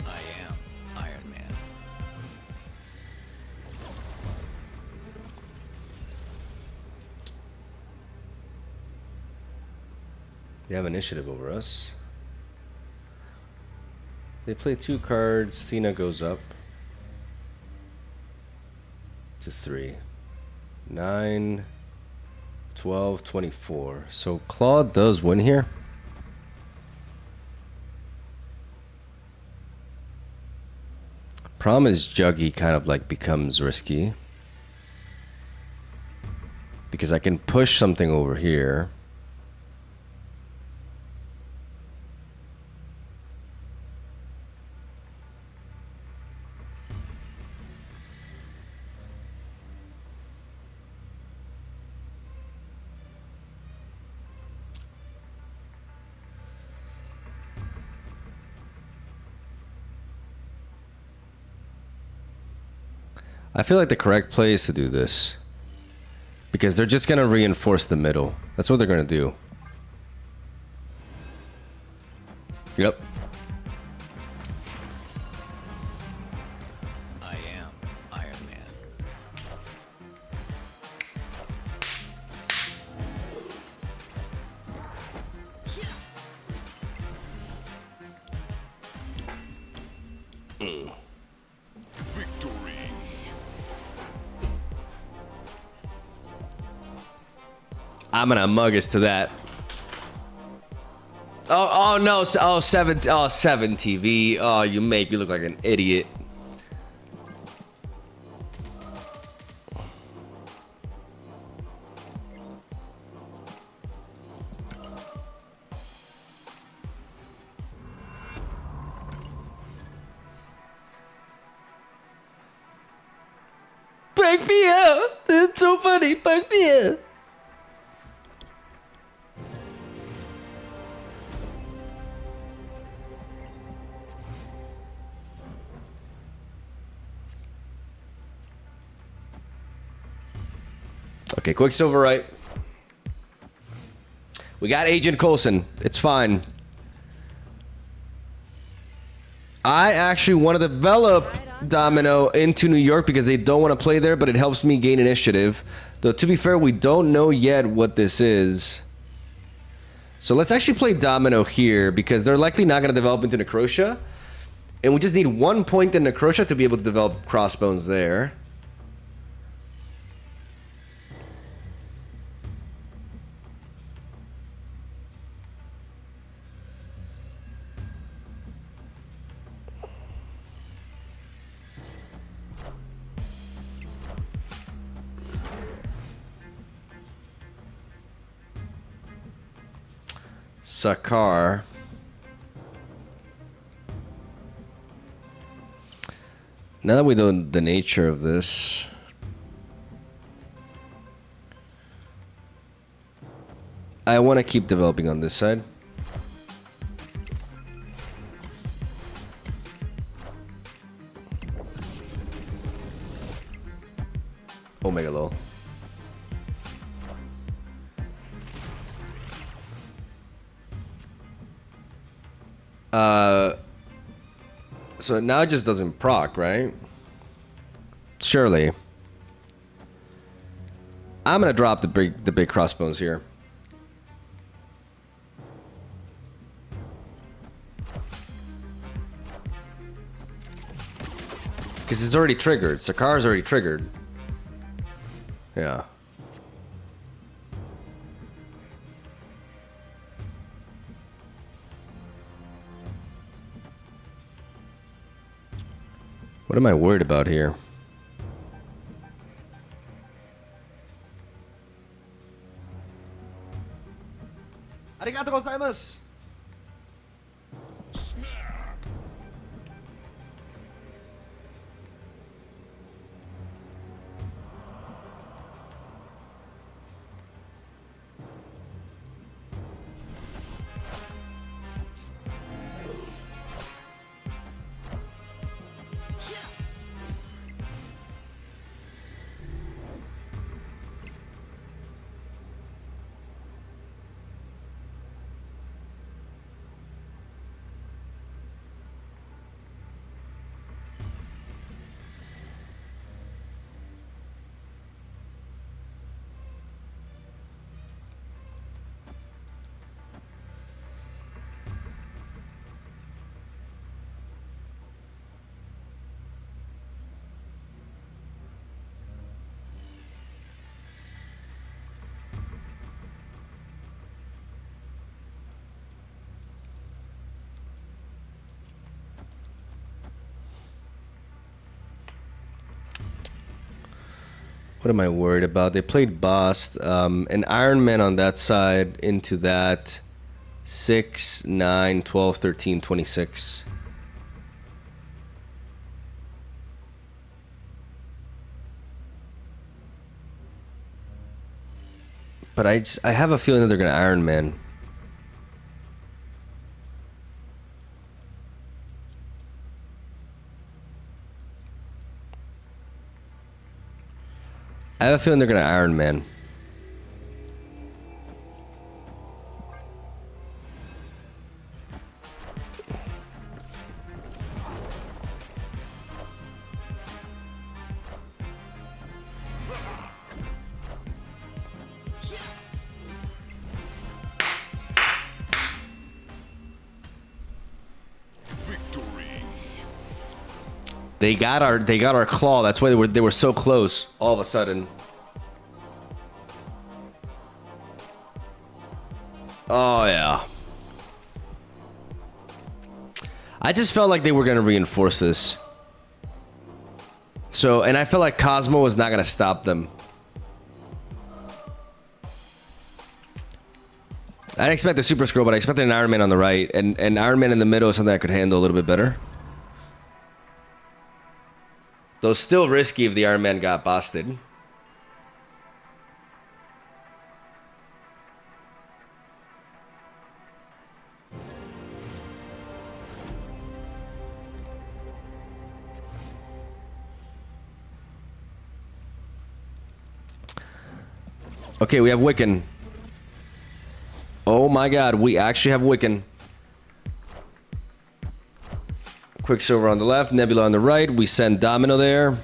[SPEAKER 2] I am Iron Man.
[SPEAKER 1] They have initiative over us. They play 2 cards. Thena goes up to 3. 9, 12, 24. So Claude does win here. Problem is Juggy kind of like becomes risky. Because I can push something over here. I feel like the correct play is to do this. Because they're just going to reinforce the middle. That's what they're going to do. Yep.
[SPEAKER 2] I am Iron Man.
[SPEAKER 3] Victory.
[SPEAKER 1] I'm gonna mug us to that. Oh no! Oh 7 TV. Oh, you make me look like an idiot. Break me out. It's so funny. Break me out. Okay, Quicksilver, right? We got Agent Coulson. It's fine. I actually want to develop Domino into New York because they don't want to play there, but it helps me gain initiative. Though, to be fair, we don't know yet what this is. So let's actually play Domino here because they're likely not going to develop into Necrotia. And we just need 1 point in Necrotia to be able to develop Crossbones there. Sakar. Now that we know the nature of this, I want to keep developing on this side. Omega low. So now it just doesn't proc, right? Surely. I'm gonna drop the big crossbones here. Because it's already triggered. Sakar's already triggered. Yeah. What am I worried about here? Arigatou gozaimasu. What am I worried about? They played Bast, an Iron Man on that side into that 6, 9, 12, 13, 26. But I have a feeling that they're going to Iron Man. I have a feeling they're going to Iron Man. They got our claw. That's why they were so close all of a sudden. Oh yeah. I just felt like they were gonna reinforce this. So, and I felt like Cosmo was not gonna stop them. I didn't expect the Super Scroll, but I expected an Iron Man on the right, and Iron Man in the middle is something I could handle a little bit better. Though still risky if the Iron Man got busted. Okay, we have Wiccan. Oh my god, we actually have Wiccan. Quicksilver on the left, Nebula on the right. We send Domino there.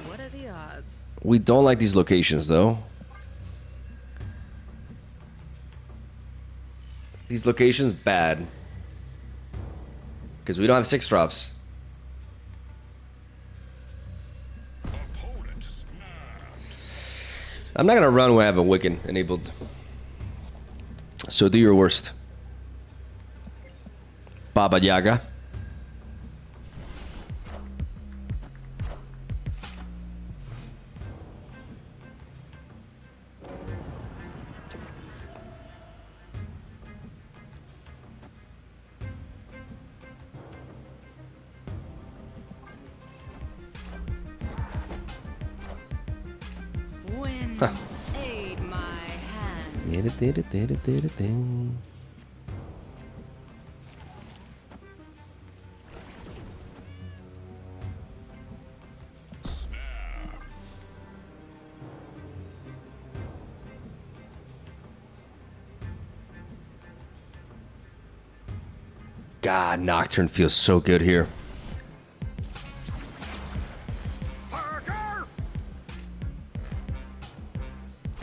[SPEAKER 5] What are the odds?
[SPEAKER 1] We don't like these locations, though. These locations, bad. Because we don't have 6 drops. I'm not going to run when I have a Wiccan enabled. So do your worst. Baba Yaga.
[SPEAKER 5] Wind, aid my hand.
[SPEAKER 1] God, Nocturne feels so good here.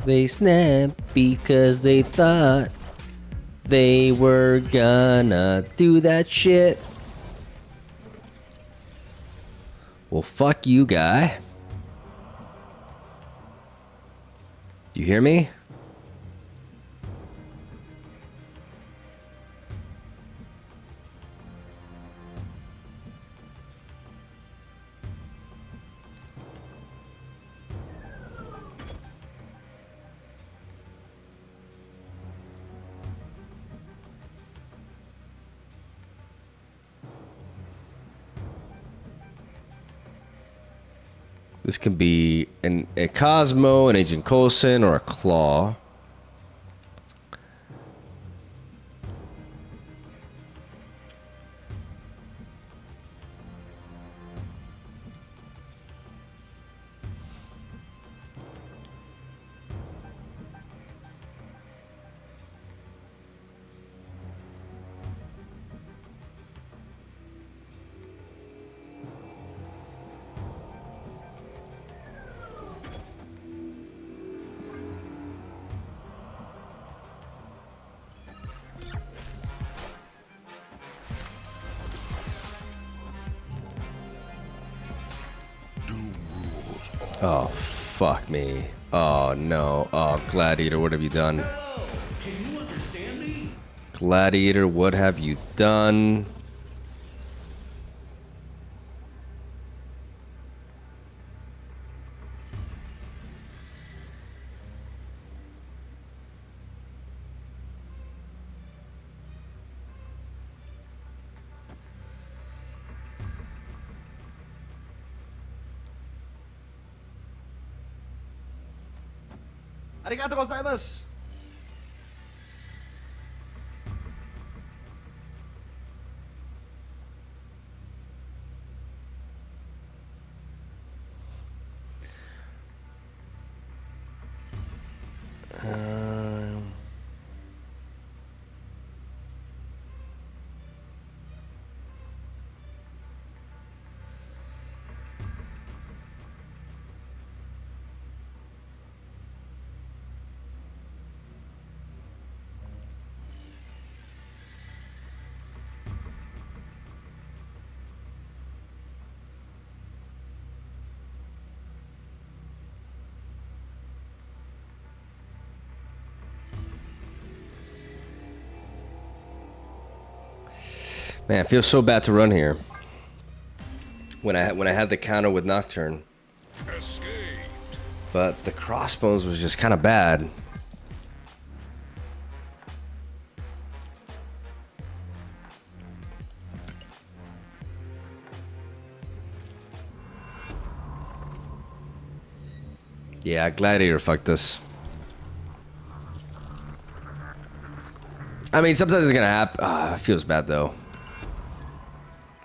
[SPEAKER 1] They snapped because they thought they were gonna do that shit. Well, fuck you, guy. You hear me? This can be a Cosmo, an Agent Coulson, or a Claw. Oh, fuck me. Oh, no. Oh, Gladiator, what have you done?
[SPEAKER 7] Can you understand me?
[SPEAKER 1] Gladiator, what have you done?
[SPEAKER 7] Arigato gozaimasu. Man, it feels so bad to run here. When I had the counter with Nocturne.
[SPEAKER 3] Escaped.
[SPEAKER 1] But the crossbones was just kind of bad.
[SPEAKER 7] Yeah, Gladiator fucked us. I mean, sometimes it's gonna happen. It feels bad though.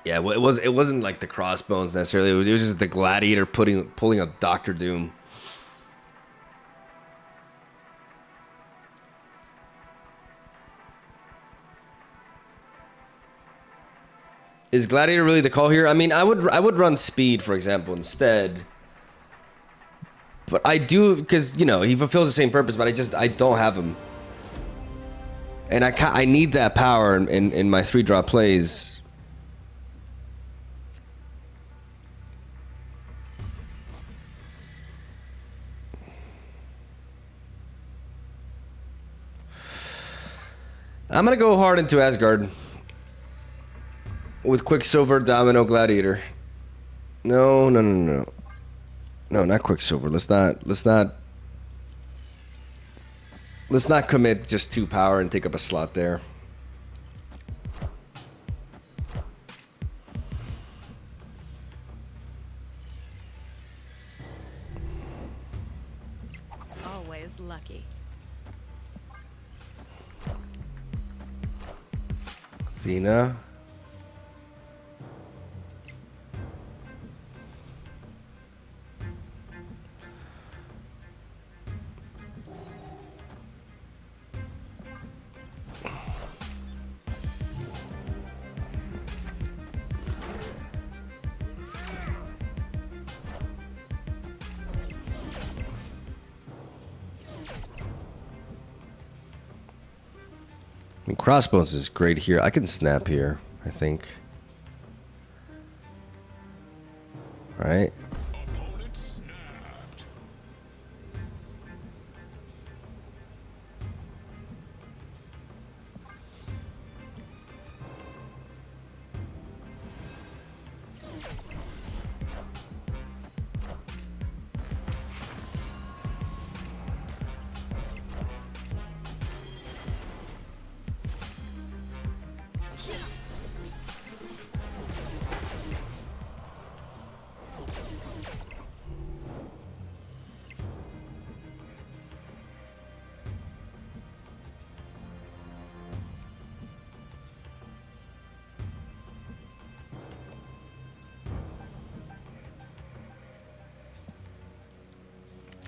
[SPEAKER 7] Yeah, well, it wasn't like the crossbones necessarily. It was just the Gladiator pulling a Doctor Doom. Is Gladiator really the call here? I mean, I would run Speed, for example, instead. But I do, because, you know, he fulfills the same purpose, but I don't have him. And I need that power in my 3-drop plays. I'm gonna go hard into Asgard with Quicksilver, Domino, Gladiator. No, not Quicksilver. Let's not commit just 2 power and take up a slot there.
[SPEAKER 5] Always lucky.
[SPEAKER 7] Vina. I mean, Crossbones is great here. I can snap here, I think. Right?
[SPEAKER 3] Opponent snapped.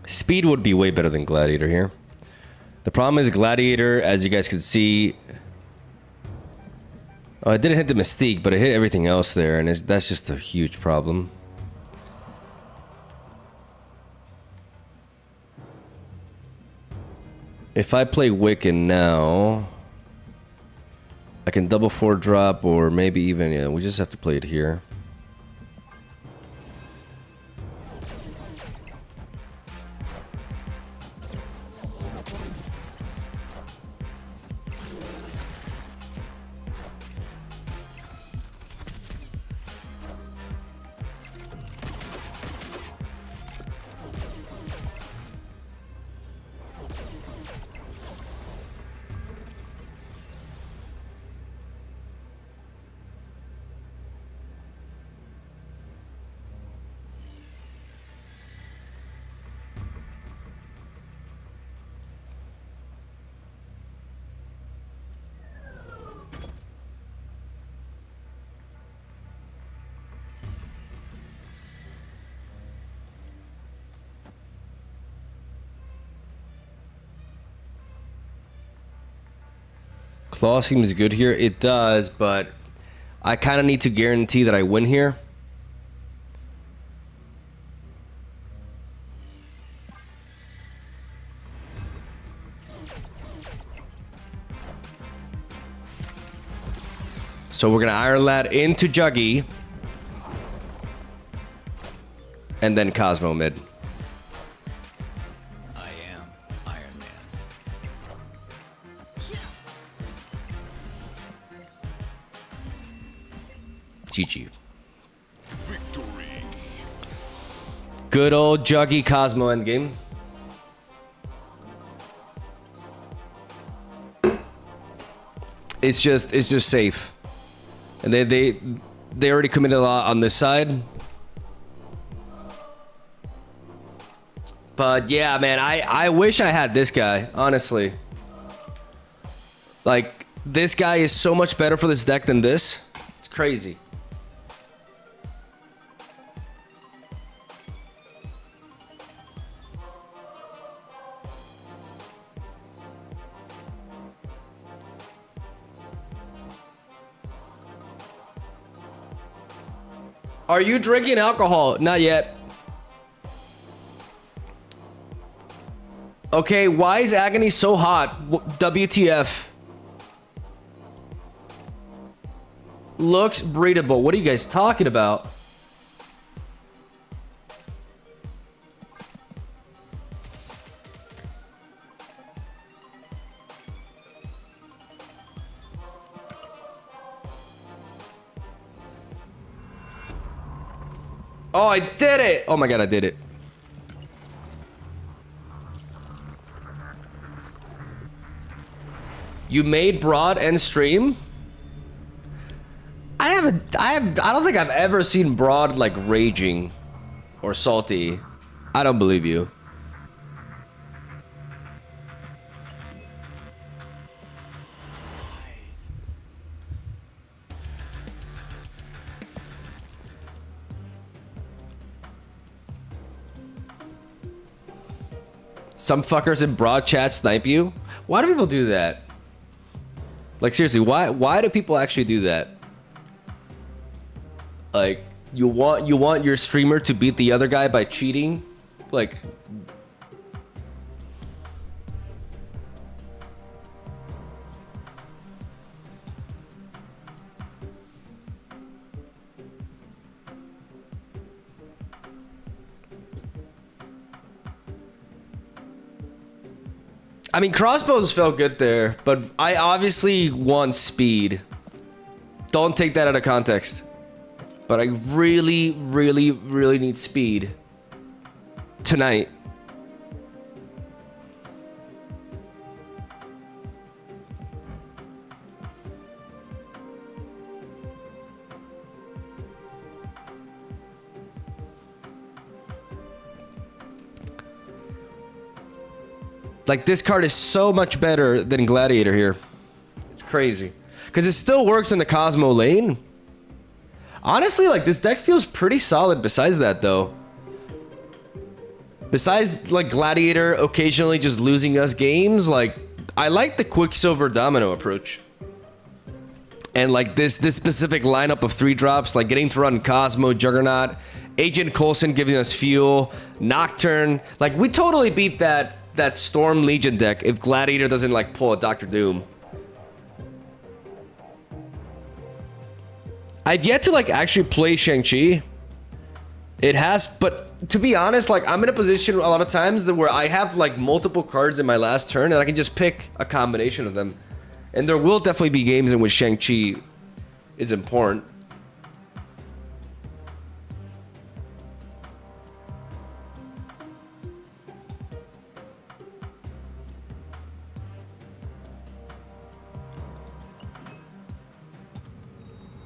[SPEAKER 7] Speed would be way better than Gladiator here. The problem is Gladiator, as you guys can see... Oh, it didn't hit the Mystique, but it hit everything else there, and that's just a huge problem. If I play Wiccan now... I can double 4-drop, or maybe even... Yeah, we just have to play it here. Claw seems good here. It does, but I kind of need to guarantee that I win here. So we're going to Iron Lad into Juggy. And then Cosmo mid.
[SPEAKER 2] I am Iron Man.
[SPEAKER 7] GG.
[SPEAKER 3] Victory.
[SPEAKER 7] Good old Juggy Cosmo endgame. It's just safe. And they already committed a lot on this side. But yeah, man, I wish I had this guy, honestly. Like, this guy is so much better for this deck than this. It's crazy. Are you drinking alcohol? Not yet. Okay, why is Agony so hot? WTF? Looks breedable. What are you guys talking about? Oh, I did it! Oh my god, I did it. You made broad and stream? I don't think I've ever seen broad like raging or salty. I don't believe you. Some fuckers in broad chat snipe you. Why do people do that? Like seriously, why do people actually do that? Like you want your streamer to beat the other guy by cheating? Like I mean, crossbows felt good there, but I obviously want speed. Don't take that out of context. But I really, really, really need speed tonight. Like, this card is so much better than Gladiator here. It's crazy. Because it still works in the Cosmo lane. Honestly, like, this deck feels pretty solid besides that, though. Besides, like, Gladiator occasionally just losing us games, like, I like the Quicksilver Domino approach. And, like, this specific lineup of 3-drops, like, getting to run Cosmo, Juggernaut, Agent Coulson giving us fuel, Nocturne. Like, we totally beat that Storm Legion deck if Gladiator doesn't like pull a Dr. Doom. I've yet to like actually play Shang-Chi. It has, but to be honest, like I'm in a position a lot of times that where I have like multiple cards in my last turn and I can just pick a combination of them. And there will definitely be games in which Shang-Chi is important.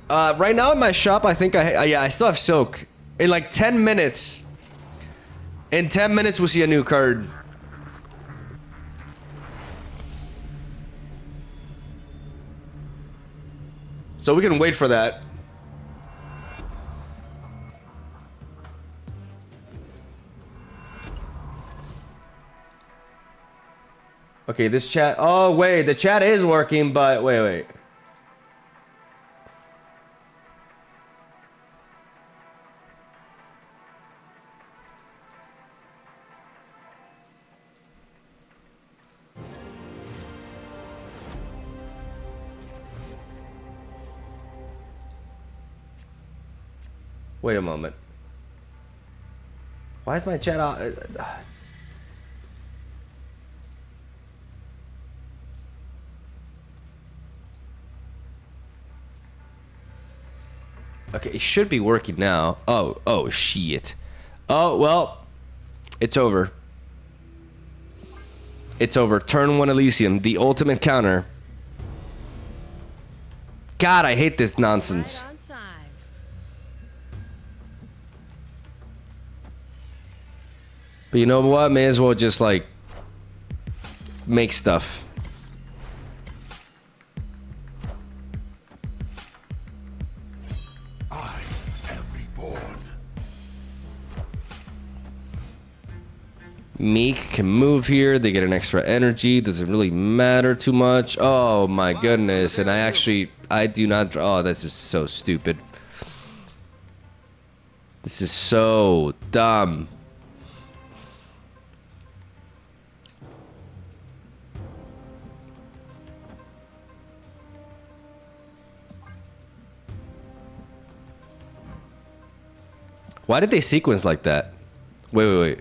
[SPEAKER 7] Right now in my shop, I think I still have Silk. In like 10 minutes. In 10 minutes, we'll see a new card. So we can wait for that. Okay, this chat. Oh, wait. The chat is working, but wait. Wait a moment. Why is my chat out? Okay, it should be working now. Oh shit. Oh, well, it's over. It's over. Turn 1 Elysium, the ultimate counter. God, I hate this nonsense.
[SPEAKER 5] Right on time.
[SPEAKER 7] But you know what? May as well just like make stuff.
[SPEAKER 3] I am reborn.
[SPEAKER 7] Meek can move here. They get an extra energy. Doesn't really matter too much. Oh my goodness. And I do not. Oh, this is so stupid. This is so dumb. Why did they sequence like that? Wait.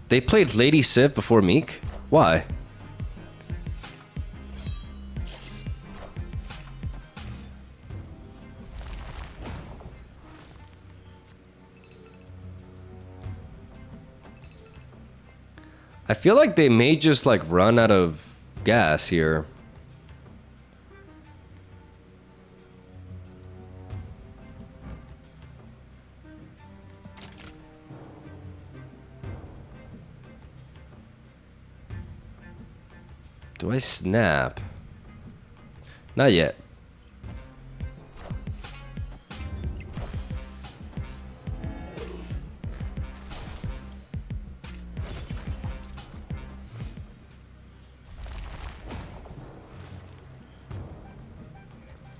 [SPEAKER 7] They played Lady Sif before Meek? Why? I feel like they may just like run out of gas here. Do I snap? Not yet.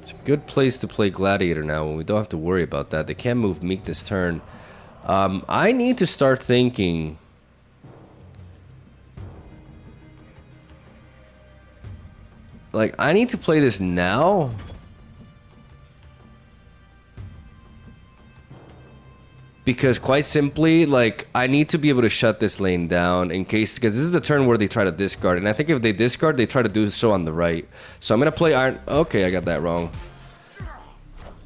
[SPEAKER 7] It's a good place to play Gladiator now when we don't have to worry about that. They can't move Meek this turn. I need to start thinking. Like, I need to play this now. Because quite simply, like, I need to be able to shut this lane down in case, because this is the turn where they try to discard. And I think if they discard, they try to do so on the right. So I'm going to play Iron... Okay, I got that wrong.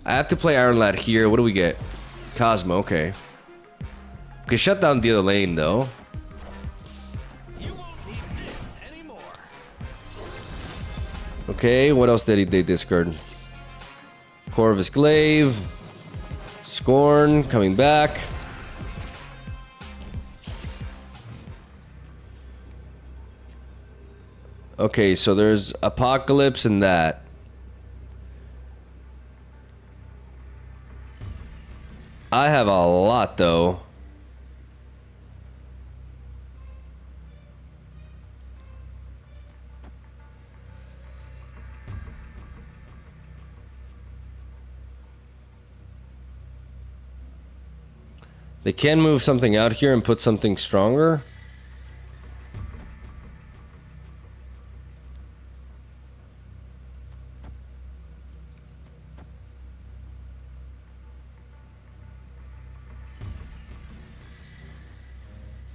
[SPEAKER 7] I have to play Iron Lad here. What do we get? Cosmo, okay. We can shut down the other lane, though. Okay, what else did they discard? Corvus Glaive. Scorn coming back. Okay, so there's Apocalypse and that. I have a lot though. They can move something out here and put something stronger.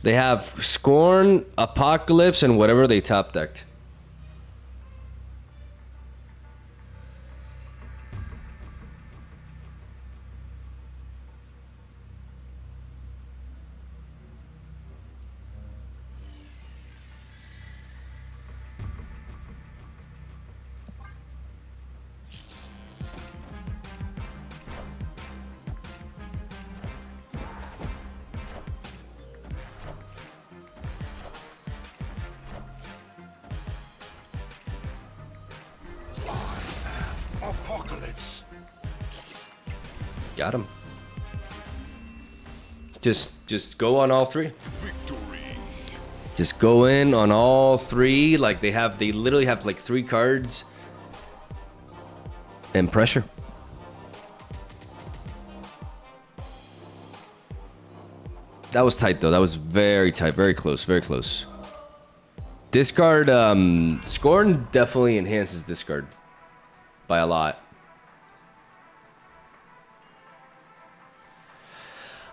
[SPEAKER 7] They have Scorn, Apocalypse, and whatever they top decked.
[SPEAKER 3] Apocalypse.
[SPEAKER 7] Got him. Just go on all three.
[SPEAKER 3] Victory.
[SPEAKER 7] Just go in on all three. Like they literally have like 3 cards. And pressure. That was tight though. That was very tight. Very close. Very close. Discard, Scorn definitely enhances discard. By a lot.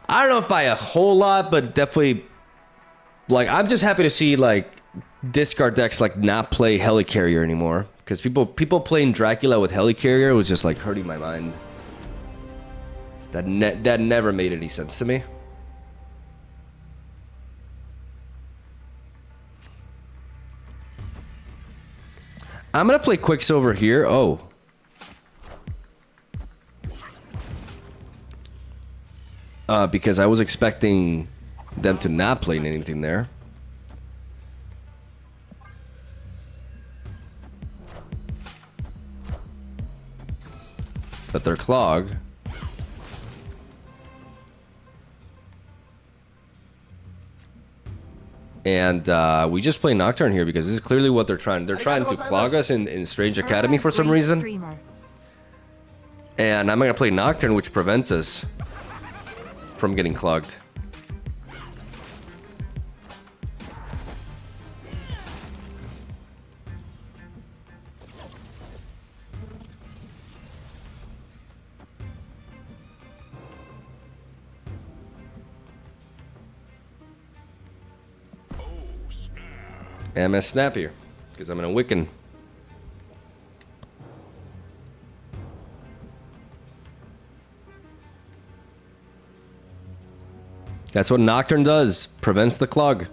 [SPEAKER 7] I don't know if by a whole lot, but definitely, like, I'm just happy to see, like, discard decks, like, not play Helicarrier anymore. Because people playing Dracula with Helicarrier was just, like, hurting my mind. That never made any sense to me. I'm going to play Quicksilver here. Oh. because I was expecting them to not play anything there. But they're clog. And we just play Nocturne here because this is clearly what they're trying. They're trying to clog us in Strange Academy for some reason. And I'm gonna play Nocturne, which prevents us from getting clogged. And I'm gonna snap here because I'm gonna Wiccan. That's what Nocturne does. Prevents the clog.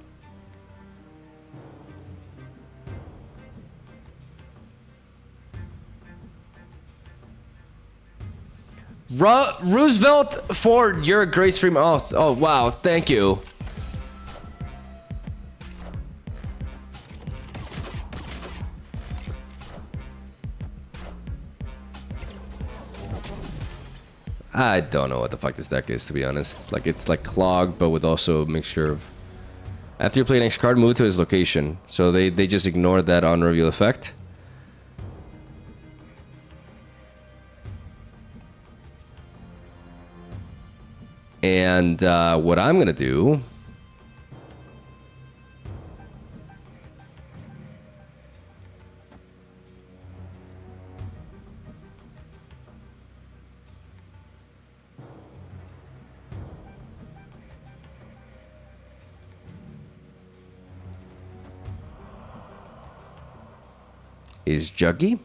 [SPEAKER 7] Roosevelt Ford, you're a great streamer. Oh, wow. Thank you. I don't know what the fuck this deck is, to be honest. Like, it's like clog, but with also a mixture of... After you play next card, move to his location. So they just ignored that on reveal effect. And what I'm gonna do... is Juggy.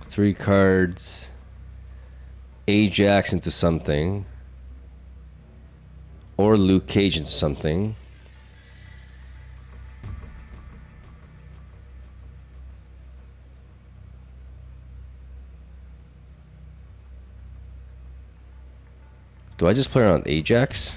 [SPEAKER 7] Three cards. Ajax into something. Or Luke Cage into something. Do I just play around Ajax?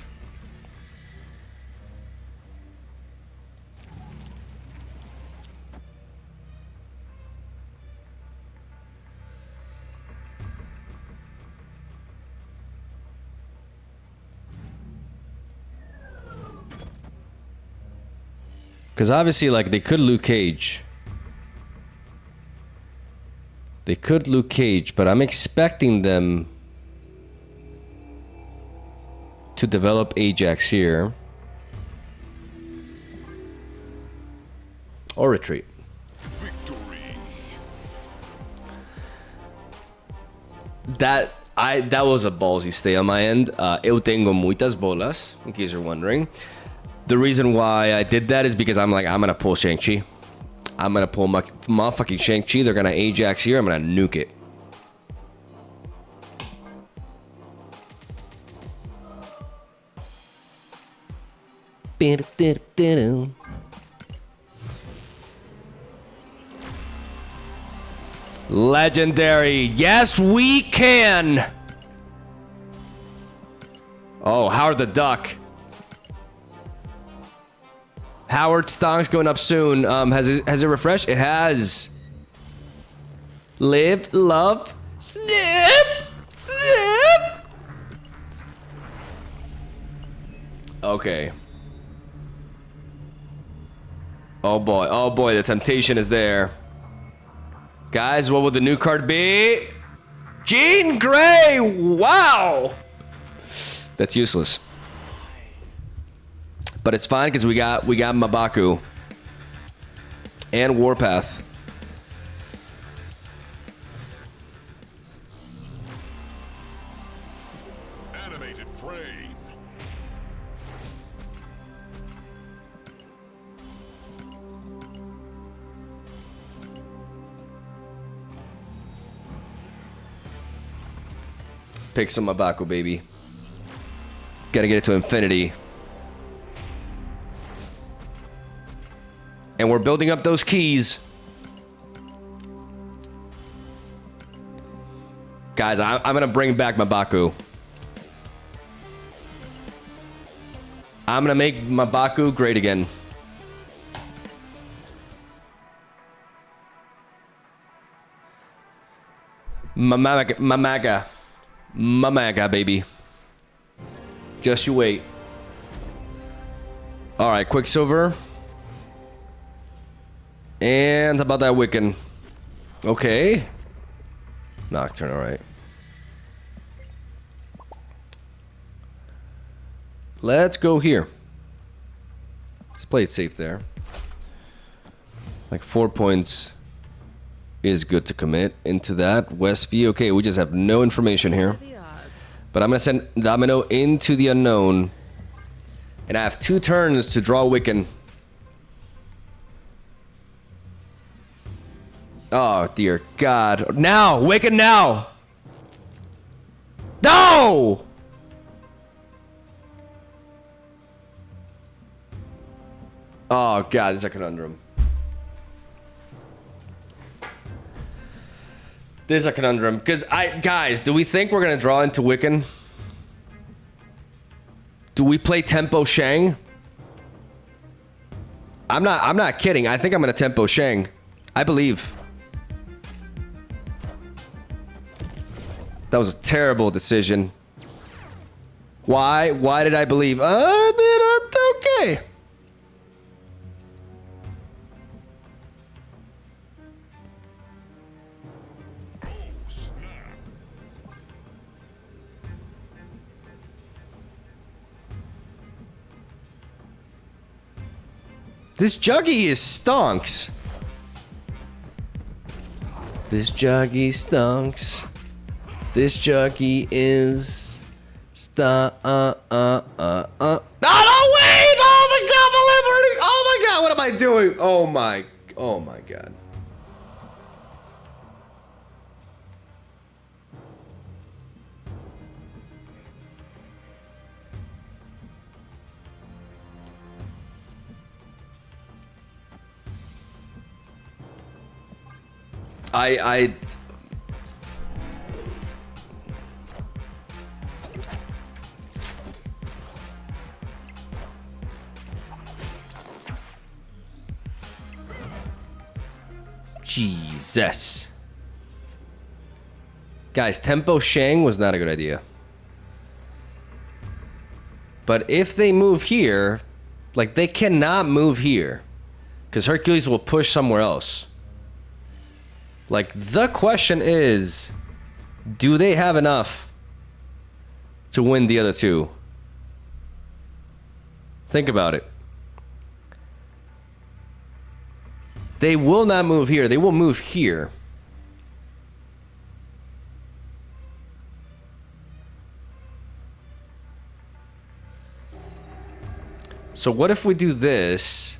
[SPEAKER 7] Because obviously, like, they could Luke Cage. They could Luke Cage, but I'm expecting them to develop Ajax here. Or retreat.
[SPEAKER 3] Victory.
[SPEAKER 7] That was a ballsy stay on my end. Eu tengo muitas bolas, in case you're wondering. The reason why I did that is because I'm gonna pull Shang-Chi. I'm gonna pull my motherfucking Shang-Chi. They're gonna Ajax here. I'm gonna nuke it. Legendary. Yes, we can. Oh, Howard the Duck. Howard Stonk's going up soon. Has it refreshed? It has.
[SPEAKER 1] Live, love, snip, snip. Okay. Oh boy, the temptation is there. Guys, what would the new card be? Jean Grey! Wow! That's useless. But it's fine because we got Mabaku. And Warpath.
[SPEAKER 3] Animated frame.
[SPEAKER 1] Pick some Mabaku, baby. Gotta get it to infinity. And we're building up those keys. Guys, I'm gonna bring back Mabaku. I'm gonna make Mabaku great again. Mamaga, baby. Just you wait. All right, Quicksilver. And how about that Wiccan? Okay. Nocturne, all right. Let's go here. Let's play it safe there. Like 4 points is good to commit into that. Westview, okay, we just have no information here.
[SPEAKER 5] The odds.
[SPEAKER 1] But I'm gonna send Domino into the unknown. And I have 2 turns to draw Wiccan. Oh, dear God. Now! Wiccan now! No! Oh, God, this is a conundrum. This is a conundrum. Because, guys, do we think we're going to draw into Wiccan? Do we play Tempo Shang? I'm not kidding. I think I'm going to Tempo Shang. I believe. That was a terrible decision. Why? Why did I believe? Okay. This Juggy is stonks. This Juggy stonks. This Juggy is Oh no, wait! Oh my God, my lip hurting! Oh my God, what am I doing? Oh my God. I Jesus. Guys, Tempo Shang was not a good idea. But if they move here, like they cannot move here because Hercules will push somewhere else. Like the question is, do they have enough to win the other two? Think about it. They will not move here. They will move here. So what if we do this?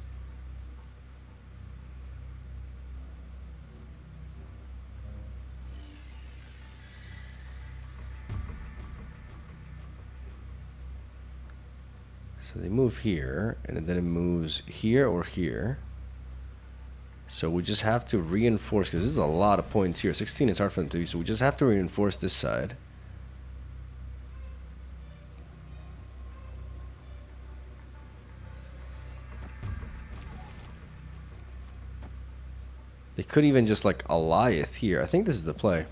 [SPEAKER 1] So they move here, and then it moves here or here. So we just have to reinforce, because this is a lot of points here. 16 is hard for them to do, so we just have to reinforce this side.
[SPEAKER 7] They could even just like Alliath here. I think this is the play.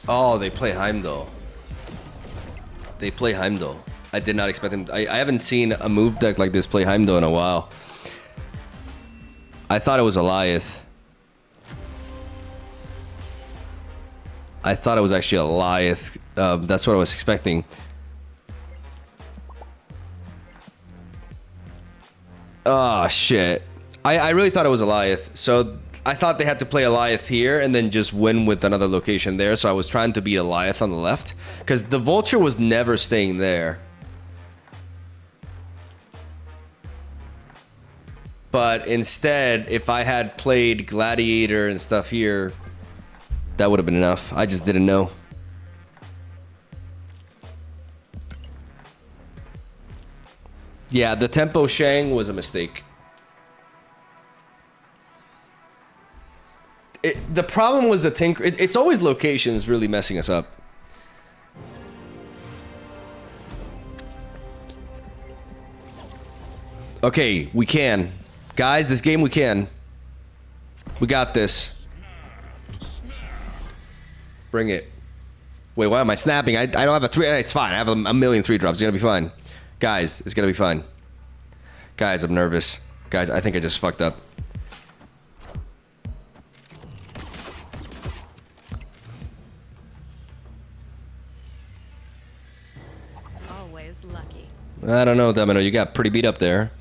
[SPEAKER 7] Oh, they play Heimdall. They play Heimdall. I did not expect them. I haven't seen a move deck like this play Heimdall in a while. I thought it was Alliath. I thought it was actually Alliath. That's what I was expecting. Oh, shit. I really thought it was Alliath. So I thought they had to play Alliath here and then just win with another location there. So I was trying to beat Alliath on the left. Because the Vulture was never staying there. But instead, if I had played Gladiator and stuff here, that would have been enough. I just didn't know. Yeah, the tempo Shang was a mistake. The problem was the Tinker. It's always locations really messing us up. Okay, we can. Guys, this game we can. We got this. Bring it. Wait, why am I snapping? I don't have a 3. It's fine. I have a million 3 drops. It's gonna be fine. Guys, it's gonna be fine. Guys, I'm nervous. Guys, I think I just fucked up.
[SPEAKER 5] Always lucky.
[SPEAKER 7] I don't know, Domino. You got pretty beat up there.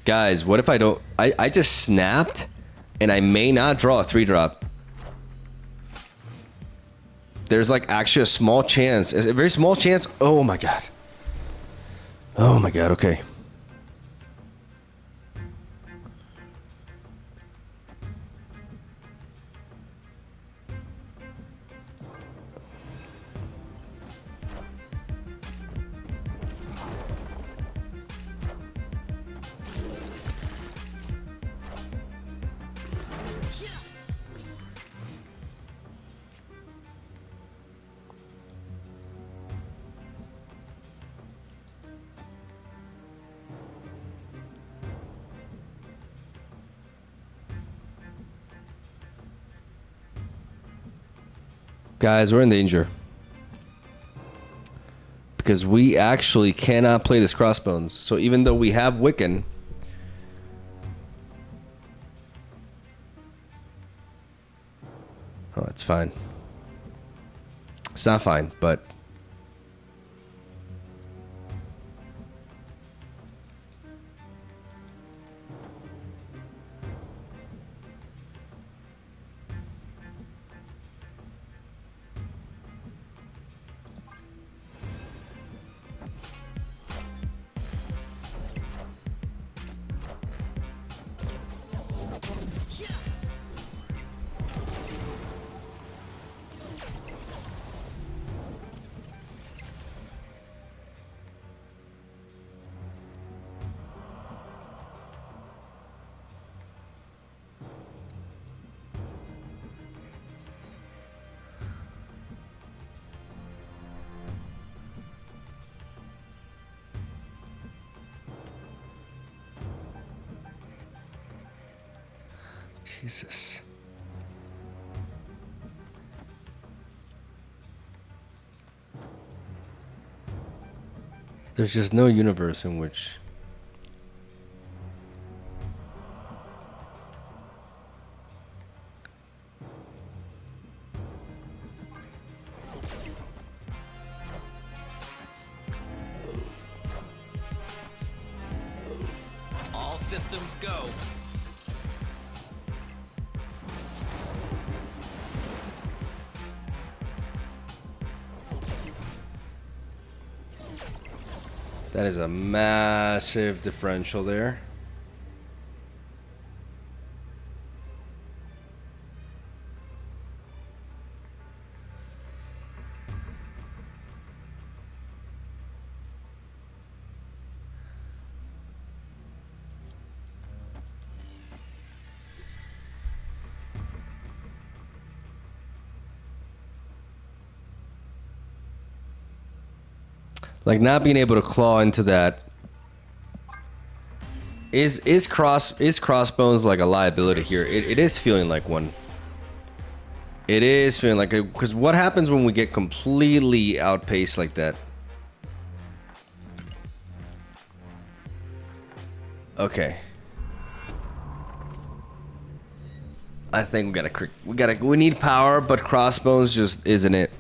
[SPEAKER 7] Guys, what if I don't... I just snapped, and I may not draw a 3-drop. There's like actually a small chance. A very small chance. Oh my god. Oh my god, okay. Guys, we're in danger. Because we actually cannot play this Crossbones. So even though we have Wiccan... Oh, it's fine. It's not fine, but... Jesus. There's just no universe in which...
[SPEAKER 2] All systems go.
[SPEAKER 7] That is a massive differential there. Like not being able to claw into that. Is crossbones like a liability here? It is feeling like one. It is feeling like it, because what happens when we get completely outpaced like that? Okay. I think we need power, but crossbones just isn't it.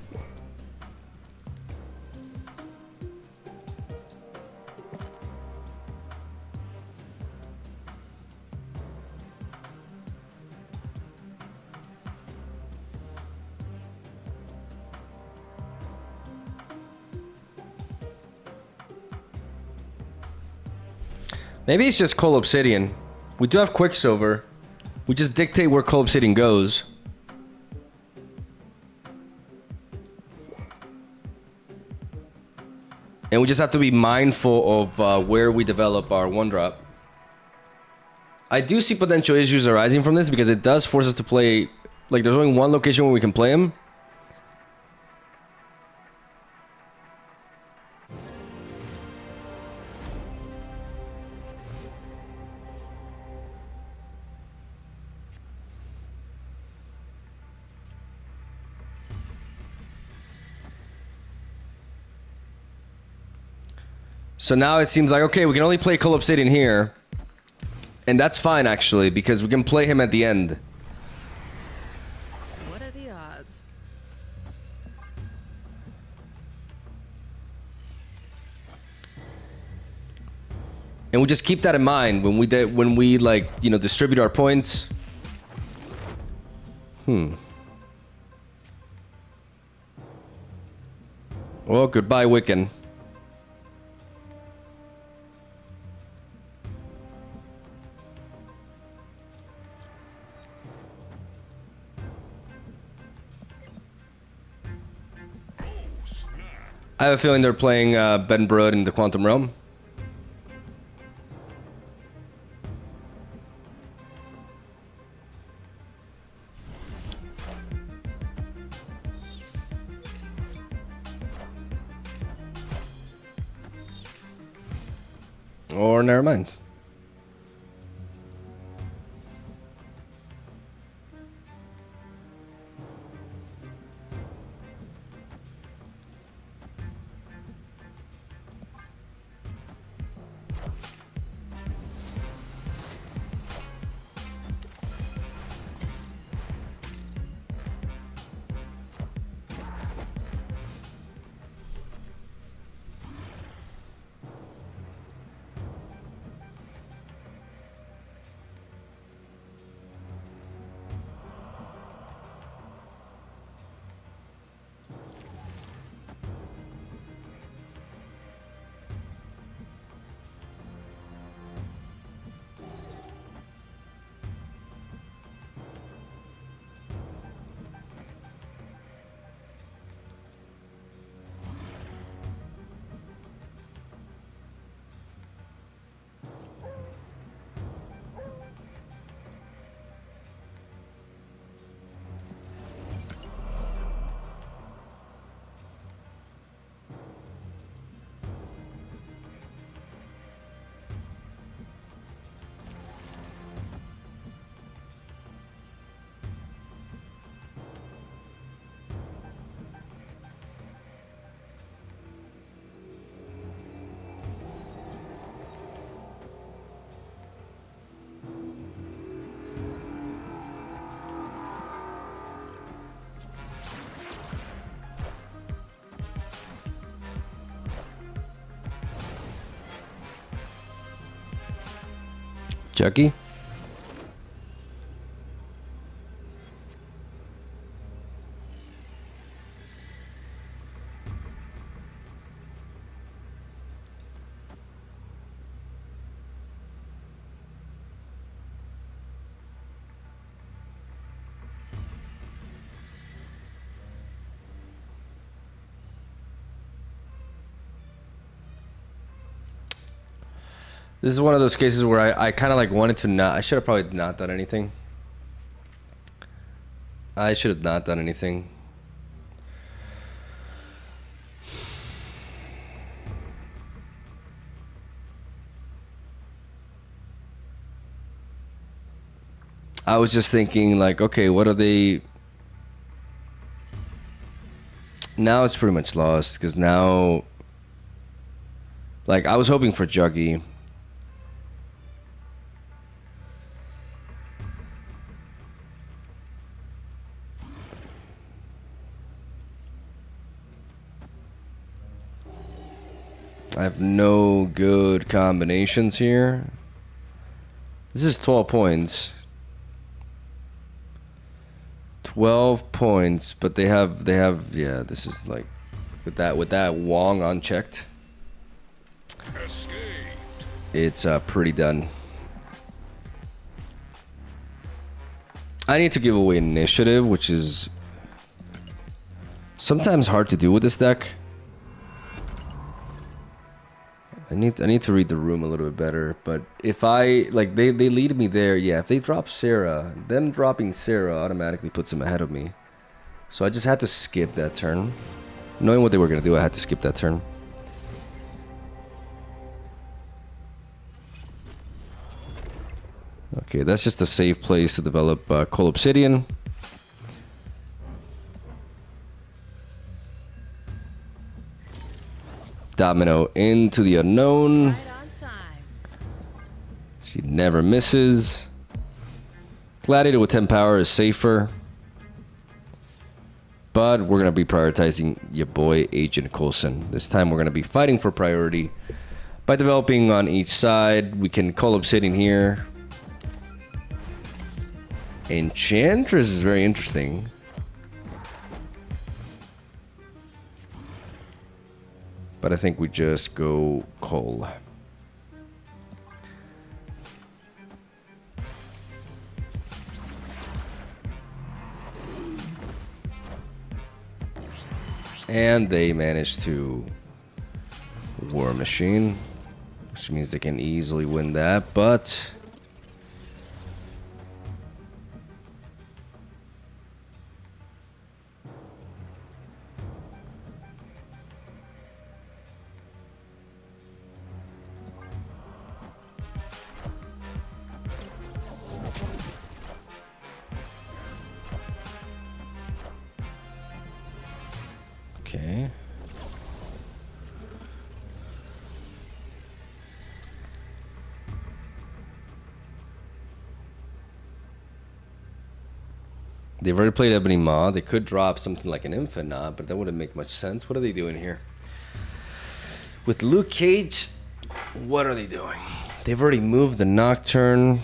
[SPEAKER 7] Maybe it's just coal obsidian. We do have quicksilver. We just dictate where coal obsidian goes. And we just have to be mindful of where we develop our one drop. I do see potential issues arising from this because it does force us to play. Like, there's only one location where we can play him. So now it seems like, okay, we can only play coal obsidian here. And that's fine, actually, because we can play him at the end.
[SPEAKER 5] What are the odds?
[SPEAKER 7] And we just keep that in mind when we like, you know, distribute our points. Well, goodbye, Wiccan. I have a feeling they're playing Ben Brood in the Quantum Realm. Or never mind. Chucky? This is one of those cases where I kind of like wanted to not. I should have probably not done anything. I should have not done anything. I was just thinking like, okay, what are they? Now it's pretty much lost because now, like, I was hoping for Juggy. I have no good combinations here. This is 12 points. 12 points, but they have yeah, this is like with that Wong unchecked.
[SPEAKER 3] Escaped.
[SPEAKER 7] It's pretty done. I need to give away initiative, which is sometimes hard to do with this deck. I need to read the room a little bit better, but if I like they lead me there, yeah. If they drop Sarah, them dropping Sarah automatically puts them ahead of me. So I just had to skip that turn. Knowing what they were gonna do, I had to skip that turn. Okay, that's just a safe place to develop Coal Obsidian. Domino into the unknown.
[SPEAKER 5] Right on time.
[SPEAKER 7] She never misses. Gladiator with 10 power is safer. But we're going to be prioritizing your boy Agent Coulson. This time we're going to be fighting for priority. By developing on each side, we can Coal Obsidian here. Enchantress is very interesting. But I think we just go coal. And they managed to War Machine, which means they can easily win that, but okay. They've already played Ebony Maw. They could drop something like an Infinite, but that wouldn't make much sense. What are they doing here? With Luke Cage, what are they doing? They've already moved the Nocturne.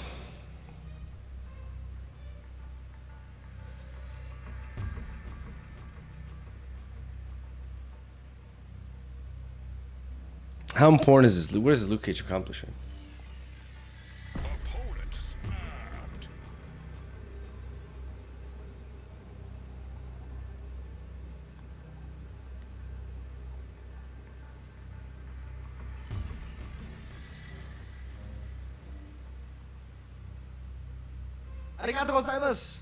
[SPEAKER 7] How important is this? What is Luke Cage accomplishing?
[SPEAKER 3] Opponent snapped.
[SPEAKER 1] Arigatou gozaimasu.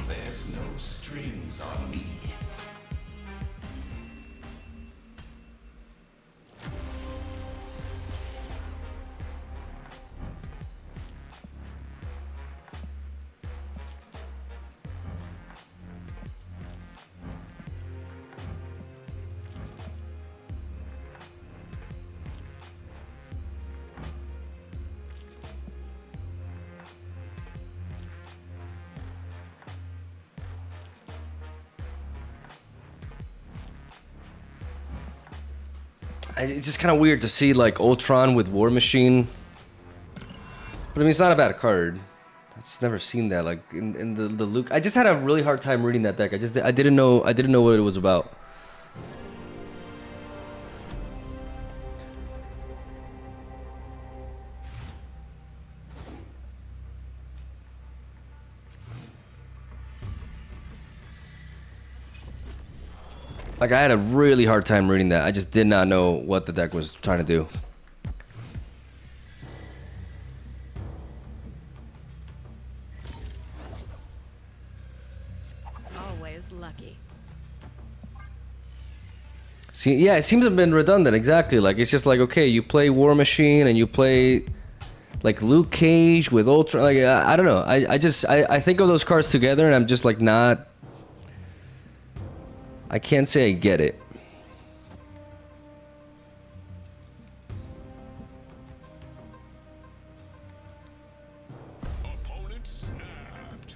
[SPEAKER 2] There's no strings on me.
[SPEAKER 7] It's just kind of weird to see like Ultron with War Machine. But I mean, it's not a bad card. I've just never seen that like in the Luke. I just had a really hard time reading that deck. I didn't know what it was about. Like, I had a really hard time reading that. I just did not know what the deck was trying to do.
[SPEAKER 5] Always lucky.
[SPEAKER 7] See, yeah, it seems to have been redundant. Exactly. Like, it's just like, okay, you play War Machine and you play like Luke Cage with Ultra. Like, I don't know. I think of those cards together and I'm just like not. I can't say I get it.
[SPEAKER 3] Opponent snapped.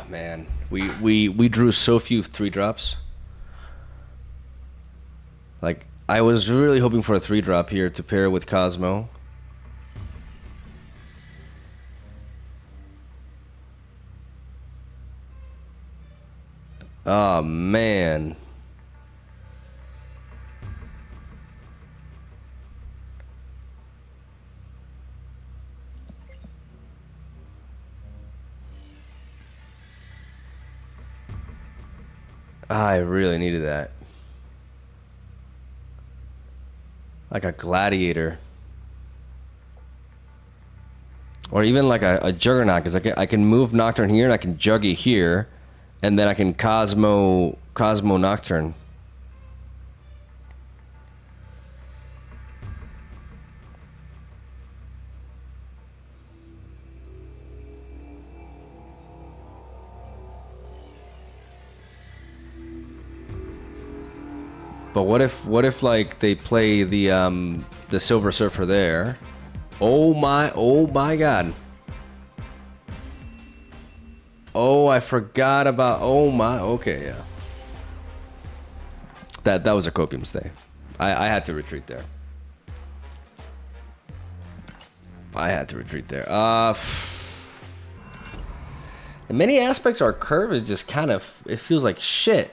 [SPEAKER 7] Man, we drew so few 3-drops. Like, I was really hoping for a 3-drop here to pair with Cosmo. Oh man. I really needed that. Like a gladiator. Or even like a juggernaut, because I can move Nocturne here and I can Juggy here, and then I can Cosmo Nocturne. But what if like they play the Silver Surfer there? Oh my god. Oh, I forgot about, oh my, okay, yeah. That was a copium stay. I had to retreat there. In many aspects, our curve is just kind of, it feels like shit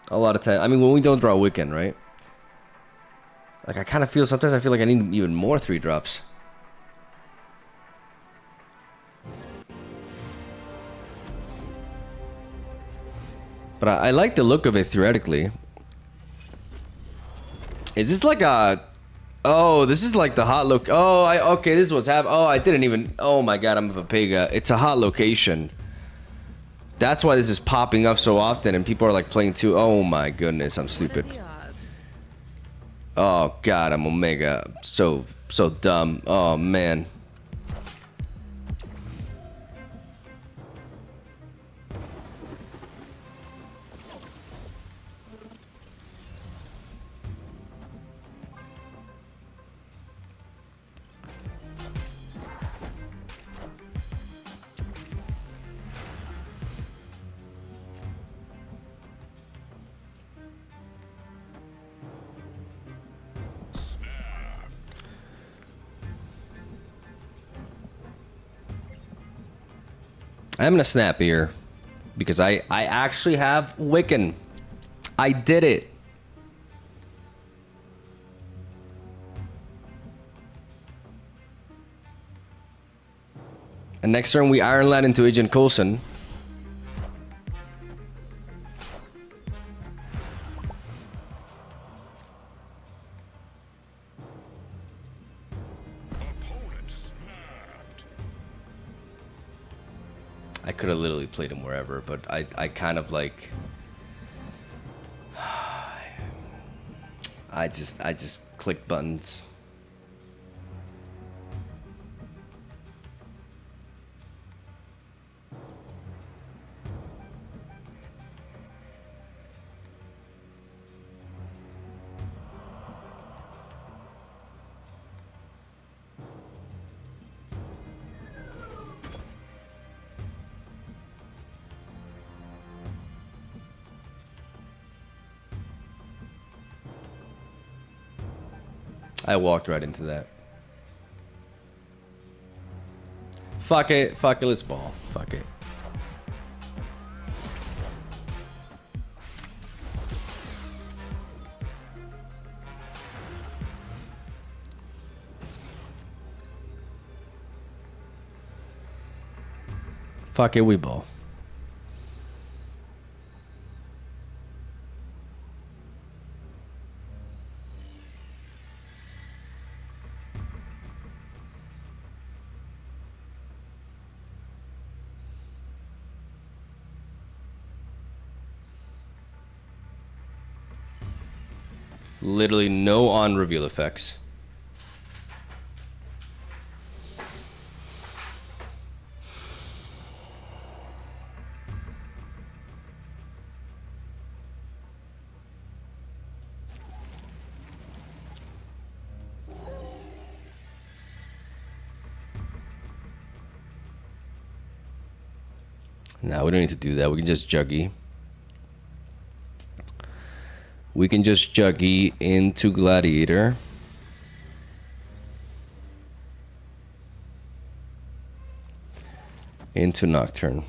[SPEAKER 7] a lot of time. I mean, when we don't draw Wiccan, right? Like, I kind of feel, sometimes I feel like I need even more 3-drops. But I like the look of it theoretically. Is this like a... Oh, this is like the hot look. Oh, okay, this is what's happening. Oh, I didn't even... Oh my god, I'm a Vapega. It's a hot location. That's why this is popping up so often and people are like playing too. Oh my goodness, I'm stupid.
[SPEAKER 5] What are the odds?
[SPEAKER 7] Oh god, I'm Omega. So dumb. Oh man. I'm gonna snap here because I actually have Wiccan. I did it. And next turn we Iron Lad into Agent Coulson.
[SPEAKER 3] Opponent snapped.
[SPEAKER 7] I could have literally played him wherever, but I kind of like I just click buttons. I walked right into that. Fuck it, let's ball. Fuck it. Fuck it, we ball. Literally no on reveal effects. Now we don't need to do that. We can just juggy. We can just juggy into Gladiator. Into Nocturne.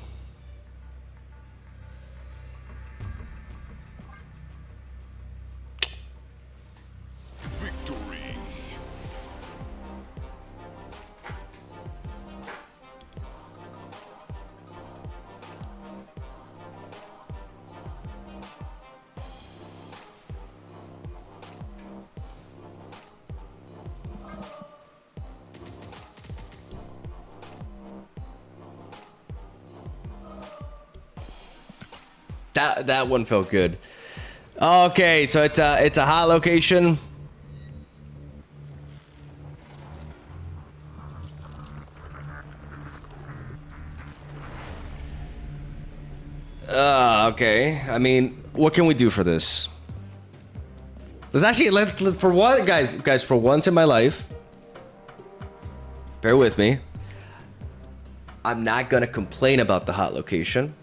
[SPEAKER 3] Victory.
[SPEAKER 7] That one felt good. Okay, so it's a hot location. Okay. I mean, what can we do for this? Let's actually for one, guys, for once in my life, bear with me. I'm not gonna complain about the hot location.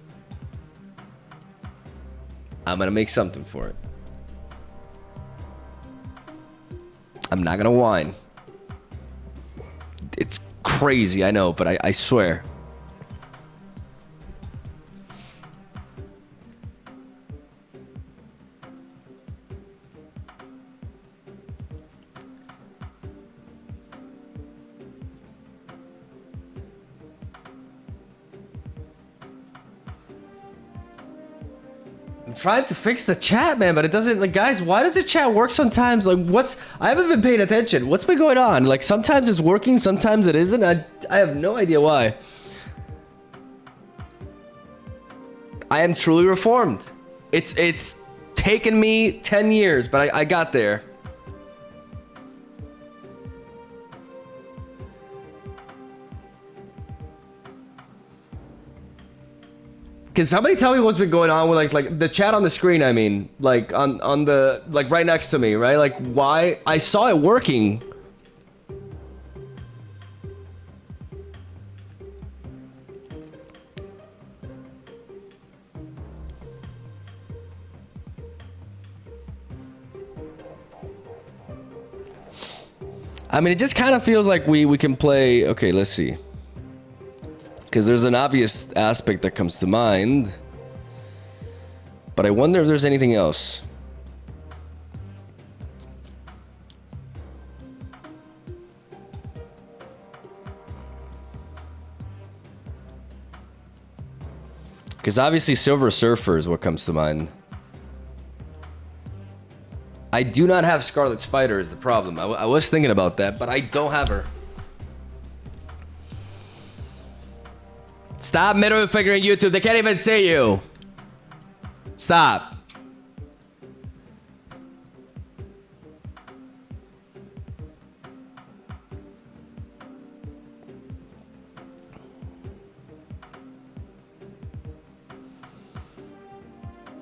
[SPEAKER 7] I'm gonna make something for it. I'm not gonna whine. It's crazy, I know, but I swear. Trying to fix the chat, man, but it doesn't. Like, guys, why does the chat work sometimes? Like, I haven't been paying attention. What's been going on? Like, sometimes it's working, sometimes it isn't. I have no idea why. I am truly reformed. It's taken me 10 years, but I got there. Can somebody tell me what's been going on with like the chat on the screen? I mean, like on the like right next to me, right? Like why I saw it working. I mean, it just kind of feels like we can play. Okay, let's see. Because there's an obvious aspect that comes to mind. But I wonder if there's anything else. Because obviously Silver Surfer is what comes to mind. I do not have Scarlet Spider is the problem. I was thinking about that, but I don't have her. Stop middle fingering YouTube. They can't even see you. Stop.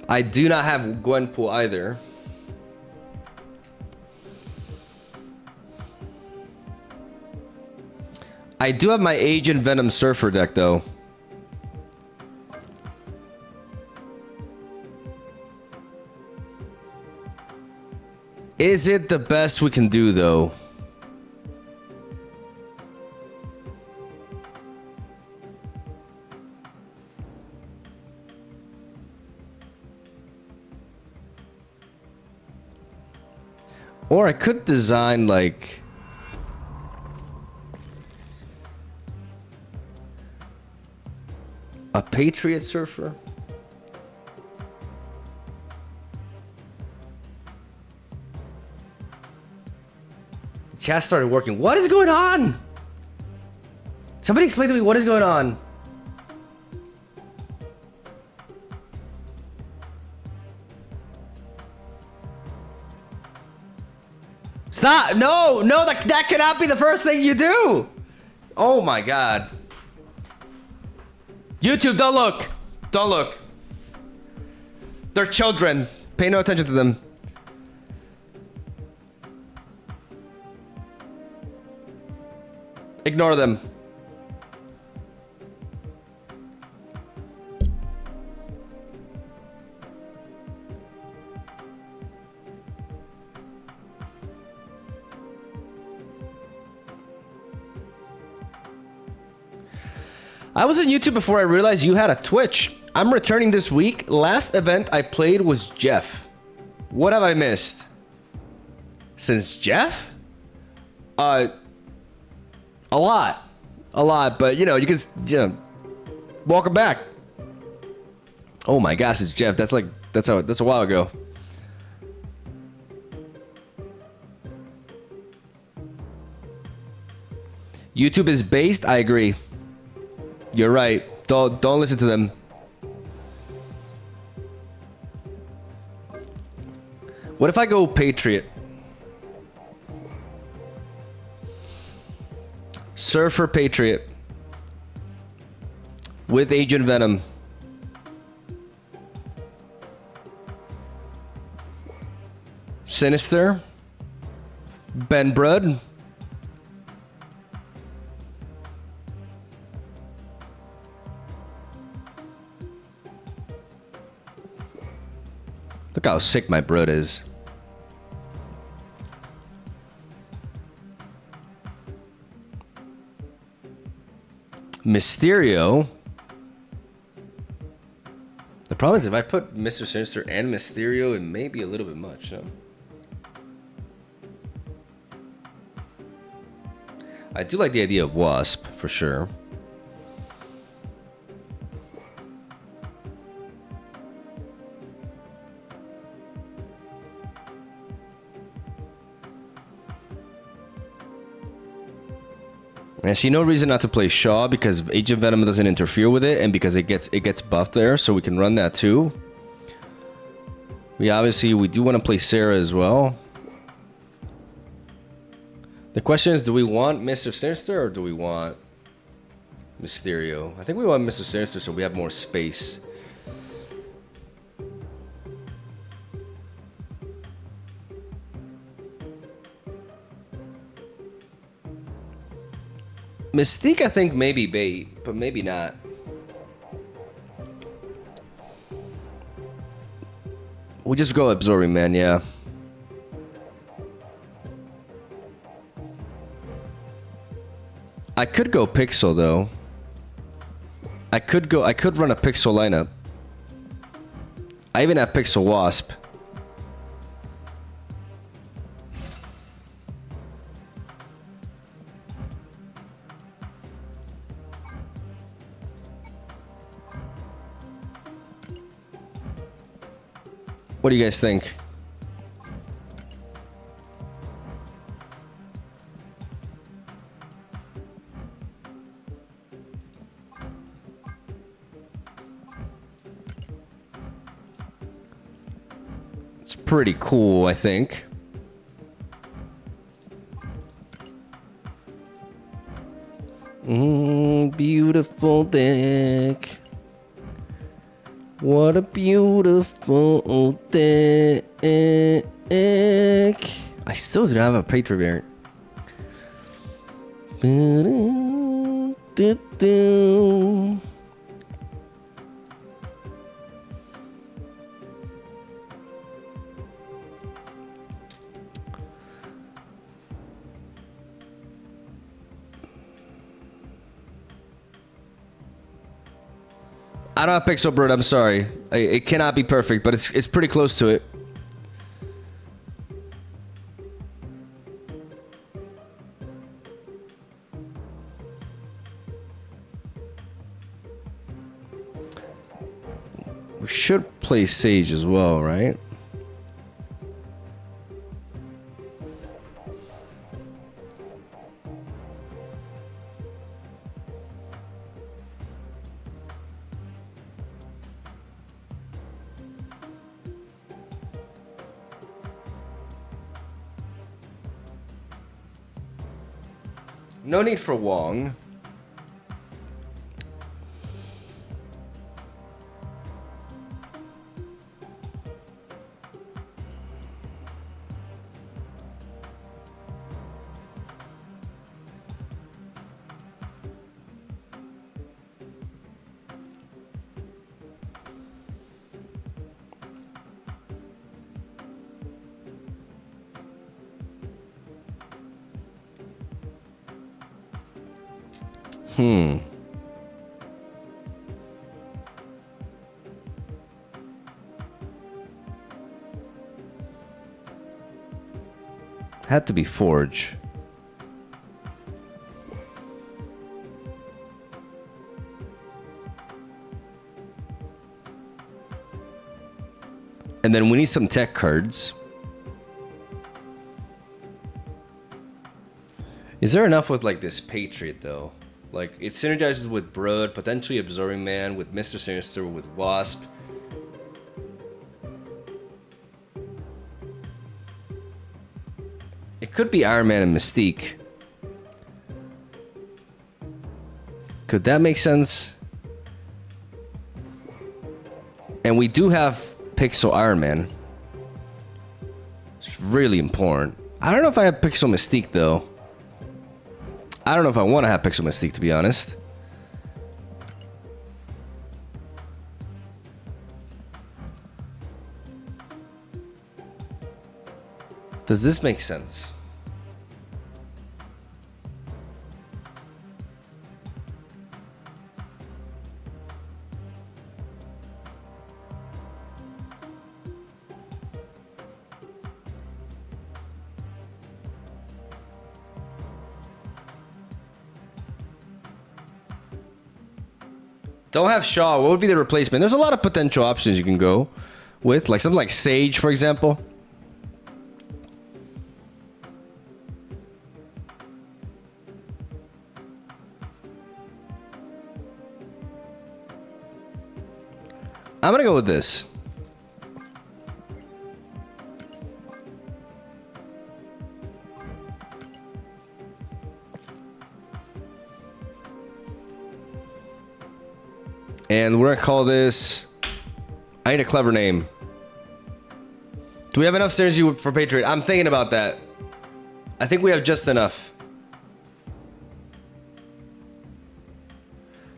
[SPEAKER 7] I do not have Gwenpool either. I do have my Agent Venom Surfer deck though. Is it the best we can do though? Or I could design like a Patriot Surfer. Chat started working. What is going on? Somebody explain to me what is going on. Stop! No, no, that cannot be the first thing you do. Oh my God. YouTube, don't look. Don't look. They're children. Pay no attention to them. Ignore them. I was on YouTube before I realized you had a Twitch. I'm returning this week. Last event I played was Jeff. What have I missed? Since Jeff? A lot, but you know, you can, welcome back. Oh my gosh, it's Jeff. That's a while ago. YouTube is based. I agree. You're right. Don't listen to them. What if I go Patriot? Surfer Patriot with Agent Venom. Sinister. Ben Brud. Look how sick my Brud is. Mysterio. The problem is if I put Mr. Sinister and Mysterio, it may be a little bit much. So. I do like the idea of Wasp, for sure. I see no reason not to play Shaw because Agent Venom doesn't interfere with it, and because it gets buffed there, so we can run that too. We do want to play Sarah as well. The question is, do we want Mr. Sinister or do we want Mysterio? I think we want Mr. Sinister so we have more space. Mystique, I think, maybe bait, but maybe not. We'll just go Absorbing Man, yeah. I could go Pixel, though. I could run a Pixel lineup. I even have Pixel Wasp. What do you guys think? It's pretty cool, I think. Beautiful deck. What a beautiful deck. I still do not have a Patriot variant. I don't have Pixel Bird, I'm sorry. It cannot be perfect, but it's pretty close to it. We should play Sage as well, right? No need for Wong. Had to be Forge. And then we need some tech cards. Is there enough with like this Patriot though? Like it synergizes with Brood, potentially Absorbing Man, with Mr. Sinister, with Wasp. It could be Iron Man and Mystique. Could that make sense? And we do have Pixel Iron Man. It's really important. I don't know if I have Pixel Mystique though. I don't know if I want to have Pixel Mystique, to be honest. Does this make sense? Don't have Shaw. What would be the replacement? There's a lot of potential options you can go with, like something like Sage, for example. I'm gonna go with this. And we're gonna call this... I need a clever name. Do we have enough synergy for Patriot? I'm thinking about that. I think we have just enough.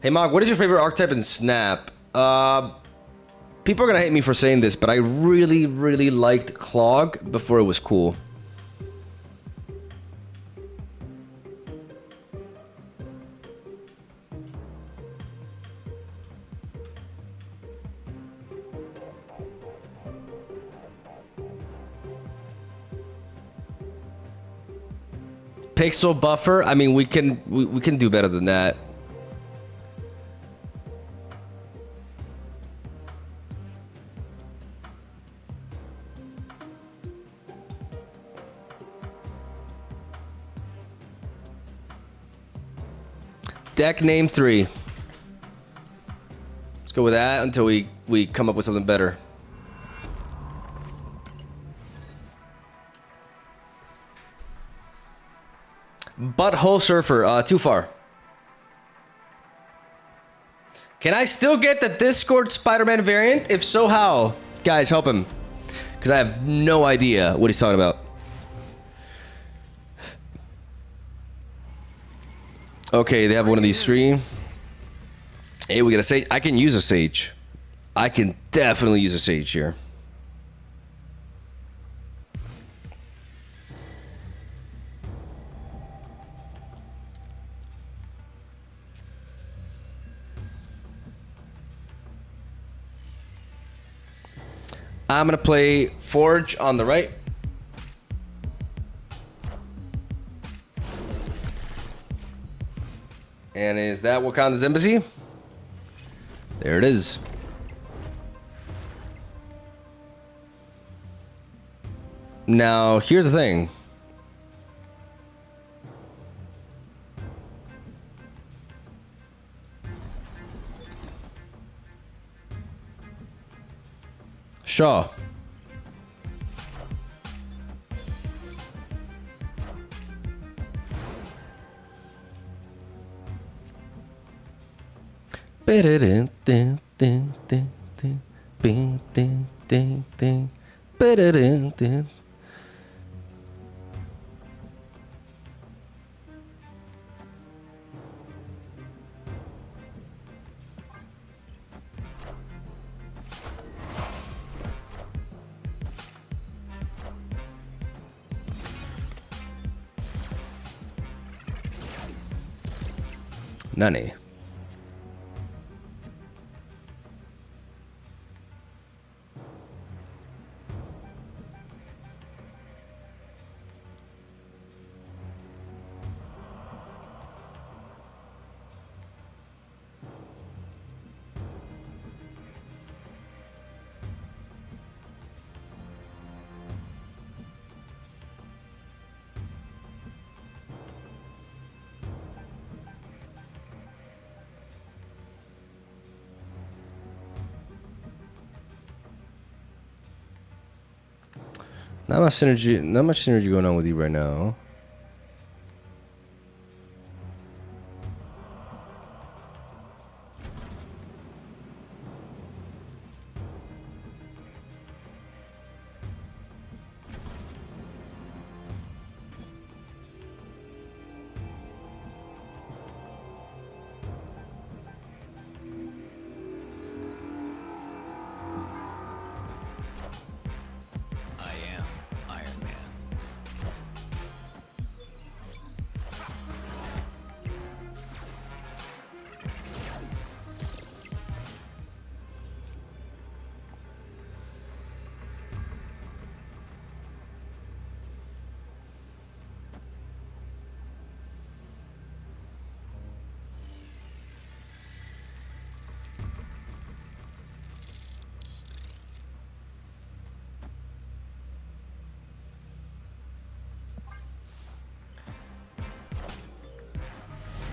[SPEAKER 7] Hey Mog, what is your favorite archetype in Snap? People are gonna hate me for saying this, but I really, really liked Clog before it was cool. Pixel buffer. I mean, we can do better than that. Deck name 3. Let's go with that until we come up with something better. Butthole Surfer, too far. Can I still get the Discord Spider-Man variant? If so, how? Guys, help him. Because I have no idea what he's talking about. Okay, they have one of these 3. Hey, we got a Sage. I can use a Sage. I can definitely use a Sage here. I'm gonna play Forge on the right. And is that Wakanda's embassy? There it is. Now, here's the thing. Shaw. Nani. Not much synergy going on with you right now.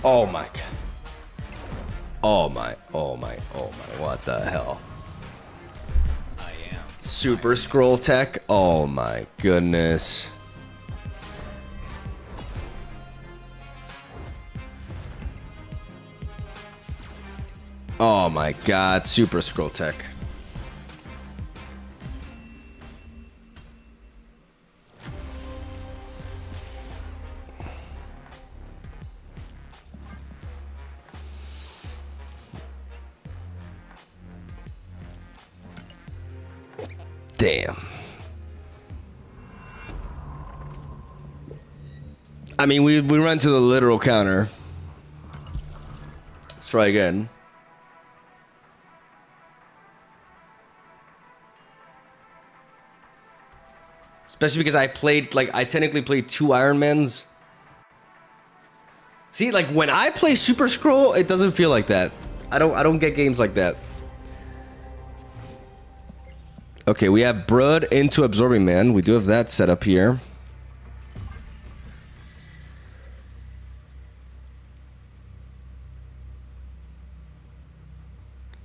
[SPEAKER 7] Oh my god. Oh my, what the hell? Super scroll tech. Oh my goodness. Oh my god, super scroll tech. Damn. I mean, we run to the literal counter. Let's try again. Especially because I played, like, I technically played 2 Ironmans. See, like, when I play Super Scroll, it doesn't feel like that. I don't get games like that. Okay, we have Brood into Absorbing Man. We do have that set up here.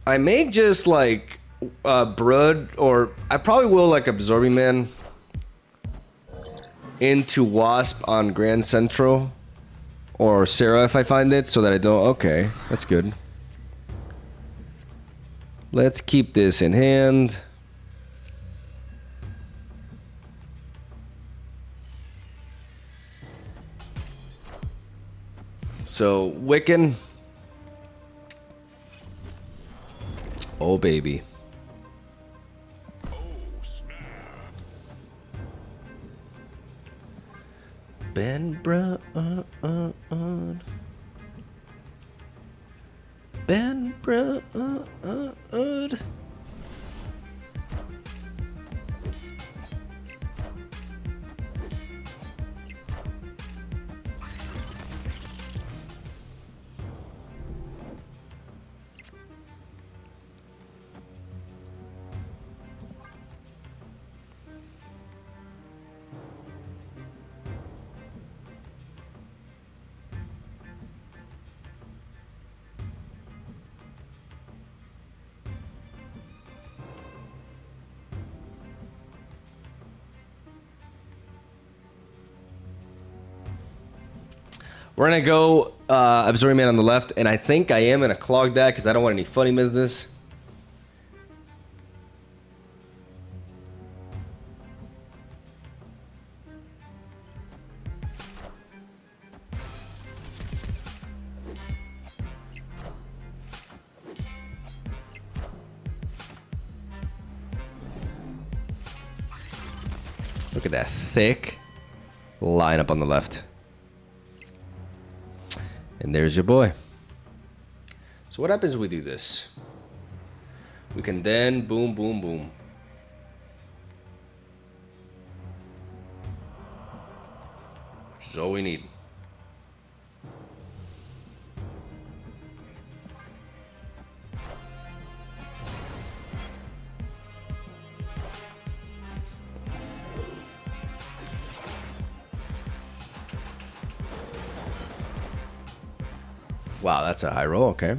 [SPEAKER 7] I may just, like, Brood, or I probably will, like, Absorbing Man into Wasp on Grand Central. Or Sarah if I find it, so that I don't... Okay, that's good. Let's keep this in hand. So, Wiccan. Oh, baby.
[SPEAKER 3] Oh, snap.
[SPEAKER 7] Ben Brood. Ben Brood. We're gonna go Absorbing Man on the left, and I think I am gonna clog that because I don't want any funny business. Look at that thick lineup on the left. And there's your boy. So what happens if we do this? We can then boom, boom, boom. Which is all we need. Wow, that's a high roll, okay.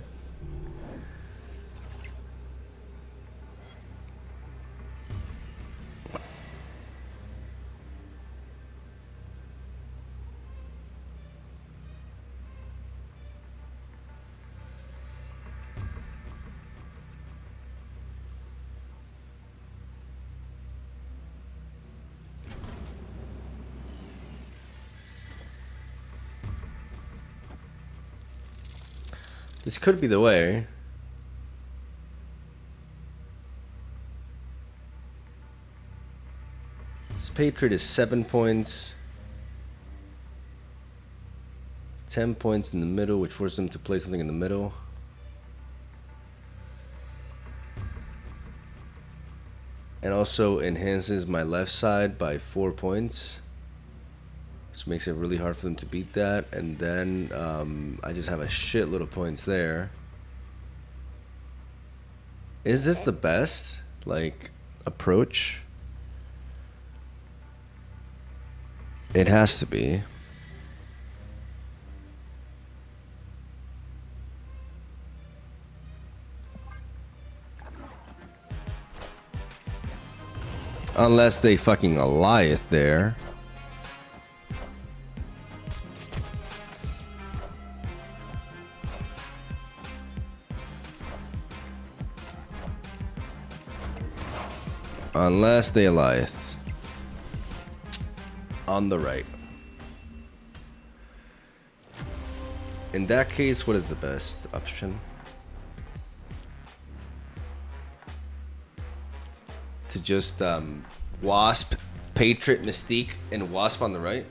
[SPEAKER 7] This could be the way. This Patriot is 7 points. 10 points in the middle, which forces him to play something in the middle. And also enhances my left side by 4 points. Which makes it really hard for them to beat that. And then I just have a shitload of points there. Is this the best, like, approach? It has to be. Unless they fucking Goliath there. Unless they Goliath. On the right. In that case, what is the best option? To just Wasp, Patriot, Mystique, and Wasp on the right?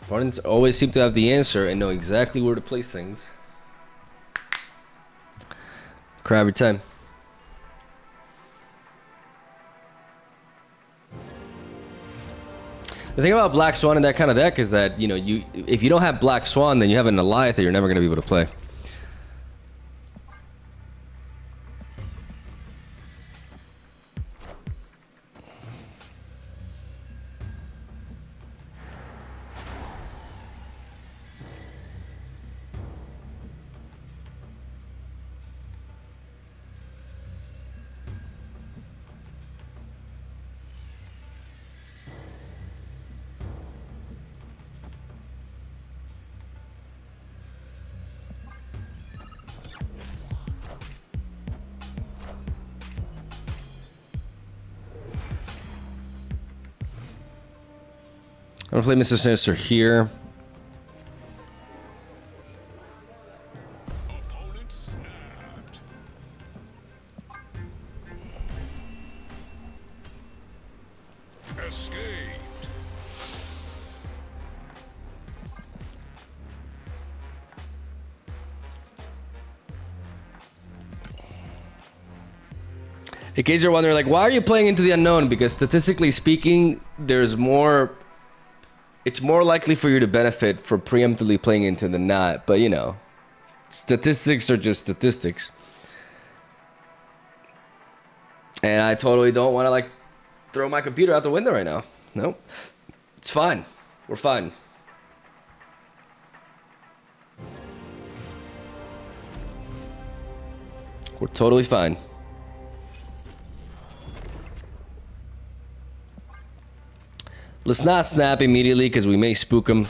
[SPEAKER 7] Opponents always seem to have the answer and know exactly where to place things. Cry every time. The thing about Black Swan in that kind of deck is that, you know, if you don't have Black Swan, then you have an Goliath that you're never going to be able to play. I'm gonna play Mr. Sinister here.
[SPEAKER 3] Opponent snapped. Escaped.
[SPEAKER 7] In case you're wondering, like, why are you playing Into the Unknown? Because statistically speaking, there's more. It's more likely for you to benefit for preemptively playing into than not. But, you know, statistics are just statistics. And I totally don't want to, like, throw my computer out the window right now. Nope. It's fine. We're fine. We're totally fine. Let's not snap immediately because we may spook him.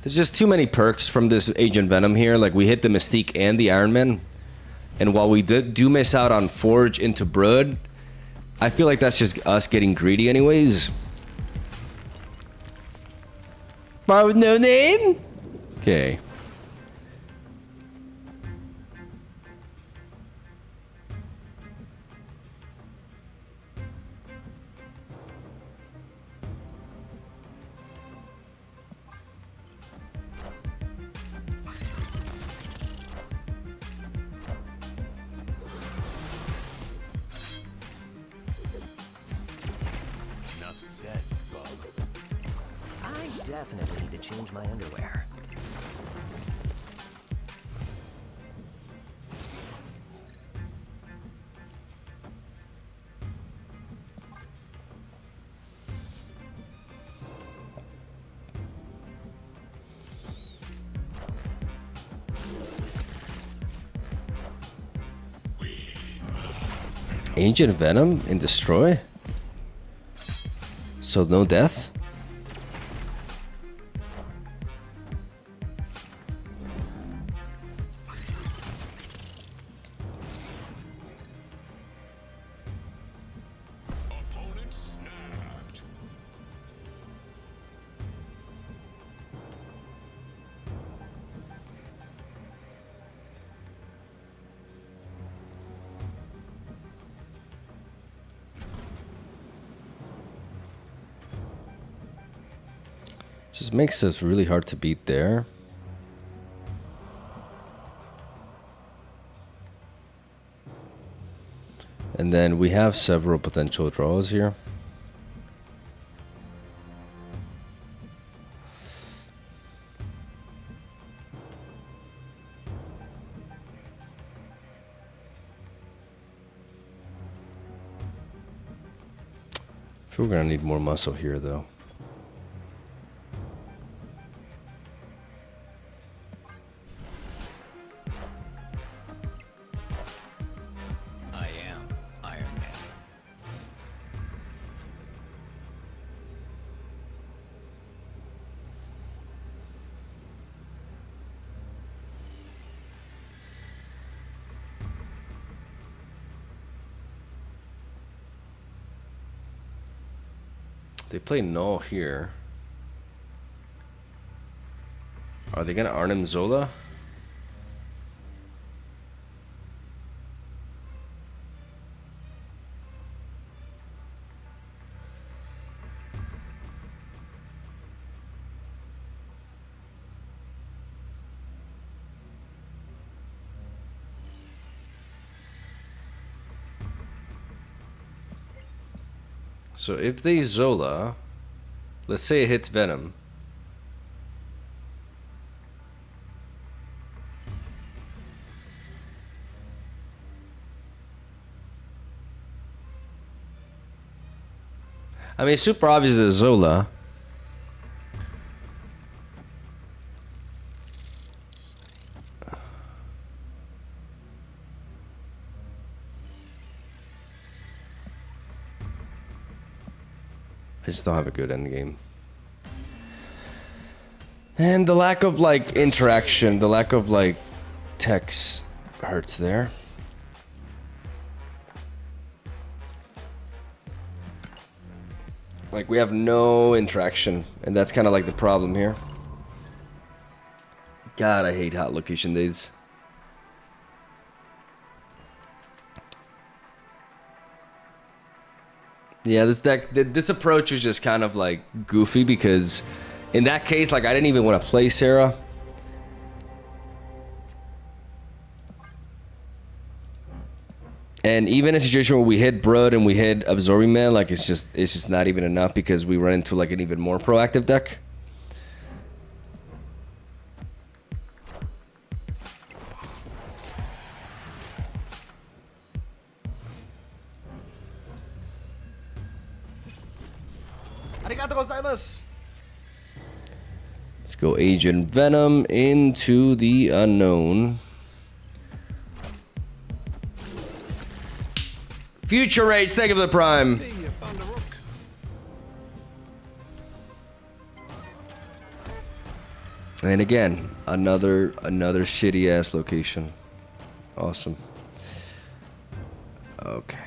[SPEAKER 7] There's just too many perks from this Agent Venom here. Like, we hit the Mystique and the Iron Man. And while we do miss out on Forge into Brood, I feel like that's just us getting greedy anyways. Bar with no name? Okay.
[SPEAKER 2] Enough said, bub.
[SPEAKER 6] I definitely need to change my underwear.
[SPEAKER 7] Ancient Venom and Destroy? So no death?
[SPEAKER 3] Opponent snapped.
[SPEAKER 7] Just makes us really hard to beat there. And then we have several potential draws here. I feel we're gonna need more muscle here though.
[SPEAKER 2] I am Iron Man.
[SPEAKER 7] They play null here. Are they gonna Arnim Zola? So if they Zola, let's say it hits Venom. I mean, it's super obvious it's Zola. I just don't have a good end game. And the lack of like interaction, the lack of like text hurts there. Like we have no interaction, and that's kind of like the problem here. God, I hate hot location days. Yeah, this deck, this approach is just kind of like goofy because in that case, like I didn't even want to play Sarah. And even in a situation where we hit Brood and we hit Absorbing Man, like it's just not even enough because we run into like an even more proactive deck. Let's go Agent Venom into the unknown. Future Rage, thank you for the prime.
[SPEAKER 4] Hey, you found a rook.
[SPEAKER 7] And again, another shitty ass location. Awesome. Okay.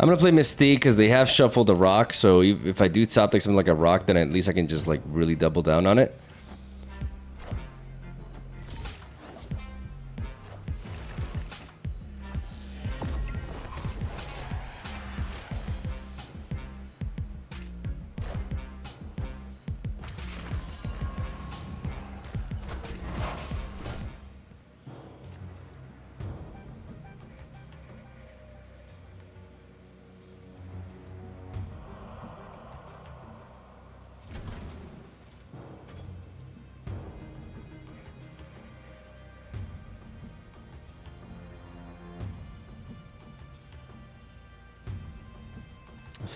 [SPEAKER 7] I'm gonna play Mystique because they have shuffled a rock. So if I do top like something like a rock, then at least I can just like really double down on it.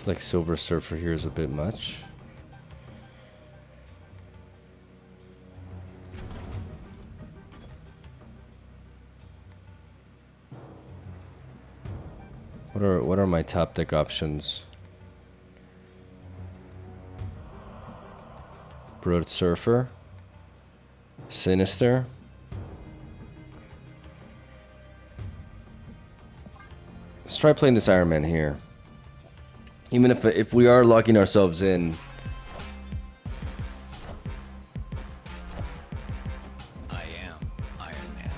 [SPEAKER 7] feel like Silver Surfer here is a bit much. What are my top deck options? Broad Surfer, Sinister. Let's try playing this Iron Man here. Even if we are locking ourselves in.
[SPEAKER 2] I am Iron Man.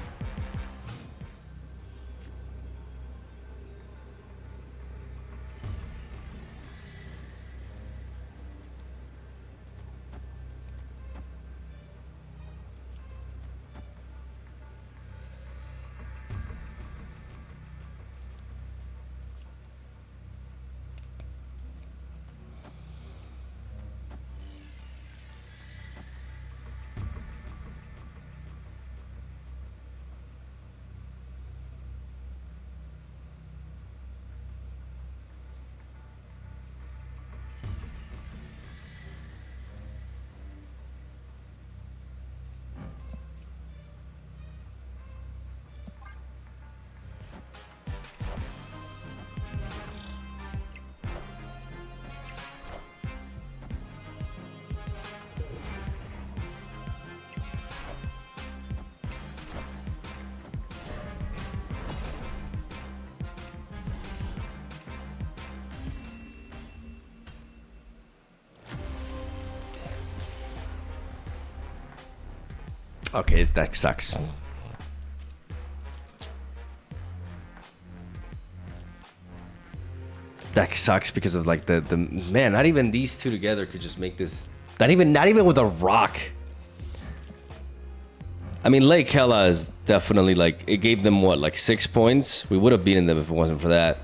[SPEAKER 7] Okay, his deck sucks. This deck sucks because of like the man. Not even these two together could just make this. Not even with a rock. I mean, Lake Hella is definitely like it gave them what, like 6 points. We would have beaten them if it wasn't for that.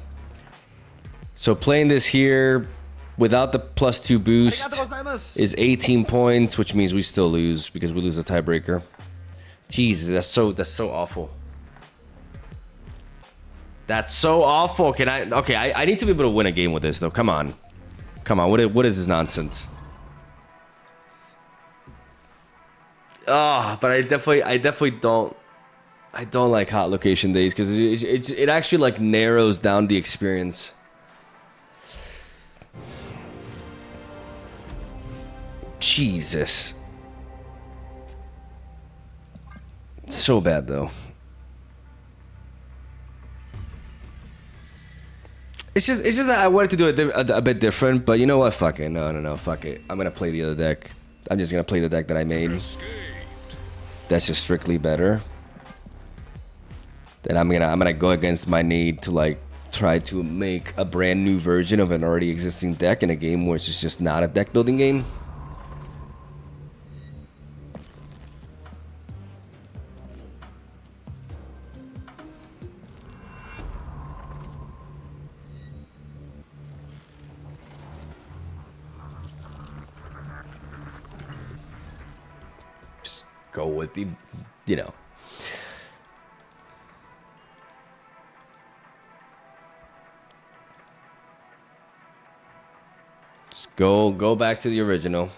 [SPEAKER 7] So playing this here without the +2 boost is 18 points, which means we still lose because we lose a tiebreaker. Jesus, that's so awful. That's so awful. Can I? Okay, I need to be able to win a game with this though. Come on, come on. What is this nonsense? Ah, but I definitely don't. I don't like hot location days because it actually like narrows down the experience. Jesus. So bad though. It's just that I wanted to do it a bit different, but you know what? Fuck it. No, fuck it. I'm gonna play the other deck. I'm just gonna play the deck that I made. That's just strictly better. Then I'm gonna go against my need to like try to make a brand new version of an already existing deck in a game which is just not a deck building game. Go with the, you know. Just go back to the original.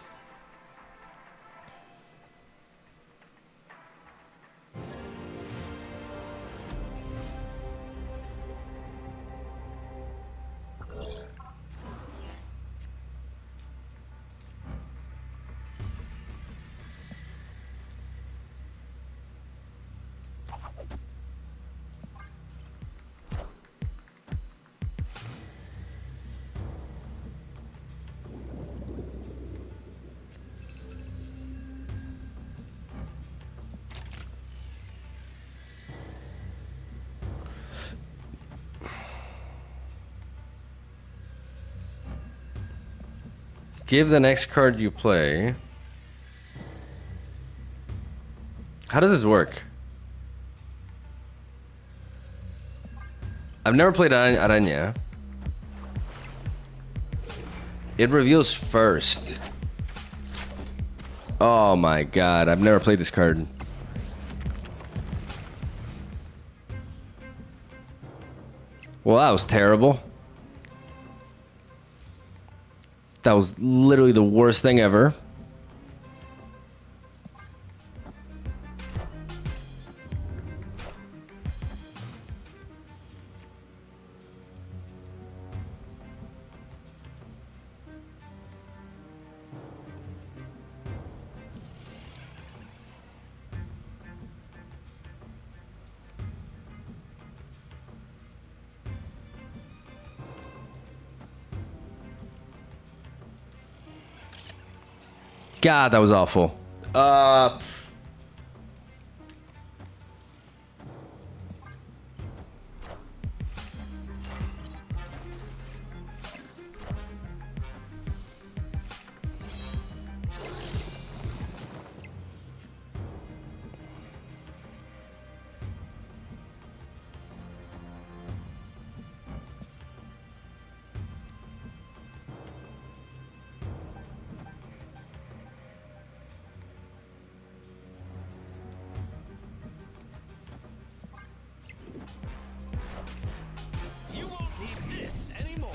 [SPEAKER 7] Give the next card you play. How does this work? I've never played Araña. It reveals first. Oh my god, I've never played this card. Well, that was terrible. That was literally the worst thing ever. God, that was awful.
[SPEAKER 3] You won't need this anymore.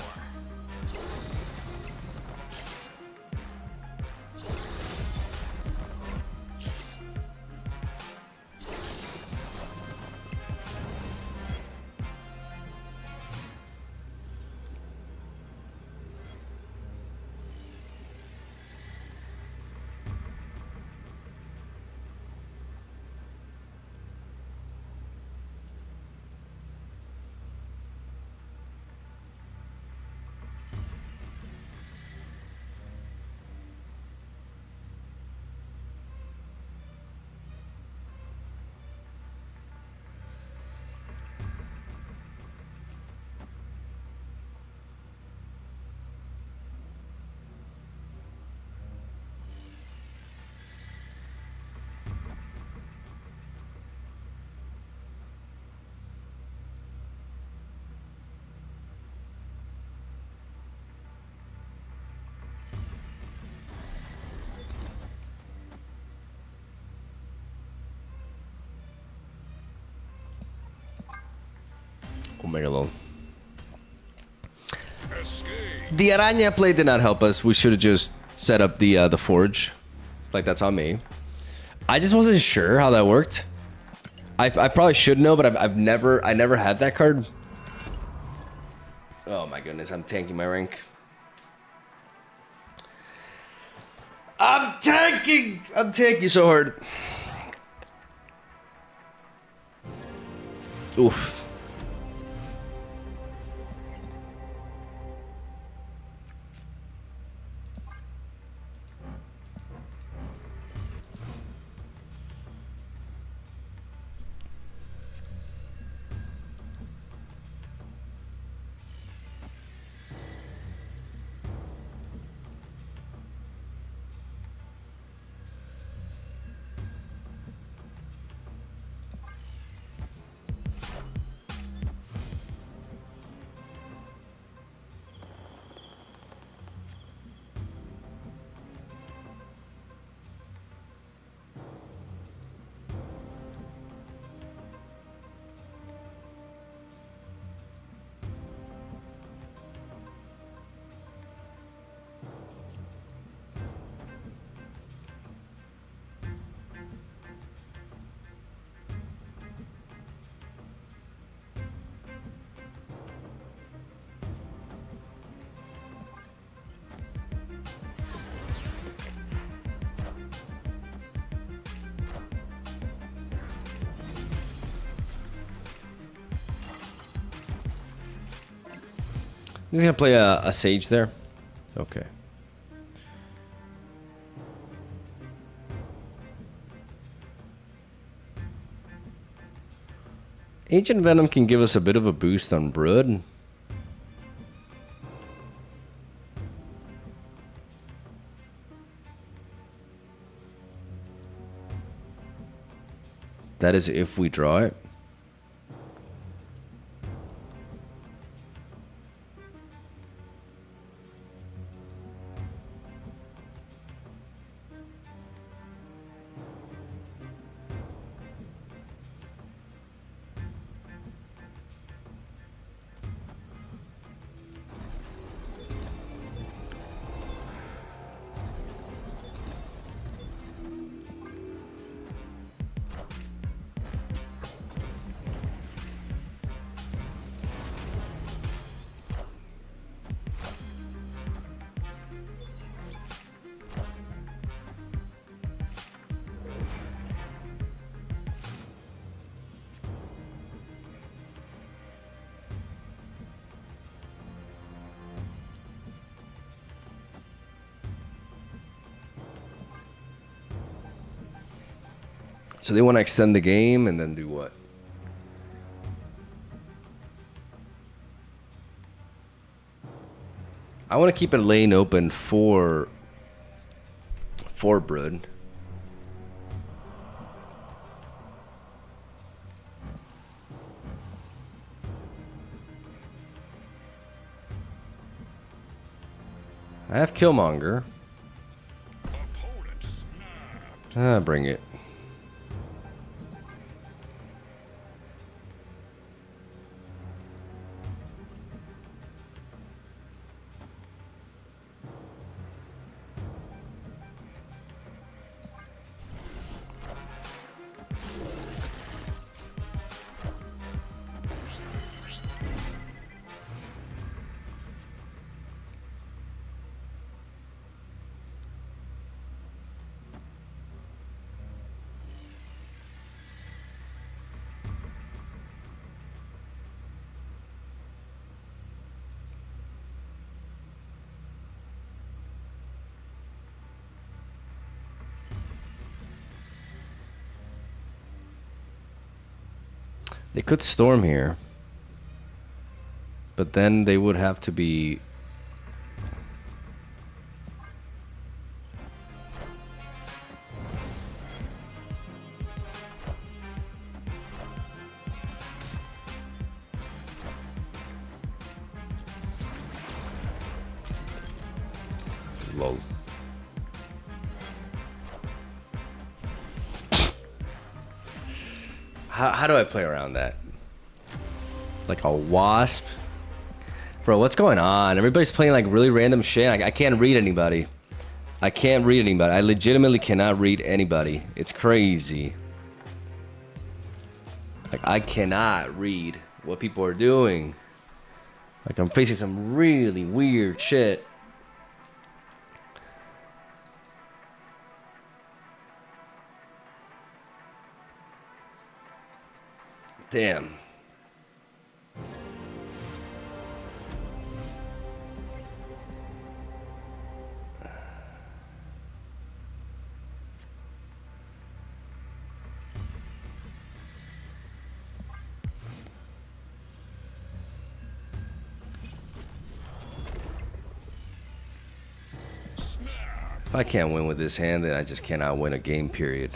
[SPEAKER 7] Omega.
[SPEAKER 3] Escape.
[SPEAKER 7] The Araña play did not help us. We should have just set up the forge. Like, that's on me. I just wasn't sure how that worked. I probably should know, but I never had that card. Oh my goodness, I'm tanking my rank. I'm tanking so hard. Oof. I'm just gonna play a sage there. Okay. Ancient Venom can give us a bit of a boost on Brood. That is if we draw it. So they want to extend the game and then do what? I want to keep a lane open for Brood. I have Killmonger. Bring it. They could storm here, but then they would have to be lol. How do I play around that? Like a wasp? Bro, what's going on? Everybody's playing like really random shit. I can't read anybody. I can't read anybody. I legitimately cannot read anybody. It's crazy. Like, I cannot read what people are doing. Like, I'm facing some really weird shit. Damn. If I can't win with this hand, then I just cannot win a game, period.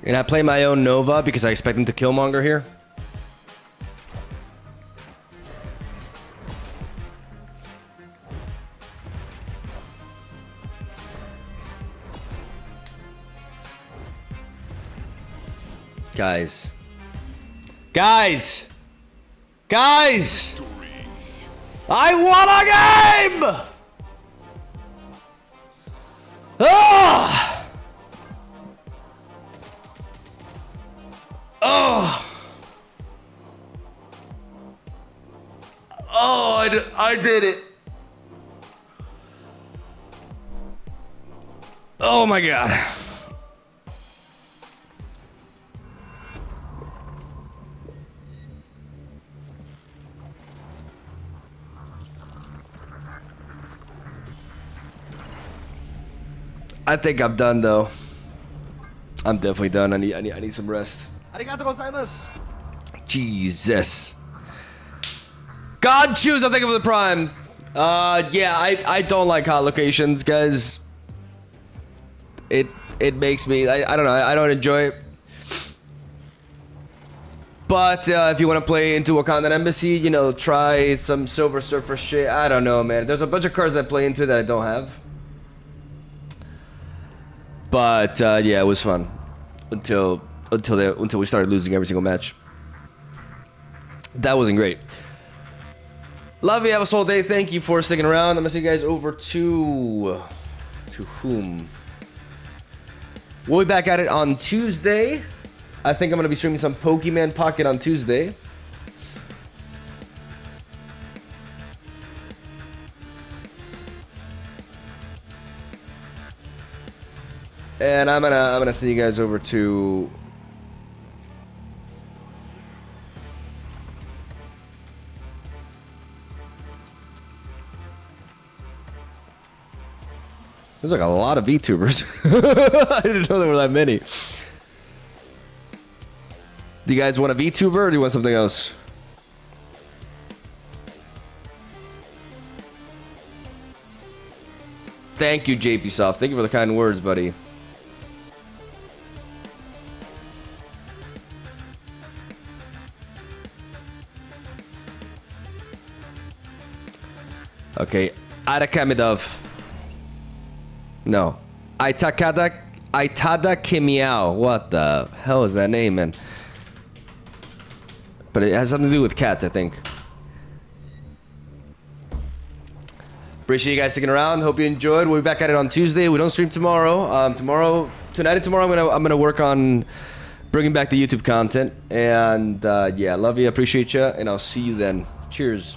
[SPEAKER 7] And I play my own Nova because I expect him to Killmonger here. Guys. Guys! Guys! I won a game! Ah! Oh! Oh, I did it. Oh my god. I think I'm done though. I'm definitely done. I need some rest. Jesus. God choose, I'm thinking of the primes. Yeah, I don't like hot locations, guys. It makes me I don't know, I don't enjoy it. But if you want to play into Wakanda Embassy, you know, try some Silver Surfer shit. I don't know, man. There's a bunch of cards that play into that I don't have. But yeah, it was fun until we started losing every single match. That wasn't great. Love you, have a soul day. Thank you for sticking around. I'm gonna see you guys over to whom? We'll be back at it on Tuesday. I think I'm gonna be streaming some Pokemon Pocket on Tuesday. And I'm gonna send you guys over to there's like a lot of VTubers. I didn't know there were that many. Do you guys want a VTuber or do you want something else? Thank you, JP Soft. Thank you for the kind words, buddy. Okay, Arakamidov. No. Itada Kimiao. What the hell is that name, man? But it has something to do with cats, I think. Appreciate you guys sticking around. Hope you enjoyed. We'll be back at it on Tuesday. We don't stream tomorrow. Tonight and tomorrow, I'm gonna work on bringing back the YouTube content. And yeah, love you. Appreciate you. And I'll see you then. Cheers.